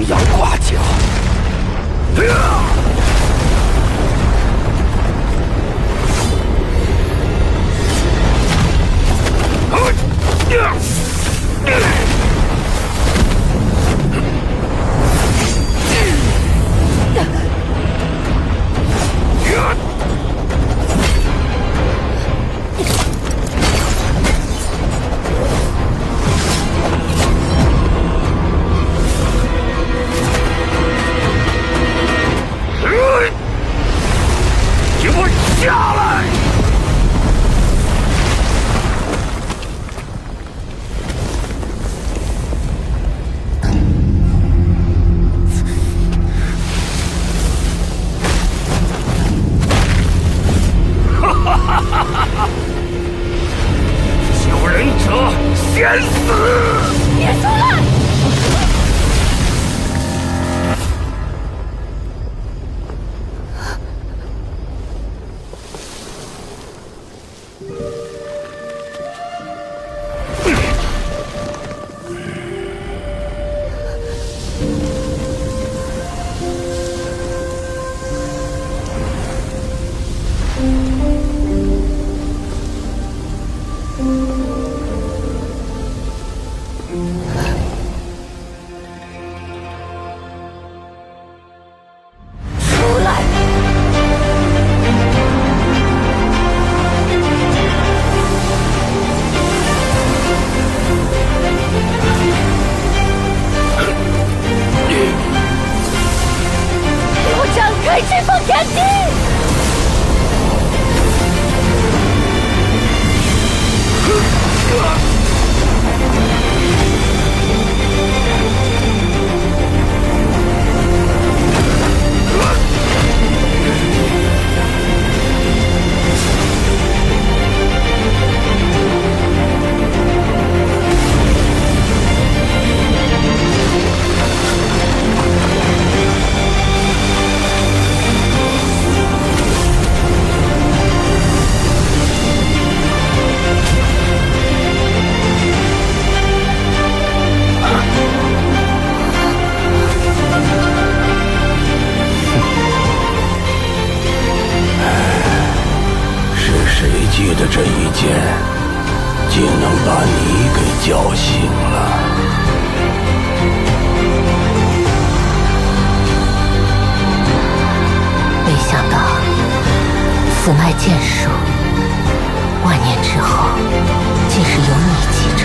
中央挂角。给我下来！哈哈哈哈哈！救人者先死！别出来！释放天地！记得这一剑，竟能把你给叫醒了。没想到，此脉剑术，万年之后，竟是由你继承。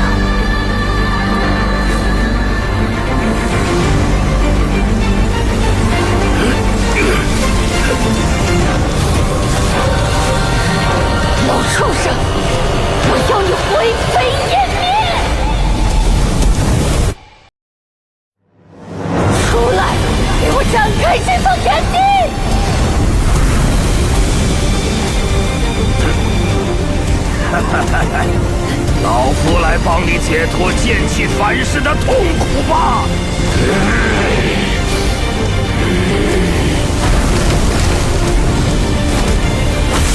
老畜生，我要你灰飞烟灭！出来，给我展开释放天地！老夫来帮你解脱剑气反噬的痛苦吧！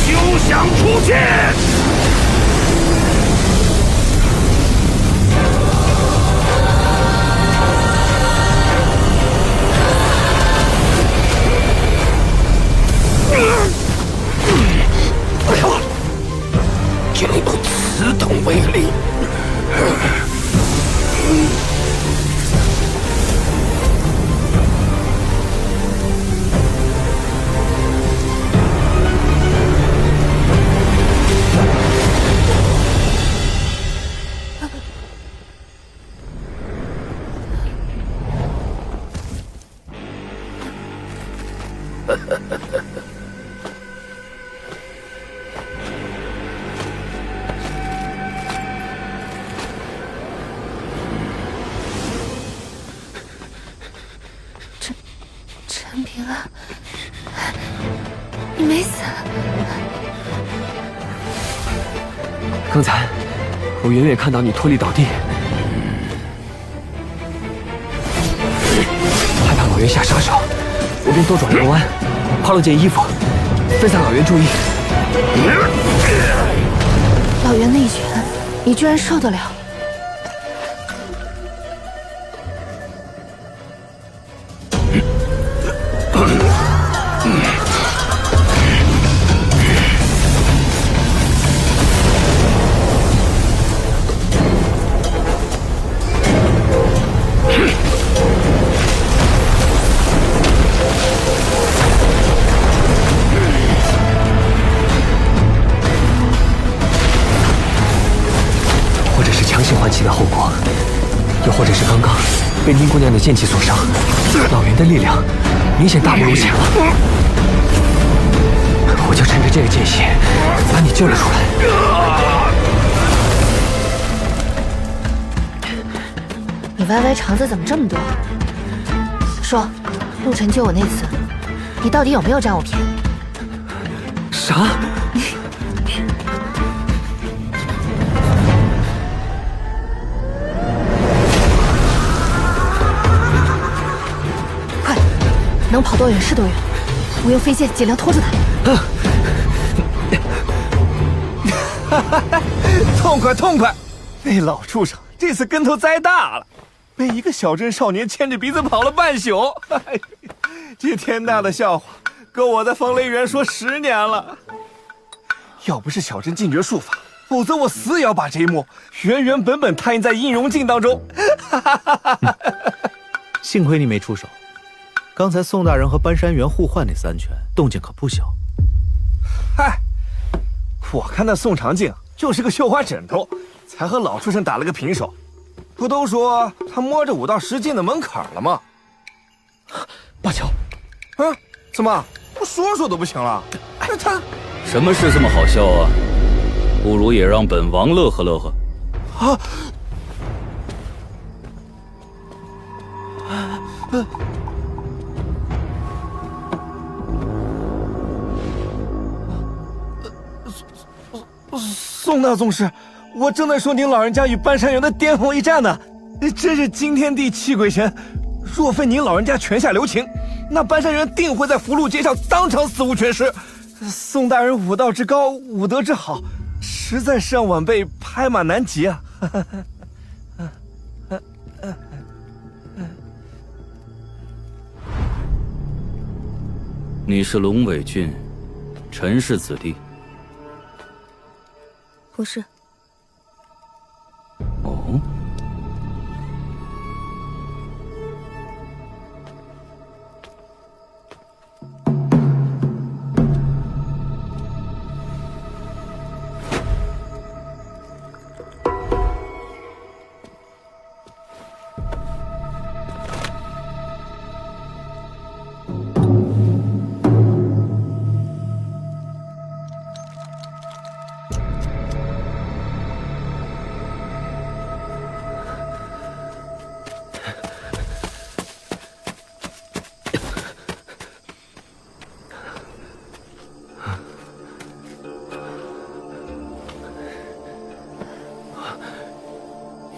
休想出剑！竟有此等威力！陈平安，你没死。刚才我远远看到你脱力倒地，害怕老袁下杀手，我便多转了个弯，抛了件衣服，分散老袁注意。老袁那一拳，你居然受得了？又或者是刚刚被宁姑娘的剑气所伤，老袁的力量明显大不如前了。我就趁着这个间隙把你救了出来。你歪歪肠子怎么这么多？说，陆晨救我那次，你到底有没有占我便宜？啥？快，能跑多远是多远。我用飞剑尽量拖住他。痛快痛快！那老畜生这次跟头栽大了，被一个小镇少年牵着鼻子跑了半宿。这天大的笑话，够我在风雷园说10年了。要不是小镇禁绝术法，否则我死也要把这一幕原本踏印在印容镜当中。幸亏你没出手，刚才宋大人和搬山员互换那3拳，动静可不小。嗨，我看那宋长静就是个绣花枕头，才和老畜生打了个平手。不都说他摸着5到10斤的门槛了吗？巴乔，怎么不说都不行了？他什么事这么好笑啊？不如也让本王乐呵乐呵。啊！宋大宗师，我正在说您老人家与半山园的巅峰一战呢，真是惊天地泣鬼神。若非您老人家泉下留情，那半山园定会在福禄街上当场死无全尸。宋大人武道之高，武德之好，实在是让晚辈拍马难及啊！你是龙尾郡陈氏子弟？不是。哦。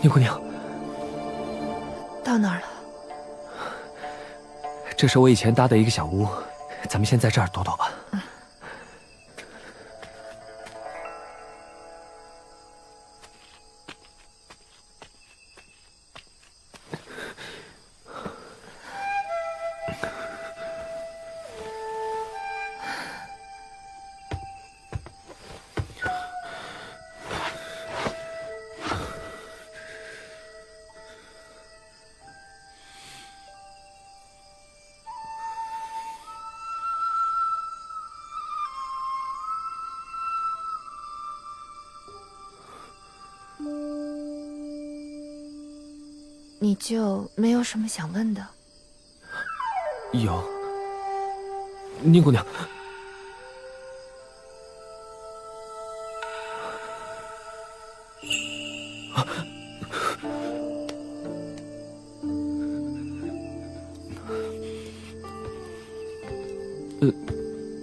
宁姑娘，到哪儿了？这是我以前搭的一个小屋，咱们先在这儿躲躲吧。你就没有什么想问的？有，宁姑娘，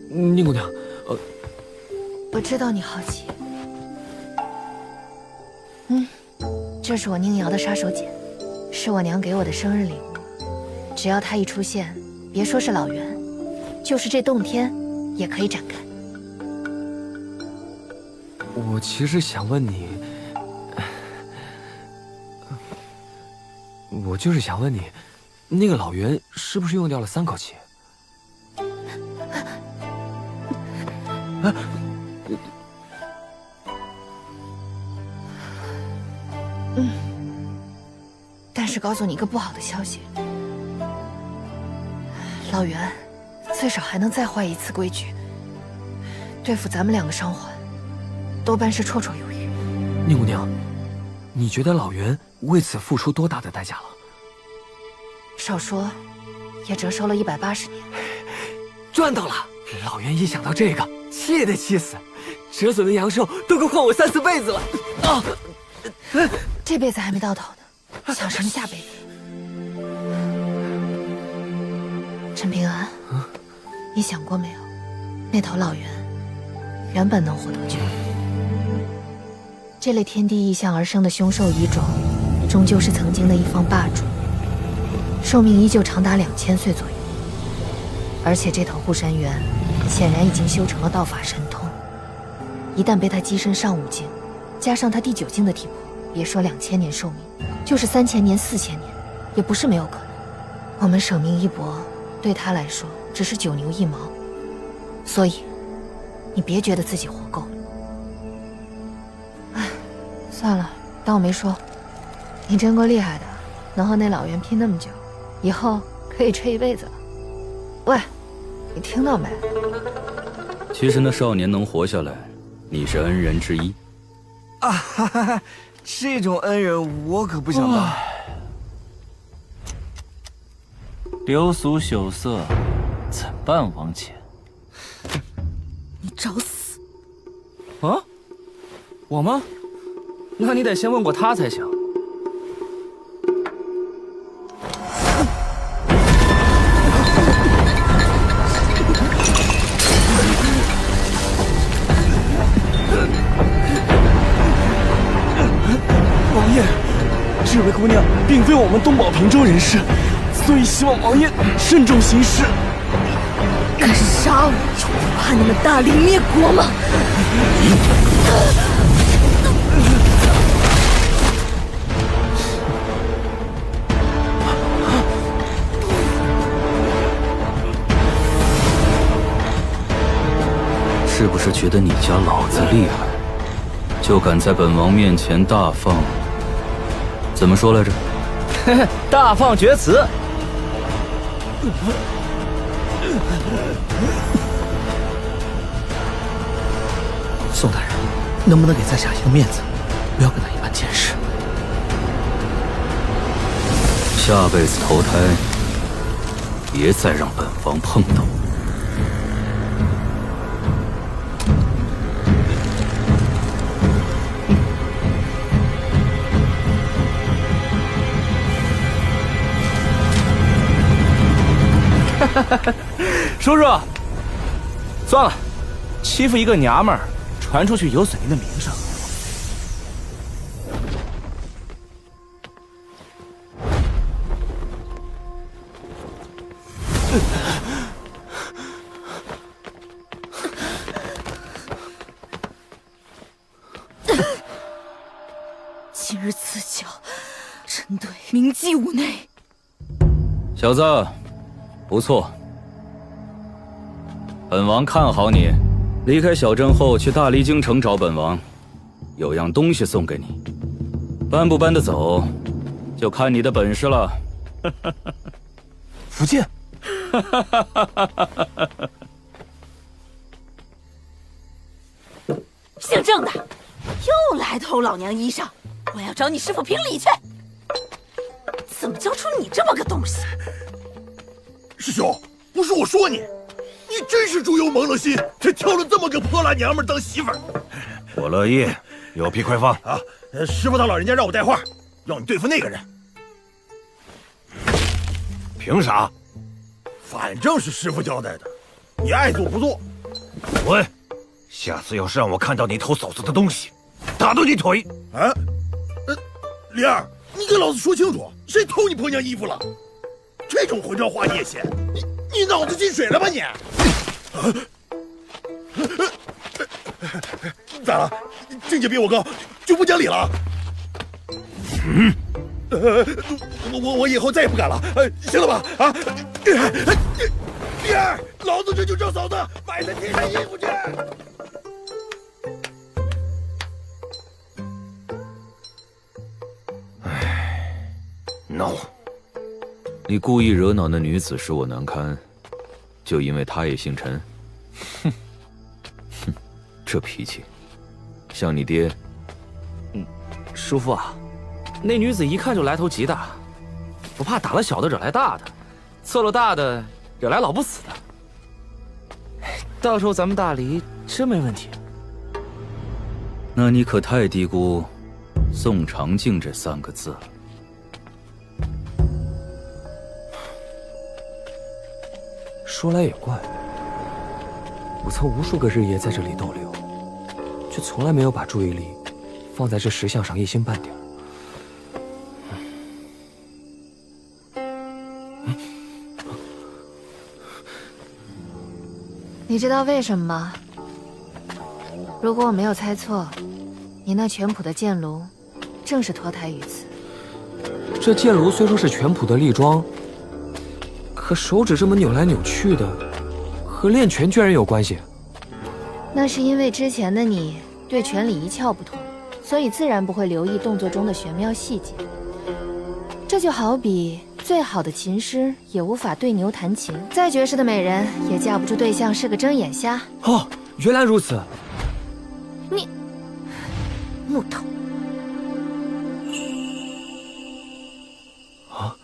宁姑娘，我知道你好奇。这是我宁瑶的杀手锏，是我娘给我的生日礼物。只要她一出现，别说是老袁，就是这洞天也可以展开。我其实想问你，我就是想问你，那个老袁是不是用掉了3口气？但是告诉你一个不好的消息，老袁最少还能再坏1次规矩，对付咱们2个伤患，多半是绰绰有余。宁姑娘，你觉得老袁为此付出多大的代价了？少说，也折寿了180年。赚到了！老袁一想到这个，气也得气死，折损的阳寿都够换我3、4辈子了。啊！这辈子还没到头呢，想什么下辈子？陈平安，你想过没有？那头老袁原本能活多久？这类天地异象而生的凶兽异种，终究是曾经的一方霸主，寿命依旧长达2000岁左右。而且这头护山猿显然已经修成了道法神通，一旦被他跻身上5境，加上他第9境的体魄，别说2000年寿命，就是3000年、4000年，也不是没有可能。我们舍命一搏，对他来说只是9牛1毛，所以你别觉得自己活够了。哎，算了，当我没说。你真够厉害的，能和那老袁拼那么久，以后可以吹一辈子了。喂，你听到没？其实那少年能活下来，你是恩人之一。啊哈哈，这种恩人我可不想当。流俗朽色，怎办王钱？你找死！啊？我吗？那你得先问过他才行。王爷，这位姑娘并非我们东宝平州人士，所以希望王爷慎重行事。敢杀我，就不怕你们大理灭国吗？是不是觉得你家老子厉害，就敢在本王面前大放？怎么说来着？大放厥词。宋大人，能不能给在下一个面子，不要跟他一般见识？下辈子投胎，别再让本王碰到。叔叔，算了，欺负一个娘们儿，传出去有损您的名声。今日此教，臣对铭记吾内。小子，不错。本王看好你，离开小镇后去大离京城找本王，有样东西送给你，搬不搬得走，就看你的本事了。福晋，姓郑的，又来偷老娘衣裳，我要找你师傅评理去。怎么教出你这么个东西？师兄，不是我说你。你真是猪油蒙了心，才挑了这么个破烂娘们当媳妇儿。我乐意，有屁快放啊！师傅他老人家让我带话，要你对付那个人。凭啥？反正是师傅交代的，你爱做不做。滚！下次要是让我看到你偷嫂子的东西，打断你腿！啊？灵儿，你跟老子说清楚，谁偷你婆娘衣服了？这种混账话你也信？你脑子进水了吧你？咋了？境界比我高就不讲理了？我以后再也不敢了，行了吧？啊！灵儿，老子这就叫嫂子买她贴身衣服去。No。你故意惹恼那女子使我难堪，就因为她也姓陈？哼，哼，这脾气，像你爹。叔父啊，那女子一看就来头极大，我怕打了小的惹来大的，刺了大的惹来老不死的。到时候咱们大理真没问题。那你可太低估宋长敬这3个字了。说来也怪，我曾无数个日夜在这里逗留，却从来没有把注意力放在这石像上一星半点。你知道为什么吗？如果我没有猜错，你那全谱的剑炉，正是脱胎于此。这剑炉虽说是全谱的力装，可手指这么扭来扭去的，和练拳居然有关系。那是因为之前的你对拳理一窍不通，所以自然不会留意动作中的玄妙细节。这就好比最好的琴师也无法对牛弹琴，再绝世的美人也架不住对象是个睁眼瞎。哦，原来如此。你木头。啊！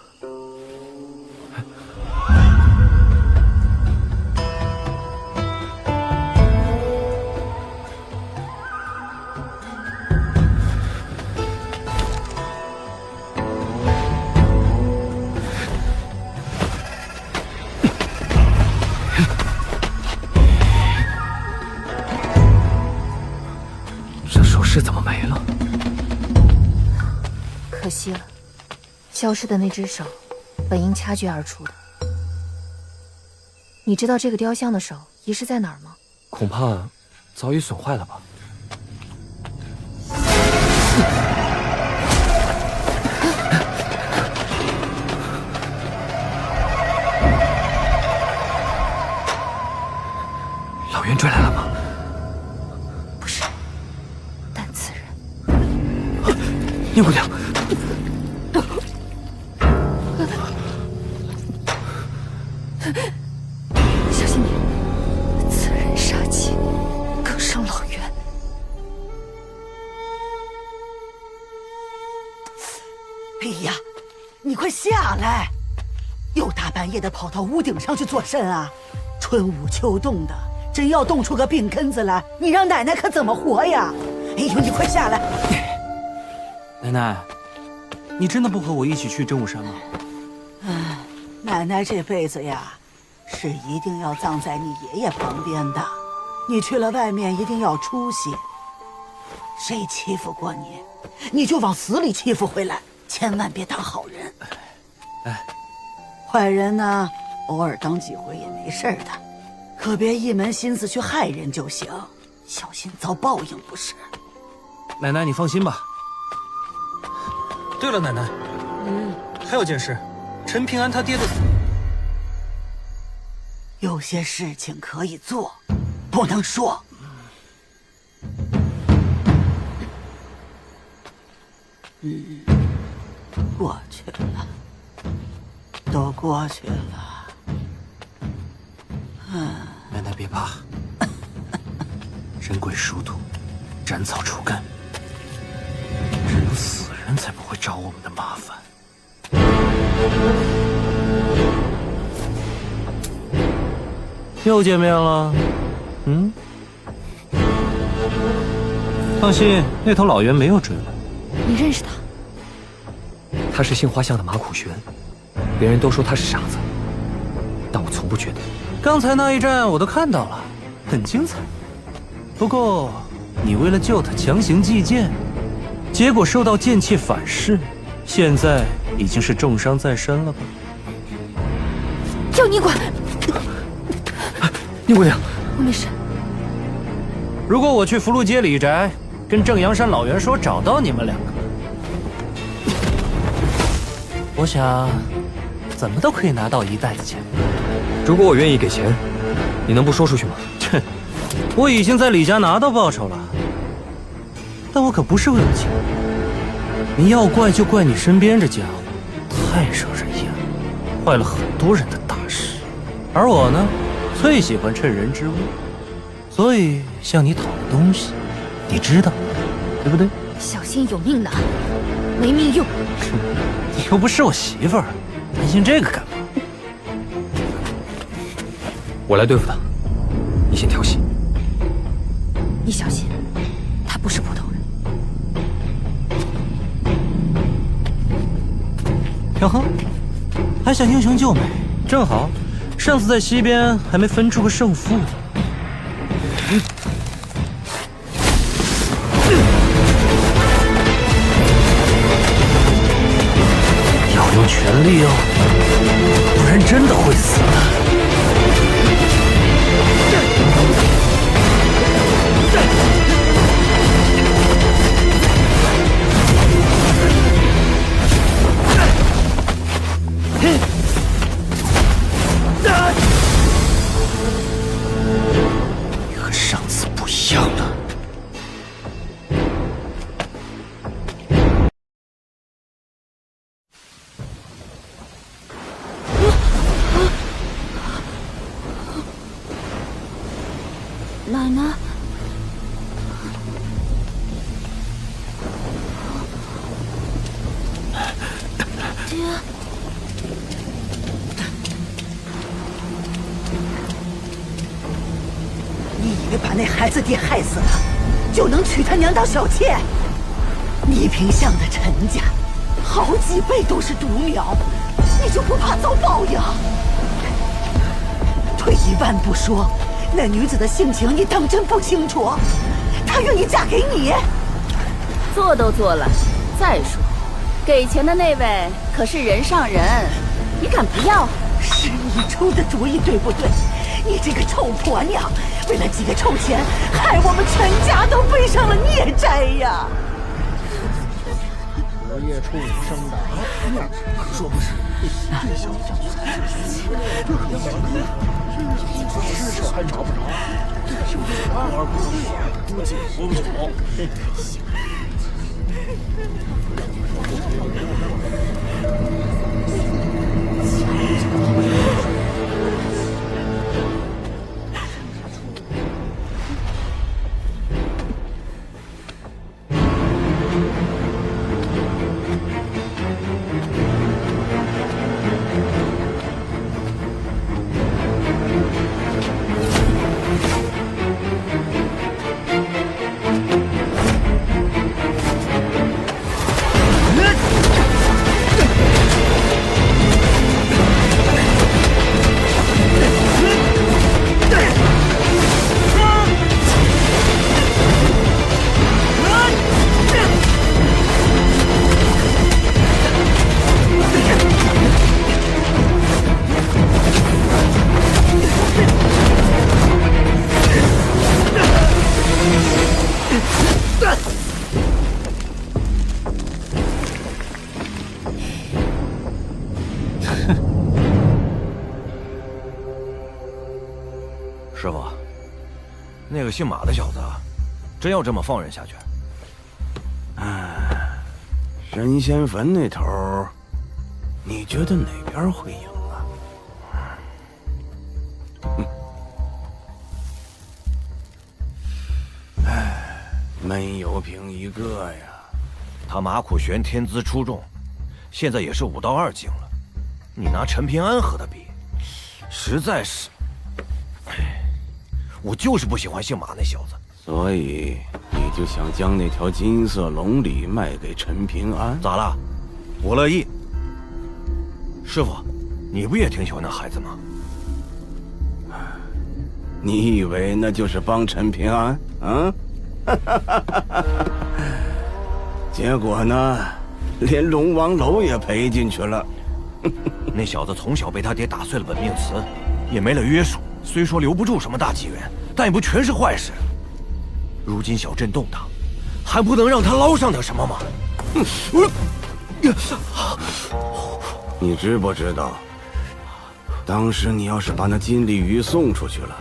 这怎么没了？可惜了，消失的那只手，本应掐诀而出的。你知道这个雕像的手遗失在哪儿吗？恐怕早已损坏了吧。老袁追来了吗？宁姑娘，小心点！此人杀气更胜老袁。哎呀，你快下来！又大半夜的跑到屋顶上去做甚啊？春捂秋冻的，真要冻出个病根子来，你让奶奶可怎么活呀？哎呦，你快下来！奶奶，你真的不和我一起去真武山吗？唉，奶奶这辈子呀，是一定要葬在你爷爷旁边的。你去了外面一定要出息。谁欺负过你，你就往死里欺负回来，千万别当好人。哎，坏人呢，偶尔当几回也没事的，可别一门心思去害人就行，小心遭报应不是？奶奶，你放心吧。对了，奶奶，还有件事，陈平安他爹的……有些事情可以做，不能说。过去了，都过去了。奶奶别怕，人鬼殊途，斩草除根，只有死人才不会找我们的麻烦。又见面了，放心，那头老袁没有追来。你认识他？他是杏花巷的马苦玄，别人都说他是傻子，但我从不觉得。刚才那一战我都看到了，很精彩。不过你为了救他强行祭剑，结果受到剑气反噬，现在已经是重伤在身了吧？要你管！宁姑娘，我没事。如果我去福禄街李宅，跟正阳山老袁说找到你们两个，我想怎么都可以拿到1袋子钱。如果我愿意给钱，你能不说出去吗？切，我已经在李家拿到报酬了，但我可不是为了钱。你要怪就怪你身边这家伙太惹人厌了，坏了很多人的大事。而我呢，最喜欢趁人之危，所以向你讨的东西，你知道，对不对？小心有命难。没命用。你又不是我媳妇儿，担心这个干嘛？我来对付他，你先调戏。你小心，他不是普通人。哟呵，还想英雄救美，正好，上次在西边还没分出个胜负。要用全力哦，不然真的会死的。和上次不一样了。奶奶，爹，你以为把那孩子爹害死了，就能娶他娘当小妾？倪萍巷的陈家，好几辈都是独苗，你就不怕遭报应？退一万步说，那女子的性情你当真不清楚？她愿意嫁给你？做都做了，再说，给钱的那位可是人上人，你敢不要？是你出的主意，对不对？你这个臭婆娘，为了几个臭钱，害我们全家都背上了孽债呀！荷叶处生的啊，可说不是。这小子，尸首还找不着，活儿不对，估计活不久。师傅，那个姓马的小子，真要这么放任下去？神仙坟那头，你觉得哪边会赢啊？闷油瓶一个呀。他马苦玄天资出众，现在也是武道2境了。你拿陈平安和他比，实在是……我就是不喜欢姓马那小子。所以你就想将那条金色龙鲤卖给陈平安？咋了？我乐意。师傅，你不也挺喜欢那孩子吗？你以为那就是帮陈平安？啊？结果呢，连龙王楼也赔进去了。那小子从小被他爹打碎了本命词，也没了约束。虽说留不住什么大机缘，但也不全是坏事。如今小镇动荡，还不能让他捞上点什么吗？你知不知道，当时你要是把那金鲤鱼送出去了，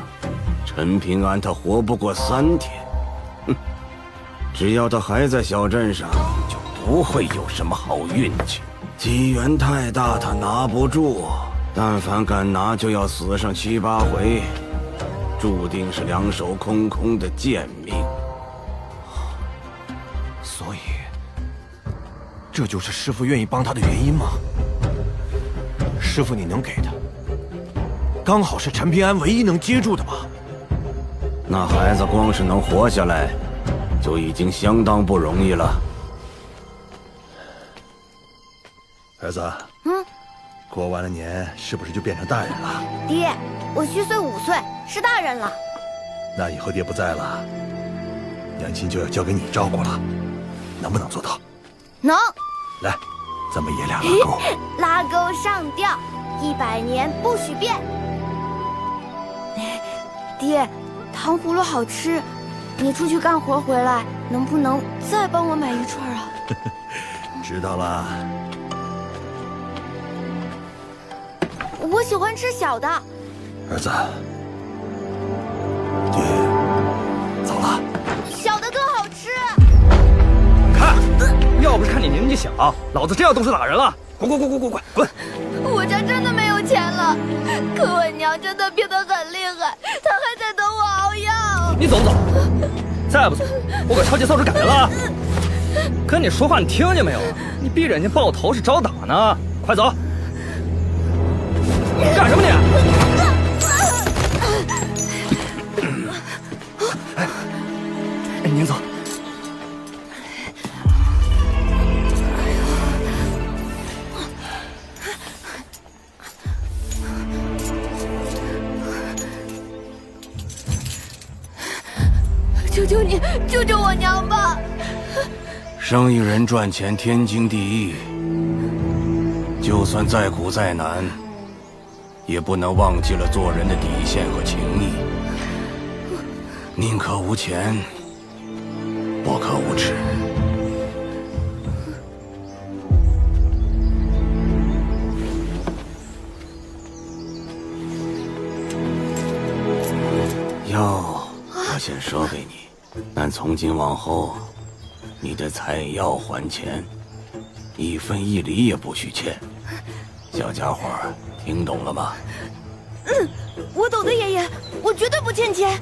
陈平安他活不过3天。只要他还在小镇上，就不会有什么好运气。机缘太大，他拿不住。但凡敢拿，就要死上7、8回，注定是2手空空的贱命。所以，这就是师傅愿意帮他的原因吗？师傅，你能给的，刚好是陈平安唯一能接住的吧？那孩子光是能活下来，就已经相当不容易了。儿子，过完了年是不是就变成大人了？爹，我虚岁5岁，是大人了。那以后爹不在了，娘亲就要交给你照顾了，能不能做到？能。来，咱们爷俩拉钩。拉钩上吊，100年不许变。爹，糖葫芦好吃，你出去干活回来，能不能再帮我买1串啊？知道了。我喜欢吃小的。儿子，爹走了。小的更好吃。看，要不是看你年纪小，老子真要动手打人了！滚！我家真的没有钱了，可我娘真的病得很厉害，她还在等我熬药。你走不走？再不走，我可抄起扫帚赶人了！跟你说话，你听见没有？你逼着人家抱头是找打呢！快走！干什么你？您走。求求你，救救我娘吧！生意人赚钱天经地义，就算再苦再难，也不能忘记了做人的底线和情义。宁可无钱，不可无耻。药我先赊给你，但从今往后，你的采药还钱，1分1厘也不许欠。小家伙，听懂了吗？我懂的，爷爷，我绝对不欠钱。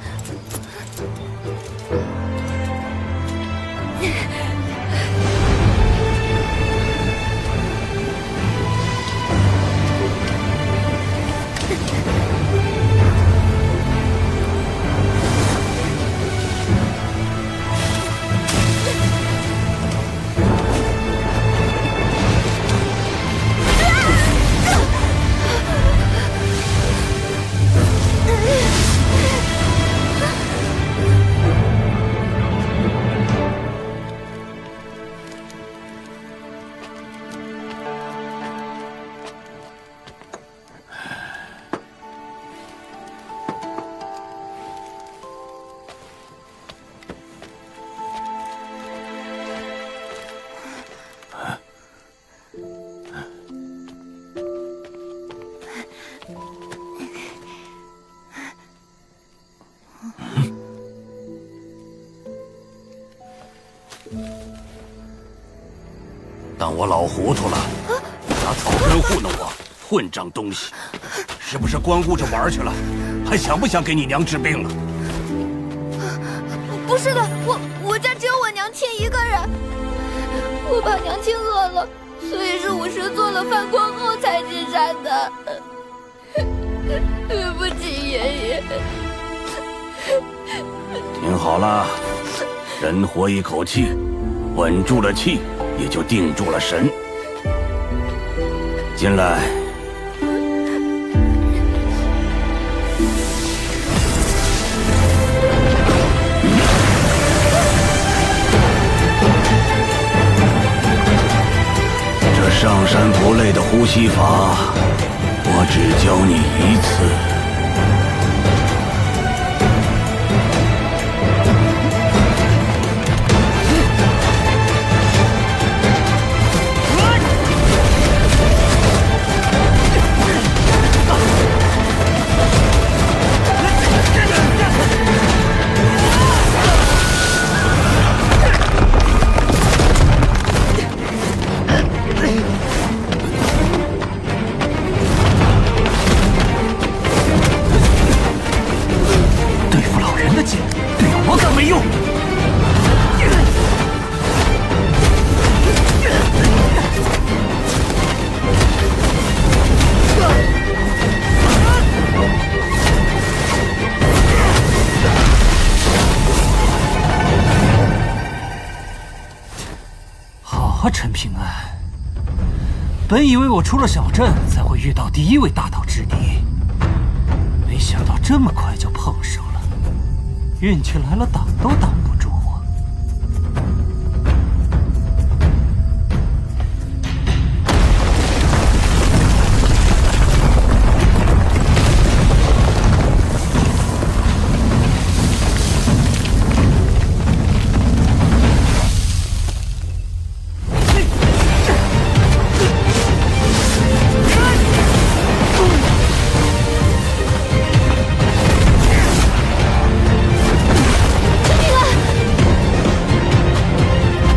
当我老糊涂了，拿草根糊弄我，混账东西！是不是光顾着玩去了？还想不想给你娘治病了？不是的，我家只有我娘亲一个人，我把娘亲饿了，所以是午时做了饭过后才进山的。对不起，爷爷。听好了，人活一口气，稳住了气，也就定住了神。进来。这上山不累的呼吸法，我只教你1次。陈平安。本以为我出了小镇才会遇到第一位大道之敌，没想到这么快就碰上了，运气来了挡都挡不住我。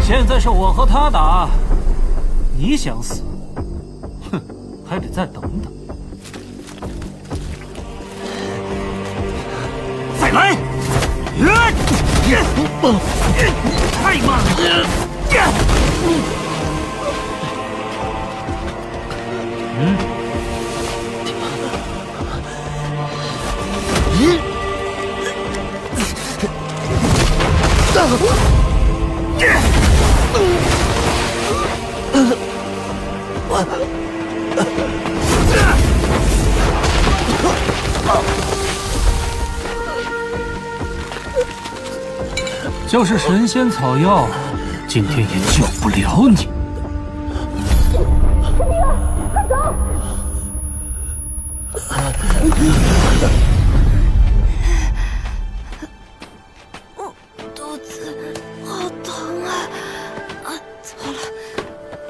现在是我和他打，你想死，哼，还得再等等。再来！太慢了！就是神仙草药，今天也救不了你。肚子好疼啊！糟了，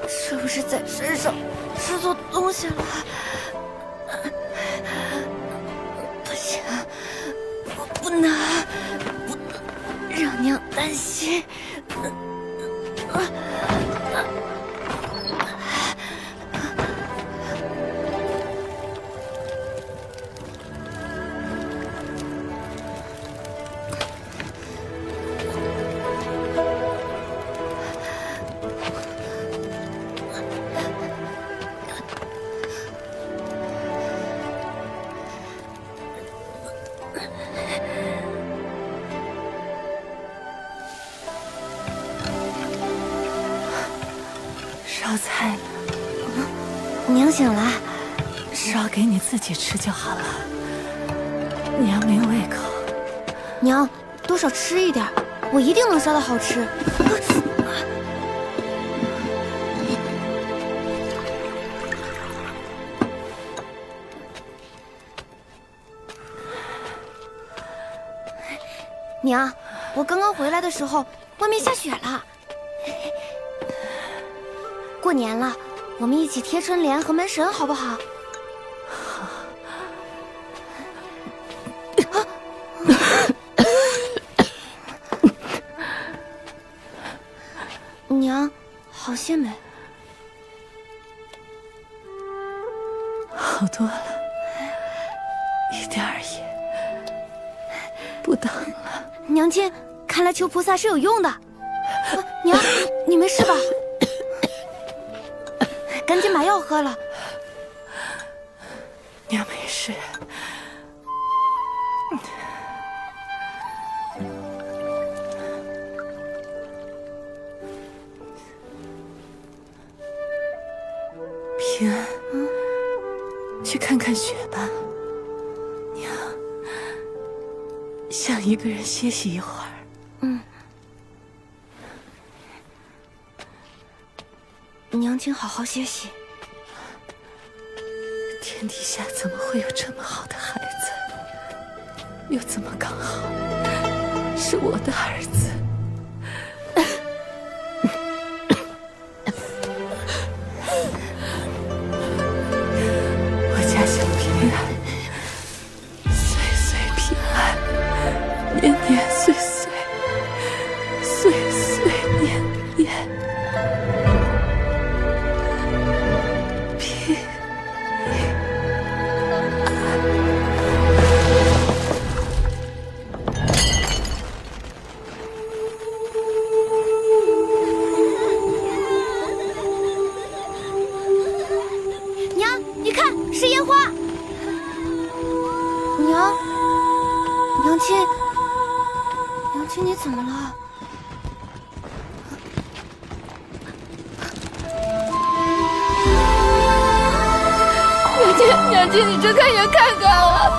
是不是在身上吃错东西了？不行，我不能让娘担心。烧菜呢？娘醒了，烧给你自己吃就好了。娘没胃口。娘，多少吃一点，我一定能烧得好吃。娘，我刚刚回来的时候，外面下雪了。过年了，我们一起贴春联和门神，好不好？娘，好些没？好多了，一点儿也不疼了。娘亲，看来求菩萨是有用的。娘，你没事吧？赶紧把药喝了。娘没事。平安，去看看雪吧。娘想一个人歇息一会儿。娘亲好好歇息。天底下怎么会有这么好的孩子？又怎么刚好是我的儿子？我家小平安，岁岁平安，年年岁岁，岁岁年年。娘亲，你怎么了？想进你这看也看看了。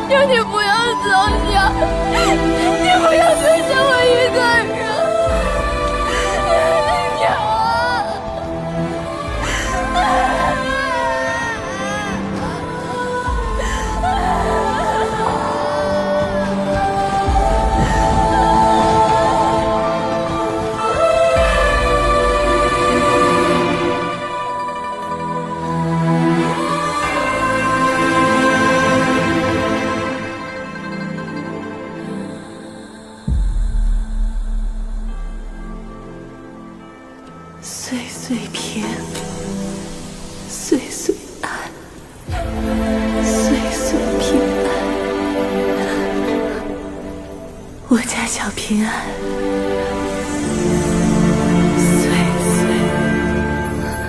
娘，你不要走，娘，你不要再剩我一个人，娘。岁岁平，岁岁安，岁岁平安。我家小平安，岁岁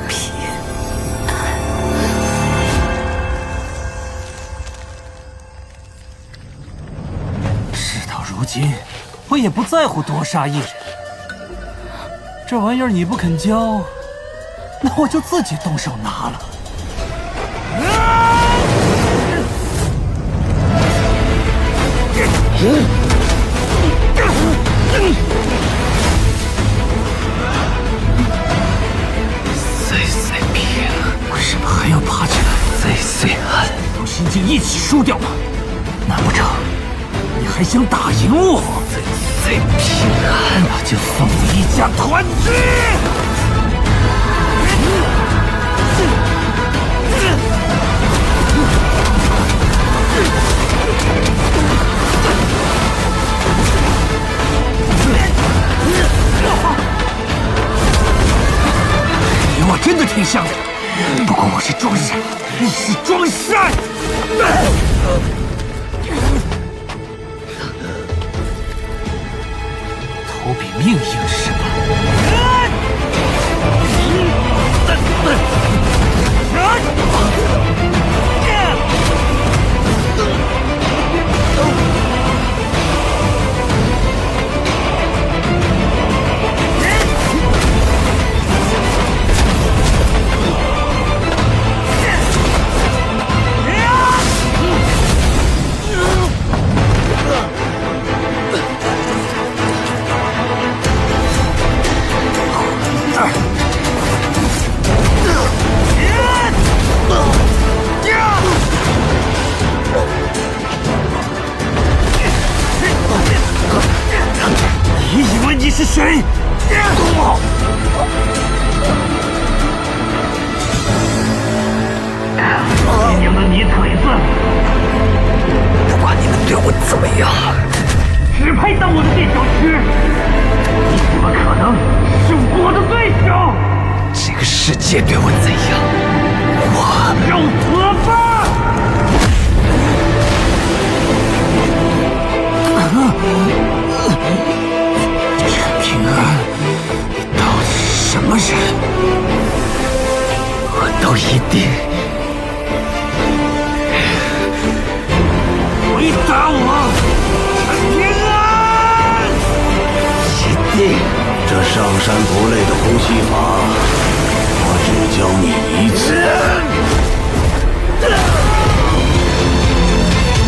平安。事到如今，我也不在乎多杀一人。这玩意儿你不肯交，那我就自己动手拿了。岁岁平，为什么还要爬起来？岁岁安，同心境一起输掉吗？难不成你还想打赢我？岁岁平安，那就送你一家团聚。你我真的挺像的，不过我是装傻，你是装善。头比命硬是吧？你以为你是谁？你娘的泥腿子！不管你们对我怎么样，只配当我的垫脚石。你怎么可能是我的对手？这个世界对我怎样，我就死吧！陈平安，你到底是什么人？我都一定回答我！陈平安，一定！这上山不累的呼吸法，我只教你一次。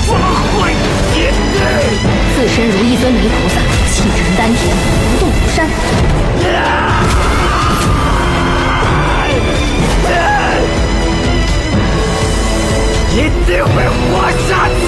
怎么会？自身如一尊泥菩萨，气沉丹田，不动如山。一定会活下去！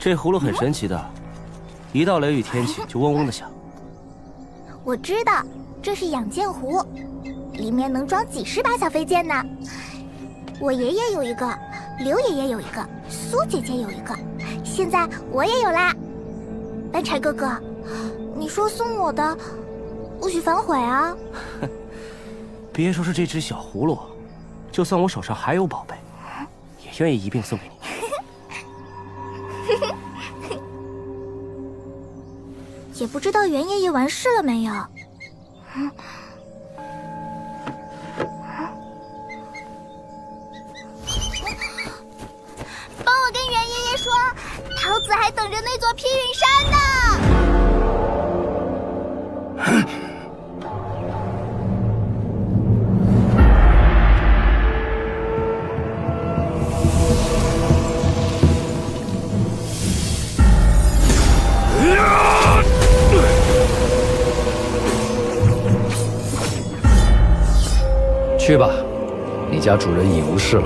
这葫芦很神奇的，一到雷雨天气就嗡嗡的响。我知道，这是养箭壶，里面能装几十把小飞剑呢。我爷爷有一个，刘爷爷有一个，苏姐姐有一个，现在我也有啦。白柴哥哥，你说送我的，不许反悔啊！别说是这只小葫芦，就算我手上还有宝贝，也愿意一并送给你。也不知道袁爷爷完事了没有。帮我跟袁爷爷说，桃子还等着那座披云山呢。去吧，你家主人已无事了。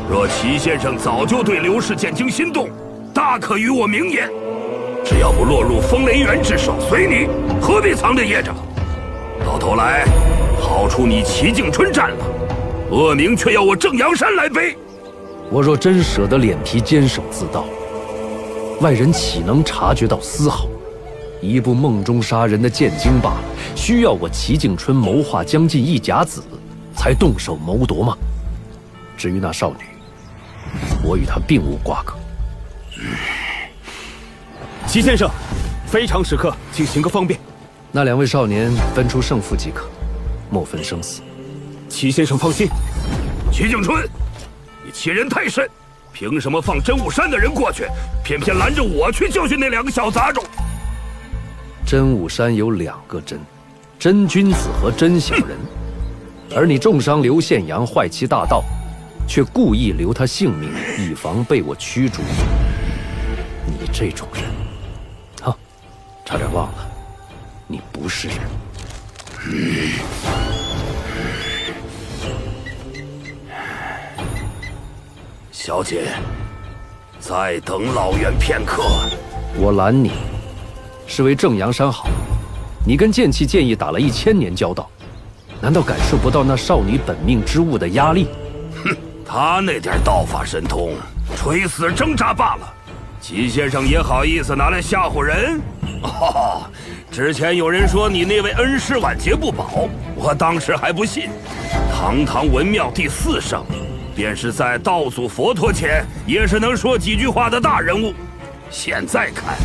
若齐先生早就对刘氏减轻心动，大可与我明言。只要不落入风雷园之手，随你，何必藏着掖着？到头来，好处你齐景春占了，恶名却要我正阳山来背。我若真舍得脸皮坚守自盗，外人岂能察觉到丝毫？一部梦中杀人的剑经罢了，需要我齐景春谋划将近一甲子，才动手谋夺吗？至于那少女，我与她并无瓜葛。齐先生，非常时刻，请行个方便。那两位少年分出胜负即可，莫分生死。齐先生放心。齐景春，你欺人太甚！凭什么放真武山的人过去，偏偏拦着我去教训那两个小杂种？真武山有2个真，真君子和真小人，而你重伤刘宪阳，坏其大道，却故意留他性命，以防被我驱逐。你这种人，啊，差点忘了，你不是人。小姐，再等老远片刻。我拦你，是为正阳山好。你跟剑气剑意打了1000年交道，难道感受不到那少女本命之物的压力？哼，他那点道法神通，垂死挣扎罢了。齐先生也好意思拿来吓唬人？哦，之前有人说你那位恩师晚节不保，我当时还不信。堂堂文庙第4圣，便是在道祖佛陀前也是能说几句话的大人物。现在看，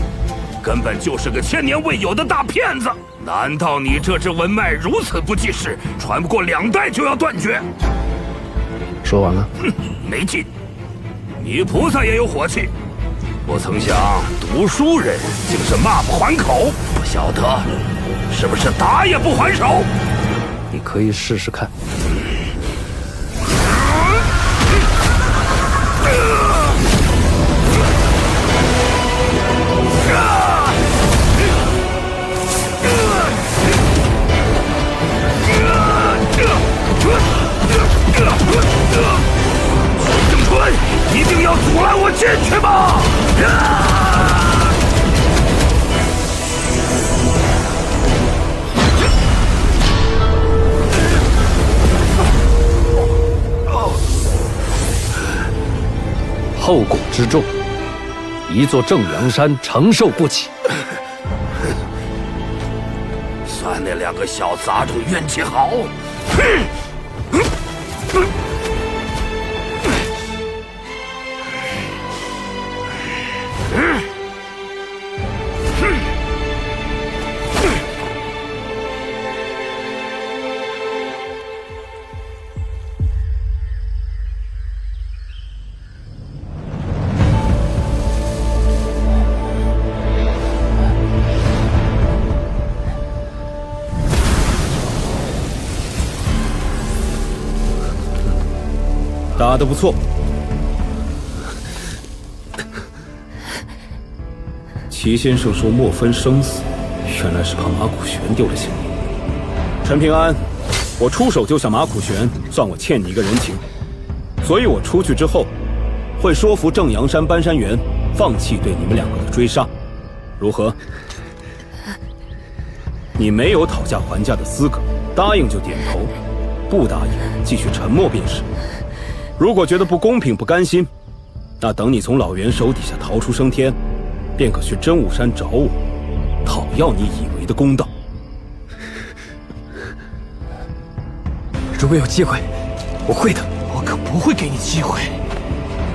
根本就是个1000年未有的大骗子。难道你这支文脉如此不济事，传不过2代就要断绝？说完了。哼，没劲。女菩萨也有火气，不曾想读书人竟是骂不还口，不晓得是不是打也不还手？你可以试试看。景春，一定要阻拦我进去吗？后果之重，一座正阳山承受不起。算那2个小杂种运气好。打得不错。齐先生说莫分生死，原来是怕马苦玄丢了性命。陈平安，我出手救下马苦玄，算我欠你一个人情。所以我出去之后，会说服正阳山搬山员放弃对你们两个的追杀，如何？你没有讨价还价的资格，答应就点头，不答应继续沉默便是。如果觉得不公平、不甘心，那等你从老袁手底下逃出升天，便可去真武山找我，讨要你以为的公道。如果有机会，我会的。我可不会给你机会。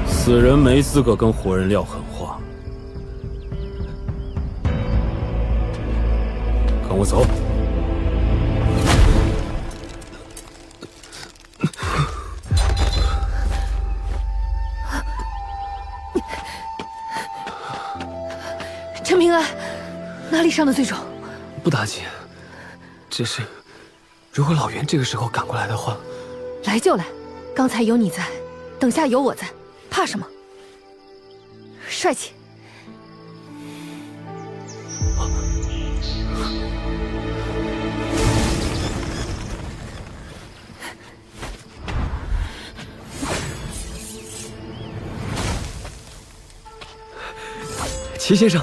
死人没资格跟活人撂狠话。跟我走。陈平安，哪里伤得最重？不打紧，只是如果老袁这个时候赶过来的话，来就来，刚才有你在，等下有我在，怕什么？帅气。齐先生，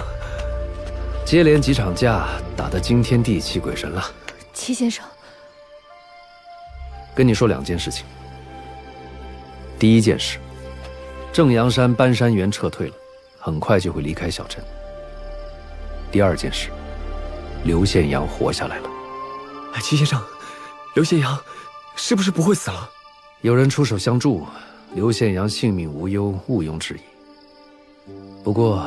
接连几场架打得惊天地泣鬼神了。齐先生，跟你说2件事情。第一件事，正阳山搬山员撤退了，很快就会离开小镇。第二件事，刘宪阳活下来了。齐先生，刘宪阳是不是不会死了？有人出手相助，刘宪阳性命无忧，毋庸置疑。不过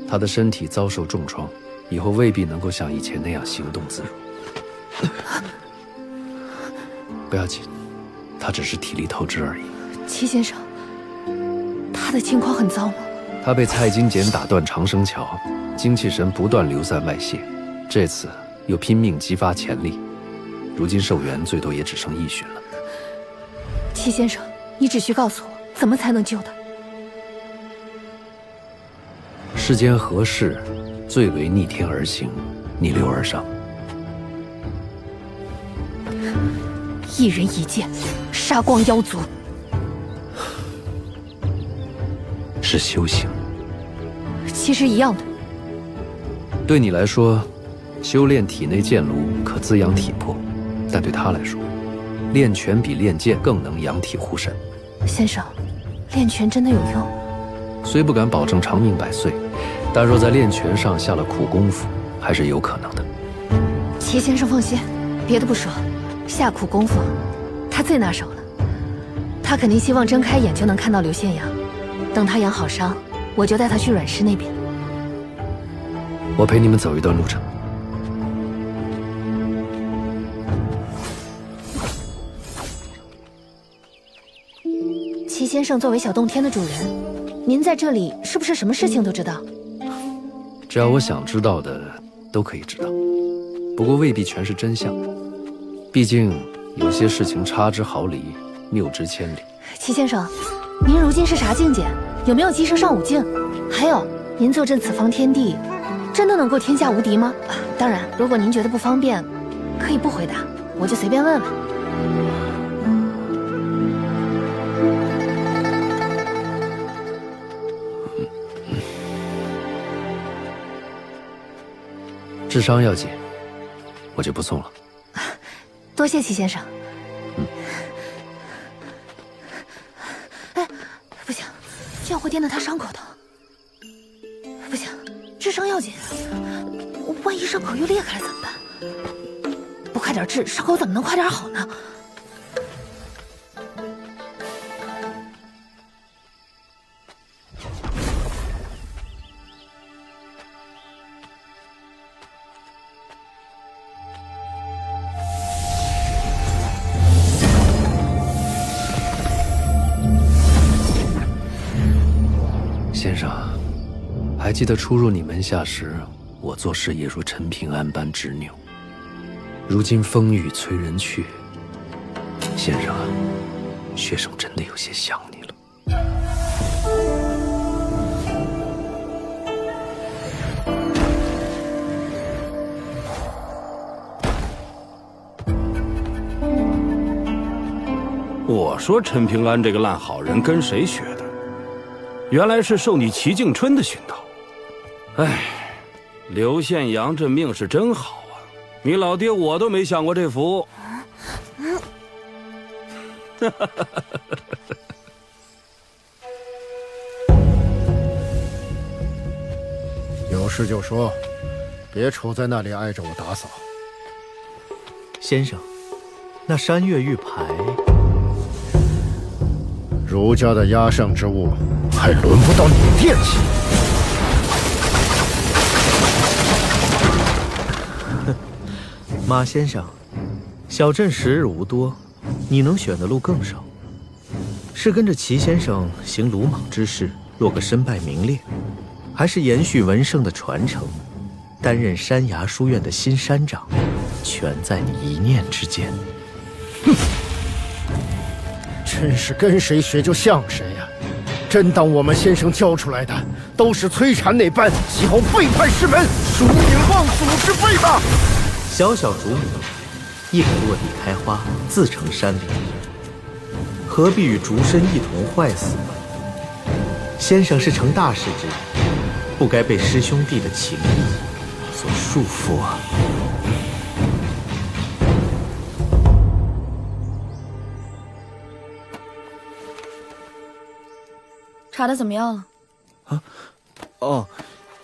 他的身体遭受重创，以后未必能够像以前那样行动自如。不要紧，他只是体力透支而已。齐先生，他的情况很糟吗？他被蔡金简打断长生桥，精气神不断流散外泄，这次又拼命激发潜力，如今寿元最多也只剩1旬了。齐先生，你只需告诉我，怎么才能救他？世间何事最为逆天而行，逆流而上？一人一剑，杀光妖族。是修行。其实一样的。对你来说，修炼体内剑炉可滋养体魄，但对他来说，练拳比练剑更能养体护身。先生，练拳真的有用？虽不敢保证长命百岁，但若在练拳上下了苦功夫，还是有可能的。齐先生放心，别的不说，下苦功夫，他最拿手了。他肯定希望睁开眼就能看到刘宪阳，等他养好伤，我就带他去阮氏那边。我陪你们走一段路程。齐先生作为小洞天的主人，您在这里是不是什么事情都知道？只要我想知道的，都可以知道。不过未必全是真相，毕竟有些事情差之毫厘，谬之千里。齐先生，您如今是啥境界？有没有机升上5境？还有，您坐镇此方天地，真的能够天下无敌吗？当然，如果您觉得不方便，可以不回答，我就随便问问。治伤要紧，我就不送了。多谢齐先生。哎，不行，这样会颠得他伤口疼。不行，治伤要紧，万一伤口又裂开了怎么办？不快点治，伤口怎么能快点好呢？先生，还记得初入你门下时，我做事也如陈平安般执拗。如今风雨催人去，先生啊，学生真的有些想你了。我说陈平安这个烂好人跟谁学的？原来是受你齐敬春的熏陶。哎，刘宪阳这命是真好啊！你老爹我都没享过这福。有事就说，别杵在那里挨着我打扫。先生，那山岳玉牌，儒家的压胜之物，还轮不到你惦记。马先生，小镇时日无多，你能选的路更少。是跟着齐先生行鲁莽之事，落个身败名裂，还是延续文圣的传承，担任山崖书院的新山长，全在你一念之间。哼，真是跟谁学就像谁呀！真当我们先生教出来的都是崔禅那般喜好背叛师门、疏影忘祖之辈吗？小小竹苗，一口落地开花，自成山林，何必与竹身一同坏死呢？先生是成大事之人，不该被师兄弟的情谊所束缚啊！查的怎么样了？哦，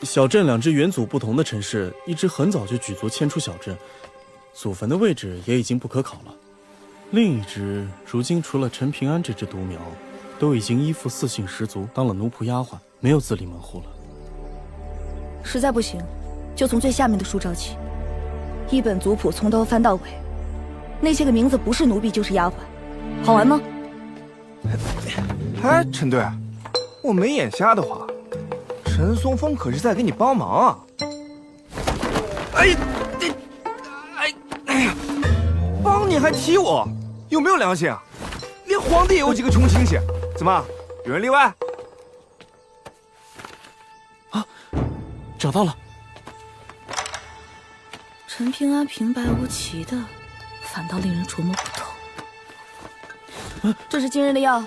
小镇两支元祖不同的城市，一支很早就举族迁出小镇，祖坟的位置也已经不可考了。另一支如今除了陈平安这支独苗，都已经依附四姓氏族，当了奴仆丫鬟，没有自立门户了。实在不行，就从最下面的书找起，一本族谱从头翻到尾，那些个名字不是奴婢就是丫鬟，好玩吗？哎，陈队，我没眼瞎的话，陈松风可是在给你帮忙啊！哎呀，帮你还提我，有没有良心啊？连皇帝也有几个穷亲戚，怎么有人例外？找到了。陈平安平白无奇的，反倒令人琢磨不透。这是今日的药，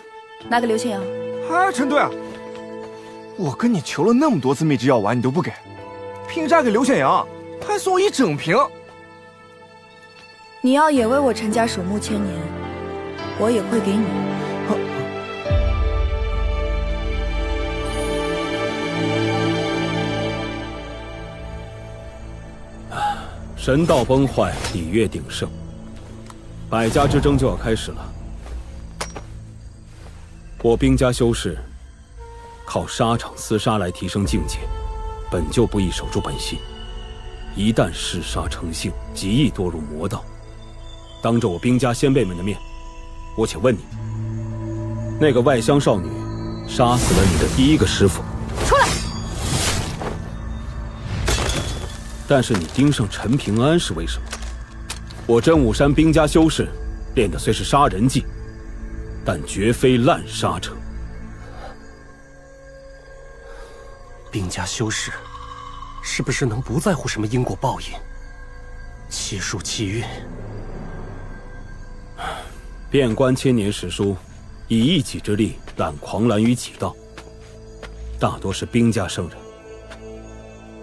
拿给刘宪阳。哎，陈队，我跟你求了那么多次秘制药丸，你都不给，凭啥给刘宪阳，还送我一整瓶？你要也为我陈家守墓千年，我也会给你。神道崩坏，礼乐鼎盛，百家之争就要开始了。我兵家修士靠沙场厮杀来提升境界，本就不易守住本心。一旦嗜杀成性，极易堕入魔道。当着我兵家先辈们的面，我且问你，那个外乡少女杀死了你的第一个师傅，出来！但是你盯上陈平安是为什么？我真武山兵家修士练的虽是杀人技，但绝非滥杀者。兵家修士，是不是能不在乎什么因果报应？气数气运。遍观千年史书，以一己之力揽狂澜于己道，大多是兵家圣人，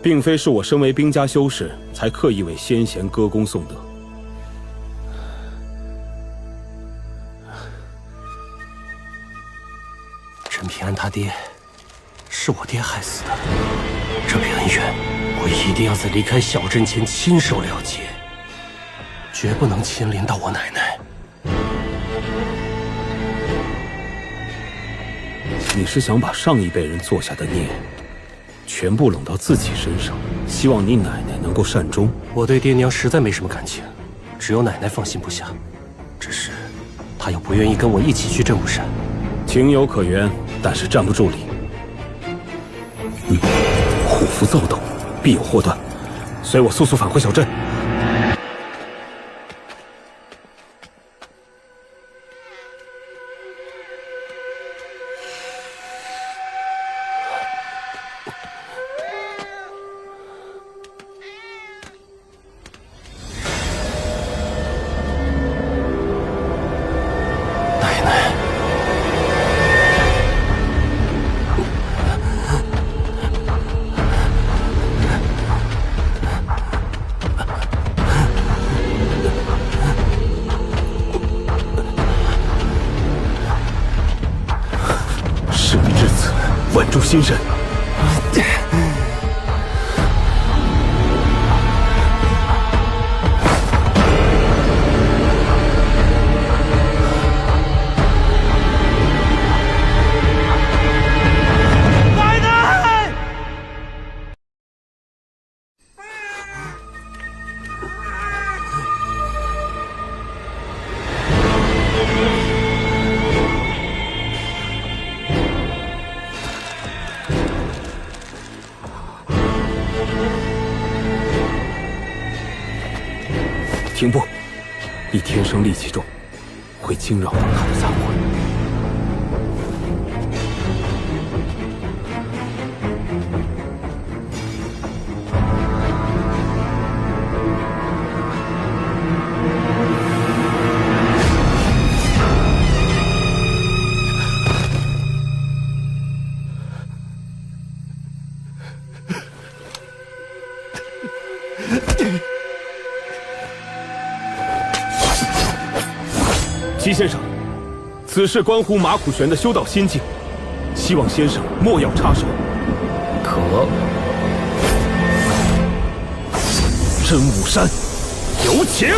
并非是我身为兵家修士才刻意为先贤歌功颂德。陈平安他爹是我爹害死的，这笔恩怨我一定要在离开小镇前亲手了结，绝不能牵连到我奶奶。你是想把上一辈人做下的孽全部拢到自己身上，希望你奶奶能够善终？我对爹娘实在没什么感情，只有奶奶放心不下。只是她又不愿意跟我一起去镇武山。情有可原，但是站不住理。虎符躁动，必有祸端，随我速速返回小镇。奶奶。心神。奶奶！停步！你天生戾气重，会惊扰到他的散魂。齐先生，此事关乎马苦玄的修道心境，希望先生莫要插手。可真武山，有请。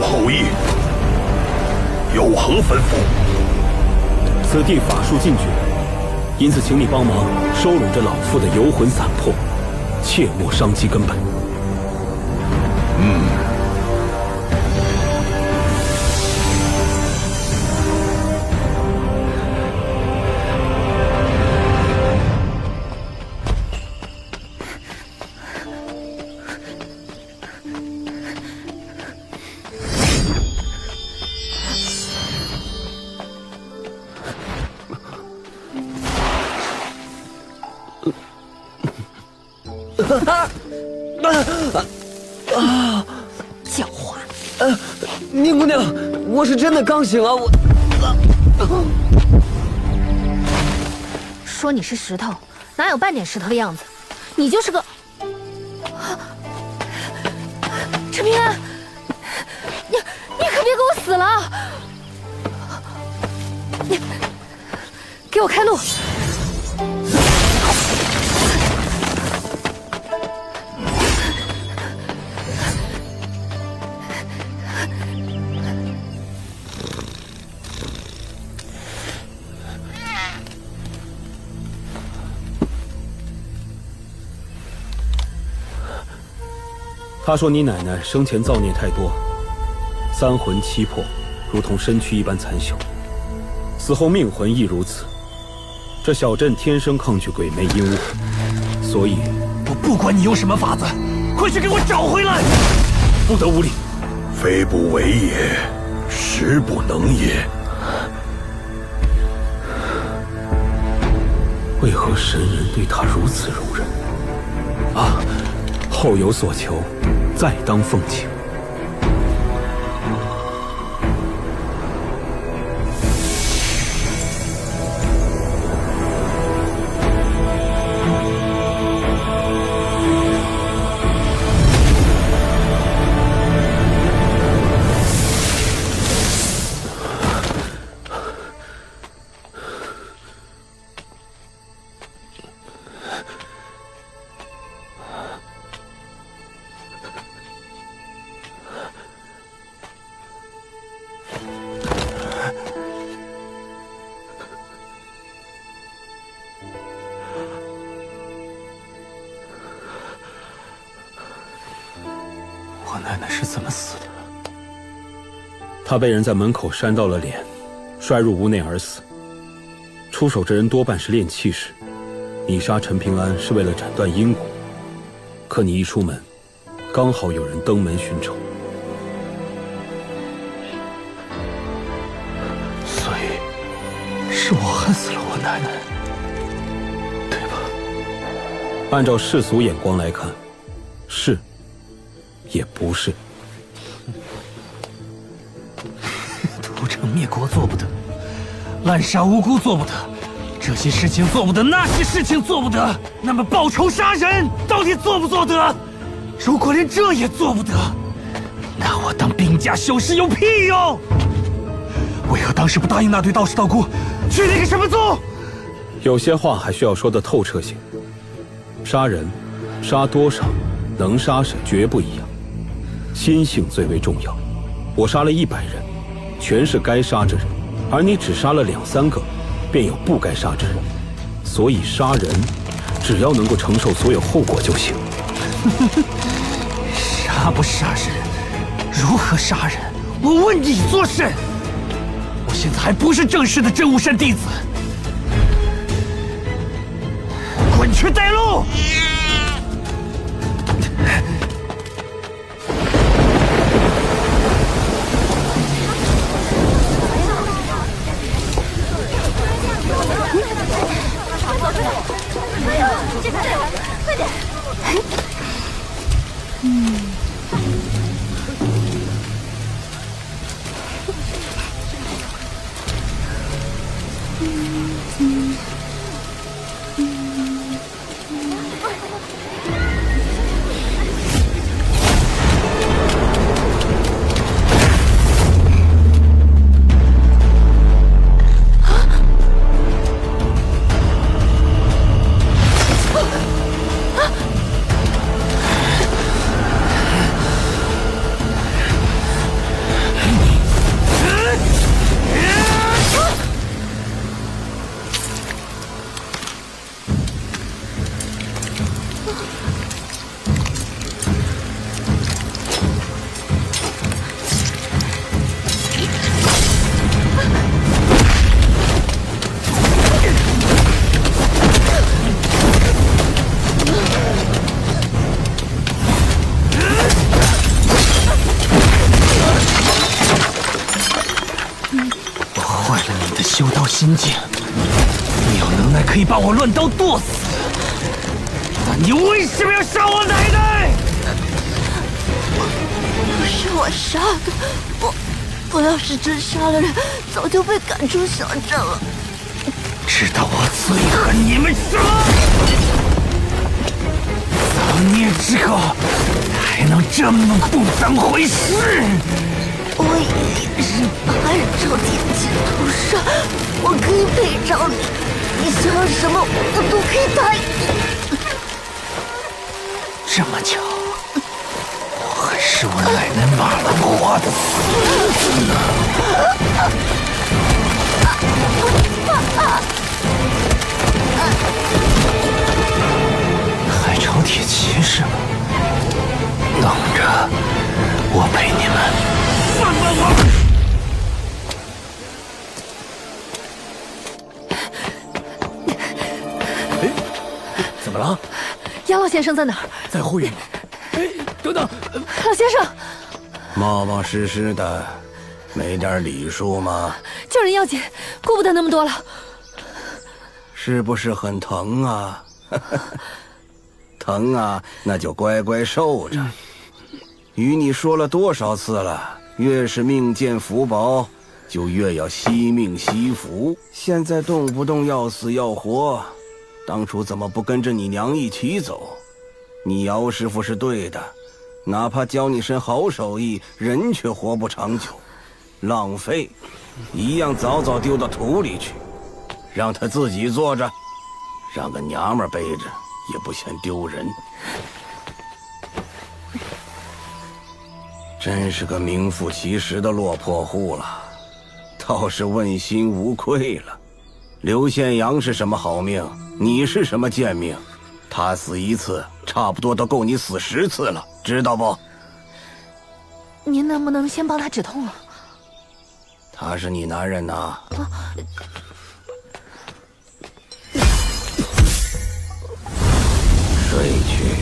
后裔有何吩咐？此地法术禁绝，因此请你帮忙收拢这老妇的游魂散魄，切莫伤及根本。狡猾！宁姑娘，我是真的刚醒啊，我。说你是石头，哪有半点石头的样子？你就是个……陈平安，你可别给我死了！你给我开路！他说你奶奶生前造孽太多，三魂七魄如同身躯一般残朽，死后命魂亦如此。这小镇天生抗拒鬼魅阴物，所以我不管你用什么法子，快去给我找回来！不得无礼。非不为也，实不能也。为何神人对他如此容忍？啊，后有所求，再当奉请。我奶奶是怎么死的？她被人在门口扇到了脸，摔入屋内而死。出手之人多半是练气士，你杀陈平安是为了斩断因果，可你一出门，刚好有人登门寻仇。所以是我害死了我奶奶，对吧？按照世俗眼光来看，是，也不是。屠城灭国做不得，滥杀无辜做不得，这些事情做不得，那些事情做不得，那么报仇杀人到底做不做得？如果连这也做不得，那我当兵家修士有屁用？为何当时不答应那对道士道姑去那个什么宗？有些话还需要说得透彻些。杀人，杀多少，能杀谁绝不一样，心性最为重要。我杀了100人，全是该杀之人，而你只杀了2、3个，便有不该杀之人。所以杀人，只要能够承受所有后果就行。杀不杀人，如何杀人？我问你做甚？我现在还不是正式的真武山弟子。滚去带路！快点！修道心境，你有能耐可以把我乱刀剁死，那你为什么要杀我奶奶？不是我杀的，我要是真杀了人，早就被赶出小镇了。知道我最恨你们什么？造孽之后还能这么不当回事？我也是派朝天劫屠杀，我可以赔偿你，你想要什么我都可以答应你。这么巧，我还是我奶奶马兰花的嗣子呢。海潮铁骑士吗？等着，我陪你们。放了我！哎，怎么了？杨老先生在哪儿？在后院吗？哎，等等，老先生，冒冒失失的，没点礼数吗？救人要紧，顾不得那么多了。是不是很疼啊？疼啊，那就乖乖受着。与你说了多少次了？越是命贱福薄，就越要惜命惜福。现在动不动要死要活，当初怎么不跟着你娘一起走？你姚师傅是对的，哪怕教你身好手艺，人却活不长久，浪费，一样早早丢到土里去，让他自己坐着，让个娘们背着也不嫌丢人。真是个名副其实的落魄户了，倒是问心无愧了。刘宪阳是什么好命，你是什么贱命？他死一次，差不多都够你死10次了，知道不？您能不能先帮他止痛啊？他是你男人呐。睡去。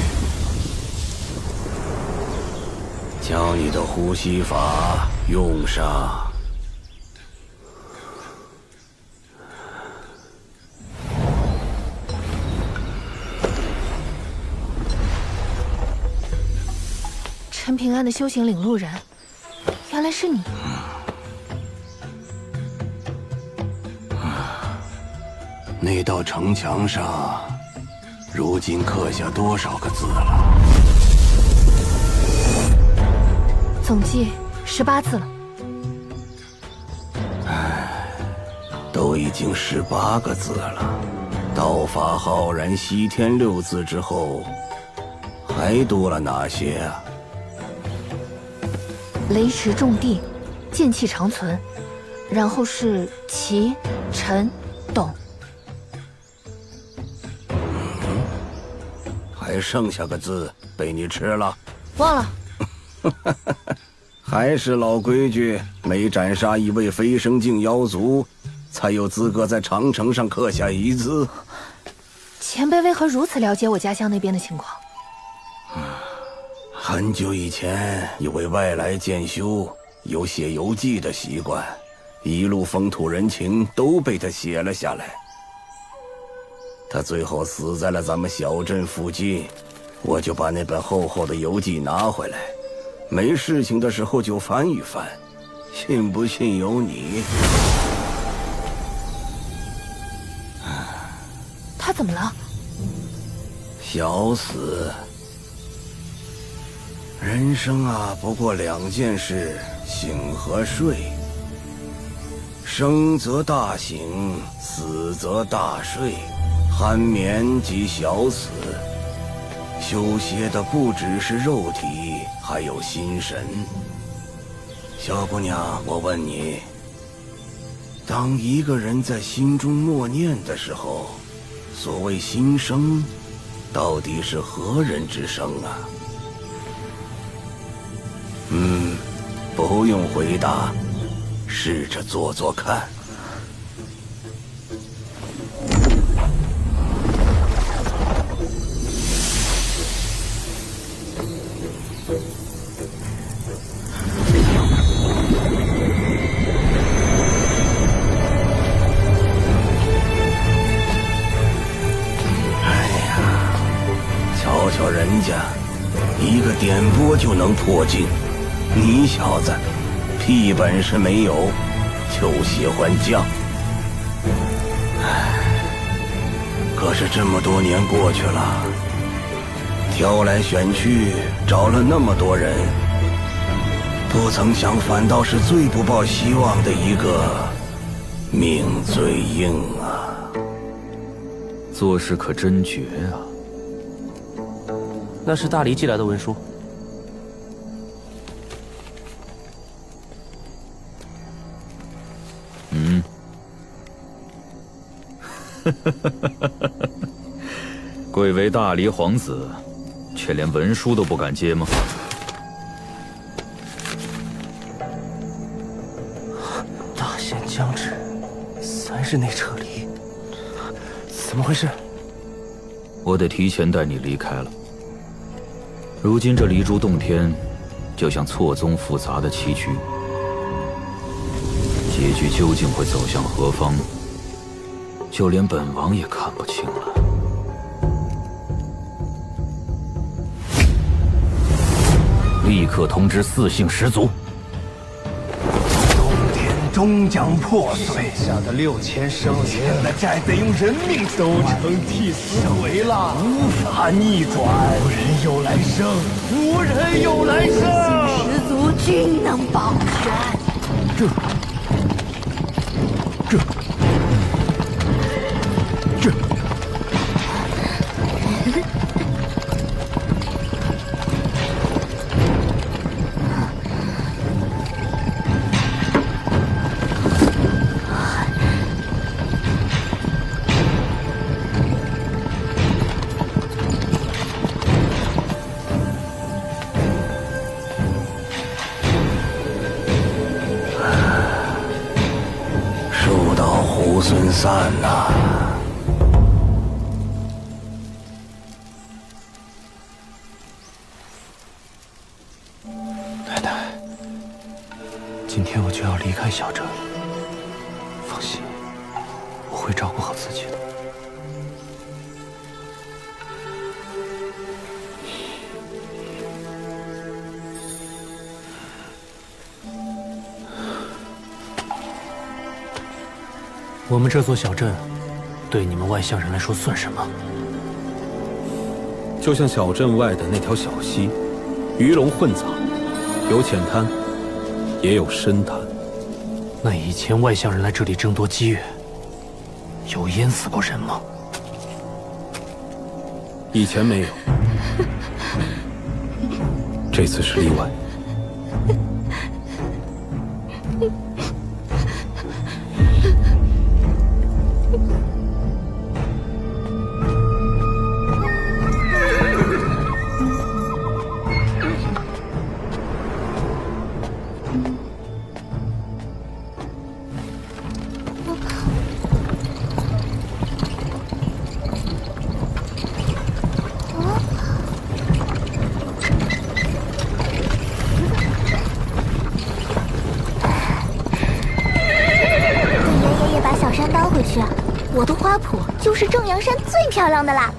教你的呼吸法用上。陈平安的修行领路人，原来是你。那道城墙上，如今刻下多少个字了？总计18字了。都已经18个字了。道法浩然，西天6字之后，还多了哪些啊？雷池种地，剑气长存，然后是齐、陈、董。还剩下个字被你吃了。忘了。还是老规矩，每斩杀一位飞升境妖族，才有资格在长城上刻下一字。前辈为何如此了解我家乡那边的情况？很久以前，有位外来剑修有写游记的习惯，一路风土人情都被他写了下来。他最后死在了咱们小镇附近，我就把那本厚厚的游记拿回来，没事情的时候就翻一翻，信不信由你。他怎么了？小死。人生啊，不过2件事，醒和睡。生则大醒，死则大睡。酣眠即小死。修邪的不只是肉体，还有心神。小姑娘，我问你，当一个人在心中默念的时候，所谓心声，到底是何人之声啊？不用回答，试着做做看。瞧瞧人家，一个点拨就能破境，你小子屁本事没有，就喜欢犟。可是这么多年过去了，挑来选去找了那么多人，不曾想反倒是最不抱希望的一个，命最硬啊！做事可真绝啊！那是大黎寄来的文书。贵为大黎皇子，却连文书都不敢接吗？大限将至，3日内撤离，怎么回事？我得提前带你离开了。如今这离珠洞天，就像错综复杂的棋局，结局究竟会走向何方，就连本王也看不清了。立刻通知4姓10族，洞天终将破碎，下的6000生灵，欠了债得用人命都成替死鬼了，无法逆转。无人有来生，无人有来生。4姓10族均能保全。树倒猢狲散呐！奶奶，今天我就要离开小镇了。放心，我会照顾好自己的。我们这座小镇对你们外乡人来说算什么？就像小镇外的那条小溪，鱼龙混杂，有浅滩，也有深滩。那以前外乡人来这里争夺机缘，有淹死过人吗？以前没有，这次是例外。我的花圃就是正阳山最漂亮的啦。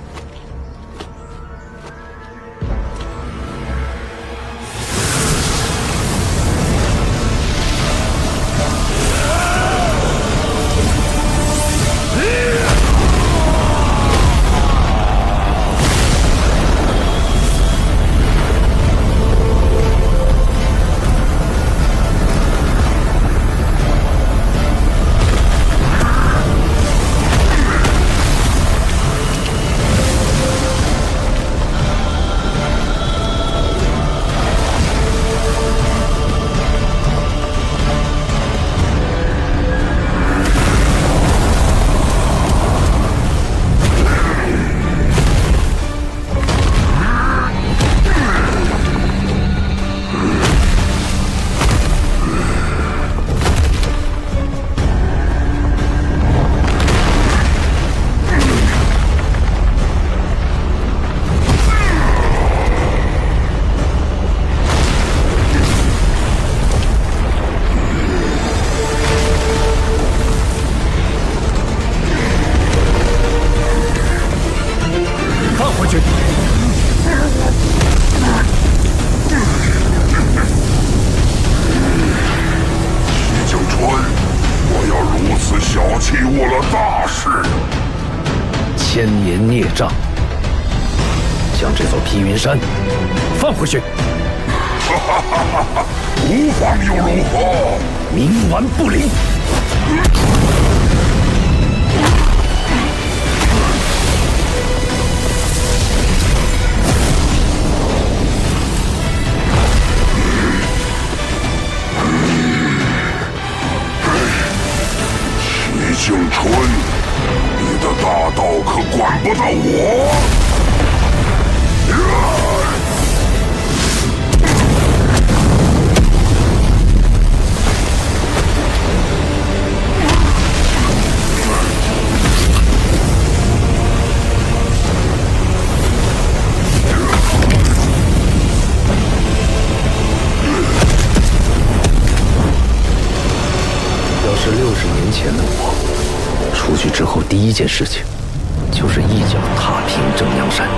山，放回去！无妨又如何？冥顽不灵！齐景春，你的大道可管不到我！ 要是60年前的我，出去之后第一件事情，就是一脚踏平正阳山。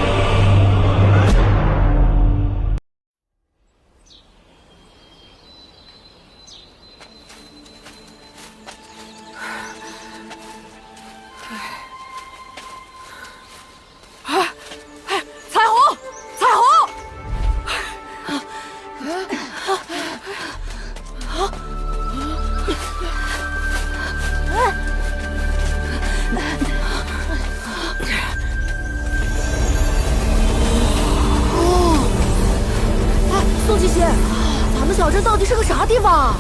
小镇到底是个啥地方？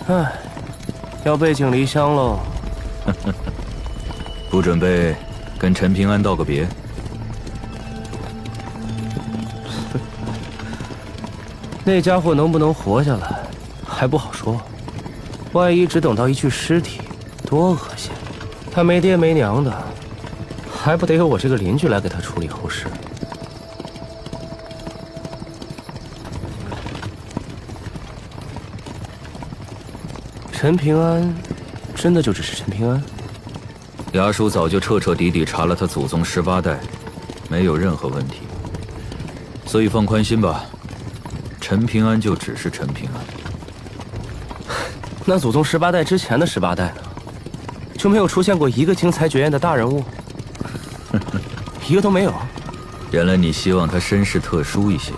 唉，要背井离乡喽。不准备跟陈平安道个别？那家伙能不能活下来，还不好说。万一只等到一具尸体，多恶心！他没爹没娘的，还不得有我这个邻居来给他处理后事？陈平安，真的就只是陈平安？衙署早就彻彻底底查了他祖宗18代，没有任何问题，所以放宽心吧。陈平安就只是陈平安。那祖宗18代之前的18代呢？就没有出现过一个惊才绝艳的大人物？一个都没有。原来你希望他身世特殊一些。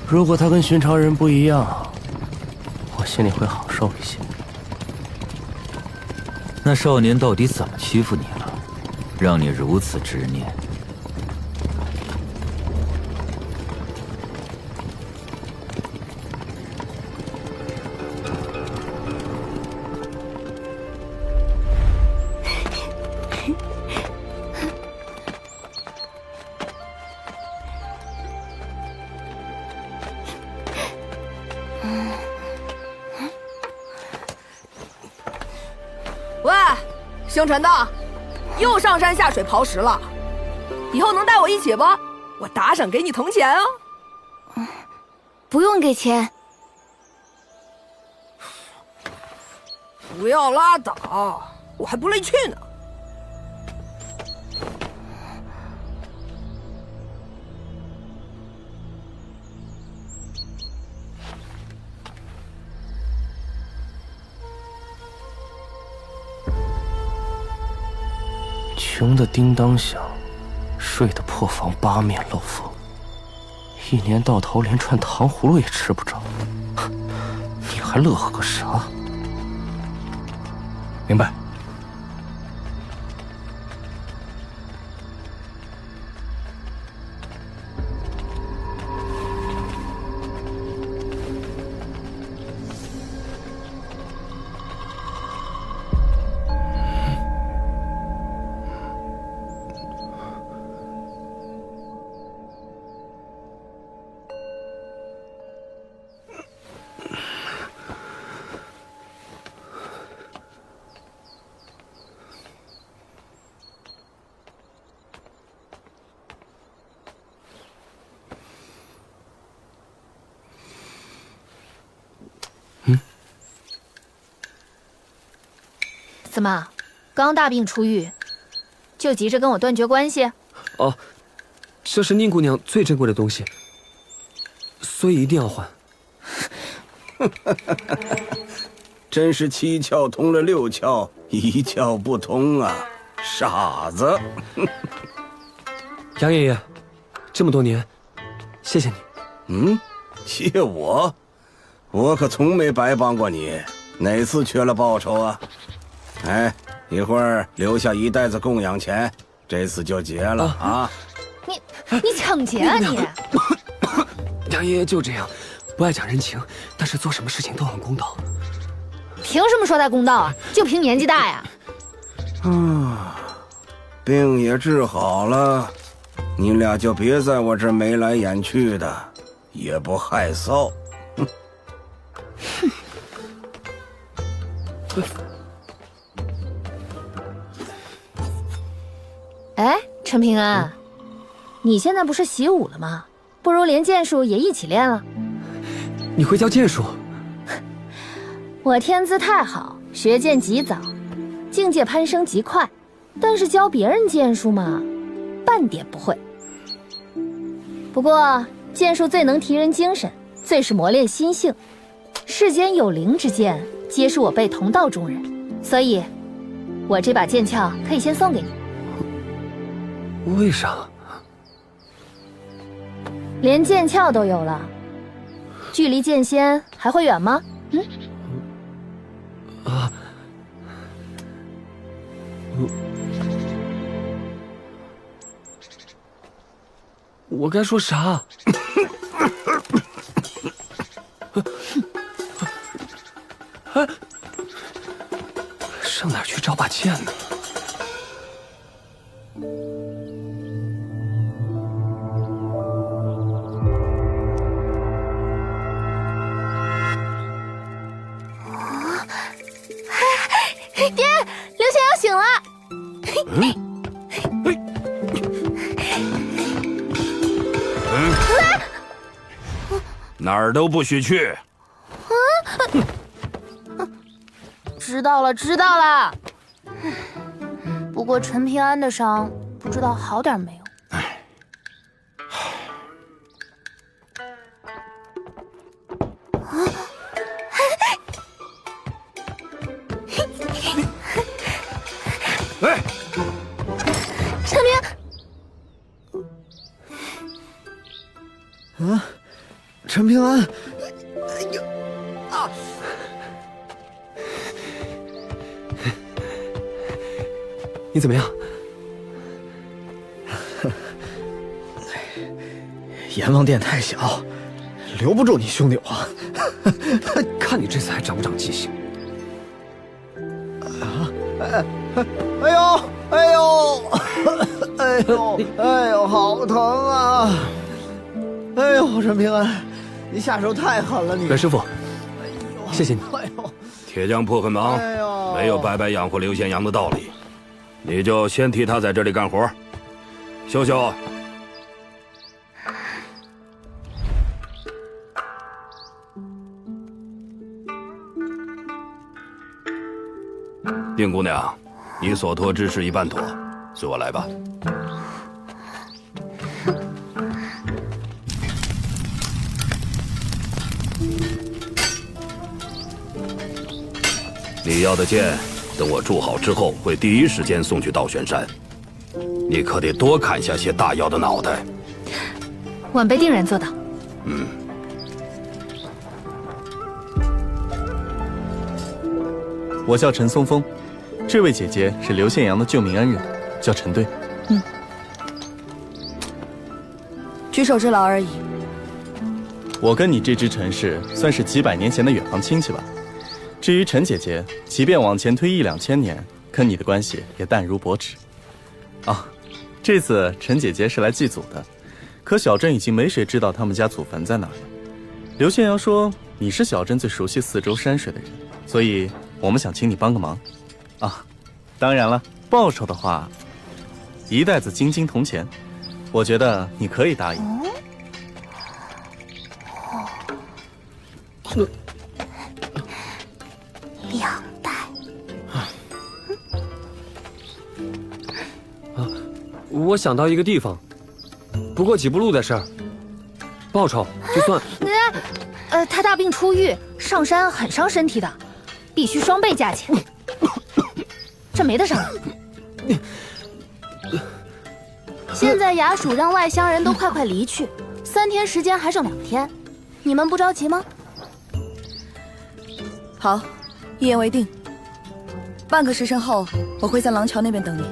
如果他跟寻常人不一样，我心里会好受一些。那少年到底怎么欺负你了，让你如此执念？喂，姓陈的，又上山下水刨食了，以后能带我一起不？我打赏给你铜钱啊。不用给钱。不要拉倒，我还不累去呢。穷的叮当响，睡的破房八面漏风，一年到头连串糖葫芦也吃不着，你还乐呵个啥？明白。怎么，刚大病初愈，就急着跟我断绝关系？哦，这是宁姑娘最珍贵的东西，所以一定要还。真是7窍通了6窍，1窍不通啊，傻子！杨爷爷，这么多年，谢谢你。谢我？我可从没白帮过你，哪次缺了报酬啊？哎，一会儿留下1袋子供养钱，这次就结了啊！你抢劫啊你！杨爷爷就这样，不爱讲人情，但是做什么事情都很公道。凭什么说他公道啊？就凭年纪大呀？病也治好了，你俩就别在我这眉来眼去的，也不害臊。哎，陈平安，你现在不是习武了吗？不如连剑术也一起练了。你会教剑术？我天资太好，学剑极早，境界攀升极快，但是教别人剑术嘛，半点不会。不过剑术最能提人精神，最是磨练心性。世间有灵之剑，皆是我辈同道中人，所以，我这把剑鞘可以先送给你。为啥？连剑鞘都有了，距离剑仙还会远吗？我该说啥？上哪儿去找把剑呢？爹，刘贤阳醒了。哪儿都不许去。知道了，知道了。不过陈平安的伤不知道好点没有。哎，陈平，陈平安，你怎么样？阎王殿太小，留不住你兄弟我。看你这次还长不长记性？哎呦，哎呦，哎呦，哎呦，好疼啊！哎呦，陈平安，你下手太狠了，你。阮师傅，谢谢你。哎呦，铁匠破很忙，没有白白养活刘贤阳的道理。你就先替他在这里干活，秀秀。丁姑娘，你所托之事已办妥，随我来吧。你要的剑，等我铸好之后，会第一时间送去道玄山。你可得多砍下些大妖的脑袋。晚辈定然做到。嗯。我叫陈松风，这位姐姐是刘宪阳的救命恩人，叫陈队。举手之劳而已。我跟你这支陈氏算是几百年前的远房亲戚吧。至于陈姐姐，即便往前推1、2千年，跟你的关系也淡如薄纸。啊，这次陈姐姐是来祭祖的，可小镇已经没谁知道他们家祖坟在哪儿了。刘宪阳说你是小镇最熟悉四周山水的人，所以我们想请你帮个忙。啊，当然了，报酬的话，1袋子金金铜钱，我觉得你可以答应。2袋。我想到一个地方，不过几步路的事儿，报酬就算。他大病初愈，上山很伤身体的，必须双倍价钱。这没得商量。现在衙署让外乡人都快快离去，3天时间还剩2天，你们不着急吗？好，一言为定。半个时辰后，我会在廊桥那边等你。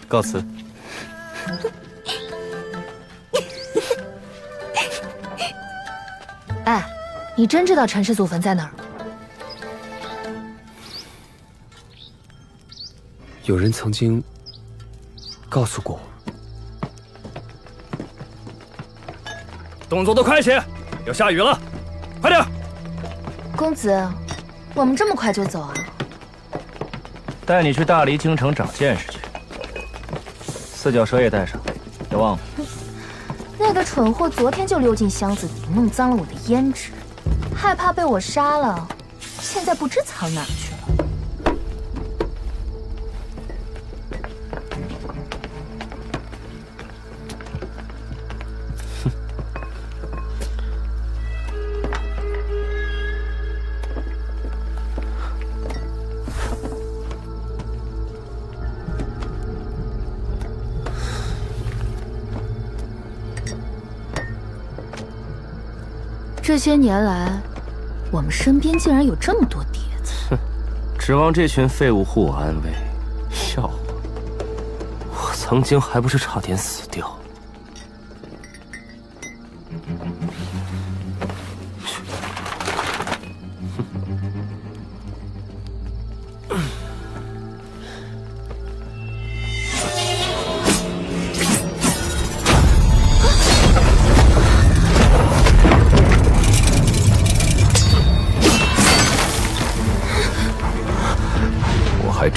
告辞。哎，你真知道陈氏祖坟在哪儿？有人曾经告诉过我。动作都快些，要下雨了，快点！公子，我们这么快就走啊？带你去大黎京城长见识去。四脚蛇也带上，别忘了。那个蠢货昨天就溜进箱子里，弄脏了我的胭脂，害怕被我杀了，现在不知藏哪儿去了。这些年来，我们身边竟然有这么多碟子。哼，指望这群废物护我安危，笑话！我曾经还不是差点死掉。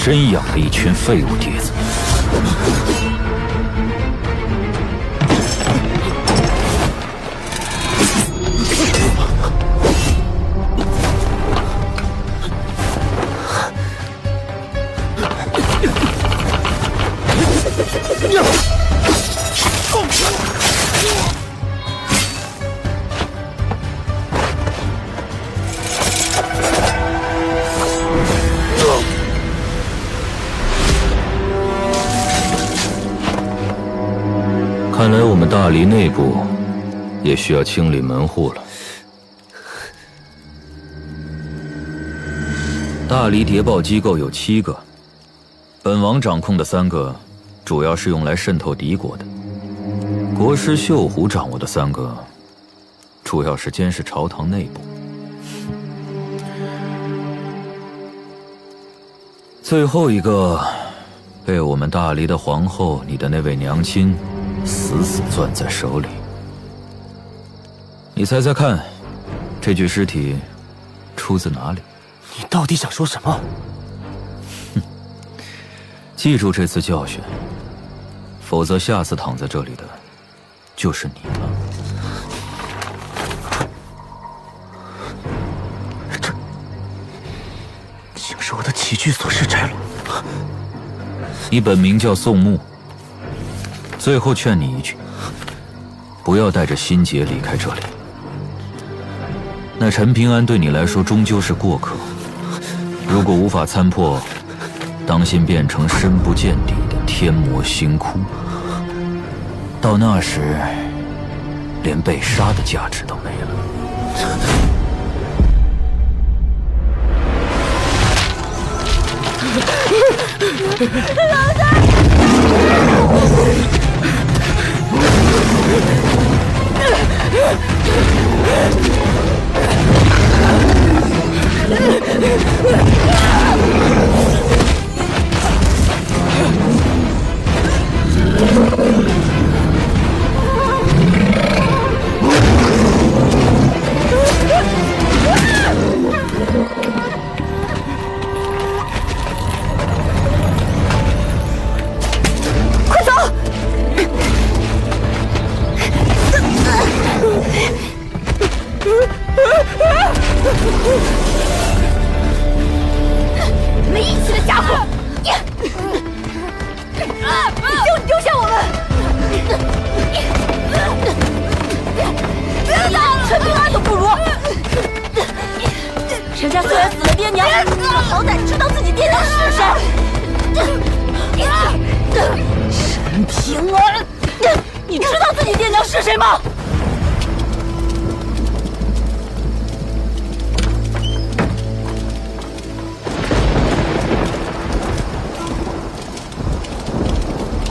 真养了一群废物碟子。看来我们大黎内部也需要清理门户了。大黎谍报机构有7个，本王掌控的3个主要是用来渗透敌国的，国师绣虎掌握的3个主要是监视朝堂内部。最后一个被我们大黎的皇后，你的那位娘亲死死攥在手里。你猜猜看，这具尸体出自哪里？你到底想说什么？记住这次教训，否则下次躺在这里的就是你了。这竟是我的起居所施摘录。你本名叫宋牧，最后劝你一句，不要带着心结离开这里。那陈平安对你来说终究是过客，如果无法参破，当心变成深不见底的天魔星窟。到那时，连被杀的价值都没了。老大！快走！没义气的家伙！就丢下我们！陈平安都不如！人家虽然死了爹娘，好歹知道自己爹娘是谁。陈平安，你知道自己爹娘是谁吗？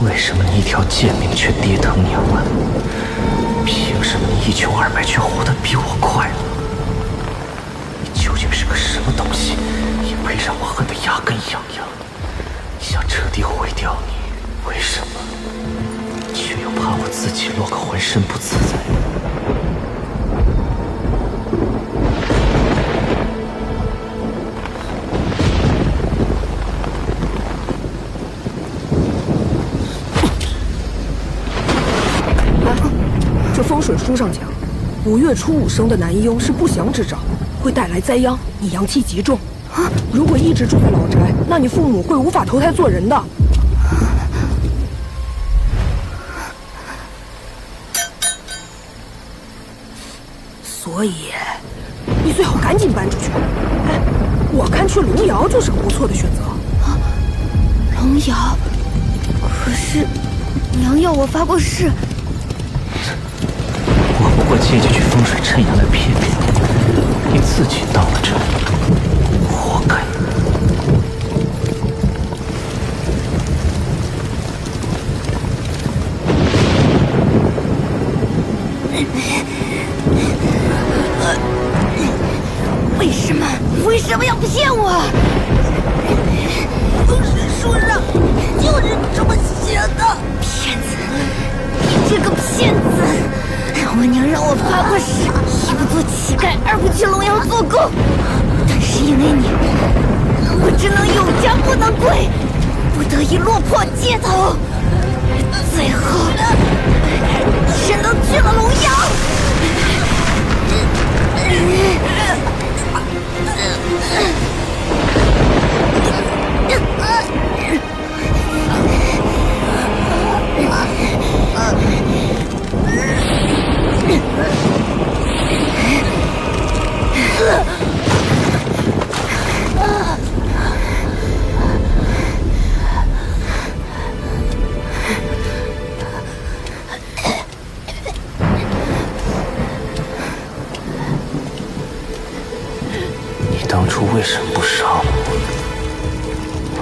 为什么你一条贱命却爹疼娘了？凭什么你一穷二白却活得比我快乐？你究竟是个什么东西，也配让我恨得牙根痒痒？想彻底毁掉你，为什么？却又怕我自己落个浑身不自在。这风水书上讲，5月初5生的男婴是不祥之兆，会带来灾殃，你阳气极重。如果一直住在老宅，那你父母会无法投胎做人的。所以，你最好赶紧搬出去。哎，我看去龙窑就是个不错的选择。龙窑，可是娘要我发过誓。我不过借几句风水衬阳来骗骗你，你自己到了这里，活该。为什么要骗我？风水书上就是这么写的。骗子，你这个骗子！我娘让我发过誓，一不做乞丐，二不去龙窑做工。但是因为你，我只能有家不能归，不得已落魄街头，最后只能去了龙阳。你当初为什么不杀我？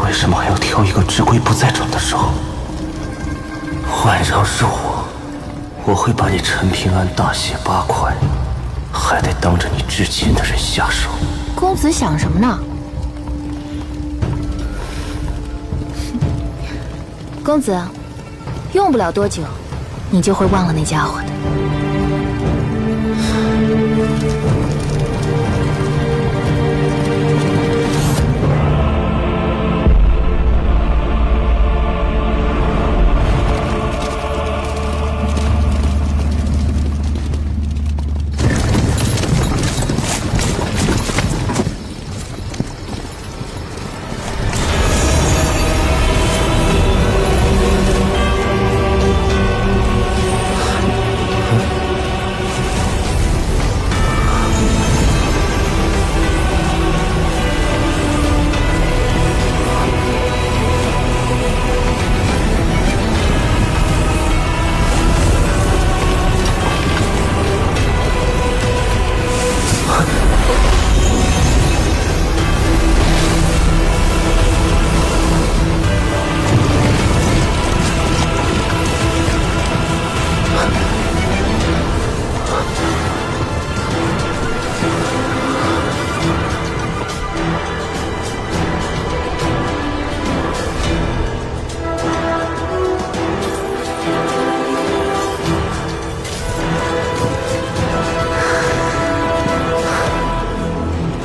为什么还要挑一个之龟不在场的时候？换上是我会把你陈平安大卸8块，还得当着你至亲的人下手。公子想什么呢？公子，用不了多久，你就会忘了那家伙的。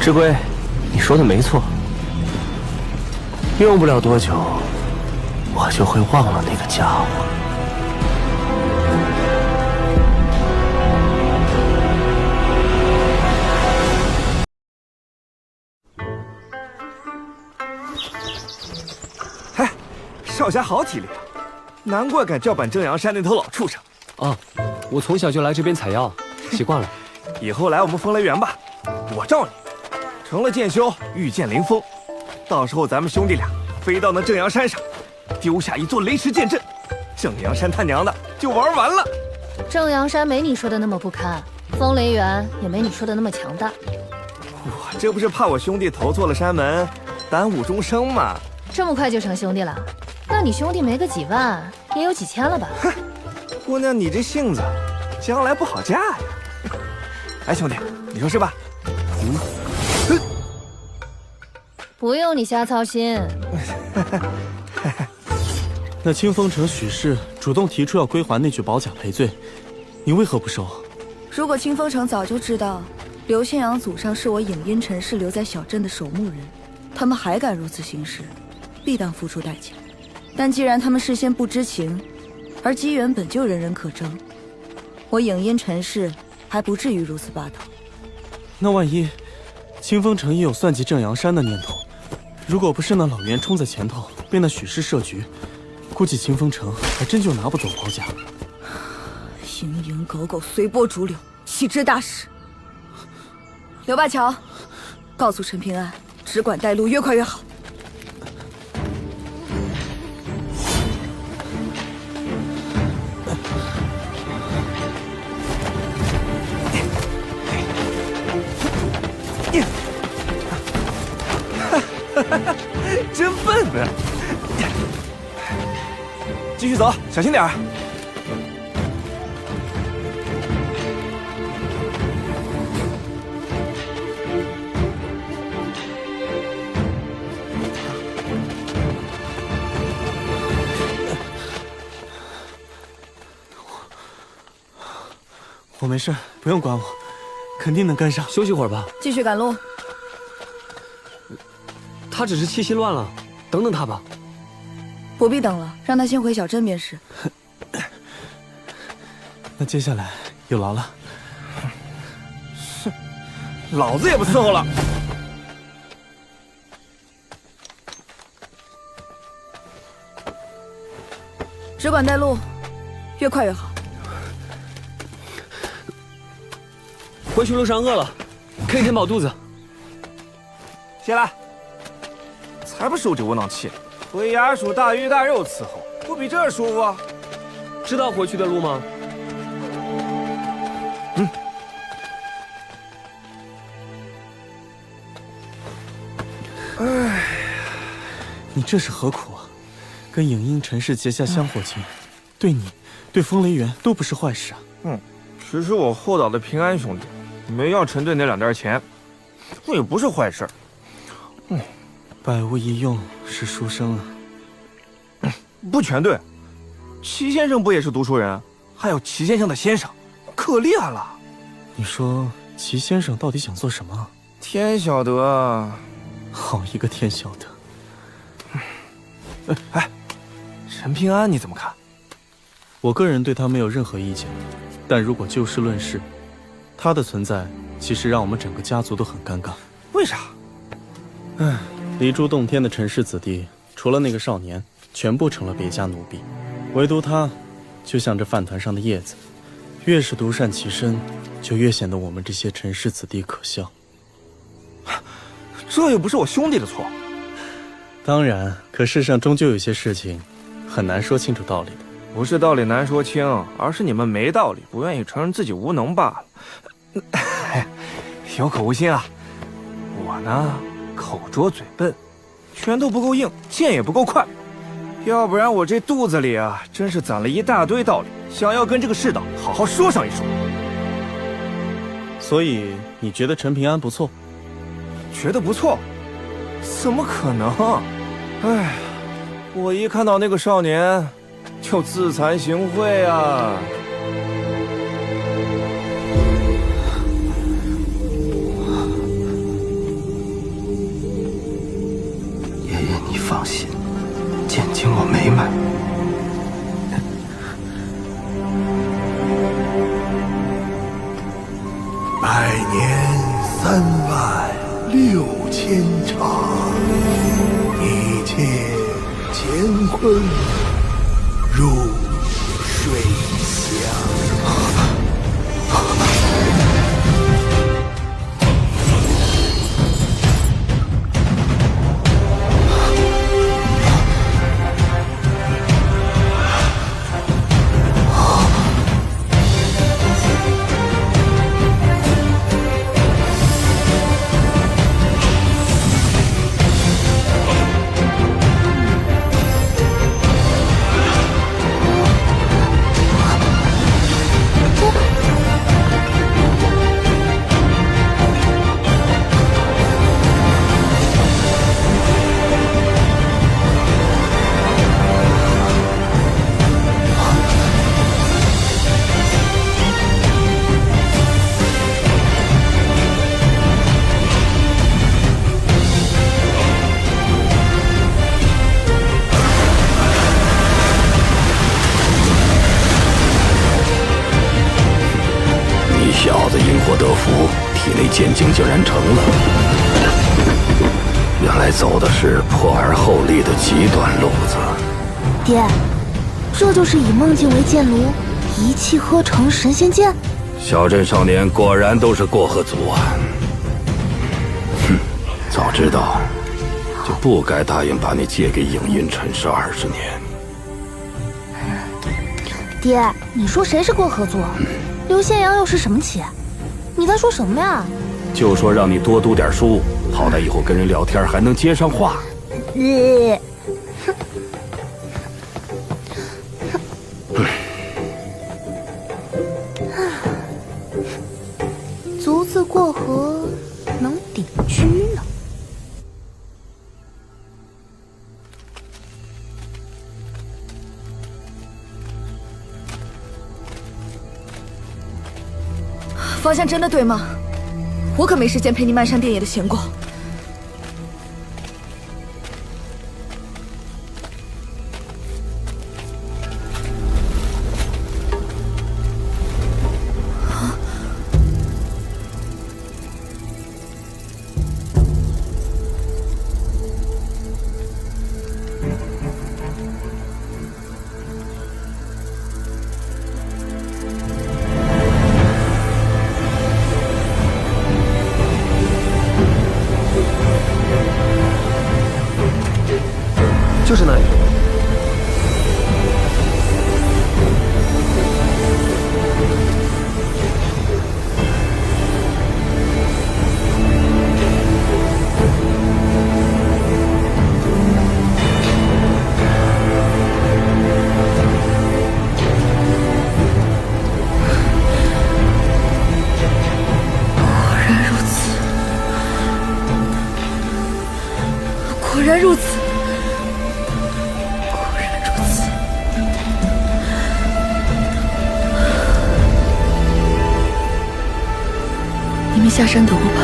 之龟，你说的没错，用不了多久，我就会忘了那个家伙。嗨，少侠好体力啊，难怪敢叫板正阳山那头老畜生。啊，我从小就来这边采药，习惯了。以后来我们风雷园吧，我罩你。成了剑修，御剑灵锋，到时候咱们兄弟俩飞到那正阳山上，丢下一座雷池剑阵，正阳山他娘的就玩完了。正阳山没你说的那么不堪，风雷园也没你说的那么强大。我这不是怕我兄弟投错了山门，耽误终生吗？这么快就成兄弟了？那你兄弟没个几万，也有几千了吧？哼，姑娘你这性子，将来不好嫁呀。哎，兄弟，你说是吧？不用你瞎操心。那清风城许氏主动提出要归还那具宝甲赔罪，你为何不收？如果清风城早就知道刘宪阳祖上是我影音陈氏留在小镇的守墓人，他们还敢如此行事，必当付出代价。但既然他们事先不知情，而机缘本就人人可争，我影音陈氏还不至于如此霸道。那万一清风城也有算计正阳山的念头？如果不是那老袁冲在前头，被那许氏设局，估计清风城还真就拿不走宝甲。蝇营狗苟，随波逐流，岂知大事？刘灞桥，告诉陈平安，只管带路，越快越好。真笨啊！继续走，小心点儿。我没事，不用管我，肯定能跟上。休息会儿吧。继续赶路。他只是气息乱了，等等他吧。不必等了，让他先回小镇便是。那接下来有劳了。是，老子也不伺候了。只管带路，越快越好。回去路上饿了，可以填饱肚子。起来，才不受这窝囊气！回衙署大鱼大肉伺候，不比这舒服啊？知道回去的路吗？哎，你这是何苦啊？跟影音陈氏结下香火情，对你、对风雷园都不是坏事啊。只是我厚道的平安兄弟没要陈队那2袋钱，那也不是坏事。百无一用是书生啊。不全对，齐先生不也是读书人？还有齐先生的先生，可厉害了。你说齐先生到底想做什么？天晓得啊。好一个天晓得！哎，陈平安你怎么看？我个人对他没有任何意见，但如果就事论事，他的存在其实让我们整个家族都很尴尬。为啥？离珠洞天的陈氏子弟，除了那个少年，全部成了别家奴婢，唯独他，就像这饭团上的叶子，越是独善其身，就越显得我们这些陈氏子弟可笑。这又不是我兄弟的错。当然，可世上终究有些事情，很难说清楚道理的。不是道理难说清，而是你们没道理，不愿意承认自己无能罢了。有口无心啊！我呢，口拙嘴笨，拳头不够硬，剑也不够快，要不然我这肚子里啊，真是攒了一大堆道理，想要跟这个世道好好说上一说。所以你觉得陈平安不错？觉得不错？怎么可能？哎，我一看到那个少年，就自惭形秽啊！爷爷，你放心，剑经我没买。100年36000场，一切乾坤如水乡。小子因祸得福，体内剑经竟然成了。原来走的是破而后立的极端路子。爹，这就是以梦境为剑炉，一气呵成神仙剑。小镇少年果然都是过河族啊！哼，早知道就不该答应把你借给影音陈氏20年。爹，你说谁是过河族？刘宪阳又是什么旗？你在说什么呀？就说让你多读点书，好歹以后跟人聊天还能接上话。卒字过河，能抵居呢。方向真的对吗？我可没时间陪你漫山遍野的闲逛。就是那里。果然如此。你们下山等我吧。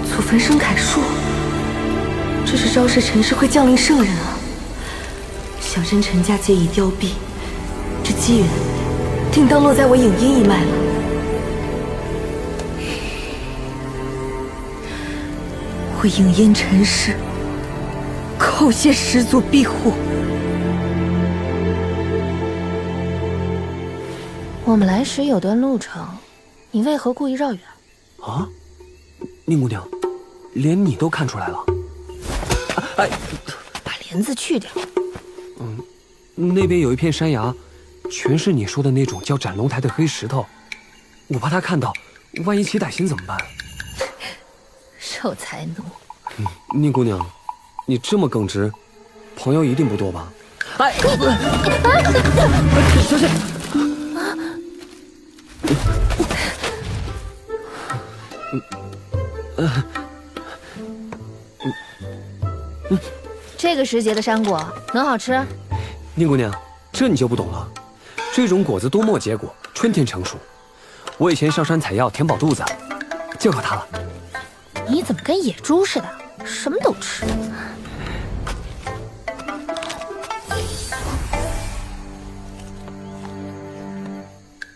祖坟生楷树，这是昭示陈氏会降临圣人啊！小镇陈家皆已凋敝，这机缘定当落在我影音一脉了。我影音陈氏，叩谢始祖庇护。我们来时有段路程，你为何故意绕远？啊，宁姑娘，连你都看出来了。哎，把帘子去掉。那边有一片山崖，全是你说的那种叫斩龙台的黑石头，我怕他看到，万一起歹心怎么办？守财奴。宁姑娘，你这么耿直，朋友一定不多吧？哎，小心！这个时节的山果能好吃？宁姑娘，这你就不懂了。这种果子冬末结果，春天成熟。我以前上山采药填饱肚子，就靠它了。你怎么跟野猪似的，什么都吃？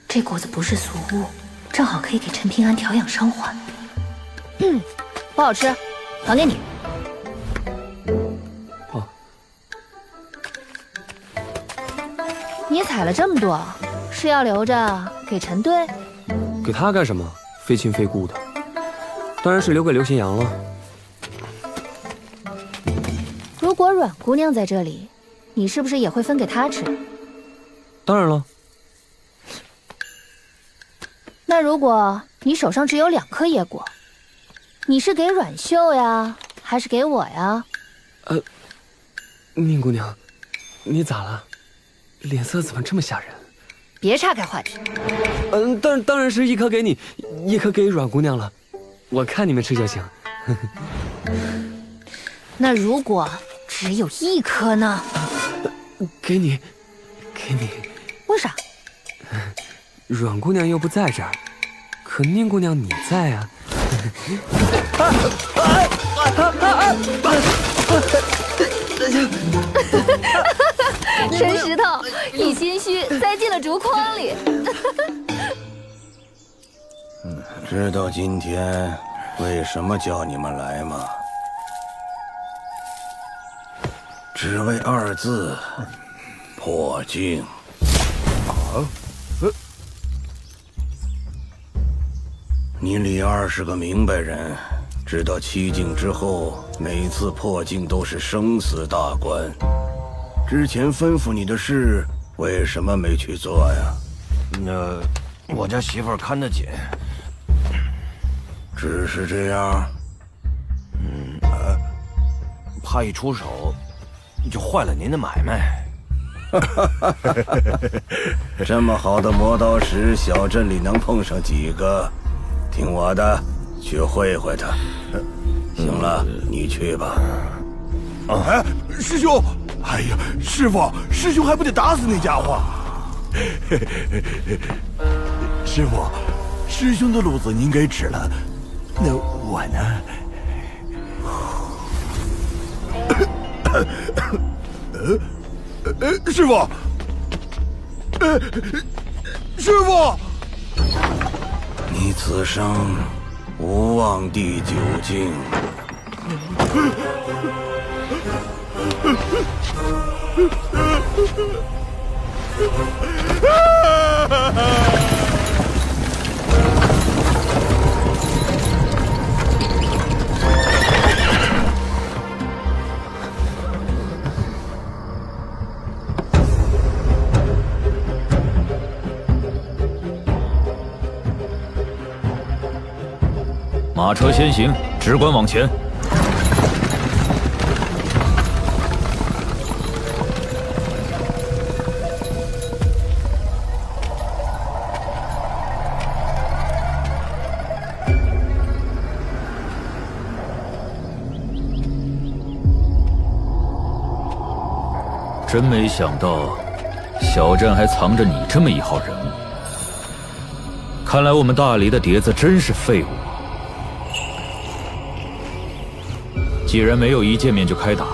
这果子不是俗物，正好可以给陈平安调养伤患。不好吃，还给你。哦，你采了这么多，是要留着给陈队？给他干什么？非亲非故的，当然是留给刘咸阳了。如果阮姑娘在这里，你是不是也会分给她吃？当然了。那如果你手上只有2颗野果，你是给阮秀呀，还是给我呀？宁姑娘，你咋了？脸色怎么这么吓人？别岔开话题。当然是1颗给你，1颗给阮姑娘了。我看你们吃就行。那如果只有1颗呢？给你。为啥？阮姑娘又不在这儿，可宁姑娘你在啊。陈石头，你心虚栽进了竹筐里。知道今天为什么叫你们来吗？只为2字：破镜。你李二是个明白人，知道7境之后，每次破镜都是生死大关。之前吩咐你的事，为什么没去做呀？我家媳妇儿看得紧。只是这样？怕一出手，就坏了您的买卖。这么好的磨刀石，小镇里能碰上几个？听我的，去会会他。行了，你去吧。哎，师兄！哎呀，师傅，师兄还不得打死那家伙！师傅，师兄的路子您给指了，那我呢？师傅，师傅，你此生无望第9境。马车先行，只管往前。真没想到，小镇还藏着你这么一号人物。看来我们大理的碟子真是废物啊！既然没有一见面就开打，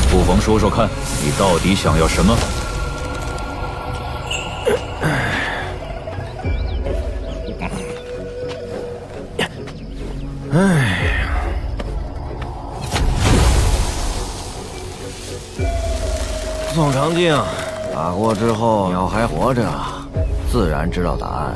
不妨说说看，你到底想要什么？宋长靖，打过之后要还活着，自然知道答案。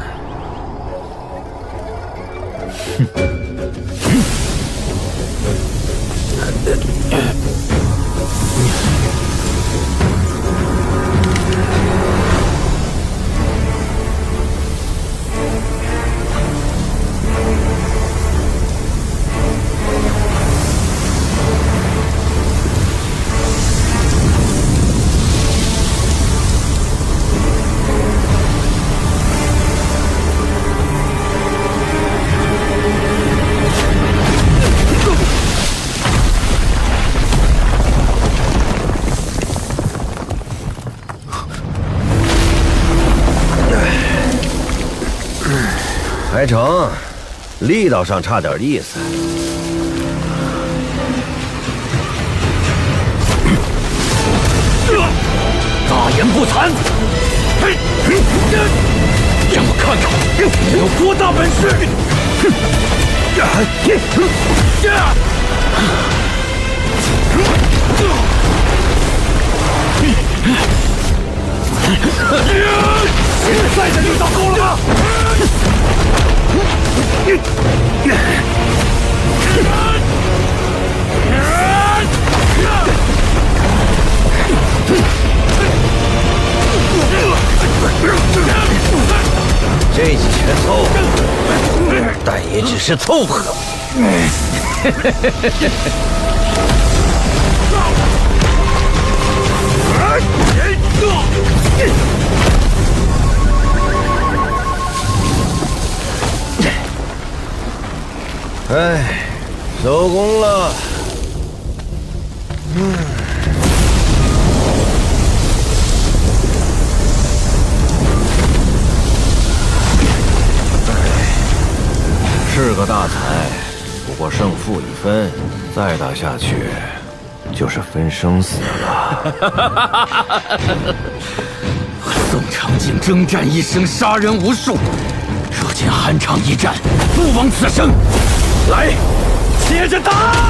还成，力道上差点意思。大言不惭！让我看看你有多大本事！现在的力道够了吗？这几拳凑合，但也只是凑合。哎，收工了。是个大才，不过胜负已分，再打下去就是分生死了。宋长靖征战一生，杀人无数，若见酣畅一战，不枉此生。来，接着打！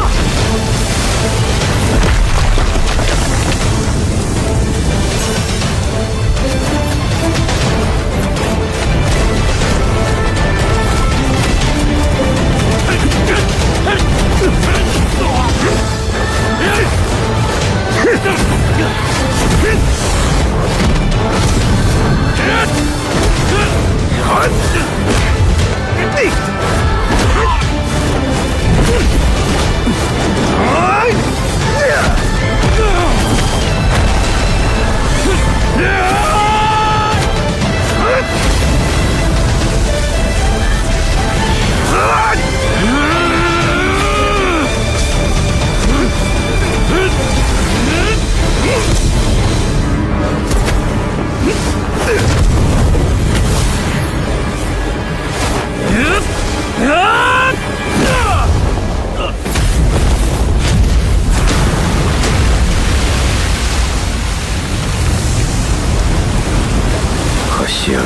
可惜了。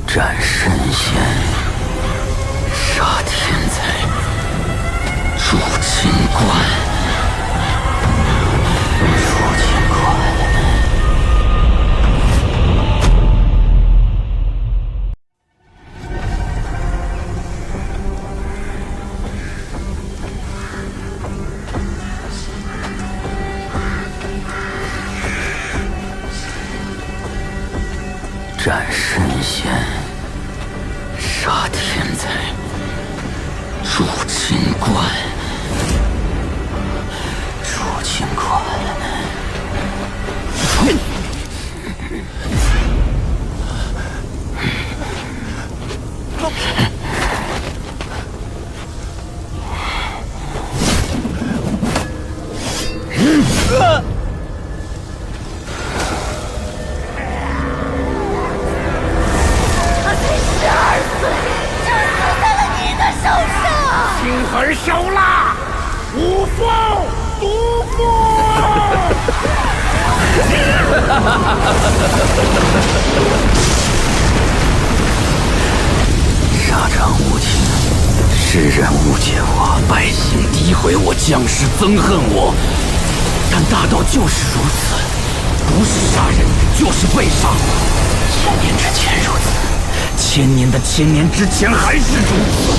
斩神仙，杀天才，筑清观。楚清观，楚清观。心狠手辣，无父毒父。沙场无情，世人误解我，百姓诋毁我，将士憎恨我。但大道就是如此，不是杀人，就是被杀。千年之前如此，千年的千年之前还是如此。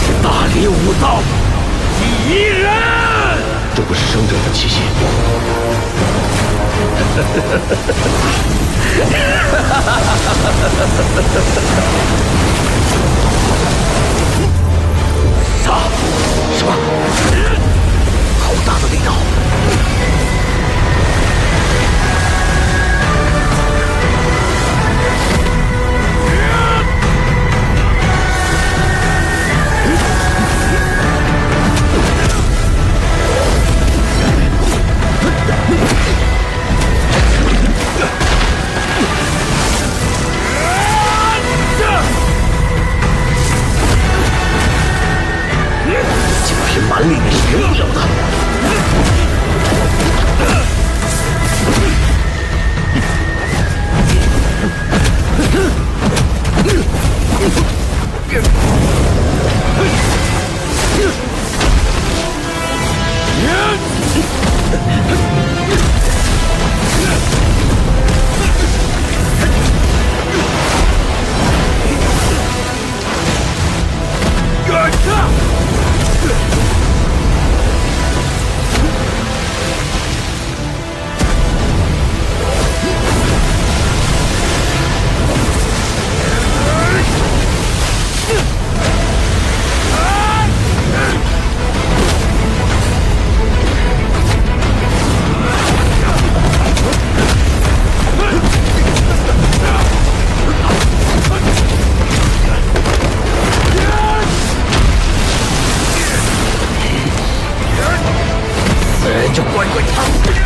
是大理武道第一人，这不是生者的气息。杀！什么？好大的力道！就凭蛮力你是赢不了的。就乖乖躺下。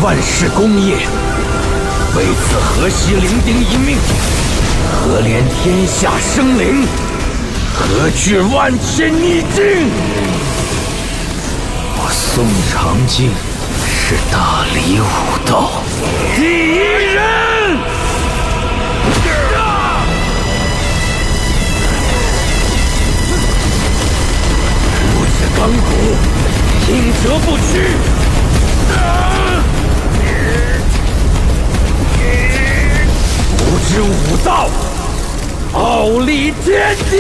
万世功业，为此河西伶仃一命，何怜天下生灵，何惧万千逆境？我宋长靖是大理武道第一人。我是钢骨，挺折不屈。不知武道，傲立天地。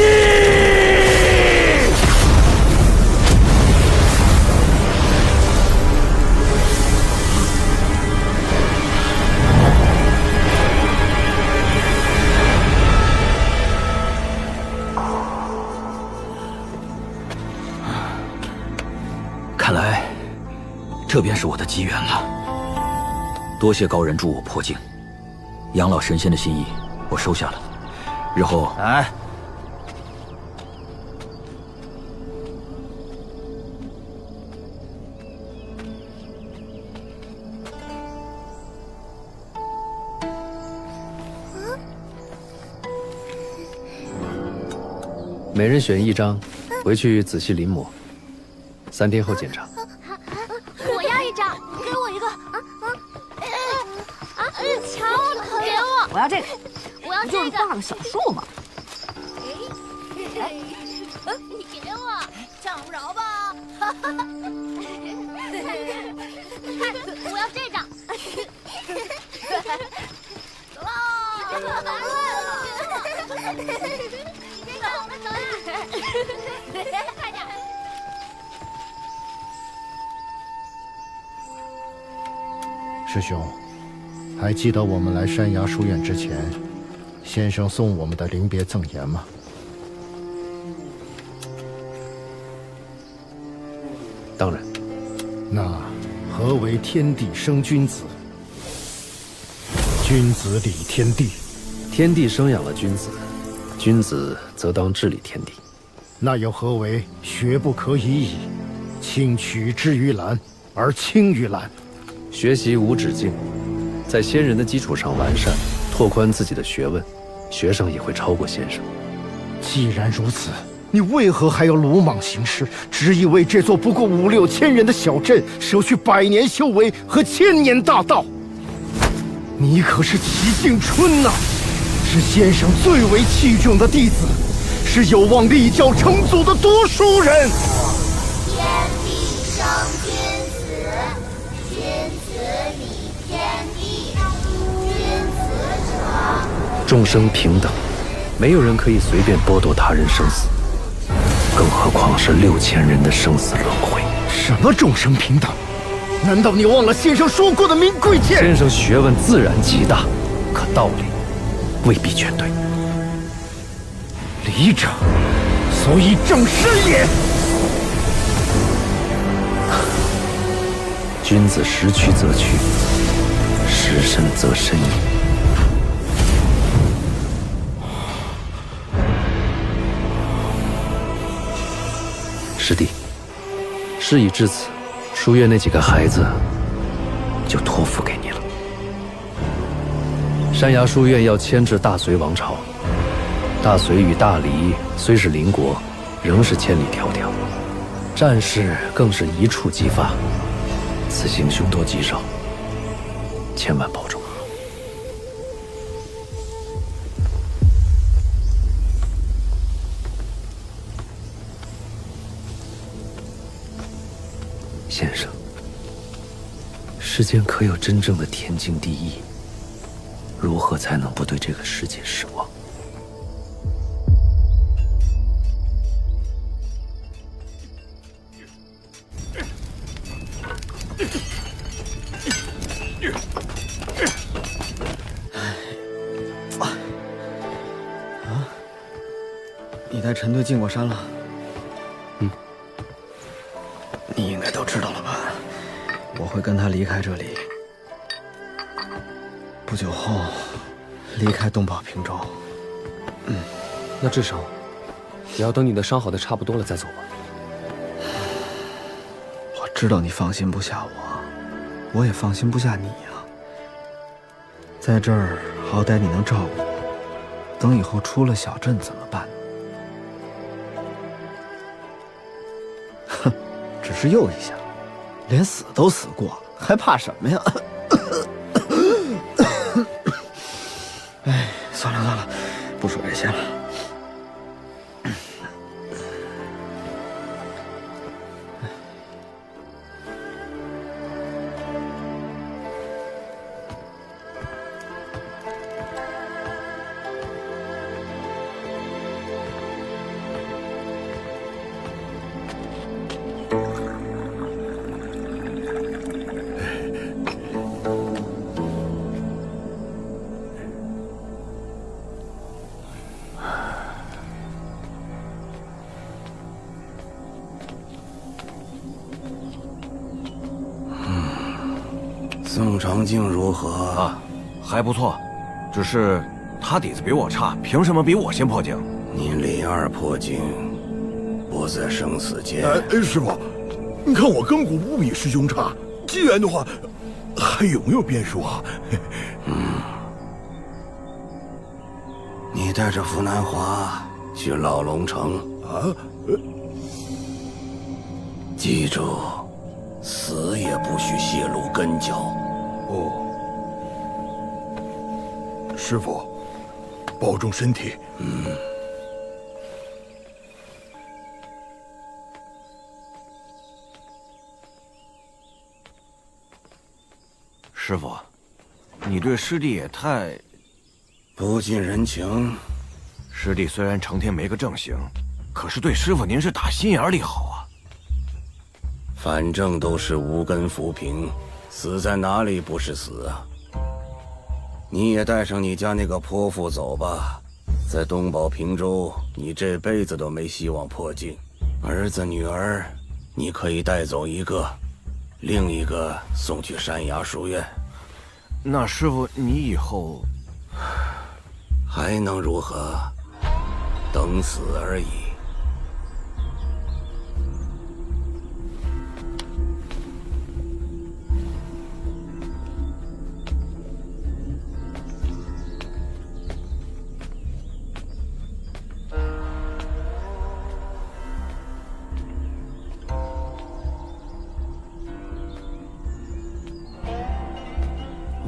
看来这便是我的机缘了。多谢高人助我破境，养老神仙的心意我收下了。日后，哎，每人选1张，回去仔细临摹，3天后检查。我要1张，给我一个。瞧，给我！我要这个。我要这个。就是画个小树嘛。你给我，抢不着吧？我要这张。快点！师兄，还记得我们来山崖书院之前，先生送我们的临别赠言吗？当然。那何为天地生君子？君子理天地。天地生养了君子，君子则当治理天地。那又何为学不可以已？轻取之于蓝，而轻于蓝。学习无止境，在先人的基础上完善，拓宽自己的学问，学生也会超过先生。既然如此，你为何还要鲁莽行事，执意为这座不过5、6千人的小镇舍去100年修为和1000年大道？你可是齐景春呐，是先生最为器重的弟子，是有望立教成祖的读书人。天地生君子，君子理天地。君子者，众生平等，没有人可以随便剥夺他人生死，更何况是6000人的生死轮回。什么众生平等？难道你忘了先生说过的明贵剑？先生学问自然极大，可道理未必全对。理者，所以正身也。君子识曲则曲，识深则深矣。师弟，事已至此，书院那几个孩子就托付给你了。山崖书院要迁至大隋王朝，大隋与大黎虽是邻国，仍是千里迢迢，战事更是一触即发。此行凶多吉少，千万保重。先生，世间可有真正的天经地义？如何才能不对这个世界失望？你带陈队进过山了？嗯。你应该都知道了吧？我会跟他离开这里，不久后离开东宝平州。那至少也要等你的伤好的差不多了再走吧。我知道你放心不下我，我也放心不下你呀。在这儿好歹你能照顾我，等以后出了小镇怎么办？哼，只是诱一下，连死都死过了，还怕什么呀？哎，算了算了，不说这些了。宋长敬如何啊？还不错，只是他底子比我差，凭什么比我先破境？你林二破境，不在生死间。师傅，你看我根骨不比师兄差，机缘的话，还有没有变数啊？你带着傅南华去老龙城啊，记住，死也不许泄露根脚。哦，师傅，保重身体。师傅，你对师弟也太不近人情。师弟虽然成天没个正形，可是对师傅您是打心眼里好啊。反正都是无根浮萍，死在哪里不是死啊？你也带上你家那个泼妇走吧，在东宝平州，你这辈子都没希望破境。儿子女儿，你可以带走一个，另一个送去山崖书院。那师傅，你以后还能如何？等死而已。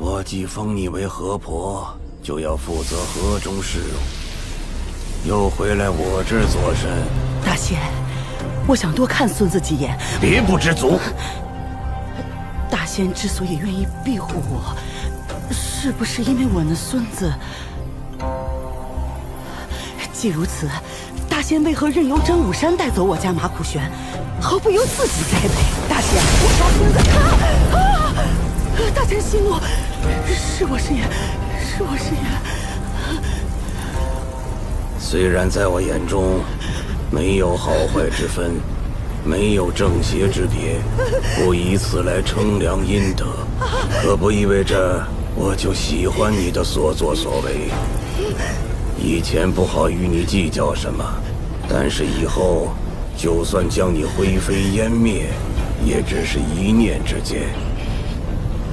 我既封你为河婆，就要负责河中事务，又回来我这儿做甚？大仙，我想多看孙子几眼。别不知足！大仙之所以愿意庇护我，是不是因为我那孙子？既如此，大仙为何任由真武山带走我家马苦玄，毫不由自己栽培？大仙，我家孙子大仙息怒，是我失言，是我失言。虽然在我眼中没有好坏之分，没有正邪之别，不以此来称量阴德，可不意味着我就喜欢你的所作所为。以前不好与你计较什么，但是以后就算将你灰飞烟灭，也只是一念之间。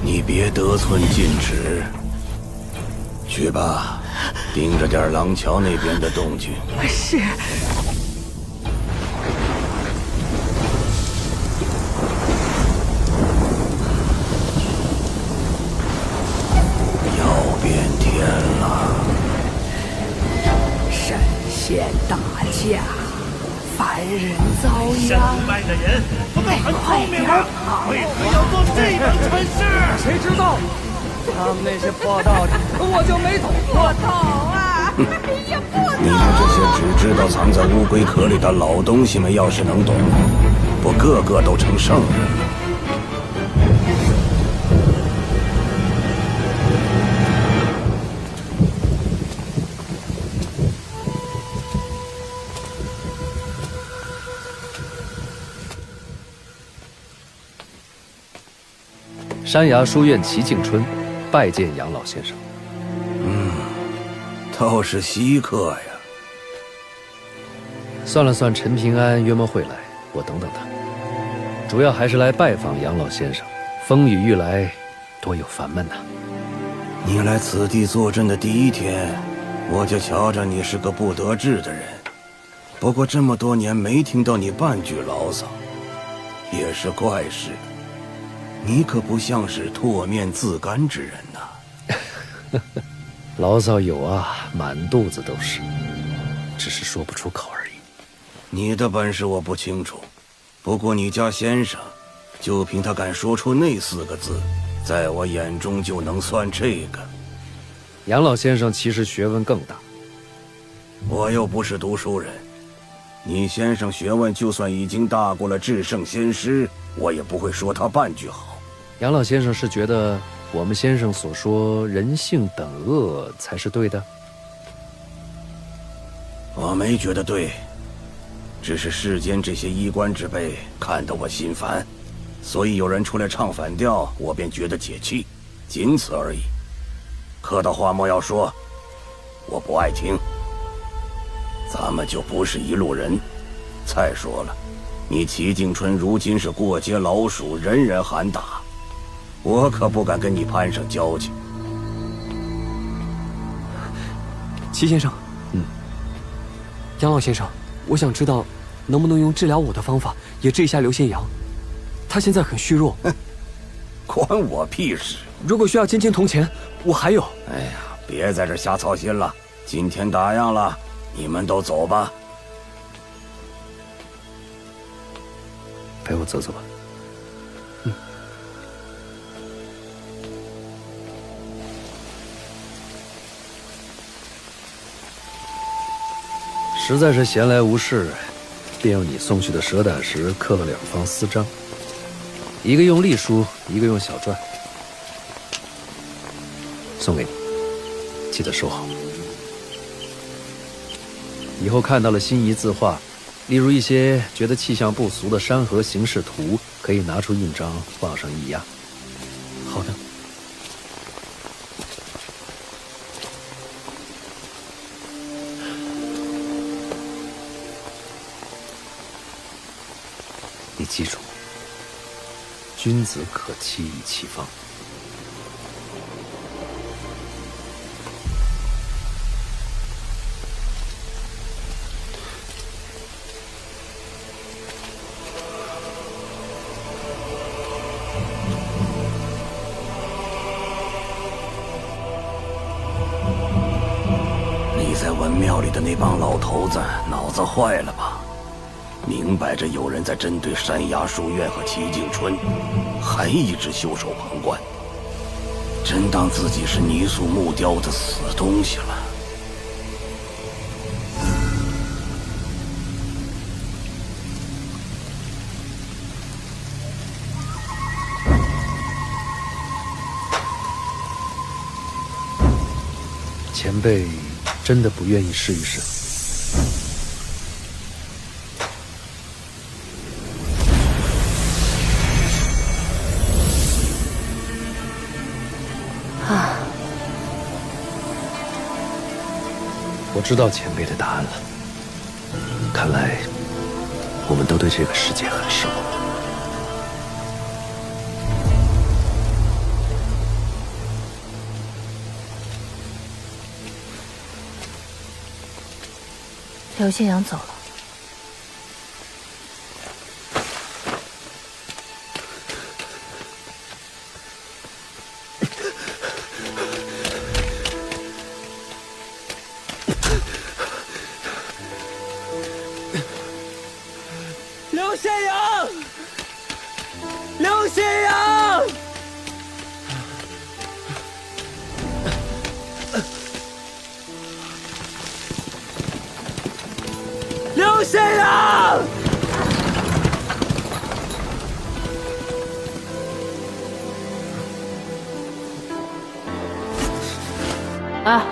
你别得寸进尺。去吧，盯着点廊桥那边的动静。是。要变天了。神仙大驾，凡人遭殃。山脉的人不都很聪明吗？为何要做这等蠢事？谁知道？他们那些破道士，我就没懂过。破道啊！你们这些只知道藏在乌龟壳里的老东西们，要是能懂，不个个都成圣人了。山崖书院齐敬春拜见杨老先生。倒是稀客呀。算了算，陈平安约莫会来，我等等他。主要还是来拜访杨老先生。风雨欲来，多有烦闷呐。你来此地坐镇的第一天，我就瞧着你是个不得志的人。不过这么多年没听到你半句牢骚，也是怪事。你可不像是唾面自干之人呐。牢骚有啊，满肚子都是，只是说不出口而已。你的本事我不清楚，不过你家先生，就凭他敢说出那4个字，在我眼中就能算这个。杨老先生其实学问更大。我又不是读书人，你先生学问就算已经大过了至圣先师，我也不会说他半句好。杨老先生是觉得我们先生所说人性等恶才是对的？我没觉得对，只是世间这些衣冠之辈看得我心烦。所以有人出来唱反调，我便觉得解气，仅此而已。客套话莫要说，我不爱听。咱们就不是一路人。再说了，你齐静春如今是过街老鼠，人人喊打，我可不敢跟你攀上交情。齐先生，杨老先生，我想知道，能不能用治疗我的方法也治一下刘宪阳？他现在很虚弱。关我屁事！如果需要金铜钱，我还有。哎呀，别在这瞎操心了。今天打烊了，你们都走吧。陪我走走吧。实在是闲来无事，便用你送去的蛇胆石刻了2方私章，一个用隶书，一个用小篆，送给你，记得收好。以后看到了心仪字画，例如一些觉得气象不俗的山河形势图，可以拿出印章往上一压。好的。你记住，君子可欺意其方。你在文庙里的那帮老头子脑子坏了吧？明摆着有人在针对山崖书院和齐静春，还一直袖手旁观，真当自己是泥塑木雕的死东西了。前辈真的不愿意试一试？我知道前辈的答案了。看来我们都对这个世界很失望。刘宪阳走了。刘宪阳，刘宪阳，刘宪阳！哎，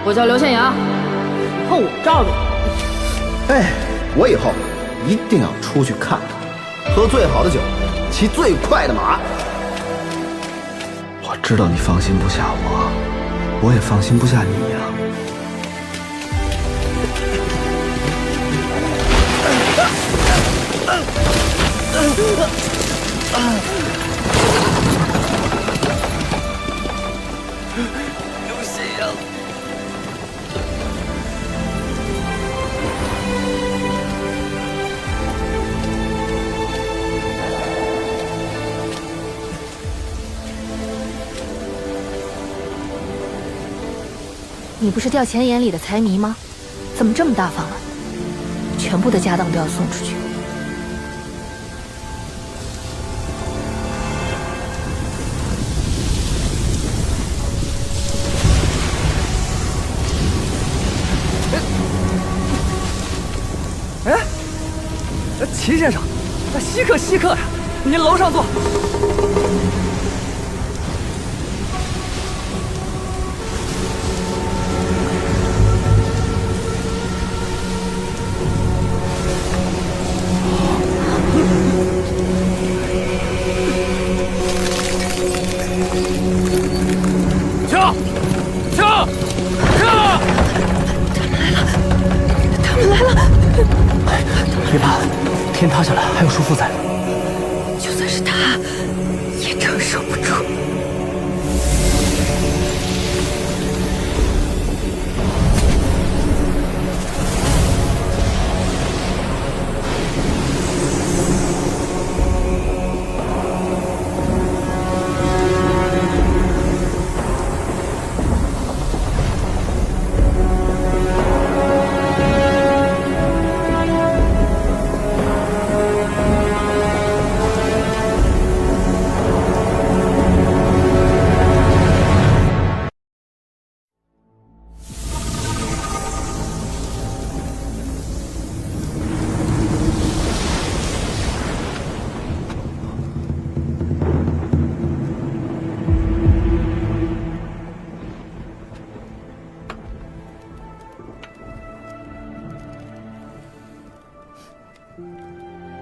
我叫刘宪阳，以后我罩着你。哎，我以后一定要出去看看，喝最好的酒，骑最快的马。我知道你放心不下我，我也放心不下你呀。刘宪阳。你不是掉钱眼里的财迷吗？怎么这么大方啊？全部的家当都要送出去。哎，齐先生，稀客呀，您楼上坐。别怕，天塌下来还有叔父在。就算是他，也承受不住。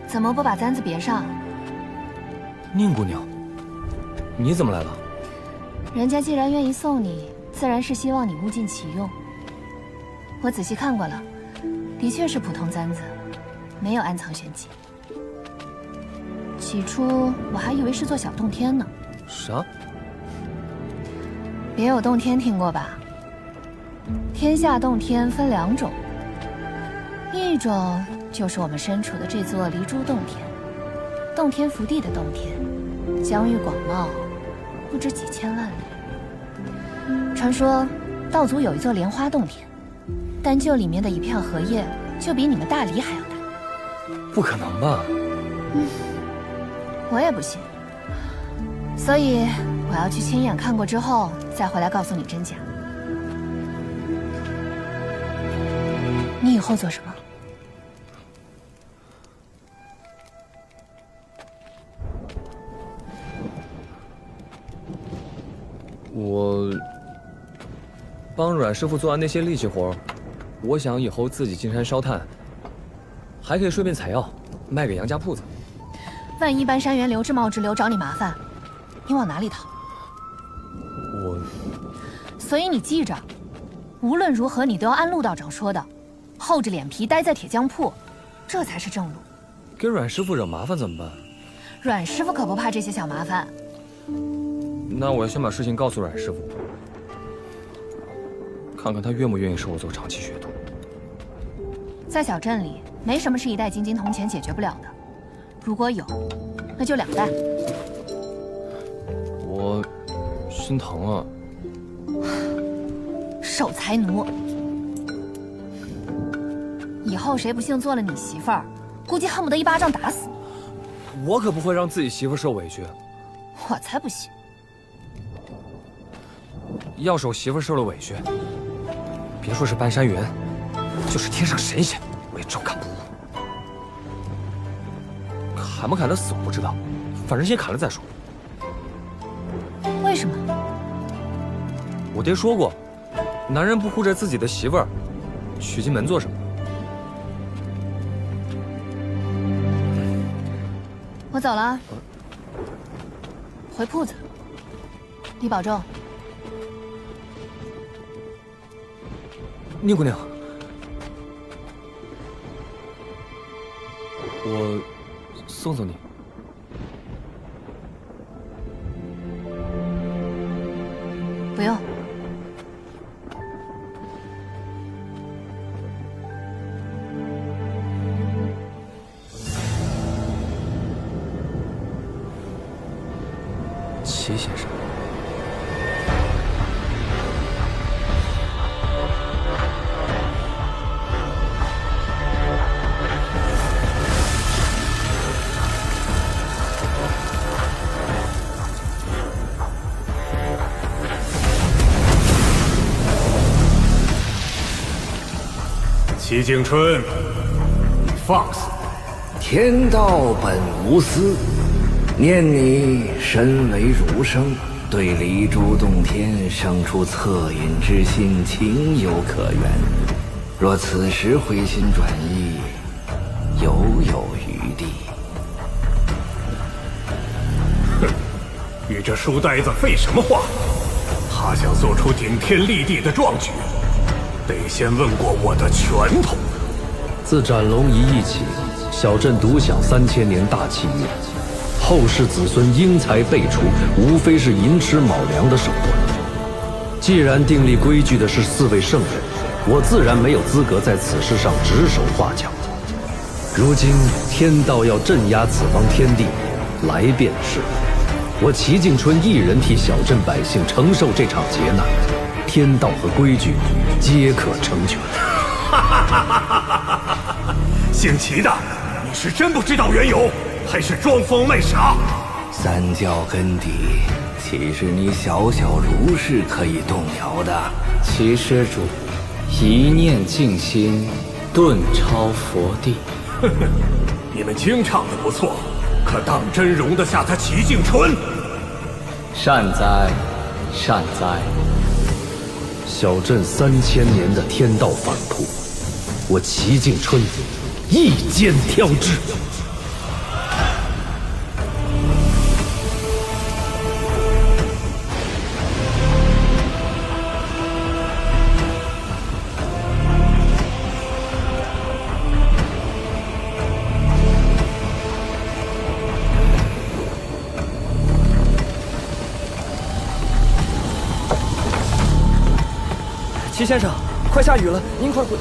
怎么不把簪子别上？宁姑娘，你怎么来了？人家既然愿意送你，自然是希望你物尽其用。我仔细看过了，的确是普通簪子，没有暗藏玄机。起初我还以为是座小洞天呢。啥？别有洞天听过吧？天下洞天分2种，一种就是我们身处的这座离珠洞天，洞天福地的洞天，疆域广袤，不知几千万里。传说道祖有一座莲花洞天，单就里面的一片荷叶，就比你们大理还要大。不可能吧？我也不信，所以我要去亲眼看过之后，再回来告诉你真假。你以后做什么？我帮阮师傅做完那些力气活，我想以后自己进山烧炭，还可以顺便采药，卖给杨家铺子。万一搬山原刘志茂之流找你麻烦，你往哪里逃？所以你记着，无论如何你都要按陆道长说的，厚着脸皮待在铁匠铺，这才是正路。给阮师傅惹麻烦怎么办？阮师傅可不怕这些小麻烦。那我要先把事情告诉阮师傅，看看他愿不愿意收我做长期学徒。在小镇里，没什么是一代金金铜钱解决不了的，如果有，那就2代。我心疼啊！守财奴，以后谁不幸做了你媳妇儿，估计恨不得一巴掌打死你。我可不会让自己媳妇受委屈。我才不信！要是我媳妇受了委屈，别说是搬山原，就是天上神仙，我也照砍不误。砍不砍得死我不知道，反正先砍了再说。为什么？我爹说过，男人不护着自己的媳妇儿，娶进门做什么？我走了，回铺子。你保重。宁姑娘，我送送你。不用。齐先生。齐景春，你放肆！天道本无私，念你身为儒生，对离珠洞天生出恻隐之心，情有可原。若此时回心转意，犹有余地。哼，与这书呆子废什么话？他想做出顶天立地的壮举，得先问过我的拳头。自斩龙仪一起，小镇独享3000年大契约，后世子孙英才辈出，无非是寅吃卯粮的手段。既然订立规矩的是4位圣人，我自然没有资格在此事上指手画脚。如今天道要镇压此方天地，来便是。我齐敬春一人替小镇百姓承受这场劫难，天道和规矩皆可成全。姓齐的，你是真不知道缘由，还是装疯卖傻？三教根底，岂是你小小儒士可以动摇的？齐施主，一念静心，顿超佛地。你们经唱的不错，可当真容得下他齐敬春？善哉，善哉。小镇3000年的天道反扑，我齐敬春一肩挑之。齐先生，快下雨了，您快回。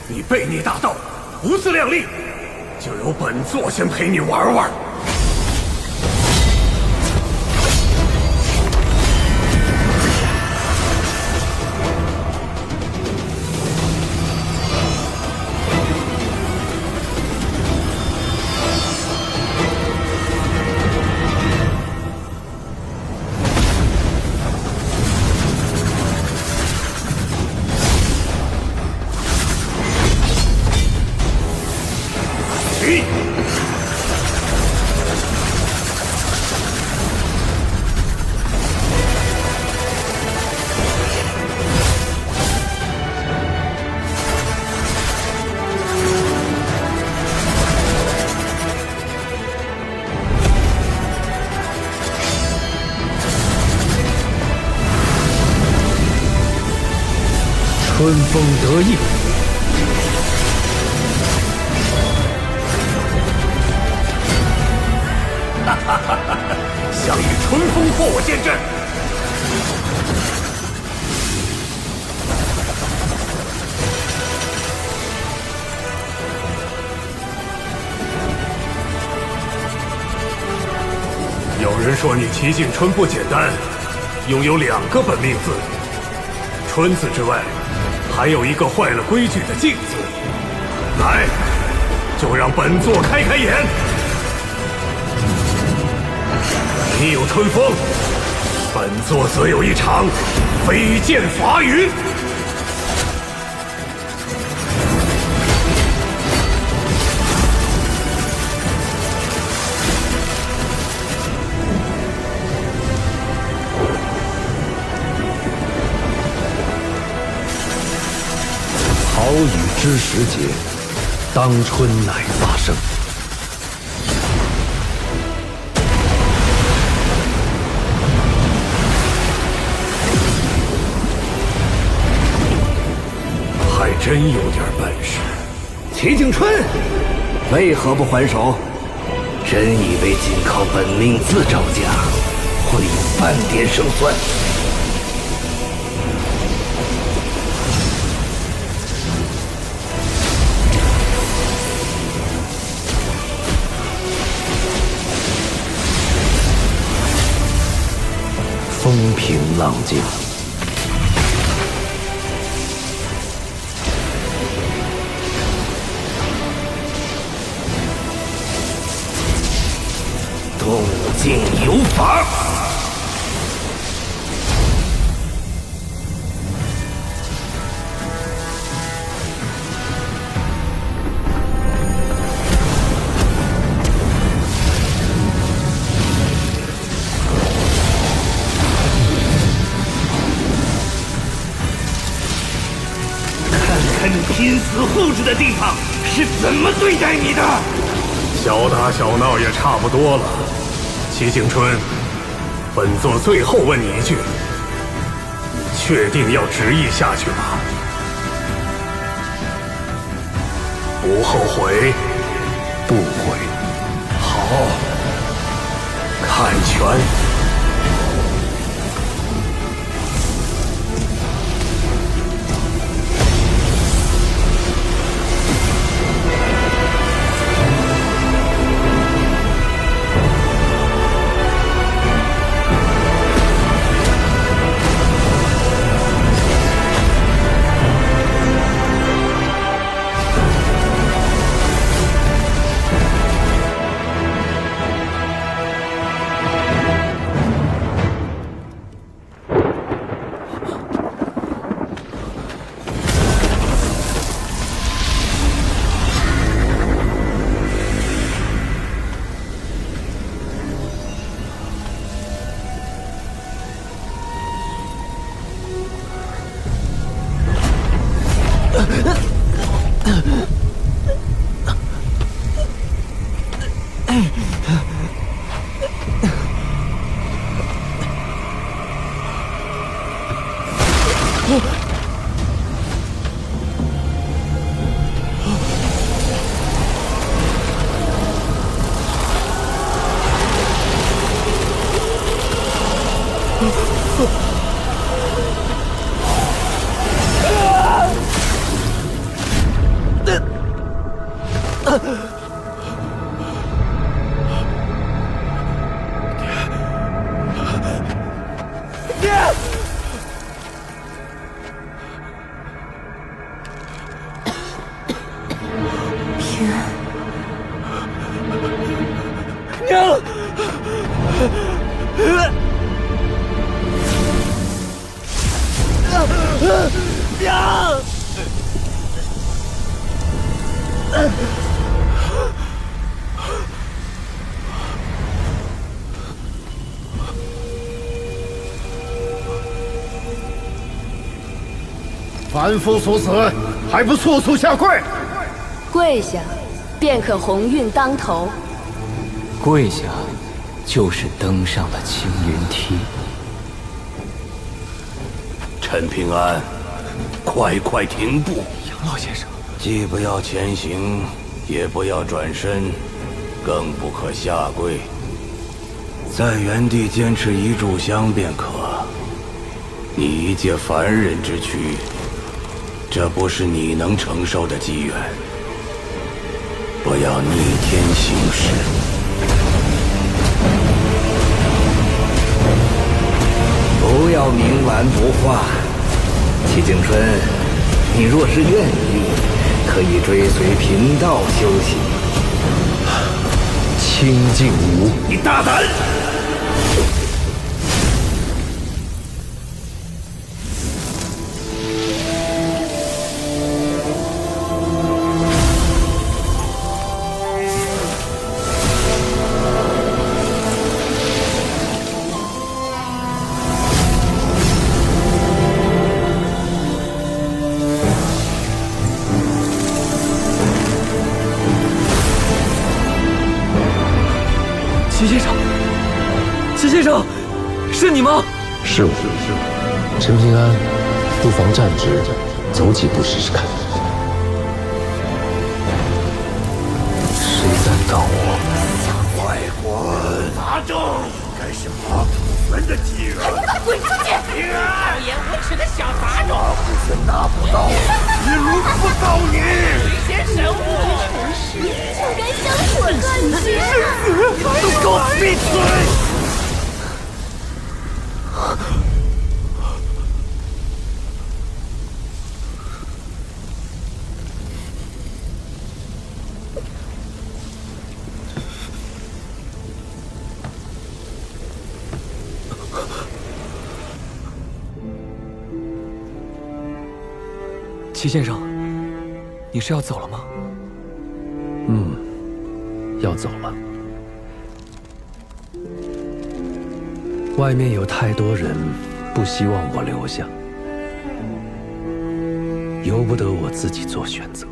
你悖逆大道，不自量力，就由本座先陪你玩玩。春风得意，想以春风破我剑阵？有人说你齐敬春不简单，拥有2个本命字。春字之外，还有一个坏了规矩的敬字。来，就让本座开开眼。你有春风，本座则有一场飞剑伐云。好雨知时节，当春乃发生。还真有点本事。齐敬春，为何不还手？真以为仅靠本命字招架，会有半点胜算？风平浪静，动静有法。拼死护着的地方是怎么对待你的？小打小闹也差不多了。齐敬春，本座最后问你一句：确定要执意下去吗？不后悔？不悔。好，看拳。凡夫俗子，还不速速下跪！跪下，便可鸿运当头。跪下，就是登上了青云梯。陈平安，快停步！杨老先生，既不要前行，也不要转身，更不可下跪，在原地坚持一炷香便可。你一介凡人之躯，这不是你能承受的机缘。不要逆天行事。不要冥顽不化。齐景春，你若是愿意，可以追随贫道修行。清净无，你大胆！齐先生，齐先生，是你吗？是我。陈平安，不妨站直，走几步试试看。谁敢挡我？快滚！拿正，该是马普森的机缘。你把滚出去！厚颜无耻的小杂种！马普森拿不到，你轮不到你！谁先神武？就该相信感觉！都给我闭嘴！齐先生，你是要走了吗？要走了。外面有太多人不希望我留下，由不得我自己做选择。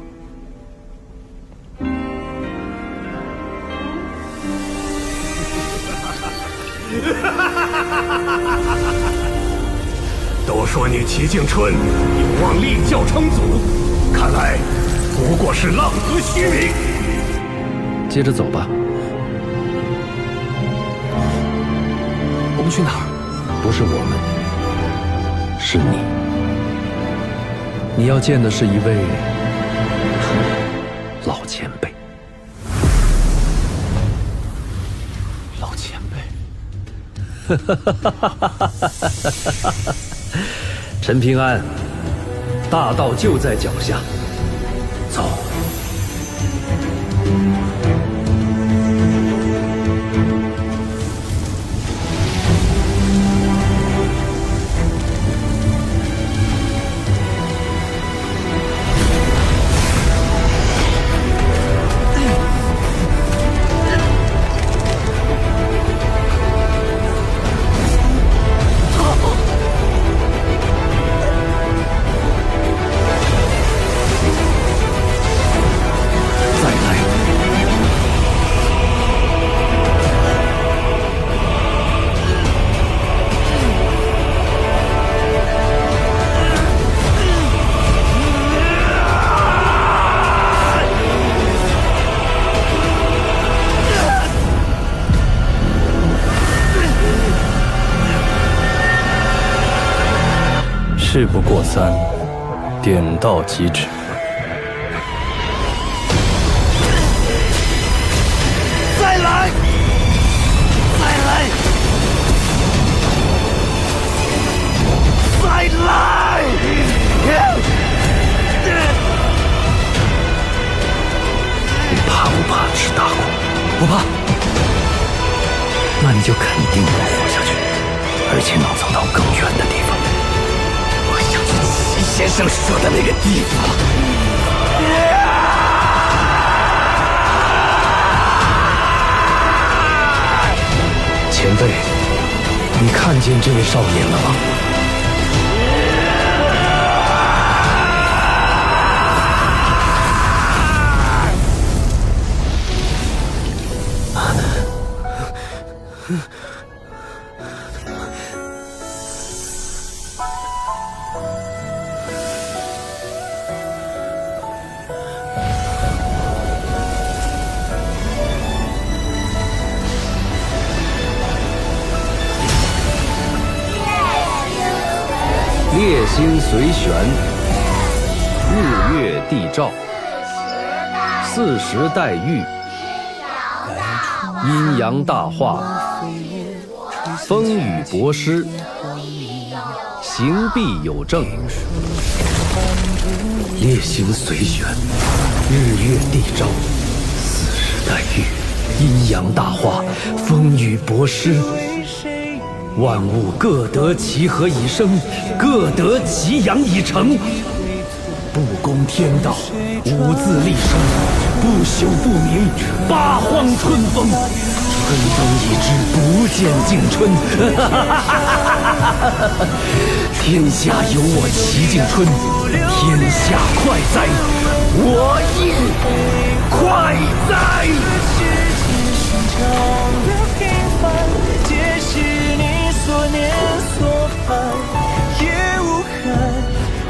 都说你齐敬春有望立教称祖，看来不过是浪得虚名。接着走吧。我们去哪儿？不是我们，是你。你要见的是一位老前辈。老前辈。陈平安，大道就在脚下，走。事不过三，点到即止。再来！再来！再来！你怕不怕吃大苦？不怕。那你就肯定能活下去，而且能走到更远的地方。我想去齐先生说的那个地方。前辈，你看见这位少年了吗？列星随旋，日月地照，40代玉，阴阳大化，风雨博施，行必有正。列星随旋，日月地照，40代玉，阴阳大化，风雨博施。万物各得其和以生，各得其养以成。不攻天道，无自立生，不朽不明，八荒春风。春风已至，不见竟春。天下有我齐敬春，天下快哉，我亦快哉。所念所盼也无憾，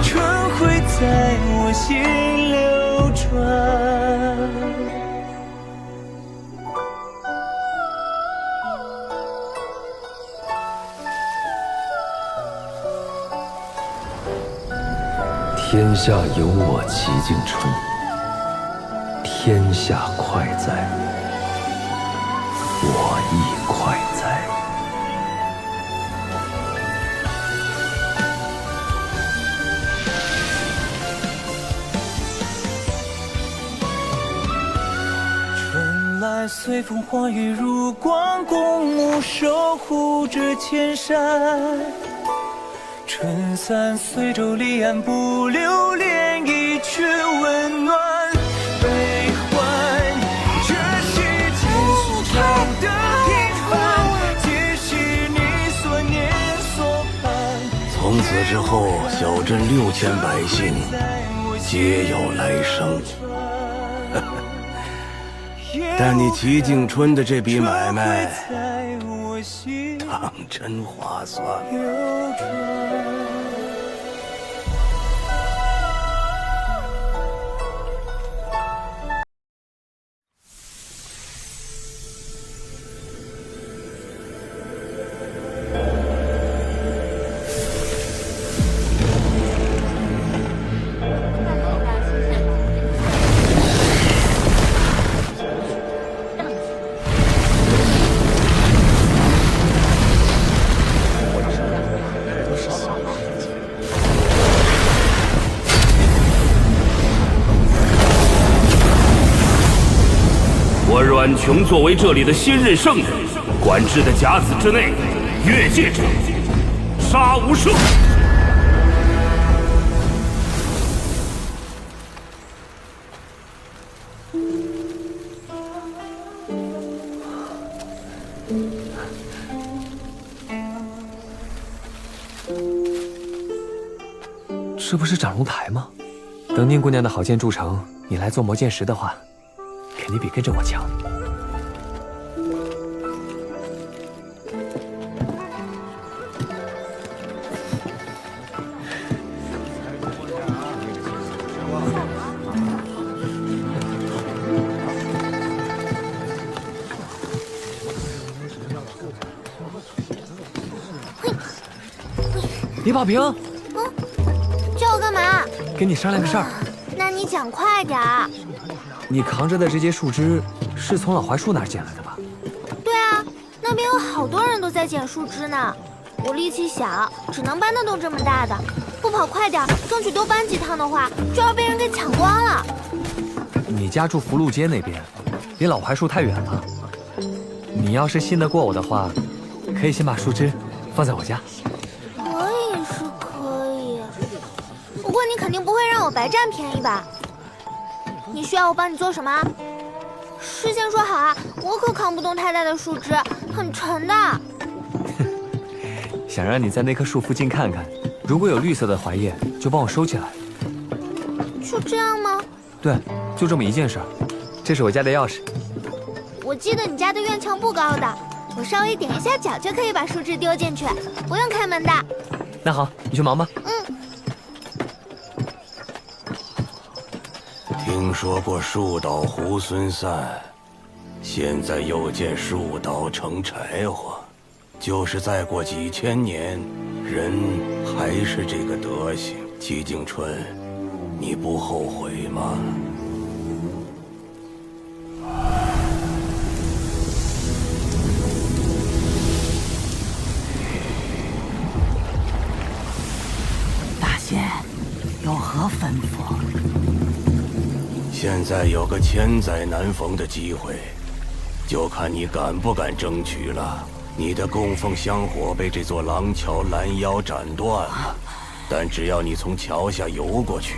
春会在我心流转。天下有我齐敬春，天下快哉，我亦快哉。随风化雨如光，公母守护着千山。春散随舟离岸，不留涟漪，却温暖悲欢。这世间所求的平凡，皆是你所念所盼。从此之后，小镇6000百姓皆有来生。但你齐敬春的这笔买卖，当真划算吗？我阮琼作为这里的新任圣人，管制的甲子之内，越界者杀无赦。这不是斩龙台吗？等宁姑娘的好剑铸成，你来做魔剑石的话，肯定比跟着我强。李宝平，叫我干嘛？跟你商量个事儿。那你讲快点儿。你扛着的这些树枝是从老槐树那儿捡来的吧？对啊，那边有好多人都在捡树枝呢。我力气小，只能搬得动这么大的。不跑快点，争取多搬几趟的话，就要被人给抢光了。你家住福禄街那边，离老槐树太远了。你要是信得过我的话，可以先把树枝放在我家。可以是可以，不过你肯定不会让我白占便宜吧？你需要我帮你做什么？事先说好啊，我可扛不动太大的树枝，很沉的。想让你在那棵树附近看看，如果有绿色的槐叶，就帮我收起来。就这样吗？对，就这么一件事儿。这是我家的钥匙。我记得你家的院墙不高的，我稍微点一下脚就可以把树枝丢进去，不用开门的。那好，你去忙吧。听说过树倒猢狲散，现在又见树倒成柴火，就是再过几千年，人还是这个德行。齐景春，你不后悔吗？大仙，有何吩咐？现在有个千载难逢的机会，就看你敢不敢争取了。你的供奉香火被这座廊桥拦腰斩断了，但只要你从桥下游过去，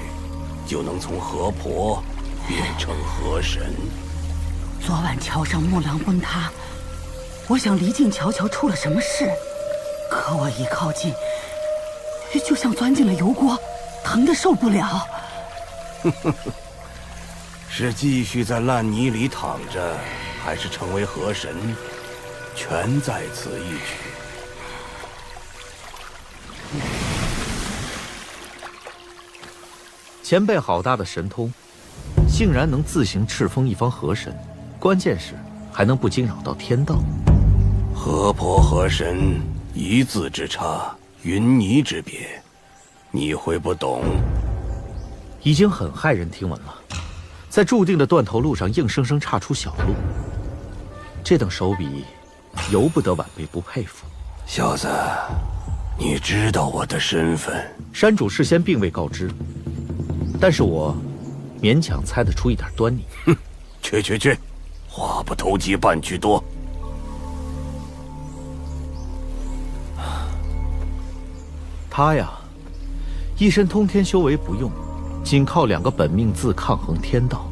就能从河婆变成河神。昨晚桥上木廊崩塌，我想离近瞧瞧出了什么事，可我一靠近，就像钻进了油锅，疼得受不了。是继续在烂泥里躺着，还是成为河神，全在此一举。前辈好大的神通，竟然能自行敕封一方河神，关键是还能不惊扰到天道。河婆河神一字之差，云泥之别，你会不懂？已经很骇人听闻了，在注定的断头路上硬生生岔出小路，这等手笔，由不得晚辈不佩服。小子，你知道我的身份？山主事先并未告知，但是我勉强猜得出一点端倪。哼，去，话不投机半句多。他呀，一身通天修为不用，仅靠2个本命字抗衡天道。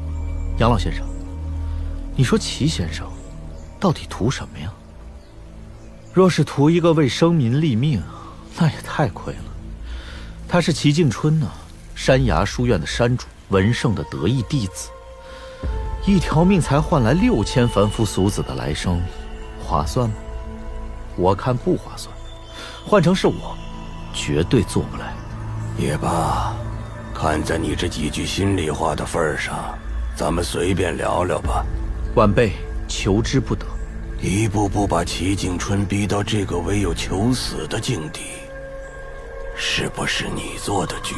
杨老先生，你说齐先生到底图什么呀？若是图一个为生民立命，那也太亏了。他是齐敬春呢，山崖书院的山主，文圣的得意弟子，一条命才换来6000凡夫俗子的来生，划算吗？我看不划算。换成是我，绝对做不来。也罢，看在你这几句心里话的份上，咱们随便聊聊吧。晚辈求之不得。一步步把齐景春逼到这个唯有求死的境地，是不是你做的局？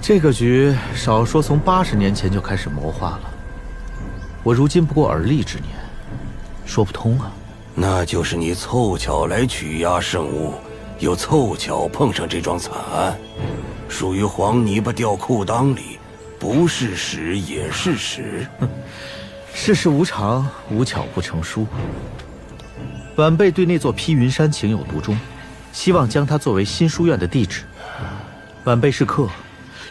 这个局少说从80年前就开始谋划了，我如今不过而立之年，说不通啊。那就是你凑巧来取压圣物，又凑巧碰上这桩惨案，属于黄泥巴掉裤裆里，不是时也是时。世事无常，无巧不成书。晚辈对那座披云山情有独钟，希望将它作为新书院的地址。晚辈是客，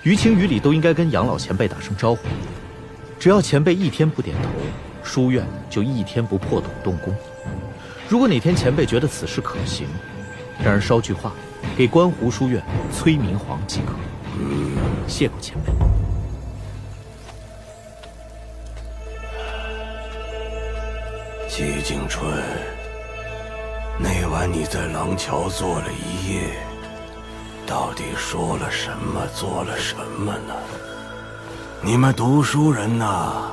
于情于理都应该跟杨老前辈打声招呼。只要前辈一天不点头，书院就一天不破土动工。如果哪天前辈觉得此事可行，让人捎句话给观湖书院催明皇即可。谢过前辈。季景春，那晚你在廊桥坐了一夜，到底说了什么，做了什么呢？你们读书人呐，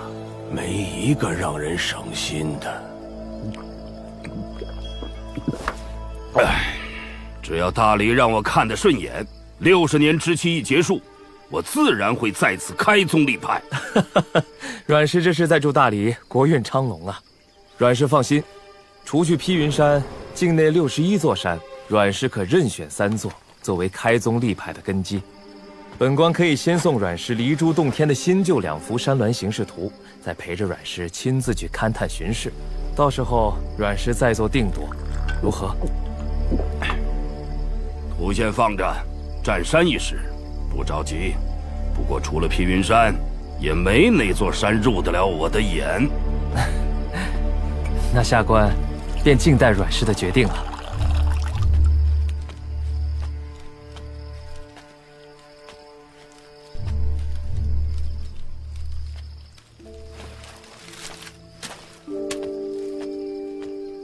没一个让人省心的。只要大理让我看得顺眼，60年之期一结束，我自然会再次开宗立派。阮氏这是在祝大理国运昌隆啊！阮氏放心，除去披云山，境内61座山，阮氏可任选3座作为开宗立派的根基。本官可以先送阮氏离珠洞天的新旧2幅山峦形势图，再陪着阮氏亲自去勘探巡视，到时候阮氏再做定夺，如何？图先放着，占山一时，不着急。不过除了披云山，也没哪座山入得了我的眼。那下官便静待阮氏的决定了。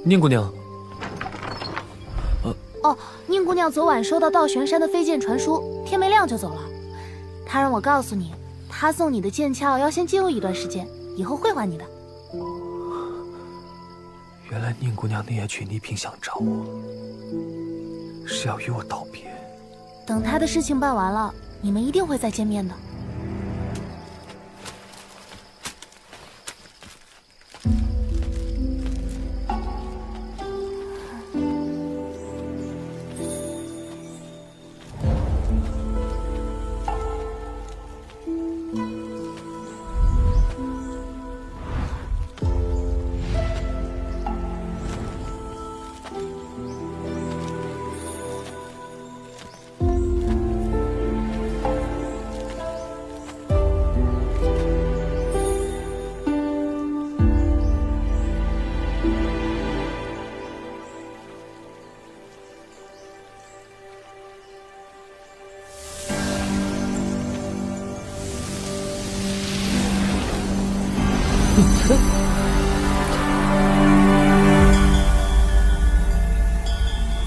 宁姑娘，哦，宁姑娘昨晚收到道玄山的飞剑传书，天没亮就走了。她让我告诉你，她送你的剑鞘要先借用一段时间，以后会还你的。原来宁姑娘那夜去倪萍想找我，是要与我道别。等她的事情办完了，你们一定会再见面的。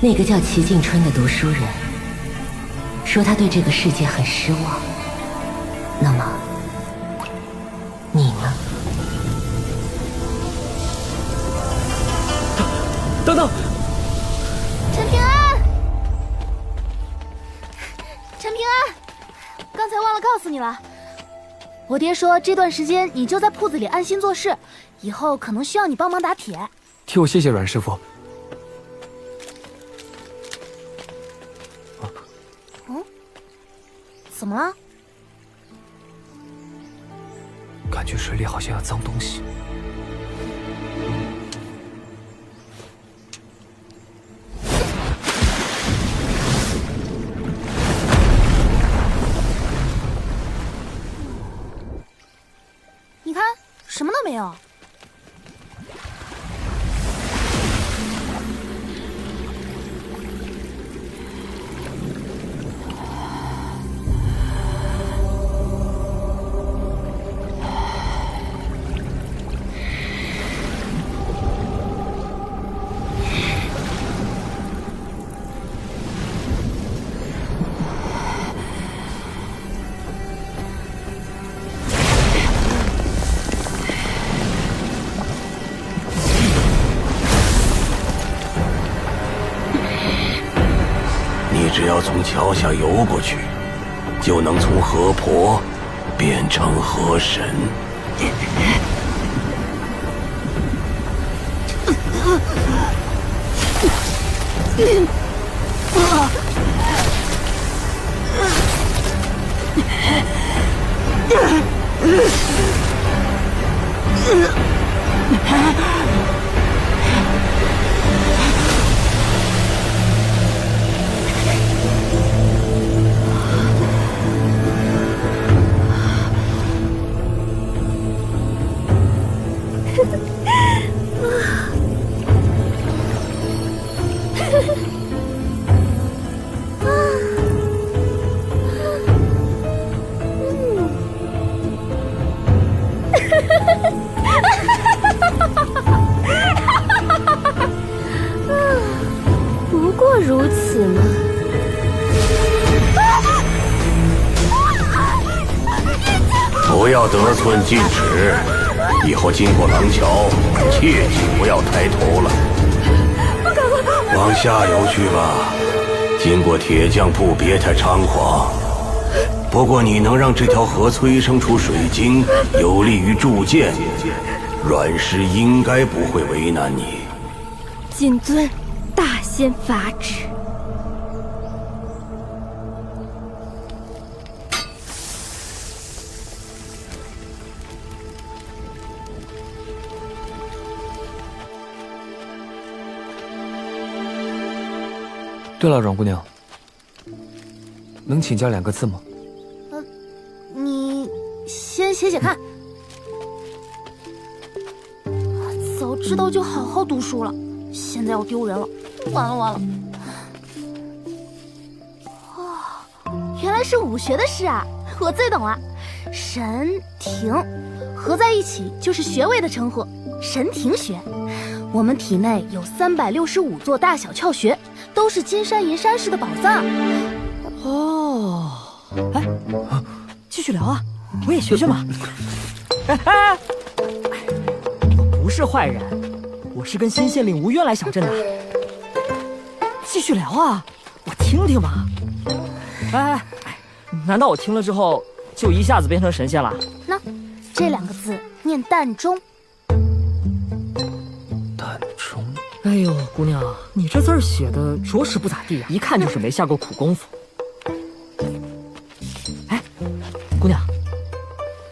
那个叫齐静春的读书人说他对这个世界很失望，那么你呢？等等，陈平安，陈平安，刚才忘了告诉你了，我爹说这段时间你就在铺子里安心做事，以后可能需要你帮忙打铁。替我谢谢阮师傅。怎么了？感觉水里好像有脏东西。你看，什么都没有。只要从桥下游过去，就能从河婆变成河神。不过如此嘛。不要得寸进尺，以后经过廊桥，切记不要抬头了。往下游去吧，经过铁匠铺别太猖狂。不过你能让这条河催生出水晶，有利于铸剑，阮师应该不会为难你。谨遵大仙法旨。对了，阮姑娘，能请教2个字吗？你先写写看。早知道就好好读书了，现在要丢人了，完了完了。哦，原来是武学的事啊，我最懂了。神庭合在一起就是穴位的称呼，神庭穴。我们体内有365座大小窍穴，都是金山银山式的宝藏。哦，哎，继续聊啊，我也学学嘛。我不是坏人，我是跟新县令无冤来小镇的。继续聊啊，我听听嘛。哎，难道我听了之后就一下子变成神仙了？那这2个字念淡中。哎呦，姑娘，你这字儿写的着实不咋地啊，一看就是没下过苦功夫。哎，姑娘，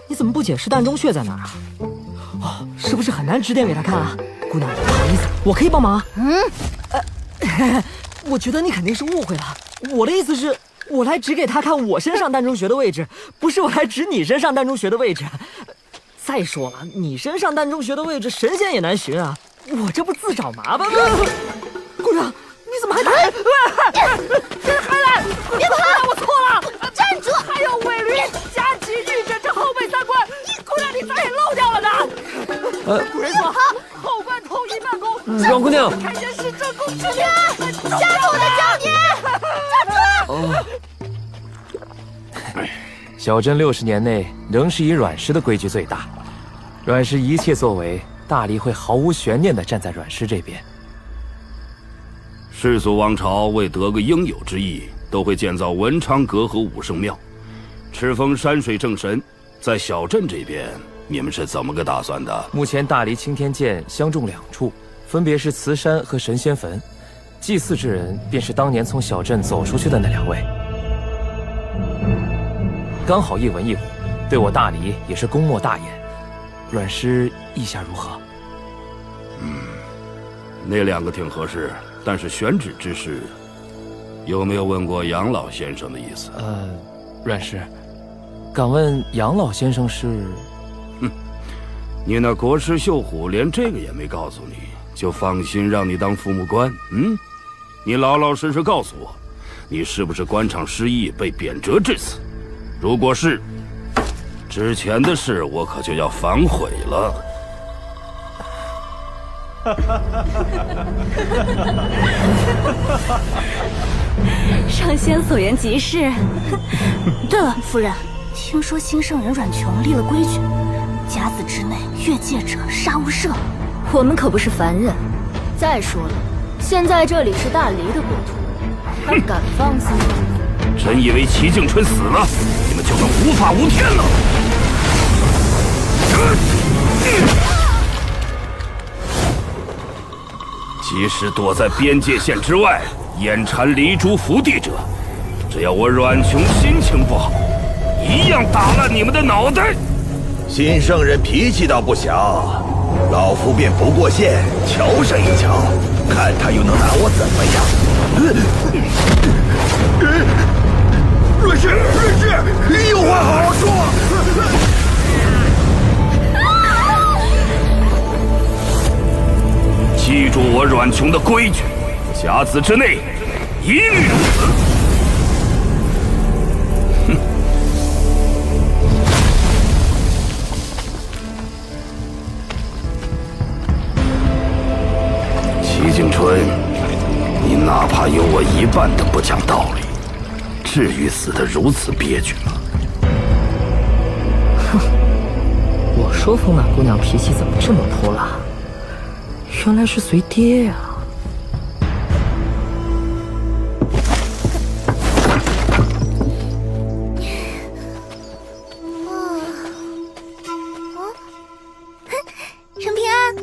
你怎么不解释膻中穴在哪儿啊？哦，是不是很难指点给他看啊？姑娘，不好意思，我可以帮忙。我觉得你肯定是误会了。我的意思是，我来指给他看我身上膻中穴的位置，不是我来指你身上膻中穴的位置。再说了，你身上膻中穴的位置，神仙也难寻啊。我这不自找麻烦吗？姑娘，你怎么还来？还来！别跑！我错了，站住！还有尾驴、夹击、御诊这后背3关，姑娘你咋也漏掉了呢？古人说后关统一办公。阮姑娘，开件是正宫之礼。下次我再教你。站住！小镇60年内仍是以阮氏的规矩最大，阮氏一切作为，大理会毫无悬念地站在阮氏这边。世俗王朝为得个应有之意，都会建造文昌阁和武圣庙，敕封山水正神。在小镇这边，你们是怎么个打算的？目前大理青天剑相中2处，分别是慈山和神仙坟，祭祀之人便是当年从小镇走出去的那2位。刚好一文一武，对我大理也是功莫大焉。阮师意下如何？那2个挺合适，但是选址之事，有没有问过杨老先生的意思？阮师，敢问杨老先生是？你那国师秀虎连这个也没告诉你，就放心让你当父母官？你老老实实告诉我，你是不是官场失意被贬谪致死？如果是，之前的事我可就要反悔了。上仙所言极是。对了，夫人，听说新圣人阮琼立了规矩，甲子之内越界者杀无赦。我们可不是凡人。再说了，现在这里是大黎的国土，他敢放肆吗？真以为齐静春死了，你们就能无法无天了？即使躲在边界线之外，眼馋离珠伏地者，只要我阮琼心情不好，一样打烂你们的脑袋。新圣人脾气倒不小，老夫便不过线，瞧上一瞧，看他又能拿我怎么样。阮氏，有话好好说。记住我阮琼的规矩，甲子之内，一律如此。哼！齐景春，你哪怕有我一半的不讲道理，至于死得如此憋屈吗？哼！我说风满姑娘脾气怎么这么泼辣？原来是随爹呀！陈平安。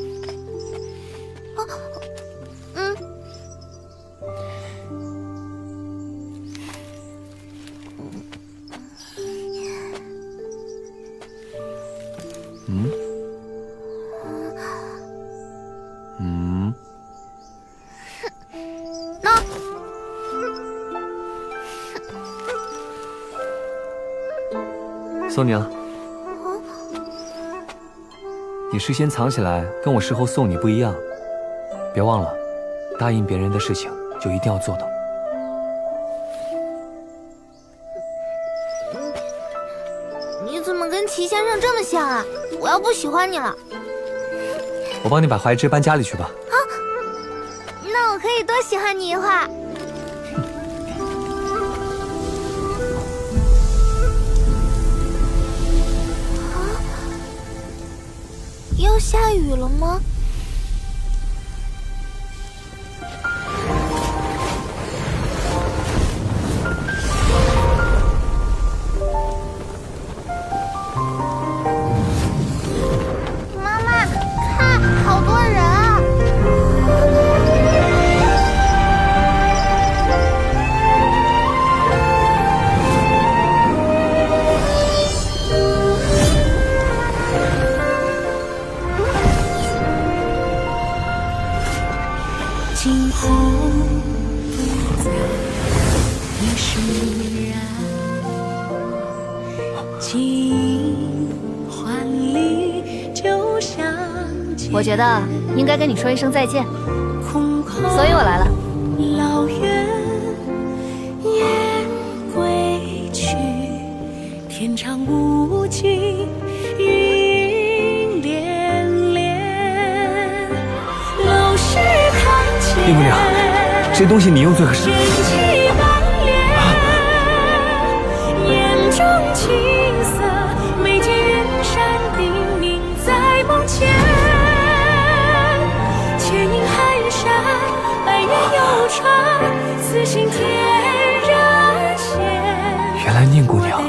宋娘，你事先藏起来，跟我事后送你不一样。别忘了，答应别人的事情就一定要做到。你怎么跟齐先生这么像啊？我要不喜欢你了。我帮你把怀之搬家里去吧。啊，那我可以多喜欢你一会儿。要下雨了吗？妈妈，看，好多人啊！惊鸿不再已释然，尽还离就像我觉得应该跟你说一声再见，所以我来了。老远雁归去，天长无际，云连连。陋室看前，林姑娘，这东西你用最合适。眼中青色，眉间远山叮咛在梦前。千影寒山，白云游船，此心天人间。原来宁姑娘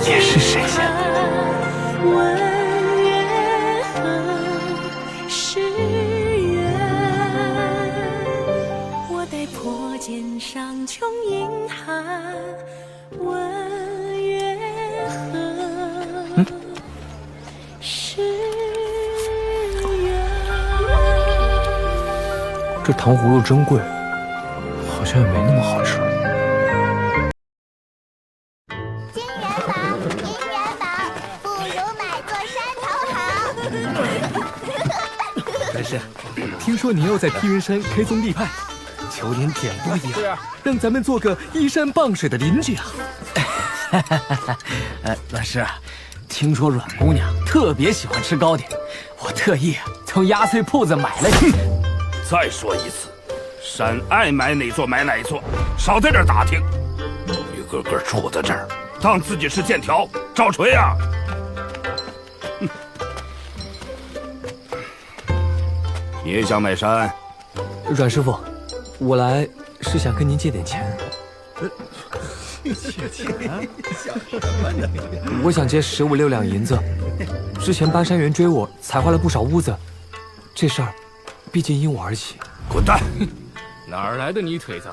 也是神仙。问缘何是缘？我待破茧上穷阴寒。问缘何是缘？这糖葫芦真贵，好像也没那么好吃。金元宝，银元宝，不如买座山头好。元师，听说你又在披云山开宗立派，求您点拨一二，让咱们做个依山傍水的邻居啊！阮师，听说阮姑娘特别喜欢吃糕点，我特意从压岁铺子买了。再说一次，山爱买哪座买哪座，少在这儿打听。一个个杵在这儿，当自己是剑条，找锤啊！你也想买山？阮师傅，我来是想跟您借点钱。借钱？想什么呢？我想借15、16两银子。之前巴山猿追我，踩坏了不少屋子。这事儿，毕竟因我而起。滚蛋！哪儿来的泥腿子，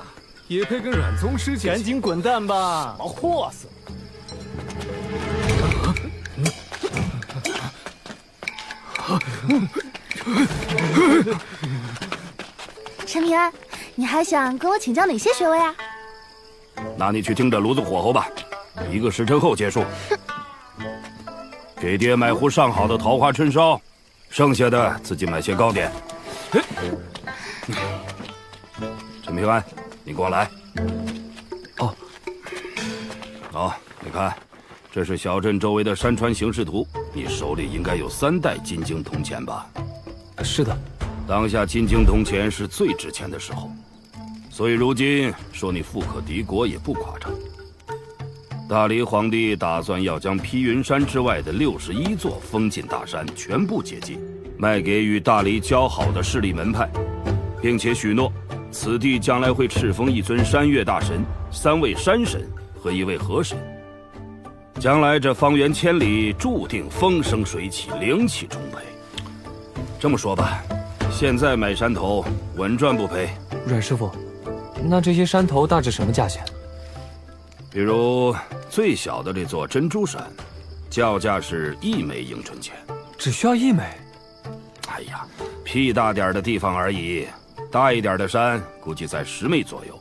也配跟阮宗师借钱？赶紧滚蛋吧！毛货色！陈平安，你还想跟我请教哪些学位啊？那你去盯着炉子火候吧，1个时辰后结束。给爹买壶上好的桃花春烧，剩下的自己买些糕点。陈平安，你过来。哦。好，你看，这是小镇周围的山川形势图，你手里应该有3袋金晶铜钱吧？是的。当下金晶铜钱是最值钱的时候，所以如今说你富可敌国也不夸张。大黎皇帝打算要将披云山之外的61座封禁大山全部解禁，卖给与大黎交好的势力门派，并且许诺此地将来会敕封1尊山岳大神、3位山神和1位河神。将来这方圆千里注定风生水起，灵气充沛。这么说吧，现在买山头稳赚不赔。阮师傅，那这些山头大致什么价钱？比如最小的这座珍珠山，叫价是1枚迎春钱，只需要1枚。哎呀，屁大点的地方而已，大一点的山估计在10枚左右。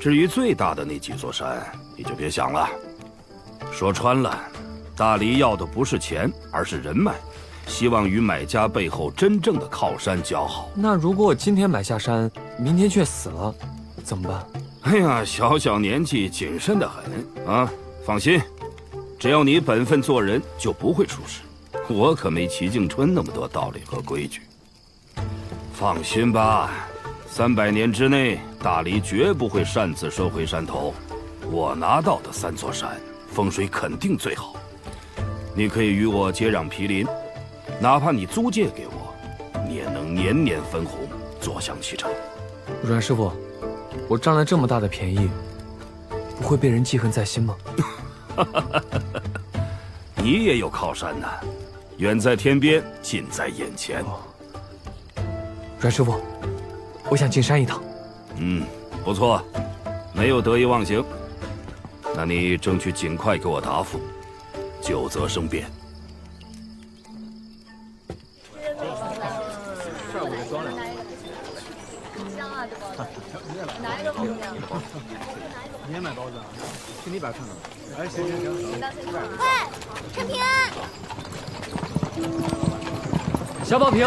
至于最大的那几座山，你就别想了。说穿了，大黎要的不是钱，而是人脉，希望与买家背后真正的靠山交好。那如果我今天买下山，明天却死了，怎么办？哎呀，小年纪谨慎得很啊！放心，只要你本分做人，就不会出事。我可没齐敬春那么多道理和规矩。放心吧，300年之内，大黎绝不会擅自收回山头。我拿到的3座山，风水肯定最好。你可以与我接壤毗邻，哪怕你租借给我，你也能年年分红，坐享其成。阮师傅，我占了这么大的便宜，不会被人记恨在心吗？你也有靠山呐，远在天边，近在眼前。阮师傅，我想进山一趟。不错，没有得意忘形。那你争取尽快给我答复，久则生变。你也买包子啊？去那边看看。哎，行。喂，陈平安。小宝瓶。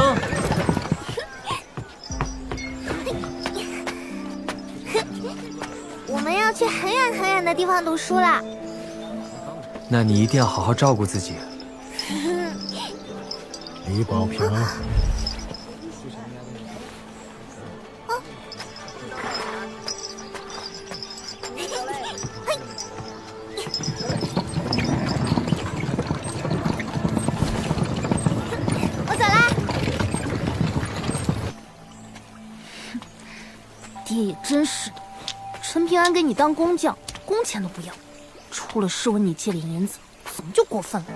我们要去很远很远的地方读书了。那你一定要好好照顾自己。李宝平。我走啦。爹也真是的，陈平安给你当工匠，工钱都不要，出了事问你借点银子，怎么就过分了？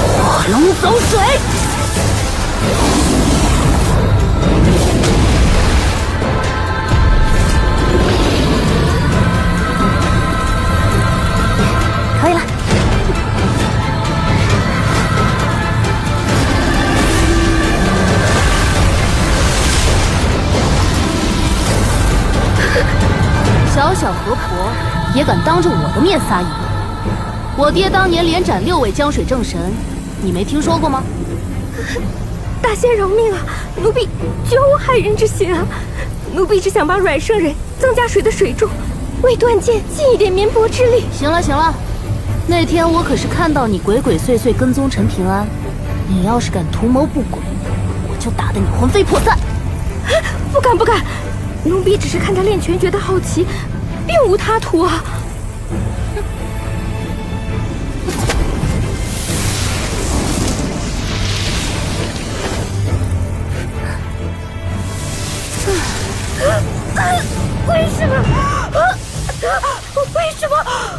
火龙走水。可以了。小小河婆也敢当着我的面撒野？我爹当年连斩6位江水正神，你没听说过吗？大仙饶命啊！奴婢绝无害人之心啊！奴婢只想把阮圣人增加水的水柱，为断剑尽一点绵薄之力。行了行了，那天我可是看到你鬼鬼祟祟跟踪陈平安，你要是敢图谋不轨，我就打得你魂飞魄散。不敢不敢，奴婢只是看他练拳觉得好奇，并无他图啊。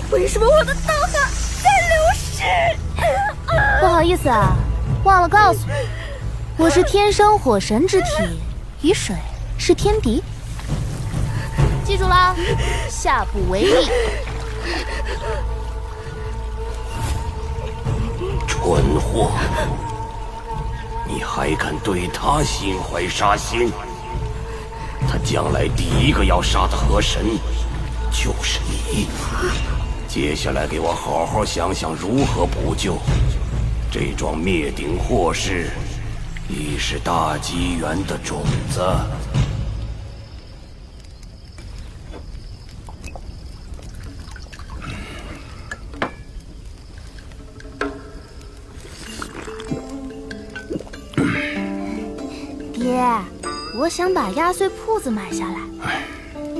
为什么我的道行在流失？不好意意思啊？忘了告诉你，我是天生火神之体，与水是天敌。记住了，下不为例。蠢货，你还敢对他心怀杀心？他将来第一个要杀的河神就是你。接下来给我好好想想如何补救。这桩灭顶祸事已是大机缘的种子。爹，我想把压岁铺子买下来。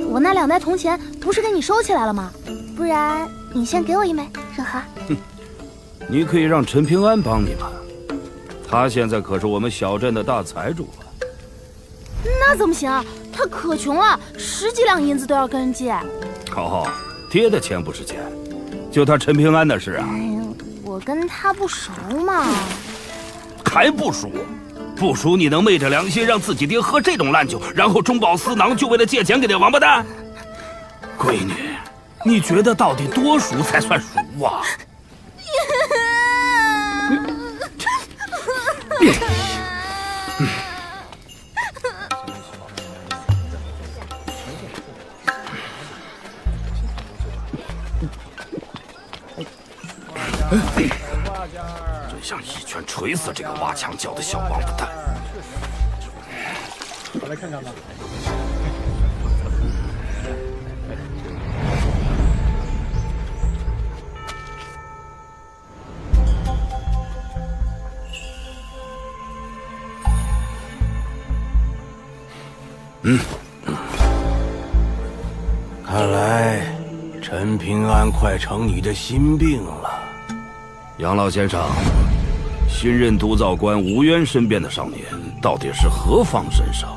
我那2袋铜钱不是给你收起来了吗？不然你先给我一枚，任和。你可以让陈平安帮你吧，他现在可是我们小镇的大财主啊。那怎么行？他可穷了，10几两银子都要跟人借。好，爹的钱不是钱，就他陈平安的事啊。我跟他不熟嘛。还不熟？不熟你能昧着良心让自己爹喝这种烂酒，然后中饱私囊，就为了借钱给那王八蛋？闺女，你觉得到底多熟才算熟啊？真想一拳捶死这个挖墙脚的小王八蛋！我来看看吧。看来陈平安快成你的心病了。杨老先生，新任督造官无冤申辩的少年到底是何方神圣？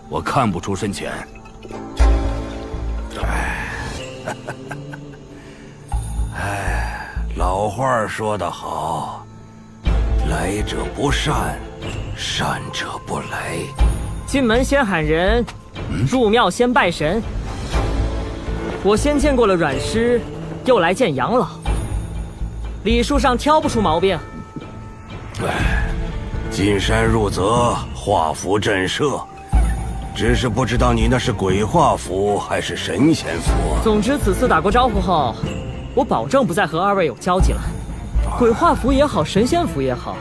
我看不出深浅。老话说得好，来者不善，善者不来。进门先喊人，入庙先拜神。我先见过了阮师，又来见杨老，礼数上挑不出毛病。进山入泽，画符震慑，只是不知道你那是鬼画符还是神仙符。总之此次打过招呼后，我保证不再和2位有交集了。鬼画符也好，神仙符也好，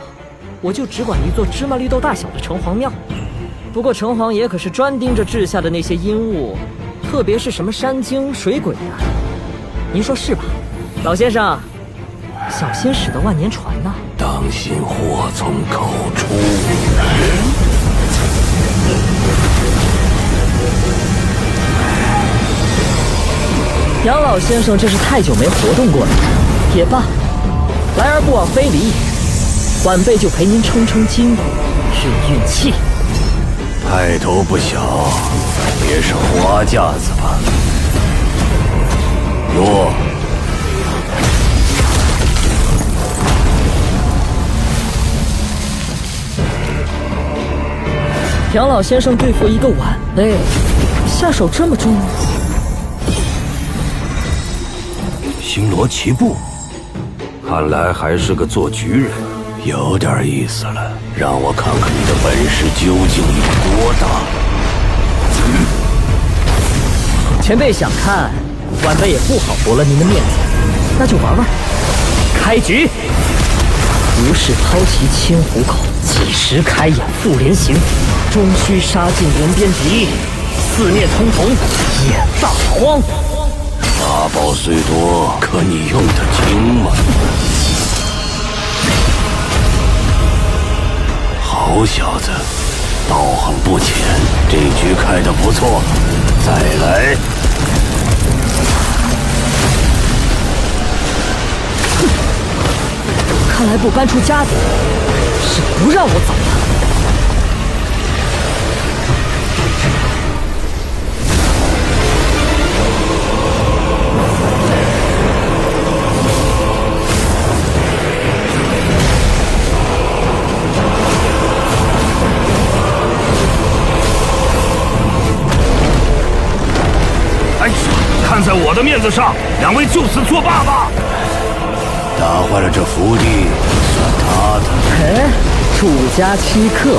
我就只管一座芝麻绿豆大小的城隍庙。不过城隍爷可是专盯着治下的那些阴物，特别是什么山精水鬼啊，您说是吧，老先生？小心驶得万年船呐！当心祸从口出。杨老先生这是太久没活动过了，也罢，来而不往非礼也。晚辈就陪您撑撑筋，运运气。派头不小，也是花架子吧？哟。杨老先生对付一个晚辈，下手这么重？星罗棋布，看来还是个做局人，有点意思了。让我看看你的本事究竟有多大。前辈想看，晚辈也不好驳了您的面子，那就玩玩。开局，无事抛旗千虎口，几时开眼复连行。终须杀尽人边敌，四面通红掩大荒。法宝虽多，可你用得精吗？好小子，道行不浅，这局开得不错，再来。看来不搬出家底，是不让我走了。子上，两位就此作罢吧。打坏了这福地，算他的。哎，主家欺客，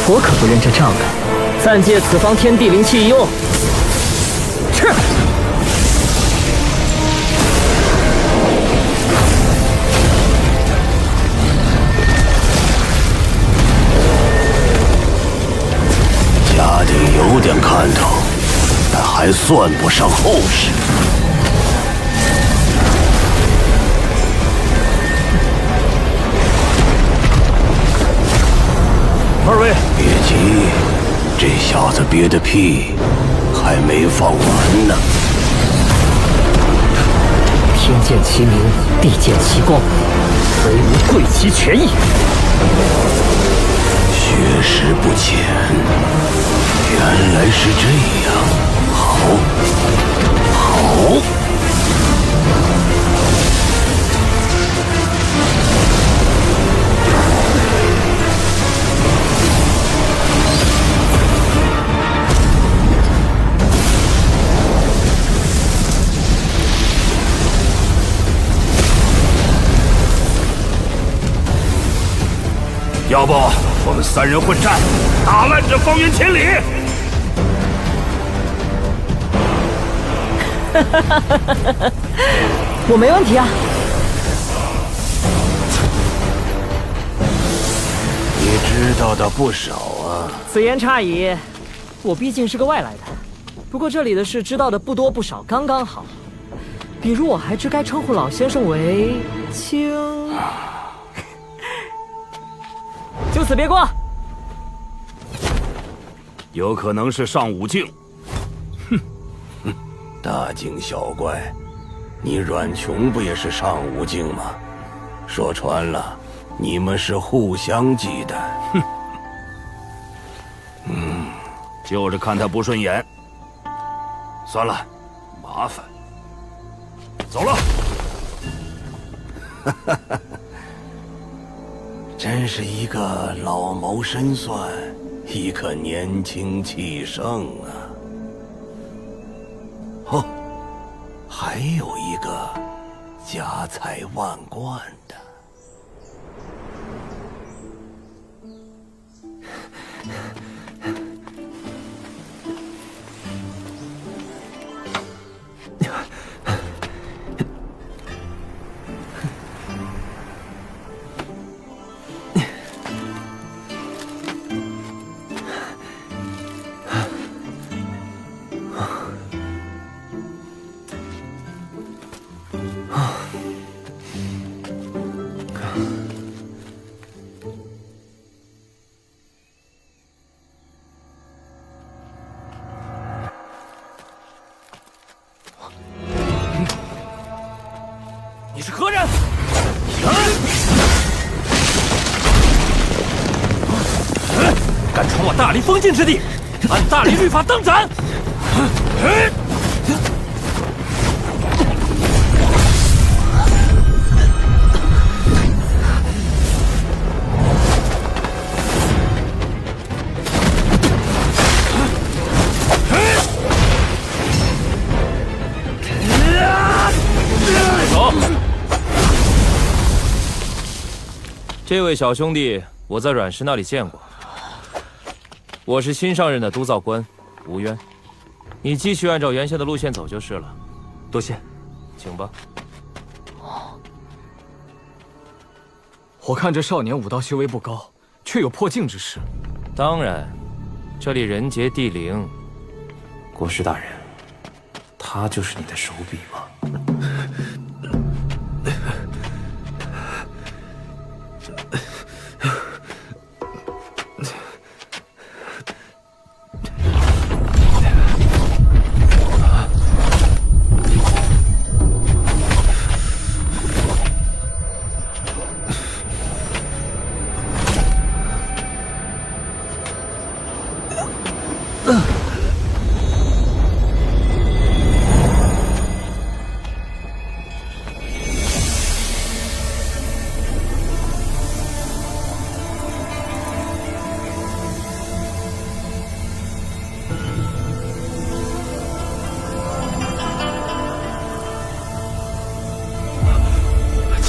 我可不认这账啊！暂借此方天地灵气一用。吃。家底有点看头，但还算不上厚实。二位，别急，这小子憋的屁还没放完呢。天见其明，地见其光，唯吾贵其权益。学识不浅，原来是这样。好，好。要不我们三人混战，打烂这方圆千里。我没问题啊。你知道的不少啊。此言差矣，我毕竟是个外来的。不过这里的事知道的不多不少，刚刚好。比如我还知该称呼老先生为卿。就此别过。有可能是上武境。哼，大惊小怪，你阮琼不也是上武境吗？说穿了，你们是互相忌惮。哼，就是看他不顺眼。算了，麻烦。走了。哈哈。真是一个老谋深算，一个年轻气盛啊！哦，还有一个家财万贯的。你是何人？敢闯我大理封禁之地，按大理律法当斩！走。这位小兄弟，我在阮氏那里见过。我是新上任的督造官，吴渊。你继续按照原先的路线走就是了。多谢，请吧。我看这少年武道修为不高，却有破境之势。当然，这里人杰地灵。国师大人，他就是你的手笔吗？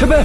前辈。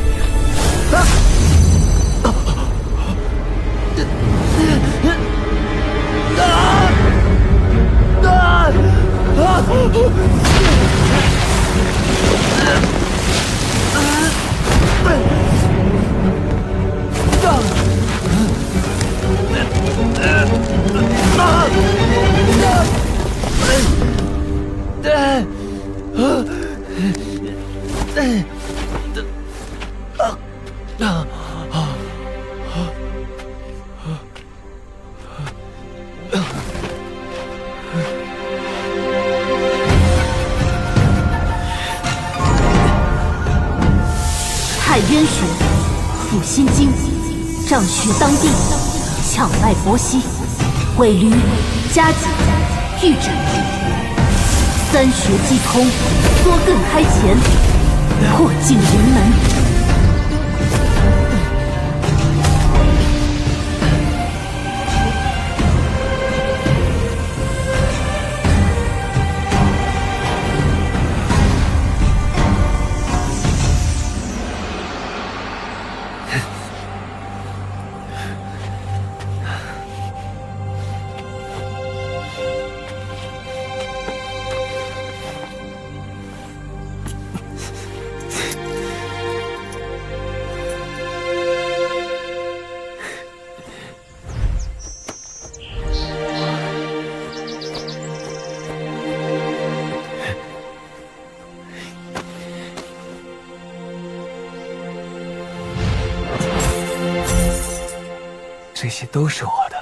太渊穴，抚心经，胀血当地，炝脉搏息，尾闾、夹脊、玉枕，三穴既通，缩艮开前，破镜临门。这些都是我的，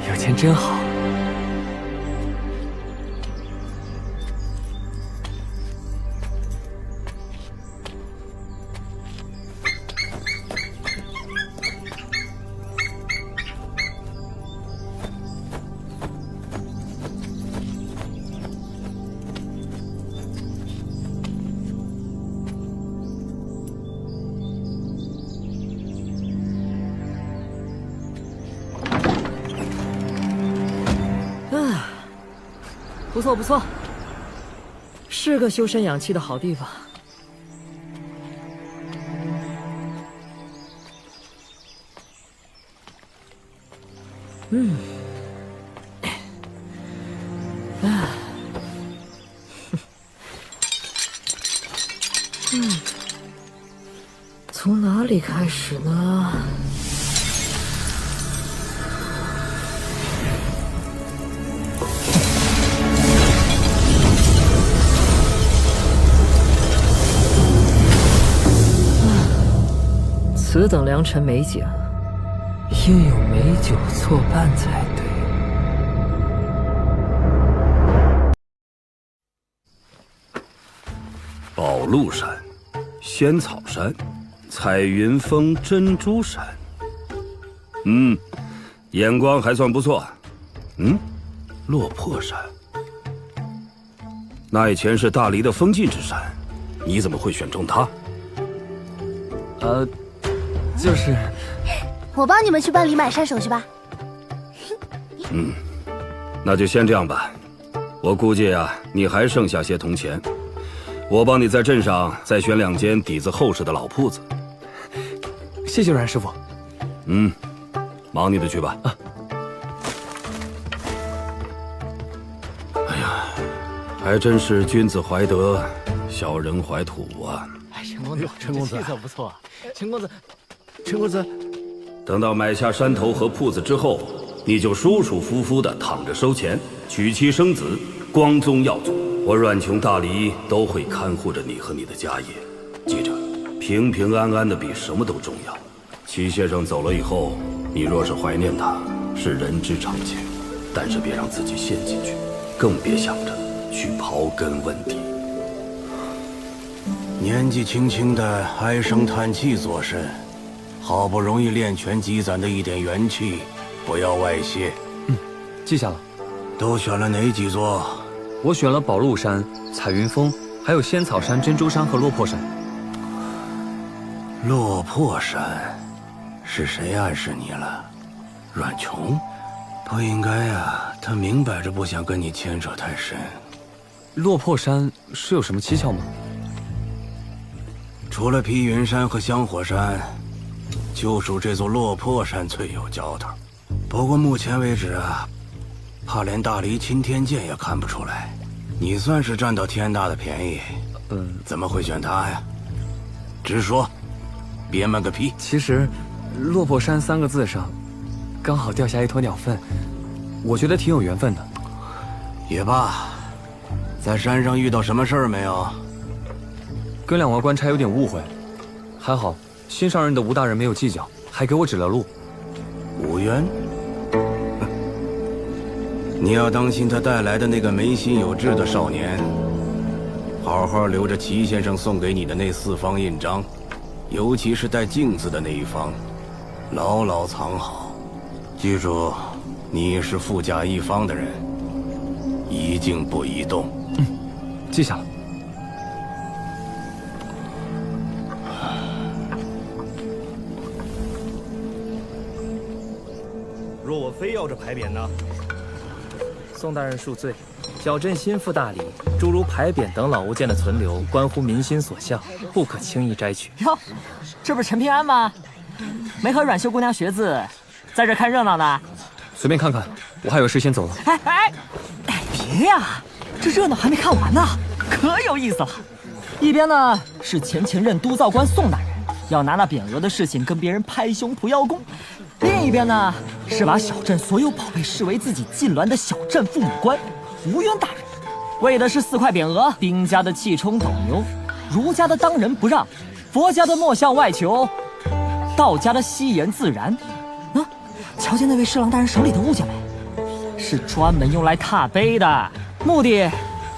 有钱真好。不错不错，是个修身养气的好地方。从哪里开始呢？此等良辰美景，应有美酒作伴才对。宝鹿山、仙草山、彩云峰珍珠山。眼光还算不错。落魄山，那以前是大黎的封禁之山，你怎么会选中它？就是我帮你们去办理买山手续吧。那就先这样吧。我估计你还剩下些铜钱，我帮你在镇上再选2间底子厚实的老铺子。谢谢阮师傅。忙你的去吧。哎呀，还真是君子怀德，小人怀土啊！陈公子，气色不错。陈公子，等到买下山头和铺子之后，你就舒舒服服的躺着收钱，娶妻生子，光宗耀祖。我阮琼大黎都会看护着你和你的家业。记着，平平安安的比什么都重要。齐先生走了以后，你若是怀念他，是人之常情，但是别让自己陷进去，更别想着去刨根问底。年纪轻轻的唉声叹气作甚，好不容易练拳积攒的一点元气，不要外泄。记下了。都选了哪几座？我选了宝鹿山、彩云峰，还有仙草山、珍珠山和落魄山。落魄山，是谁暗示你了？阮琼？不应该啊，他明摆着不想跟你牵扯太深。落魄山是有什么蹊跷吗？除了披云山和香火山，就属这座落魄山最有交道。不过目前为止啊，怕连大离钦天剑也看不出来。你算是占到天大的便宜。怎么会选他呀？直说，别闷个屁。其实，落魄山3个字上，刚好掉下一坨鸟粪，我觉得挺有缘分的。也罢，在山上遇到什么事儿没有？跟2位官差有点误会，还好新上任的吴大人没有计较，还给我指了路。吴渊，你要当心他带来的那个没心有志的少年。好好留着齐先生送给你的那4方印章，尤其是带镜子的那一方，牢牢藏好。记住，你是富甲一方的人，一静不移动。记下了。若我非要这牌匾呢？宋大人恕罪，小镇心腹大礼，诸如牌匾等老物件的存留，关乎民心所向，不可轻易摘取。哟，这不是陈平安吗？没和阮秀姑娘学字，在这看热闹呢。随便看看，我还有事先走了。哎，别呀，这热闹还没看完呢，可有意思了。一边呢是前任督造官宋大人要拿那匾额的事情跟别人拍胸脯邀功，另一边呢是把小镇所有宝贝视为自己禁鸾的小镇父母官吴渊大人，为的是4块匾额：兵家的气冲斗牛，儒家的当仁不让，佛家的莫向外求，道家的惜言自然。瞧见那位侍郎大人手里的物件没？是专门用来踏碑的，目的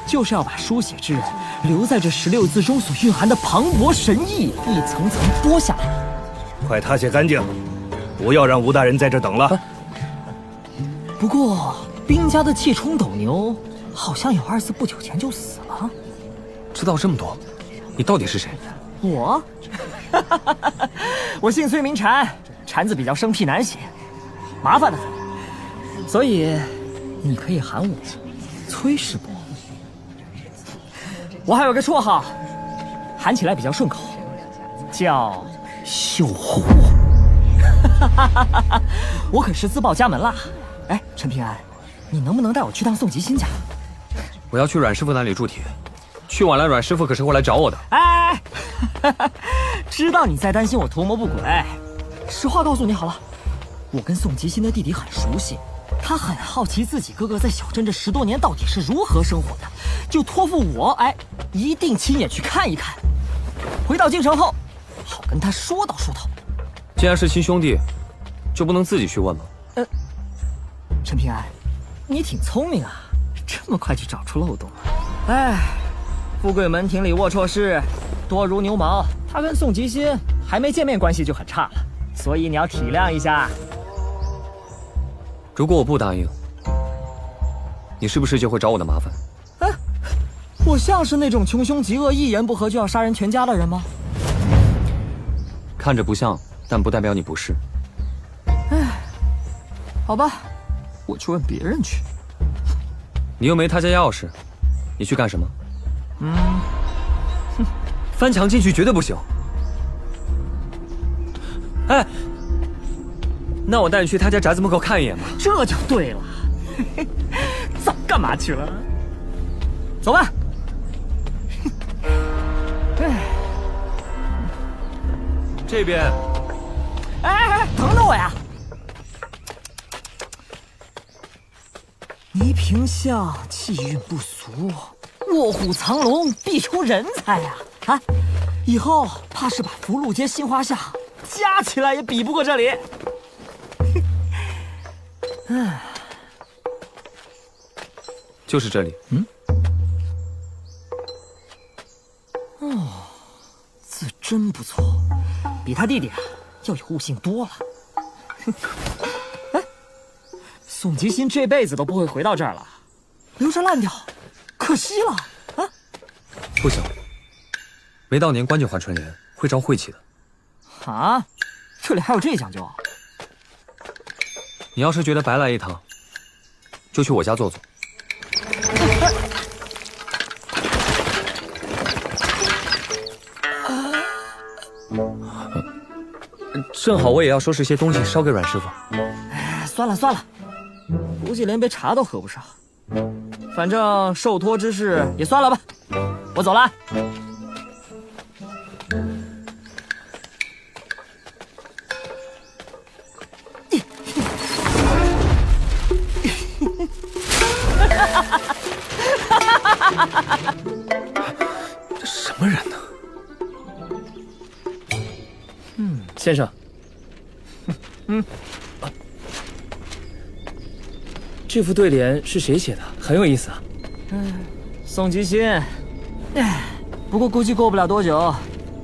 就是要把书写之人留在这16字中所蕴含的磅礴神意一层层剥下来。快踏写干净，不要让吴大人在这等了。不过兵家的气冲斗牛好像有2字不久前就死了。知道这么多，你到底是谁？我我姓崔名禅，禅字比较生僻难写，麻烦得很，所以你可以喊我崔师伯。我还有个绰号，喊起来比较顺口，叫绣狐。我可是自报家门啦。哎，陈平安，你能不能带我去趟宋吉新家？我要去阮师傅那里铸铁，去晚了阮师傅可是会来找我的。哎，知道你在担心我图谋不轨，实话告诉你好了，我跟宋吉新的弟弟很熟悉，他很好奇自己哥哥在小镇这10多年到底是如何生活的，就托付我，一定亲眼去看一看。回到京城后，好跟他说道说道。既然是亲兄弟，就不能自己去问吗？陈平安，你挺聪明啊，这么快就找出漏洞了。哎，富贵门庭里龌龊事，多如牛毛。他跟宋吉新还没见面，关系就很差了，所以你要体谅一下。如果我不答应，你是不是就会找我的麻烦？我像是那种穷凶极恶、一言不合就要杀人全家的人吗？看着不像，但不代表你不是。好吧，我去问别人去。你又没他家钥匙，你去干什么？翻墙进去绝对不行。那我带你去他家宅子门口看一眼吧。这就对了。早干嘛去了？走吧。这边。等等我呀！倪萍相气韵不俗，卧虎藏龙，必出人才呀！以后怕是把福禄街、新华巷加起来也比不过这里。就是这里。字真不错，比他弟弟要有悟性多了。宋吉新这辈子都不会回到这儿了，留着烂掉，可惜了啊！不行，没到年关就还春联，会招晦气的。这里还有这讲究？你要是觉得白来一趟，就去我家坐坐。正好我也要收拾些东西烧给阮师傅。算了算了，估计连杯茶都喝不上。反正受托之事也算了吧，我走了。这什么人呢？先生，这副对联是谁写的？很有意思啊。宋吉新，不过估计过不了多久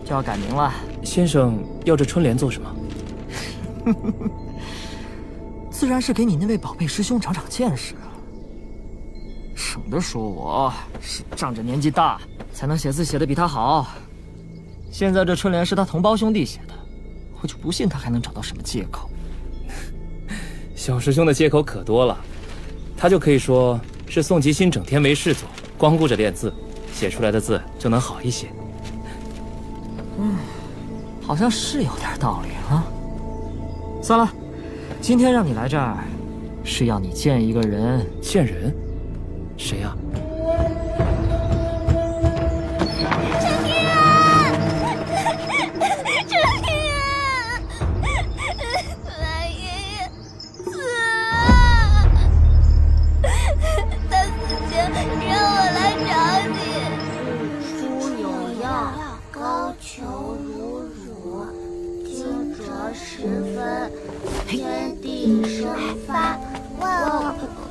就要改名了。先生要这春联做什么？自然是给你那位宝贝师兄长长见识啊。省得说我是仗着年纪大才能写字写得比他好。现在这春联是他同胞兄弟写的，我就不信他还能找到什么借口。小师兄的借口可多了，他就可以说是宋吉新整天没事做，光顾着练字，写出来的字就能好一些。好像是有点道理啊。算了，今天让你来这儿，是要你见一个人。见人？谁呀？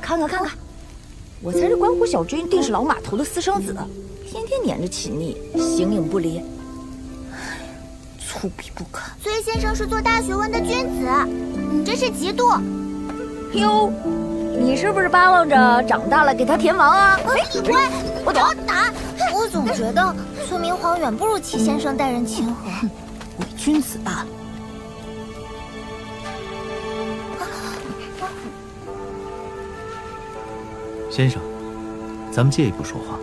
看看，我才是关虎小军定是老码头的私生子，天天黏着秦丽，形影不离，粗鄙不堪。崔先生是做大学问的君子，你这是嫉妒。哟，你是不是巴望着长大了给他填王啊？你乖，我打。我总觉得孙明皇远不如齐先生待人亲和，伪君子罢了。先生，咱们借一步说话。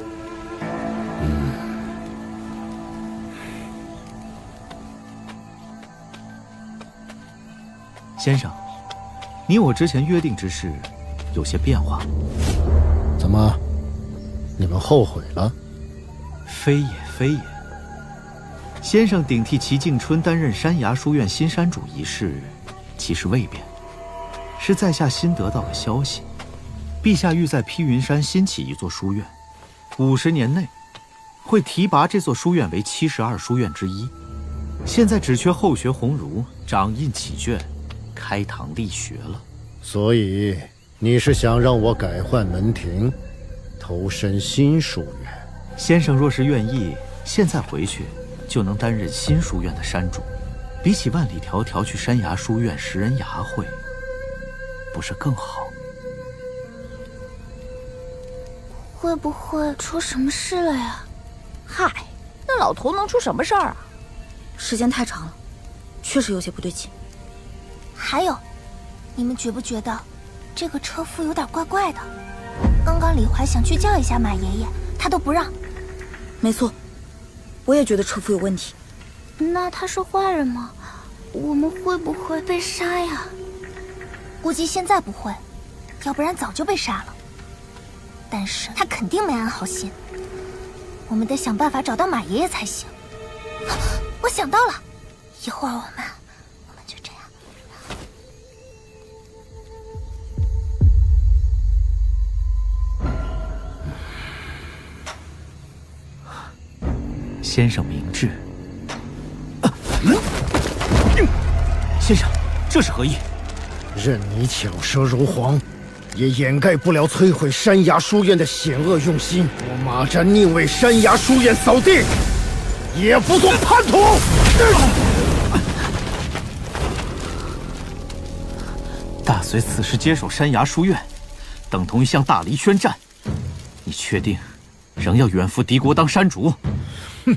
先生，你我之前约定之事有些变化。怎么，你们后悔了？非也非也。先生顶替齐敬春担任山崖书院新山主一事，其实未变，是在下新得到的消息。陛下欲在披云山新起一座书院，50年内会提拔这座书院为72书院之一。现在只缺后学鸿儒，掌印启卷，开堂立学了。所以你是想让我改换门庭，投身新书院？先生若是愿意，现在回去就能担任新书院的山主，比起万里迢迢去山崖书院识人牙慧，不是更好？会不会出什么事了呀？嗨，那老头能出什么事儿啊？时间太长了，确实有些不对劲。还有，你们觉不觉得这个车夫有点怪怪的？刚刚李怀想去叫一下马爷爷，他都不让。没错，我也觉得车夫有问题。那他是坏人吗？我们会不会被杀呀？估计现在不会，要不然早就被杀了。但是他肯定没安好心，我们得想办法找到马爷爷才行。我想到了，一会儿我们就这样。先生明智。先生，这是何意？任你巧舌如簧，也掩盖不了摧毁山崖书院的险恶用心。我马占宁为山崖书院扫地，也不做叛徒。大隋此时接手山崖书院，等同于向大黎宣战。你确定仍要远赴敌国当山主？哼，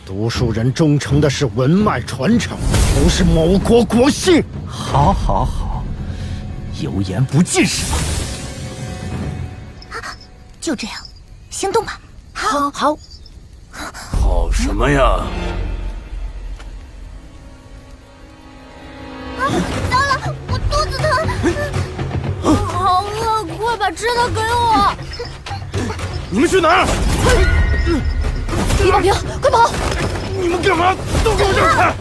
读书人忠诚的是文脉传承，不是某国国姓。好，好，好，油盐不进是吧？就这样，行动吧。好，好。好什么呀？把吃的给我！你们去哪儿？李宝平，快跑！你们干嘛？都给我让开！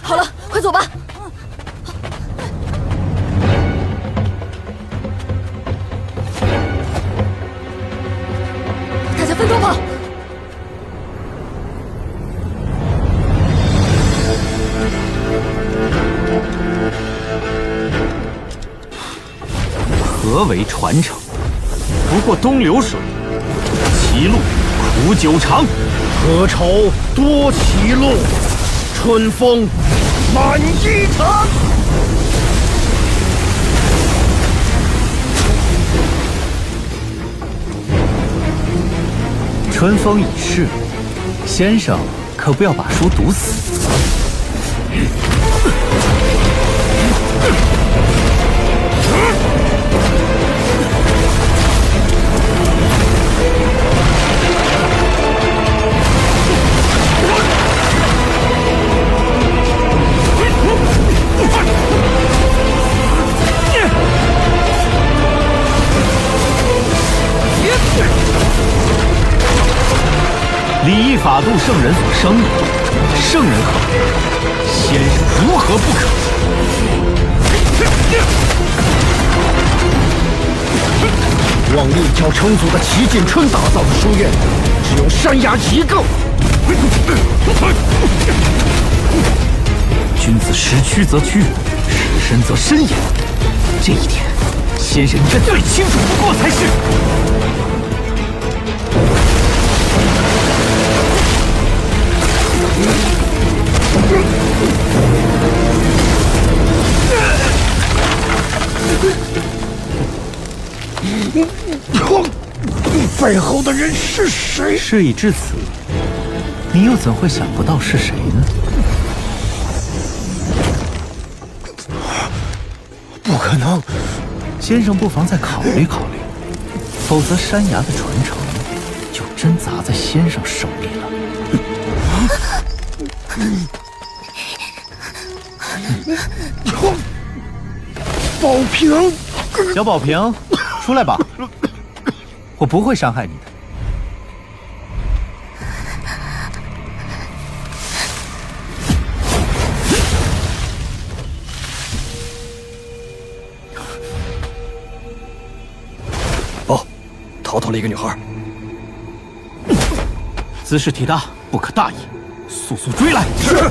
好了，快走吧。大家分头跑。何为传承？不过东流水，歧路苦久长。何愁多歧路，春风满衣裳。春风已逝，先生可不要把书读死。礼义法度，圣人所生也。圣人可为，先生如何不可？望立教成祖的齐晋春打造的书院，只有山崖一个。君子识屈则屈，识深则深也。这一点，先生应该最清楚不过才是。背后的人是谁？事已至此，你又怎会想不到是谁呢？不可能！先生不妨再考虑考虑，否则山崖的传承就真砸在先生手里了。宝平，小宝平，出来吧，我不会伤害你的。报，逃脱了一个女孩。兹事体大，不可大意，速速追来。是。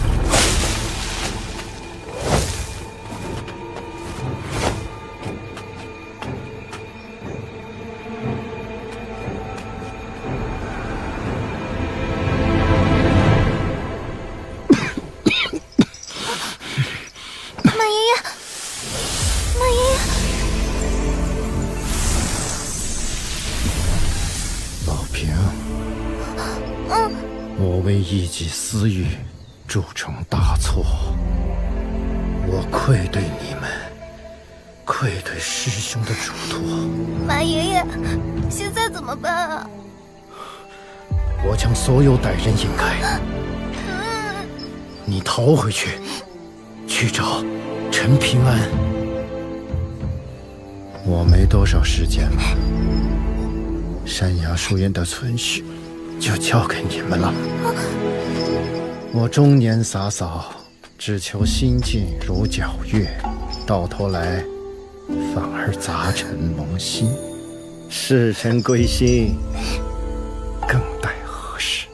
一己私欲，铸成大错。我愧对你们，愧对师兄的嘱托。马爷爷，现在怎么办啊？我将所有歹人引开，你逃回去，去找陈平安。我没多少时间了，山崖书院的存续就交给你们了。我中年洒扫，只求心境如皎月，到头来反而杂陈蒙心，弑臣归心，更待何时？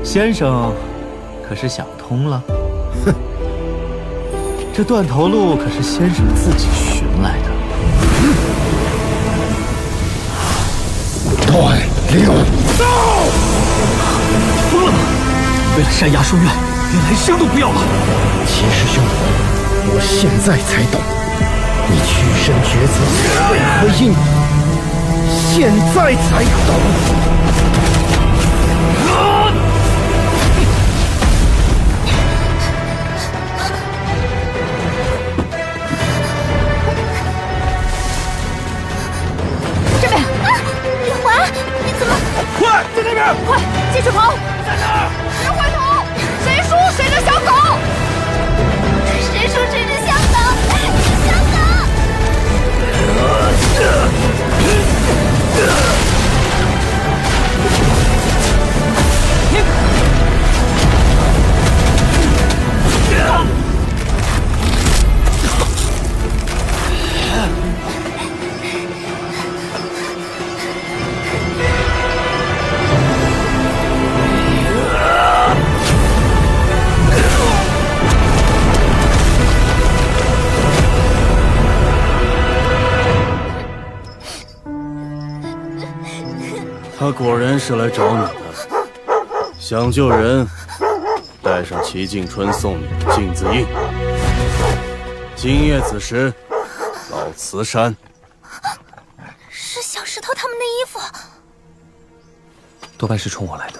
先生，可是想通了？哼，这断头路可是先生自己寻来的。断流道！疯了吗？为了山崖书院，连来生都不要了？齐师兄，我现在才懂，你屈身抉择为何因，现在才懂。在那边！快，继续跑！在哪儿？别回头！谁输谁是小狗！谁输谁是小狗！小狗！他果然是来找你的，想救人，带上齐静春送你的镜子印。今夜子时，到慈山。是小石头他们的衣服。多半是冲我来的，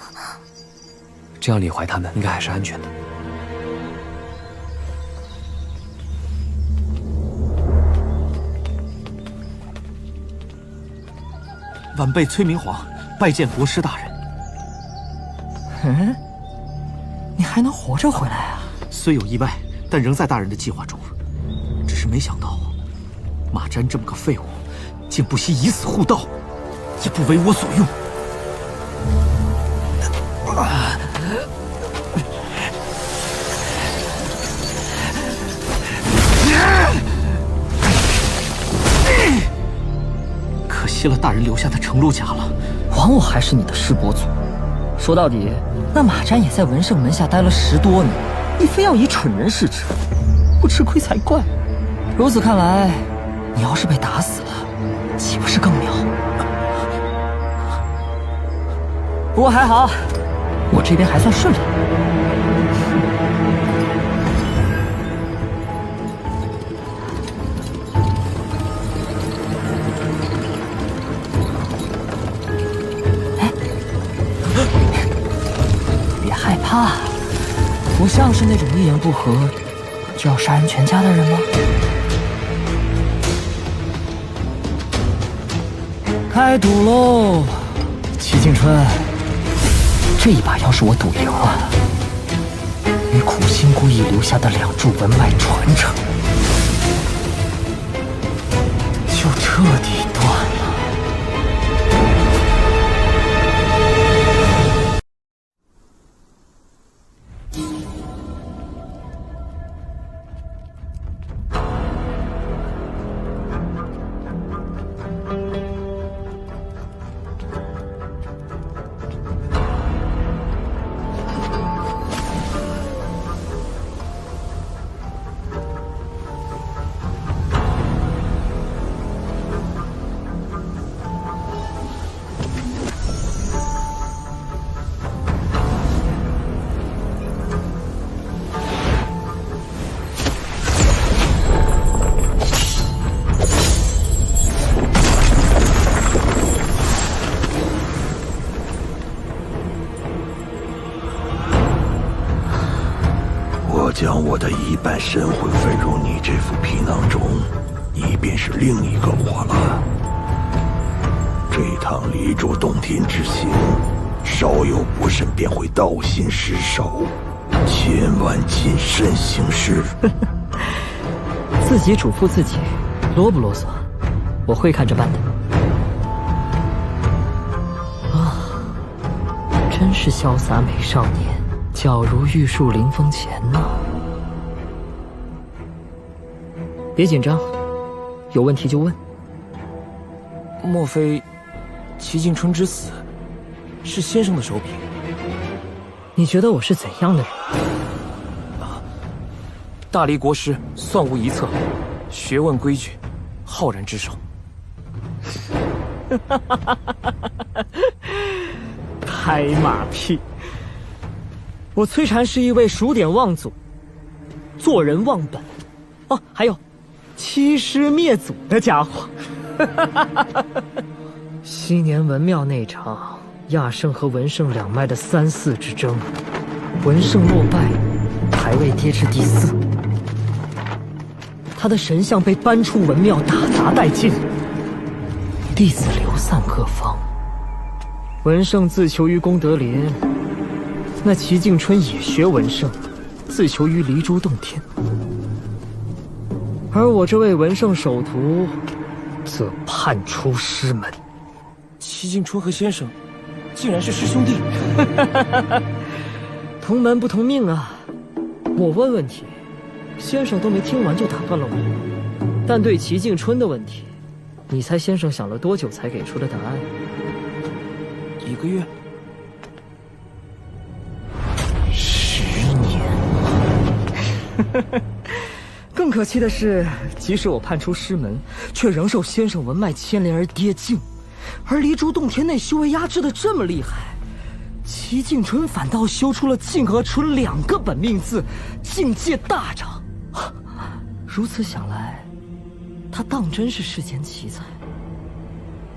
这样李怀他们应该还是安全的。晚辈崔明皇拜见国师大人。嗯，你还能活着回来啊？虽有意外，但仍在大人的计划中。只是没想到，马瞻这么个废物，竟不惜以死护道，也不为我所用。可惜了大人留下的承禄甲了。枉我还是你的师伯祖。说到底，那马瞻也在文圣门下待了10多年，你非要以蠢人示之，不吃亏才怪。如此看来，你要是被打死了，岂不是更妙？不过还好，我这边还算顺利。别害怕，不像是那种一言不合就要杀人全家的人吗？开赌喽！齐静春，这一把要是我赌赢了，你苦心孤诣留下的2柱文脉传承就彻底断了。将我的一半神魂分入你这副皮囊中，你便是另一个我了。这趟离柱洞天之行，稍有不慎便会道心失守，千万谨慎行事。自己嘱咐自己，啰不啰嗦？我会看着办的。啊，真是潇洒美少年，皎如玉树临风前呢。别紧张，有问题就问。莫非齐静春之死是先生的手笔？你觉得我是怎样的人？大离国师算无一策，学问规矩，浩然之手。拍马屁！我崔禅是一位数典忘祖、做人忘本，哦，还有欺师灭祖的家伙。昔年文庙那场亚圣和文圣两脉的3、4之争，文圣落败，排位跌至第4，他的神像被搬出文庙，打砸殆尽，弟子流散各方，文胜自求于功德林，那齐敬春也学文胜，自求于离珠洞天。而我这位文胜首徒，则叛出师门。齐敬春和先生，竟然是师兄弟，同门不同命啊！我问问题，先生都没听完就打断了我。但对齐敬春的问题，你猜先生想了多久才给出的答案？1个月。10年。更可气的是，即使我叛出师门，却仍受先生文脉牵连而跌境。而离珠洞天内修为压制的这么厉害，齐敬春反倒修出了静和春2个本命字，境界大涨。如此想来，他当真是世间奇才。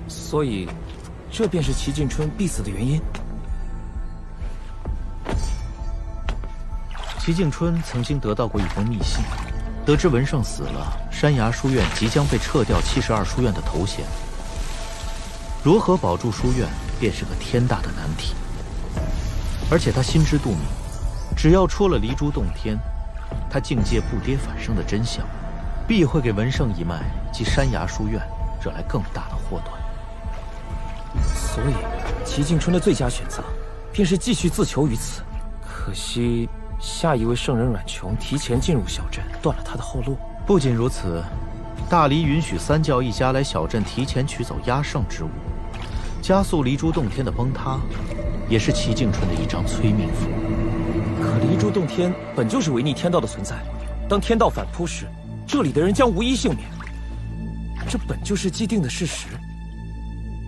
所以，这便是齐敬春必死的原因。齐敬春曾经得到过一封密信，得知文胜死了，山崖书院即将被撤掉72书院的头衔。如何保住书院，便是个天大的难题。而且他心知肚明，只要出了离珠洞天，他境界不跌反升的真相，必会给文胜一脉及山崖书院惹来更大的祸端。所以，齐敬春的最佳选择，便是继续自求于此。可惜，下一位圣人阮琼提前进入小镇，断了他的后路。不仅如此，大黎允许三教一家来小镇提前取走压胜之物，加速离珠洞天的崩塌，也是齐敬春的一张催命符。可离珠洞天本就是违逆天道的存在，当天道反扑时，这里的人将无一幸免。这本就是既定的事实，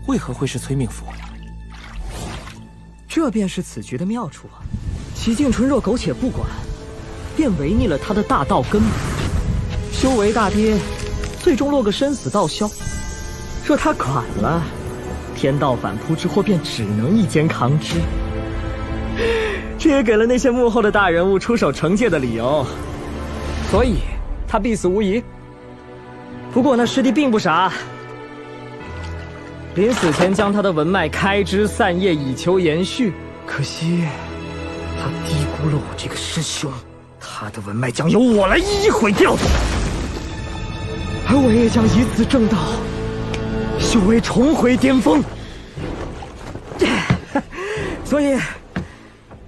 为何会是催命符？这便是此局的妙处啊！齐敬春若苟且不管，便违逆了他的大道根本，修为大跌，最终落个生死道消。若他管了，天道反扑之祸便只能一肩扛之。这也给了那些幕后的大人物出手惩戒的理由，所以他必死无疑。不过那师弟并不傻，临死前将他的文脉开枝散叶，以求延续。可惜他低估了我这个师兄，他的文脉将由我来一一毁掉，而我也将以此正道，修为重回巅峰。所以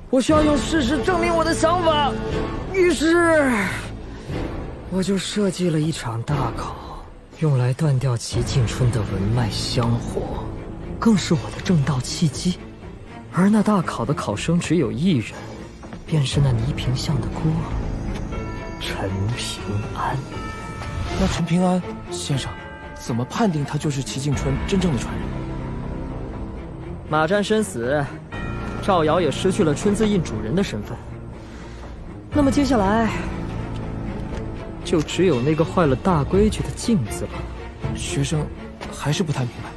我需要用事实证明我的想法，于是我就设计了一场大考，用来断掉齐敬春的文脉香火，更是我的正道契机。而那大考的考生只有一人，便是那倪萍巷的孤儿陈平安。那陈平安先生怎么判定他就是齐敬春真正的传人？马占身死，赵瑶也失去了春字印主人的身份。那么接下来就只有那个坏了大规矩的镜子了。学生还是不太明白。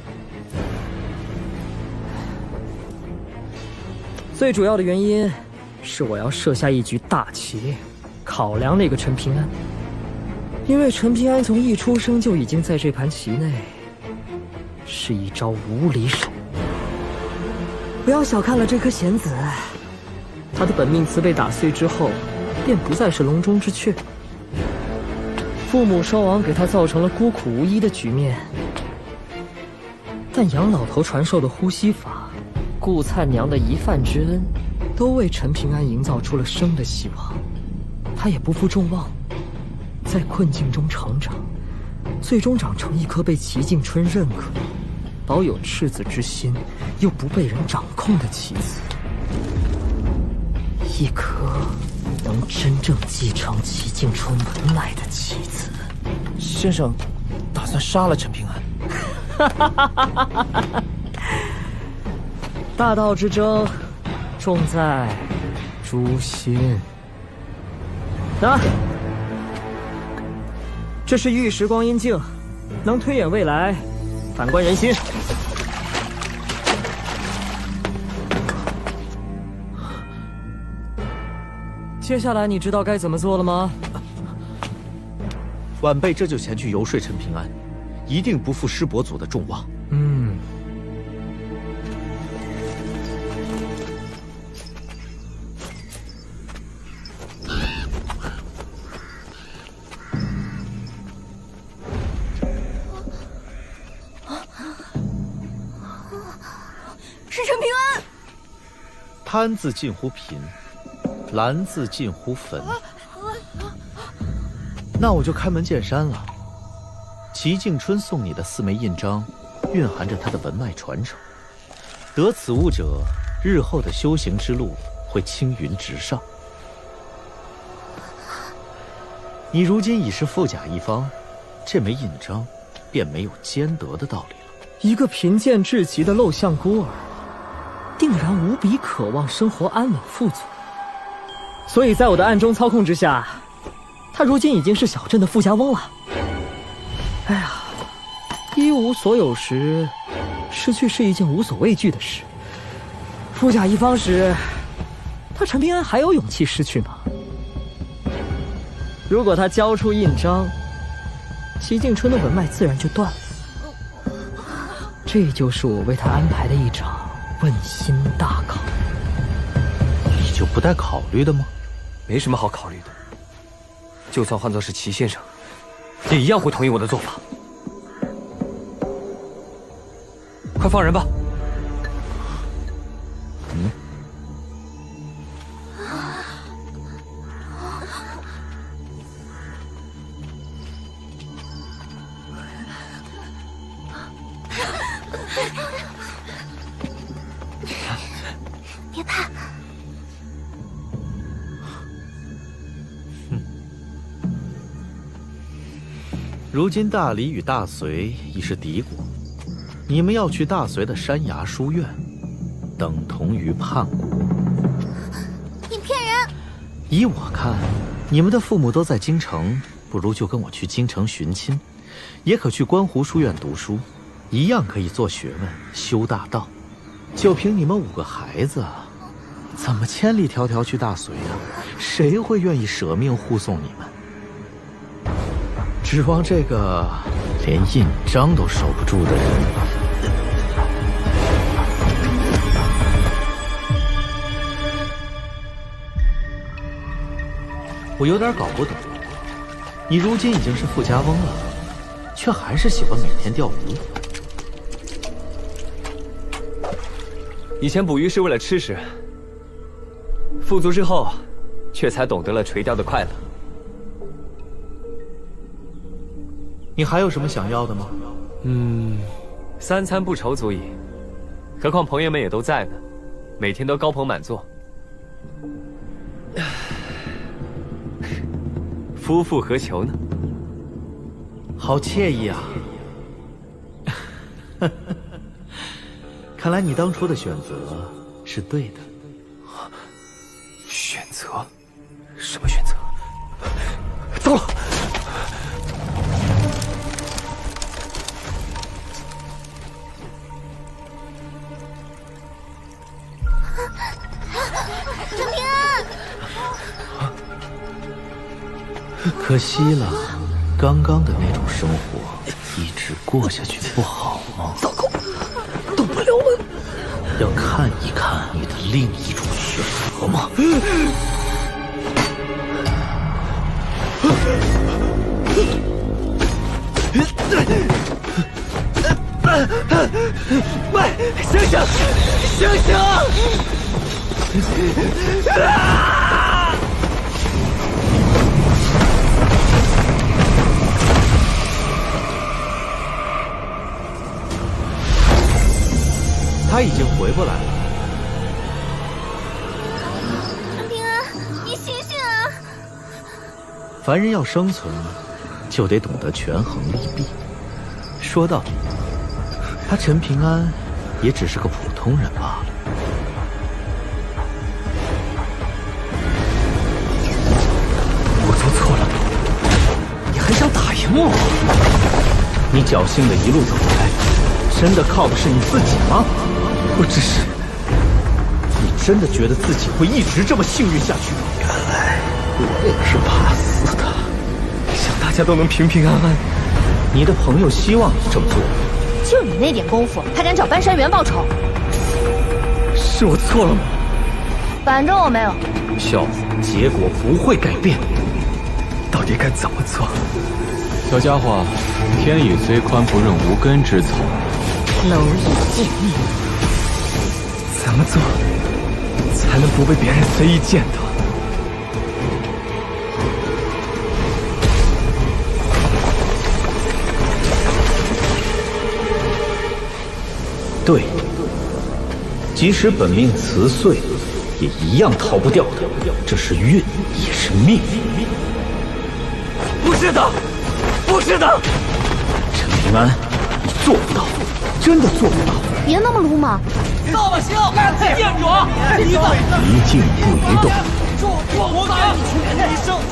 最主要的原因是我要设下一局大棋，考量那个陈平安。因为陈平安从一出生就已经在这盘棋内，是一招无离手。不要小看了这颗弦子，他的本命词被打碎之后，便不再是笼中之雀。父母双亡给他造成了孤苦无依的局面，但杨老头传授的呼吸法，顾灿娘的一饭之恩，都为陈平安营造出了生的希望。他也不负众望，在困境中成长，最终长成一颗被齐敬春认可，保有赤子之心，又不被人掌控的棋子，一颗能真正继承齐敬春文脉的棋子。先生打算杀了陈平安？大道之争，重在诛心。啊，这是玉石光阴镜，能推演未来，反观人心。接下来你知道该怎么做了吗？晚辈这就前去游说陈平安，一定不负师伯祖的众望。是陈平安。贪字近乎贫，兰字近乎坟。那我就开门见山了。齐敬春送你的4枚印章，蕴含着他的文脉传承。得此物者，日后的修行之路会青云直上。你如今已是富甲一方，这枚印章便没有兼得的道理了。一个贫贱至极的陋巷孤儿，定然无比渴望生活安稳富足。所以在我的暗中操控之下，他如今已经是小镇的富家翁了。哎呀，一无所有时，失去是一件无所畏惧的事。富甲一方时，他陈平安还有勇气失去吗？如果他交出印章，齐敬春的文脉自然就断了。这就是我为他安排的一场问心大考。你就不带考虑的吗？没什么好考虑的。就算换作是齐先生，也一样会同意我的做法。快放人吧。别怕。如今大理与大隋已是敌国，你们要去大隋的山崖书院，等同于叛国。你骗人！依我看，你们的父母都在京城，不如就跟我去京城寻亲，也可去观湖书院读书，一样可以做学问、修大道。就凭你们5个孩子，怎么千里迢迢去大隋啊？谁会愿意舍命护送你们？指望这个连印章都守不住的人。我有点搞不懂，你如今已经是富家翁了，却还是喜欢每天钓鱼。以前捕鱼是为了吃食，富足之后，却才懂得了垂钓的快乐。你还有什么想要的吗？3餐不愁足矣，何况朋友们也都在呢，每天都高朋满座。夫复何求呢？好惬意啊！看来你当初的选择是对的。选择？什么选择？走了。陈平安，可惜了，刚刚的那种生活一直过下去不好吗？糟糕，都不留了。要看一看你的另一种选择吗？喂，醒醒，醒醒！啊！他已经回不来了。陈平安，你醒醒啊！凡人要生存，就得懂得权衡利弊。说到底，他陈平安也只是个普通人罢了。我做错了，你还想打赢我？你侥幸的一路走来，真的靠的是你自己吗？我只是……你真的觉得自己会一直这么幸运下去吗？原来我也是怕死的，想大家都能平平安安。你的朋友希望你这么做，就你那点功夫，还敢找搬山员报仇？是我错了吗？反正我没有。笑话，结果不会改变。到底该怎么做？小家伙，天宇虽宽不润无根之草，蝼蚁见面。怎么做才能不被别人随意见到？对，即使本命辞碎，也一样逃不掉的。这是运，也是命。不是的，不是的，陈平安，你做不到，真的做不到。别那么鲁莽。大把星，店主，一静不移动。我给你全一生，我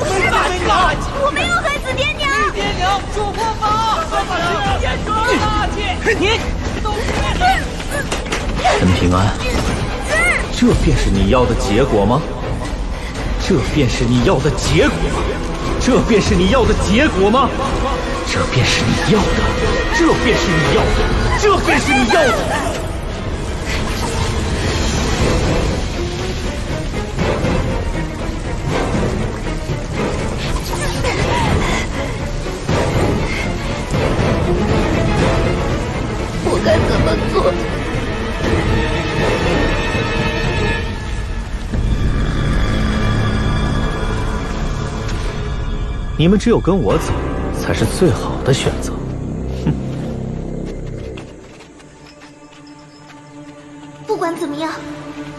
没有害死爹娘。爹娘，主破法，店主大气，你。陈平安，这便是你要的结果吗？这便是你要的结果吗？这便是你要的结果吗？这便是你要的，这便是你要的，这便是你要的。我该怎么做？你们只有跟我走，才是最好的选择。哼！不管怎么样，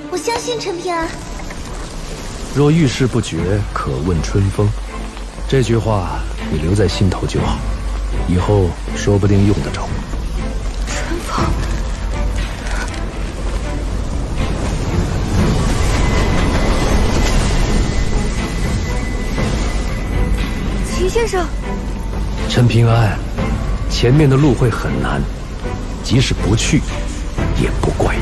我相信陈平安。若遇事不决，可问春风。这句话你留在心头就好，以后说不定用得着。春风，齐先生，陈平安，前面的路会很难，即使不去，也不怪你。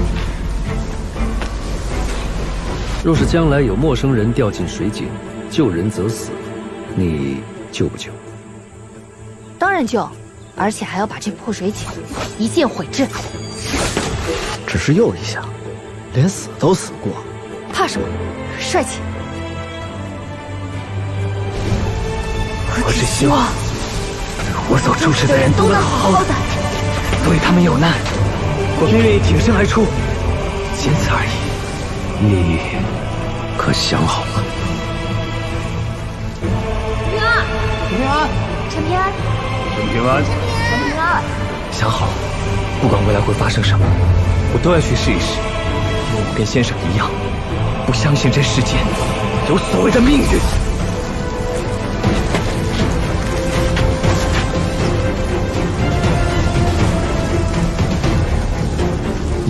若是将来有陌生人掉进水井，救人则死，你救不救？当然救，而且还要把这破水井一键毁之。只是又一下，连死都死过，怕什么？帅气！我只希望我所注视的人都能好好的，对他们有难，我便愿意挺身而出，仅此而已。你可想好了？平安，平安，陈平安，陈平安，陈平安，想好了，不管未来会发生什么，我都要去试一试。因为我跟先生一样，不相信这世间有所谓的命运。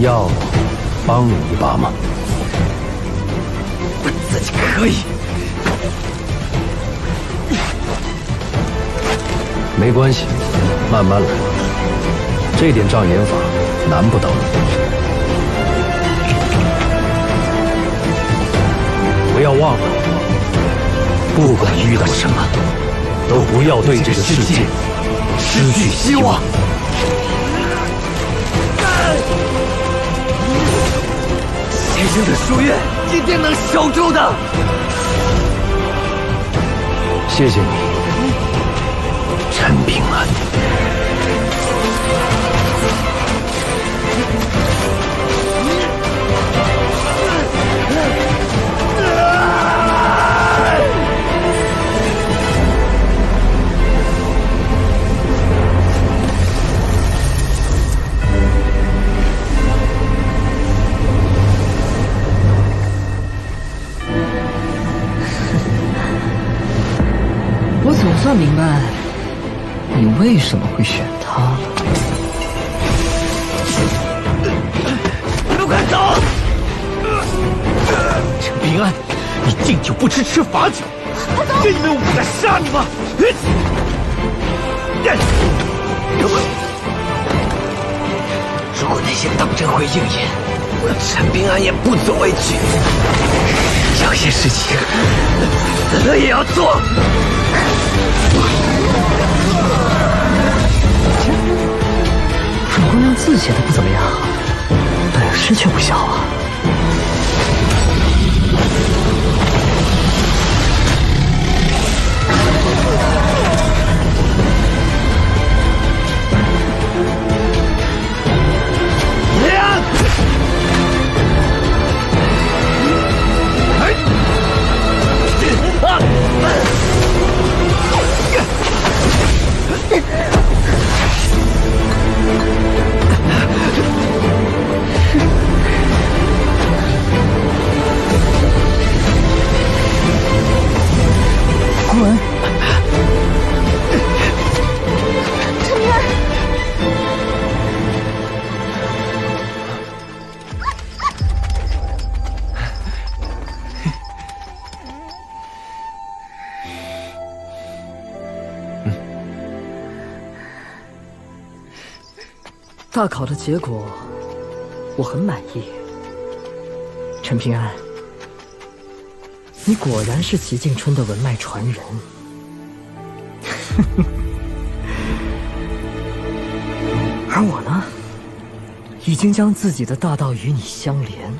要帮你一把吗？我自己可以。没关系，慢慢来。这点障眼法难不倒你。不要忘了，不管遇到什么，都不要对这个世界失去希望。先生的夙愿一定能守住的。谢谢你，陈平安。我总算明白你为什么会选他了。你们快走！陈平安，你敬酒不吃吃罚酒，真以为我不敢杀你吗？如果那些当真会应验，陈平安也不足为惧。有些事情死了也要做。准姑娘字写的不怎么样，本事却不小啊。大考的结果我很满意。陈平安，你果然是齐静春的文脉传人。而我呢，已经将自己的大道与你相连。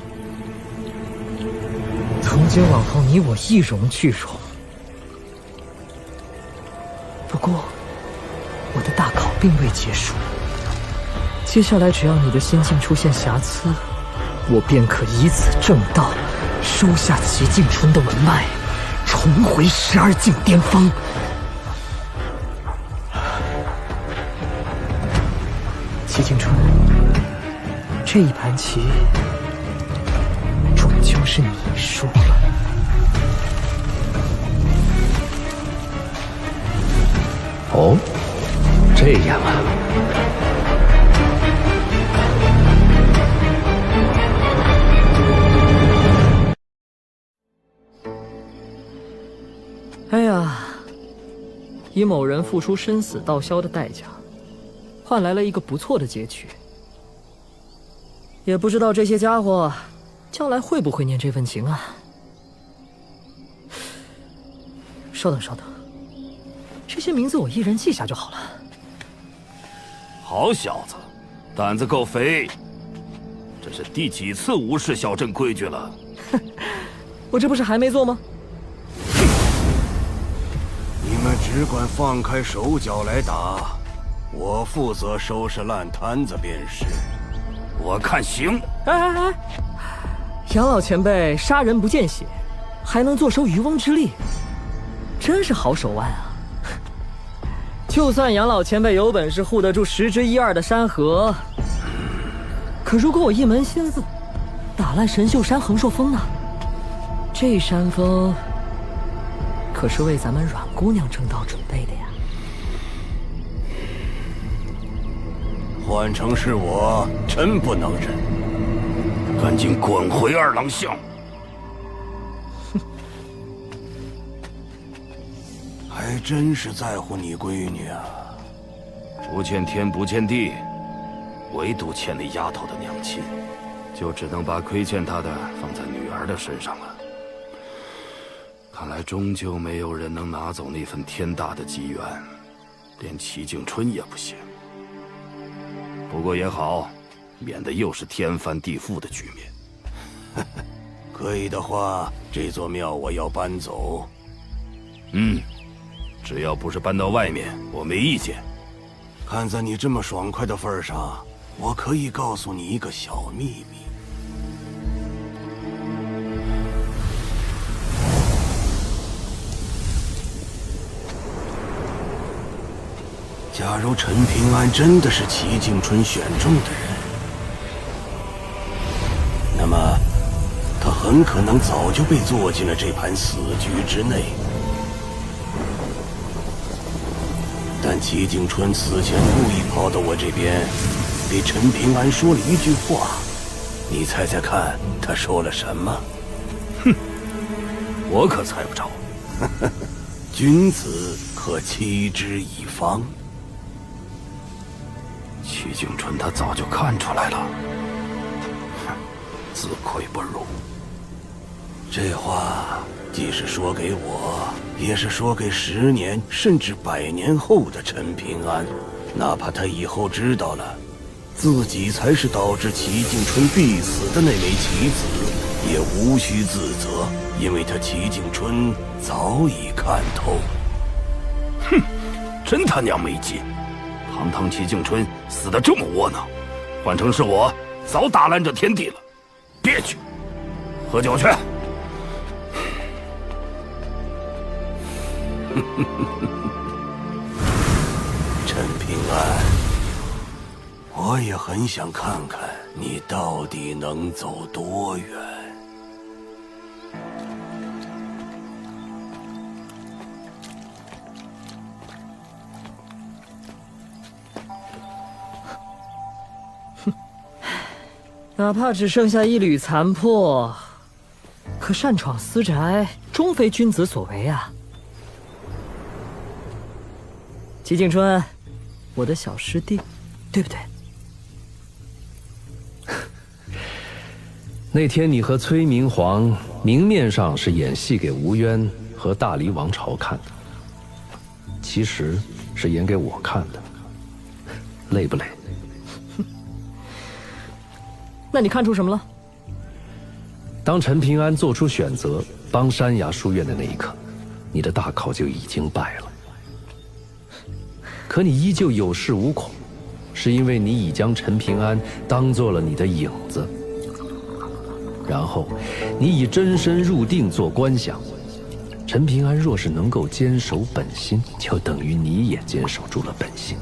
从今往后，你我一荣俱荣。不过，我的大考并未结束。接下来，只要你的心境出现瑕疵，我便可以此正道，收下齐静春的文脉，重回12境巅峰。齐静春，这一盘棋，终究是你输了。哦，这样啊。哎呀，以某人付出生死道消的代价，换来了一个不错的结局。也不知道这些家伙将来会不会念这份情啊？稍等稍等，这些名字我一人记下就好了。好小子，胆子够肥！这是第几次无视小镇规矩了？我这不是还没做吗？你们只管放开手脚来打，我负责收拾烂摊子便是。我看行。哎，杨老前辈杀人不见血，还能坐收渔翁之利，真是好手腕啊！就算杨老前辈有本事护得住10之1、2的山河，可如果我一门心思打烂神秀山横朔峰呢？这山峰可是为咱们阮姑娘正道准备的呀。换成是我，真不能忍。赶紧滚回二郎巷！还真是在乎你闺女啊！不欠天不欠地，唯独欠那丫头的娘亲，就只能把亏欠她的放在女儿的身上了。看来终究没有人能拿走那份天大的机缘，连齐静春也不行。不过也好，免得又是天翻地覆的局面。可以的话，这座庙我要搬走。只要不是搬到外面，我没意见。看在你这么爽快的份上，我可以告诉你一个小秘密。假如陈平安真的是齐静春选中的人，那么他很可能早就被做进了这盘死局之内。但齐静春此前故意跑到我这边，给陈平安说了一句话，你猜猜看他说了什么？我可猜不着。君子可欺之以方。齐静春他早就看出来了，自愧不如。这话既是说给我，也是说给10年甚至100年后的陈平安。哪怕他以后知道了自己才是导致齐静春必死的那枚棋子，也无需自责，因为他齐静春早已看透。真他娘没劲！堂堂齐静春死得这么窝囊，换成是我，早打烂这天地了。别去，喝酒去。陈平安，我也很想看看你到底能走多远。哪怕只剩下一缕残破，可擅闯私宅，终非君子所为啊！齐静春，我的小师弟，对不对？那天你和崔明皇明面上是演戏给吴渊和大黎王朝看的，其实是演给我看的，累不累？那你看出什么了？当陈平安做出选择帮山崖书院的那一刻，你的大考就已经败了。可你依旧有恃无恐，是因为你已将陈平安当做了你的影子。然后，你以真身入定做观想。陈平安若是能够坚守本心，就等于你也坚守住了本心，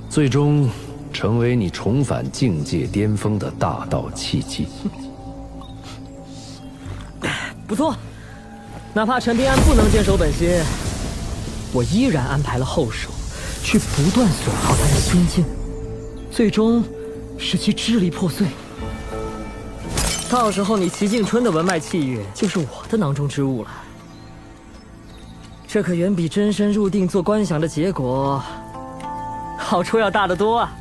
最终成为你重返境界巅峰的大道契机。不错，哪怕陈平安不能坚守本心，我依然安排了后手，去不断损耗他的心境，最终使其支离破碎。到时候你齐静春的文脉气韵就是我的囊中之物了，这可远比真身入定做观想的结果好处要大得多啊！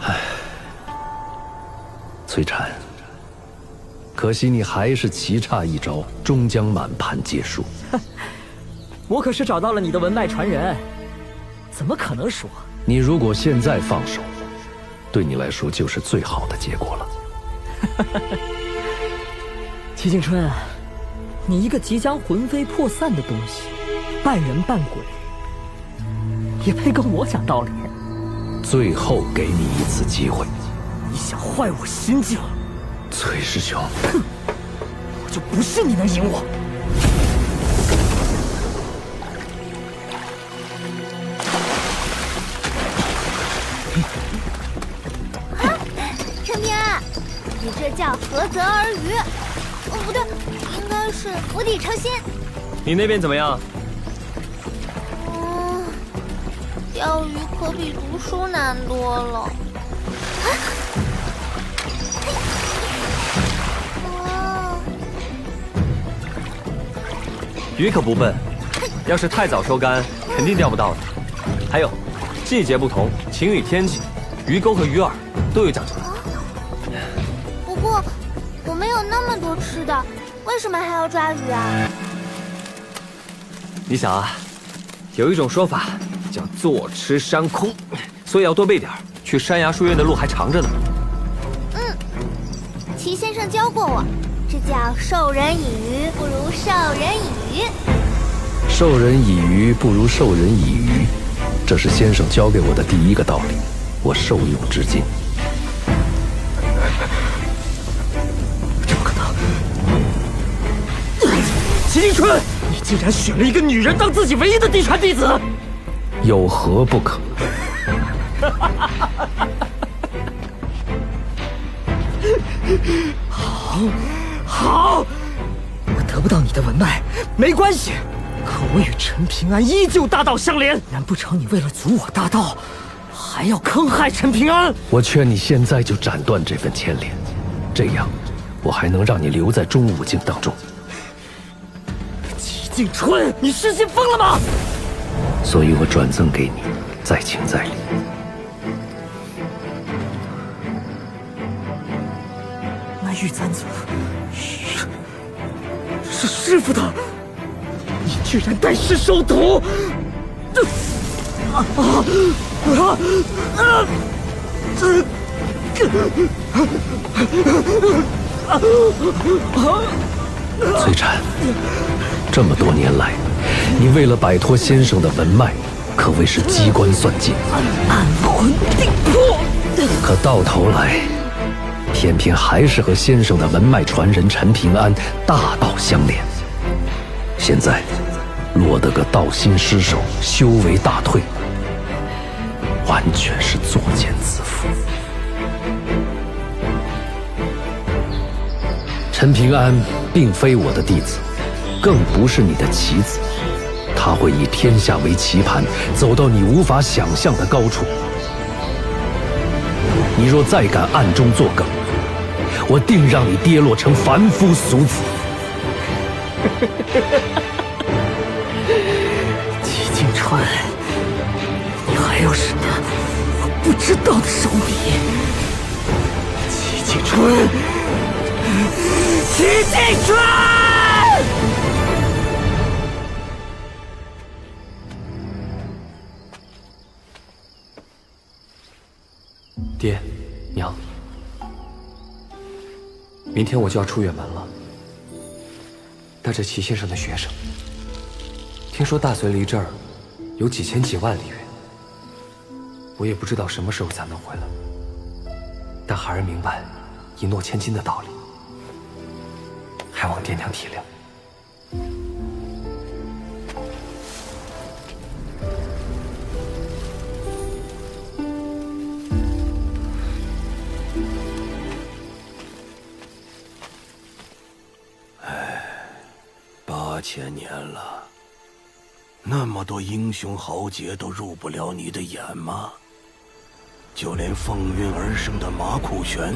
唉，崔禅，可惜你还是棋差一招，终将满盘皆输。我可是找到了你的文脉传人，怎么可能输？你如果现在放手，对你来说就是最好的结果了。齐静春，你一个即将魂飞魄散的东西，半人半鬼，也配跟我讲道理？最后给你一次机会。你想坏我心境？崔师兄，哼，我就不信你能赢我。陈平安，你这叫合则而渔，哦不对，应该是釜底抽薪。你那边怎么样？钓鱼可比读书难多了。鱼可不笨，要是太早收竿，肯定钓不到的。还有，季节不同，晴雨天气，鱼钩和鱼饵都有讲究。不过我们有那么多吃的，为什么还要抓鱼啊？你想啊，有一种说法叫坐吃山空，所以要多备点。去山崖书院的路还长着呢。齐先生教过我，这叫授人以鱼不如授人以渔。授人以鱼不如授人以渔，这是先生教给我的第一个道理，我受用至今。怎么可能？齐静春，你竟然选了一个女人当自己唯一的嫡传弟子，有何不可？好，我得不到你的文脉没关系，可我与陈平安依旧大道相连。难不成你为了阻我大道，还要坑害陈平安？我劝你现在就斩断这份牵连，这样我还能让你留在中武境当中。齐静春，你失心疯了吗？所以我转赠给你，再请再礼。那玉簪子是师傅的，你居然带师收徒！崔禅，这么多年来，你为了摆脱先生的文脉，可谓是机关算尽，暗魂定魄。可到头来，偏偏还是和先生的文脉传人陈平安大道相连。现在落得个道心失守，修为大退，完全是作茧自缚。陈平安并非我的弟子，更不是你的棋子，他会以天下为棋盘，走到你无法想象的高处。你若再敢暗中作梗，我定让你跌落成凡夫俗子。齐静川，你还有什么我不知道的手笔？季春，齐季春！爹，娘，明天我就要出远门了，带着齐先生的学生。听说大隋离这儿有几千几万里远，我也不知道什么时候才能回来，但孩儿明白一诺千金的道理，还望爹娘体谅。8000年了，那么多英雄豪杰都入不了你的眼吗？就连凤运而生的马苦玄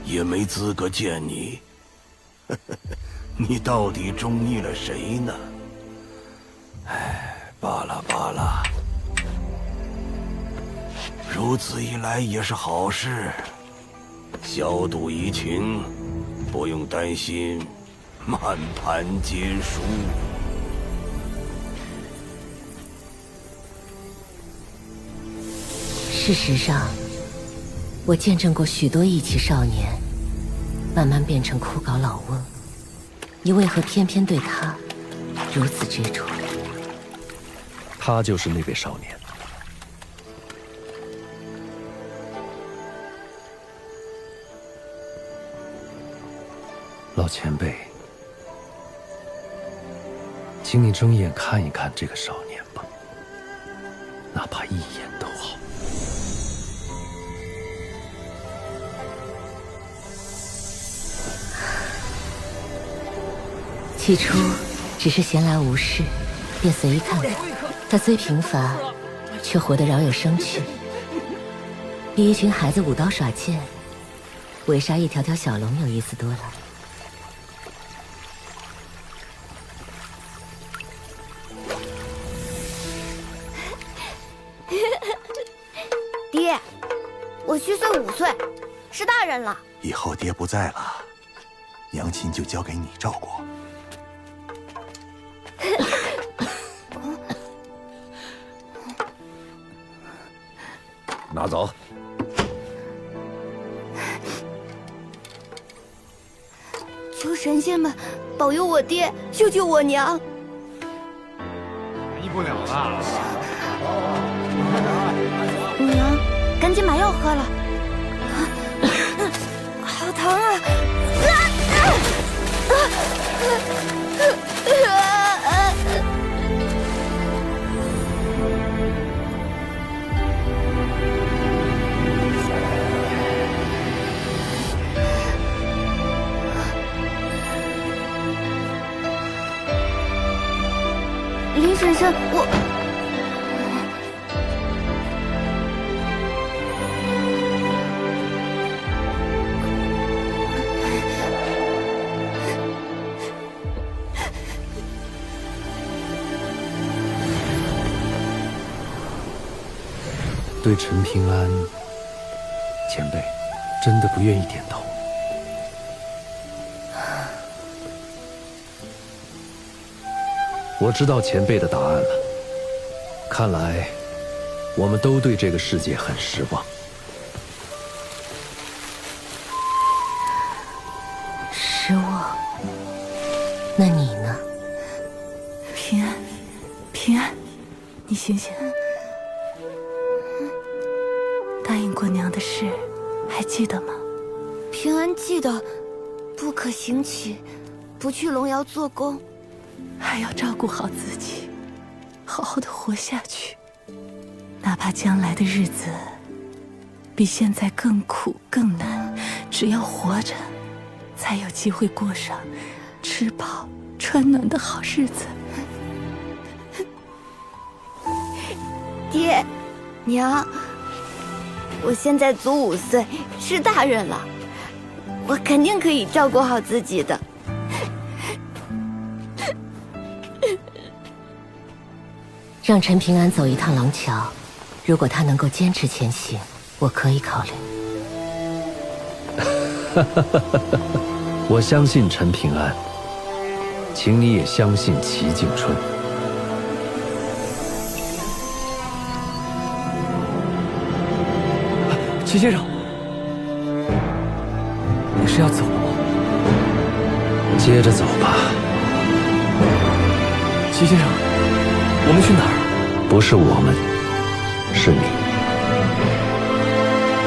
也没资格见你。你到底中意了谁呢？罢了罢了，如此一来也是好事，小赌怡情，不用担心满盘皆输。事实上，我见证过许多义气少年慢慢变成枯槁老翁，你为何偏偏对他如此执着？他就是那位少年。老前辈，请你睁眼看一看这个少年吧，哪怕一眼都好。起初只是闲来无事，便随意看看。他虽贫乏，却活得饶有生趣，比一群孩子舞刀耍剑，围杀一条条小龙有意思多了。爹，我虚岁5岁，是大人了。以后爹不在了，娘亲就交给你照顾。拿走。求神仙们保佑我爹，救救我娘！医不了了。娘，赶紧把药喝了。好疼啊！林婶婶，我对陈平安前辈真的不愿意点头。我知道前辈的答案了，看来我们都对这个世界很失望。失望？那你呢？平安，平安，你醒醒！答应过娘的事，还记得吗？平安记得，不可行乞，不去龙窑做工，还要照顾好自己，好好的活下去。哪怕将来的日子比现在更苦更难，只要活着，才有机会过上吃饱穿暖的好日子。爹，娘，我现在足5岁，是大人了，我肯定可以照顾好自己的。让陈平安走一趟廊桥，如果他能够坚持前行，我可以考虑。我相信陈平安，请你也相信齐景春。齐先生，你是要走了吗？接着走吧。齐先生，我们去哪儿？不是我们，是你。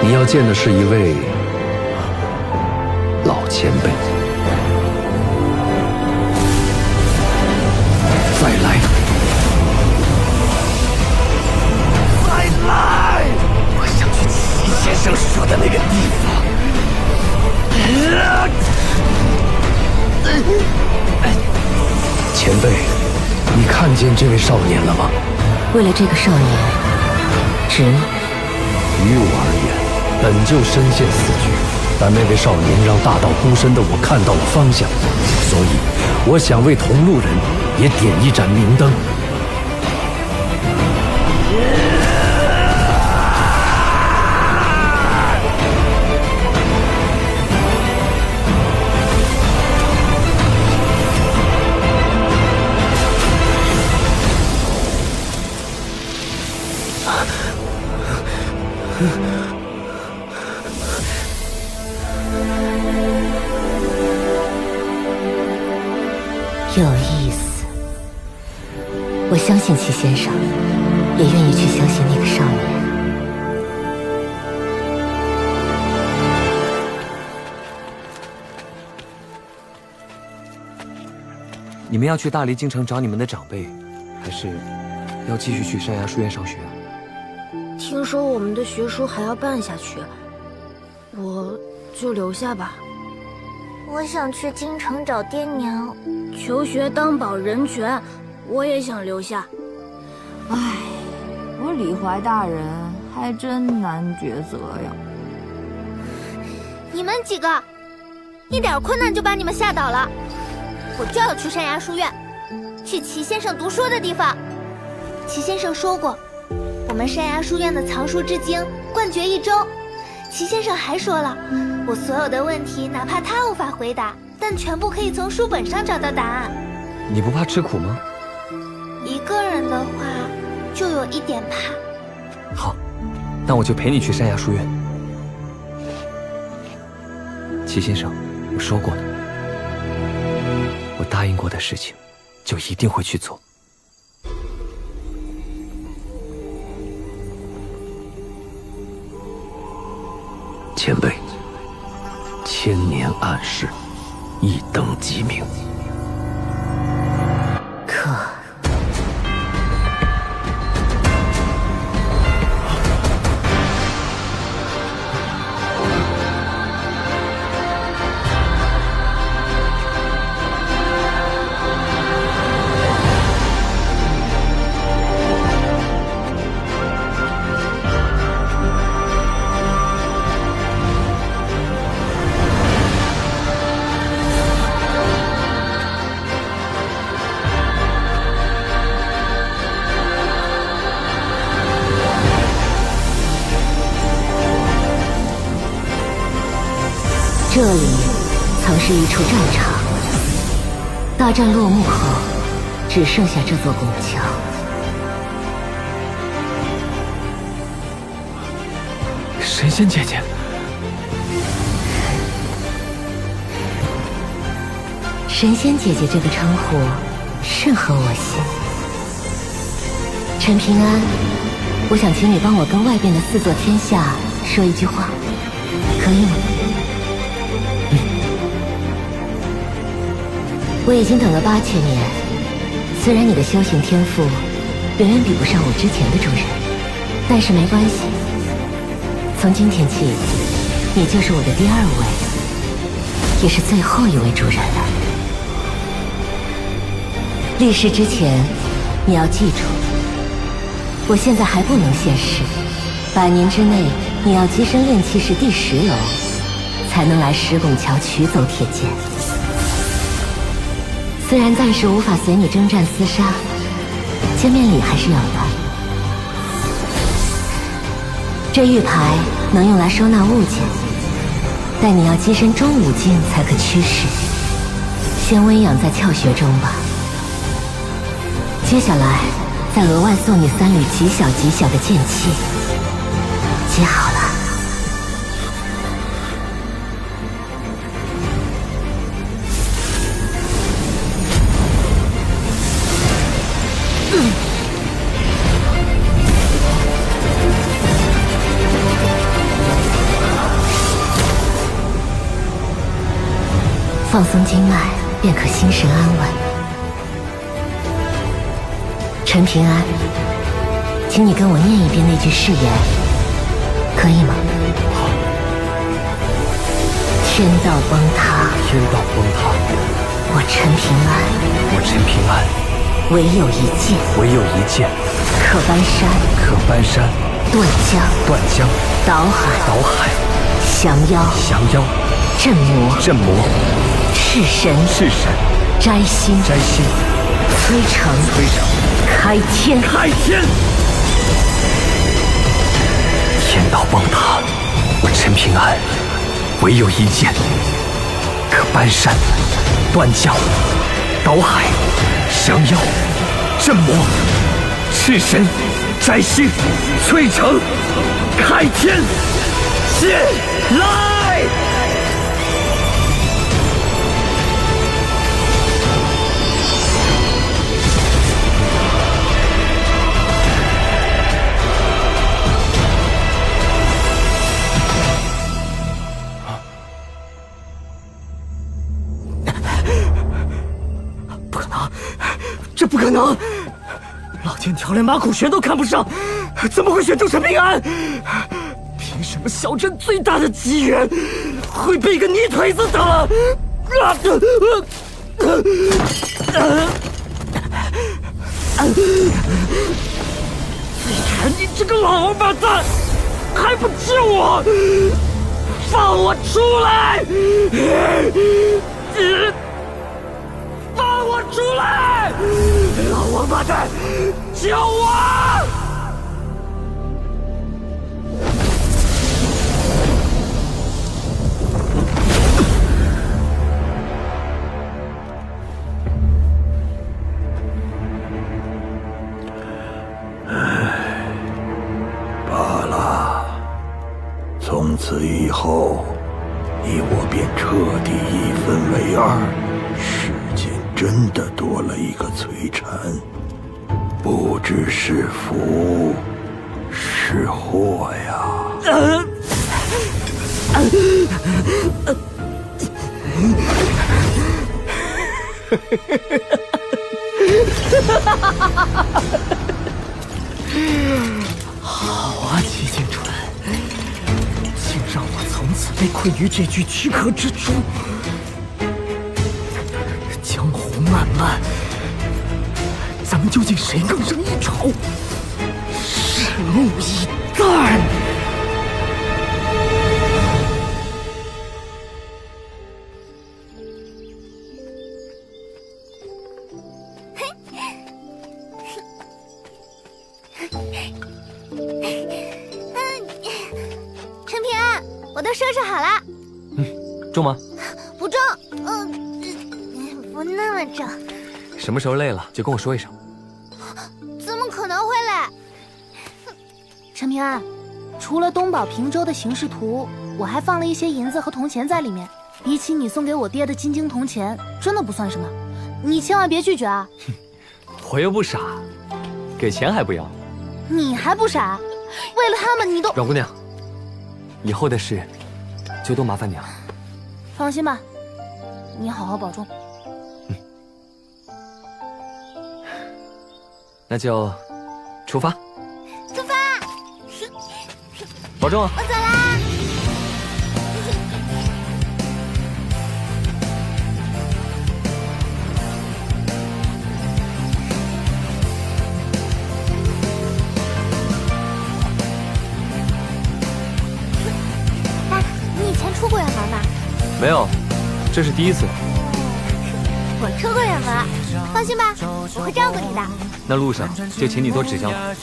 你要见的是一位老前辈。再来！再来！我想去齐先生说的那个地方。前辈，你看见这位少年了吗？为了这个少年，值吗？于我而言，本就身陷死局，但那位少年让大道孤身的我看到了方向，所以我想为同路人也点一盏明灯。有意思，我相信齐先生，也愿意去相信那个少年。你们要去大黎京城找你们的长辈，还是要继续去山崖书院上学？听说我们的学书还要办下去，我就留下吧。我想去京城找爹娘。求学当保人权，我也想留下。唉，我李怀大人还真难抉择呀。你们几个，一点困难就把你们吓倒了。我就要去山崖书院，去齐先生读书的地方。齐先生说过，我们山崖书院的藏书之精冠绝一州。齐先生还说了，我所有的问题哪怕他无法回答，但全部可以从书本上找到答案。你不怕吃苦吗？一个人的话，就有一点怕。好，那我就陪你去山崖书院。齐先生，我说过的，我答应过的事情，就一定会去做。前辈，千年暗示，一等即明。可这里曾是一处战场，大战落幕后，只剩下这座拱桥。神仙姐姐，神仙姐姐这个称呼甚合我心。陈平安，我想请你帮我跟外边的4座天下说一句话，可以吗？我已经等了8千年，虽然你的修行天赋远远比不上我之前的主人，但是没关系，从今天起，你就是我的第2位，也是最后一位主人了。立誓之前，你要记住，我现在还不能现世，100年之内，你要跻身炼气室第10楼，才能来石拱桥取走铁剑。虽然暂时无法随你征战厮杀，见面礼还是有的。这玉牌能用来收纳物件，但你要跻身中武境才可驱使，先温养在窍穴中吧。接下来再额外送你3缕极小极小的剑气，接好了。放松经脉，便可心神安稳。陈平安，请你跟我念一遍那句誓言，可以吗？好。天道崩塌，天道崩塌，我陈平安，我陈平安，唯有一剑，唯有一剑，可搬山，可搬山，断江，断江，倒海，倒海，降妖，降妖，镇魔，镇魔。弑神，弑神，摘星，摘星，摧城，摧城，开天，开天。天道崩塌，我陈平安，唯有一剑，可搬山，断江，倒海，降妖，镇魔，弑神，摘星，摧城，开天。起来！这不可能！老剑条连马苦玄都看不上，怎么会选中陈平安？凭什么小镇最大的机缘会被一个泥腿子打了？你看你这个老王八蛋，还不救我！放我出来！放我出来！老王八蛋，救我！罢了，从此以后，你我便彻底一分为二。世间真的多了一个摧禅，不知是福是祸呀。好啊，齐景川，竟让我从此被困于这具躯壳之中。江湖漫漫，咱们究竟谁更胜一筹？拭目以待。陈平安，我都收拾好了。重吗？不重，不那么重。什么时候累了就跟我说一声。怎么可能会累？陈平安，除了东宝平州的形势图，我还放了一些银子和铜钱在里面。比起你送给我爹的金晶铜钱，真的不算什么。你千万别拒绝啊！我又不傻，给钱还不要？你还不傻？为了他们，你都……阮姑娘，以后的事就都麻烦你了。放心吧，你好好保重。那就出发。出发！保重啊！我走啦。哎，你以前出过远门吗？没有，这是第一次。我出过远门，放心吧，我会照顾你的。那路上就请你多指教了。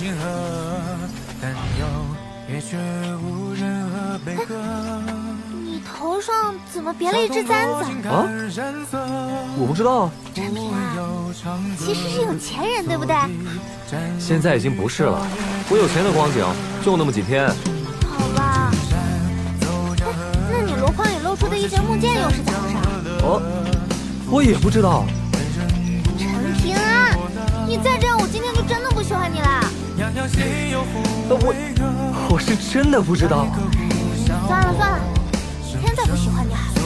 你头上怎么别了一只簪子？啊？我不知道。陈平安，其实是有钱人，对不对？现在已经不是了，我有钱的光景就那么几天。好吧。那你箩筐里露出的一截木剑又是咋回事？哦，我也不知道。陈平安，你再这样，我今天就真的不喜欢你了。我是真的不知道。算了算了，现在不喜欢你好了。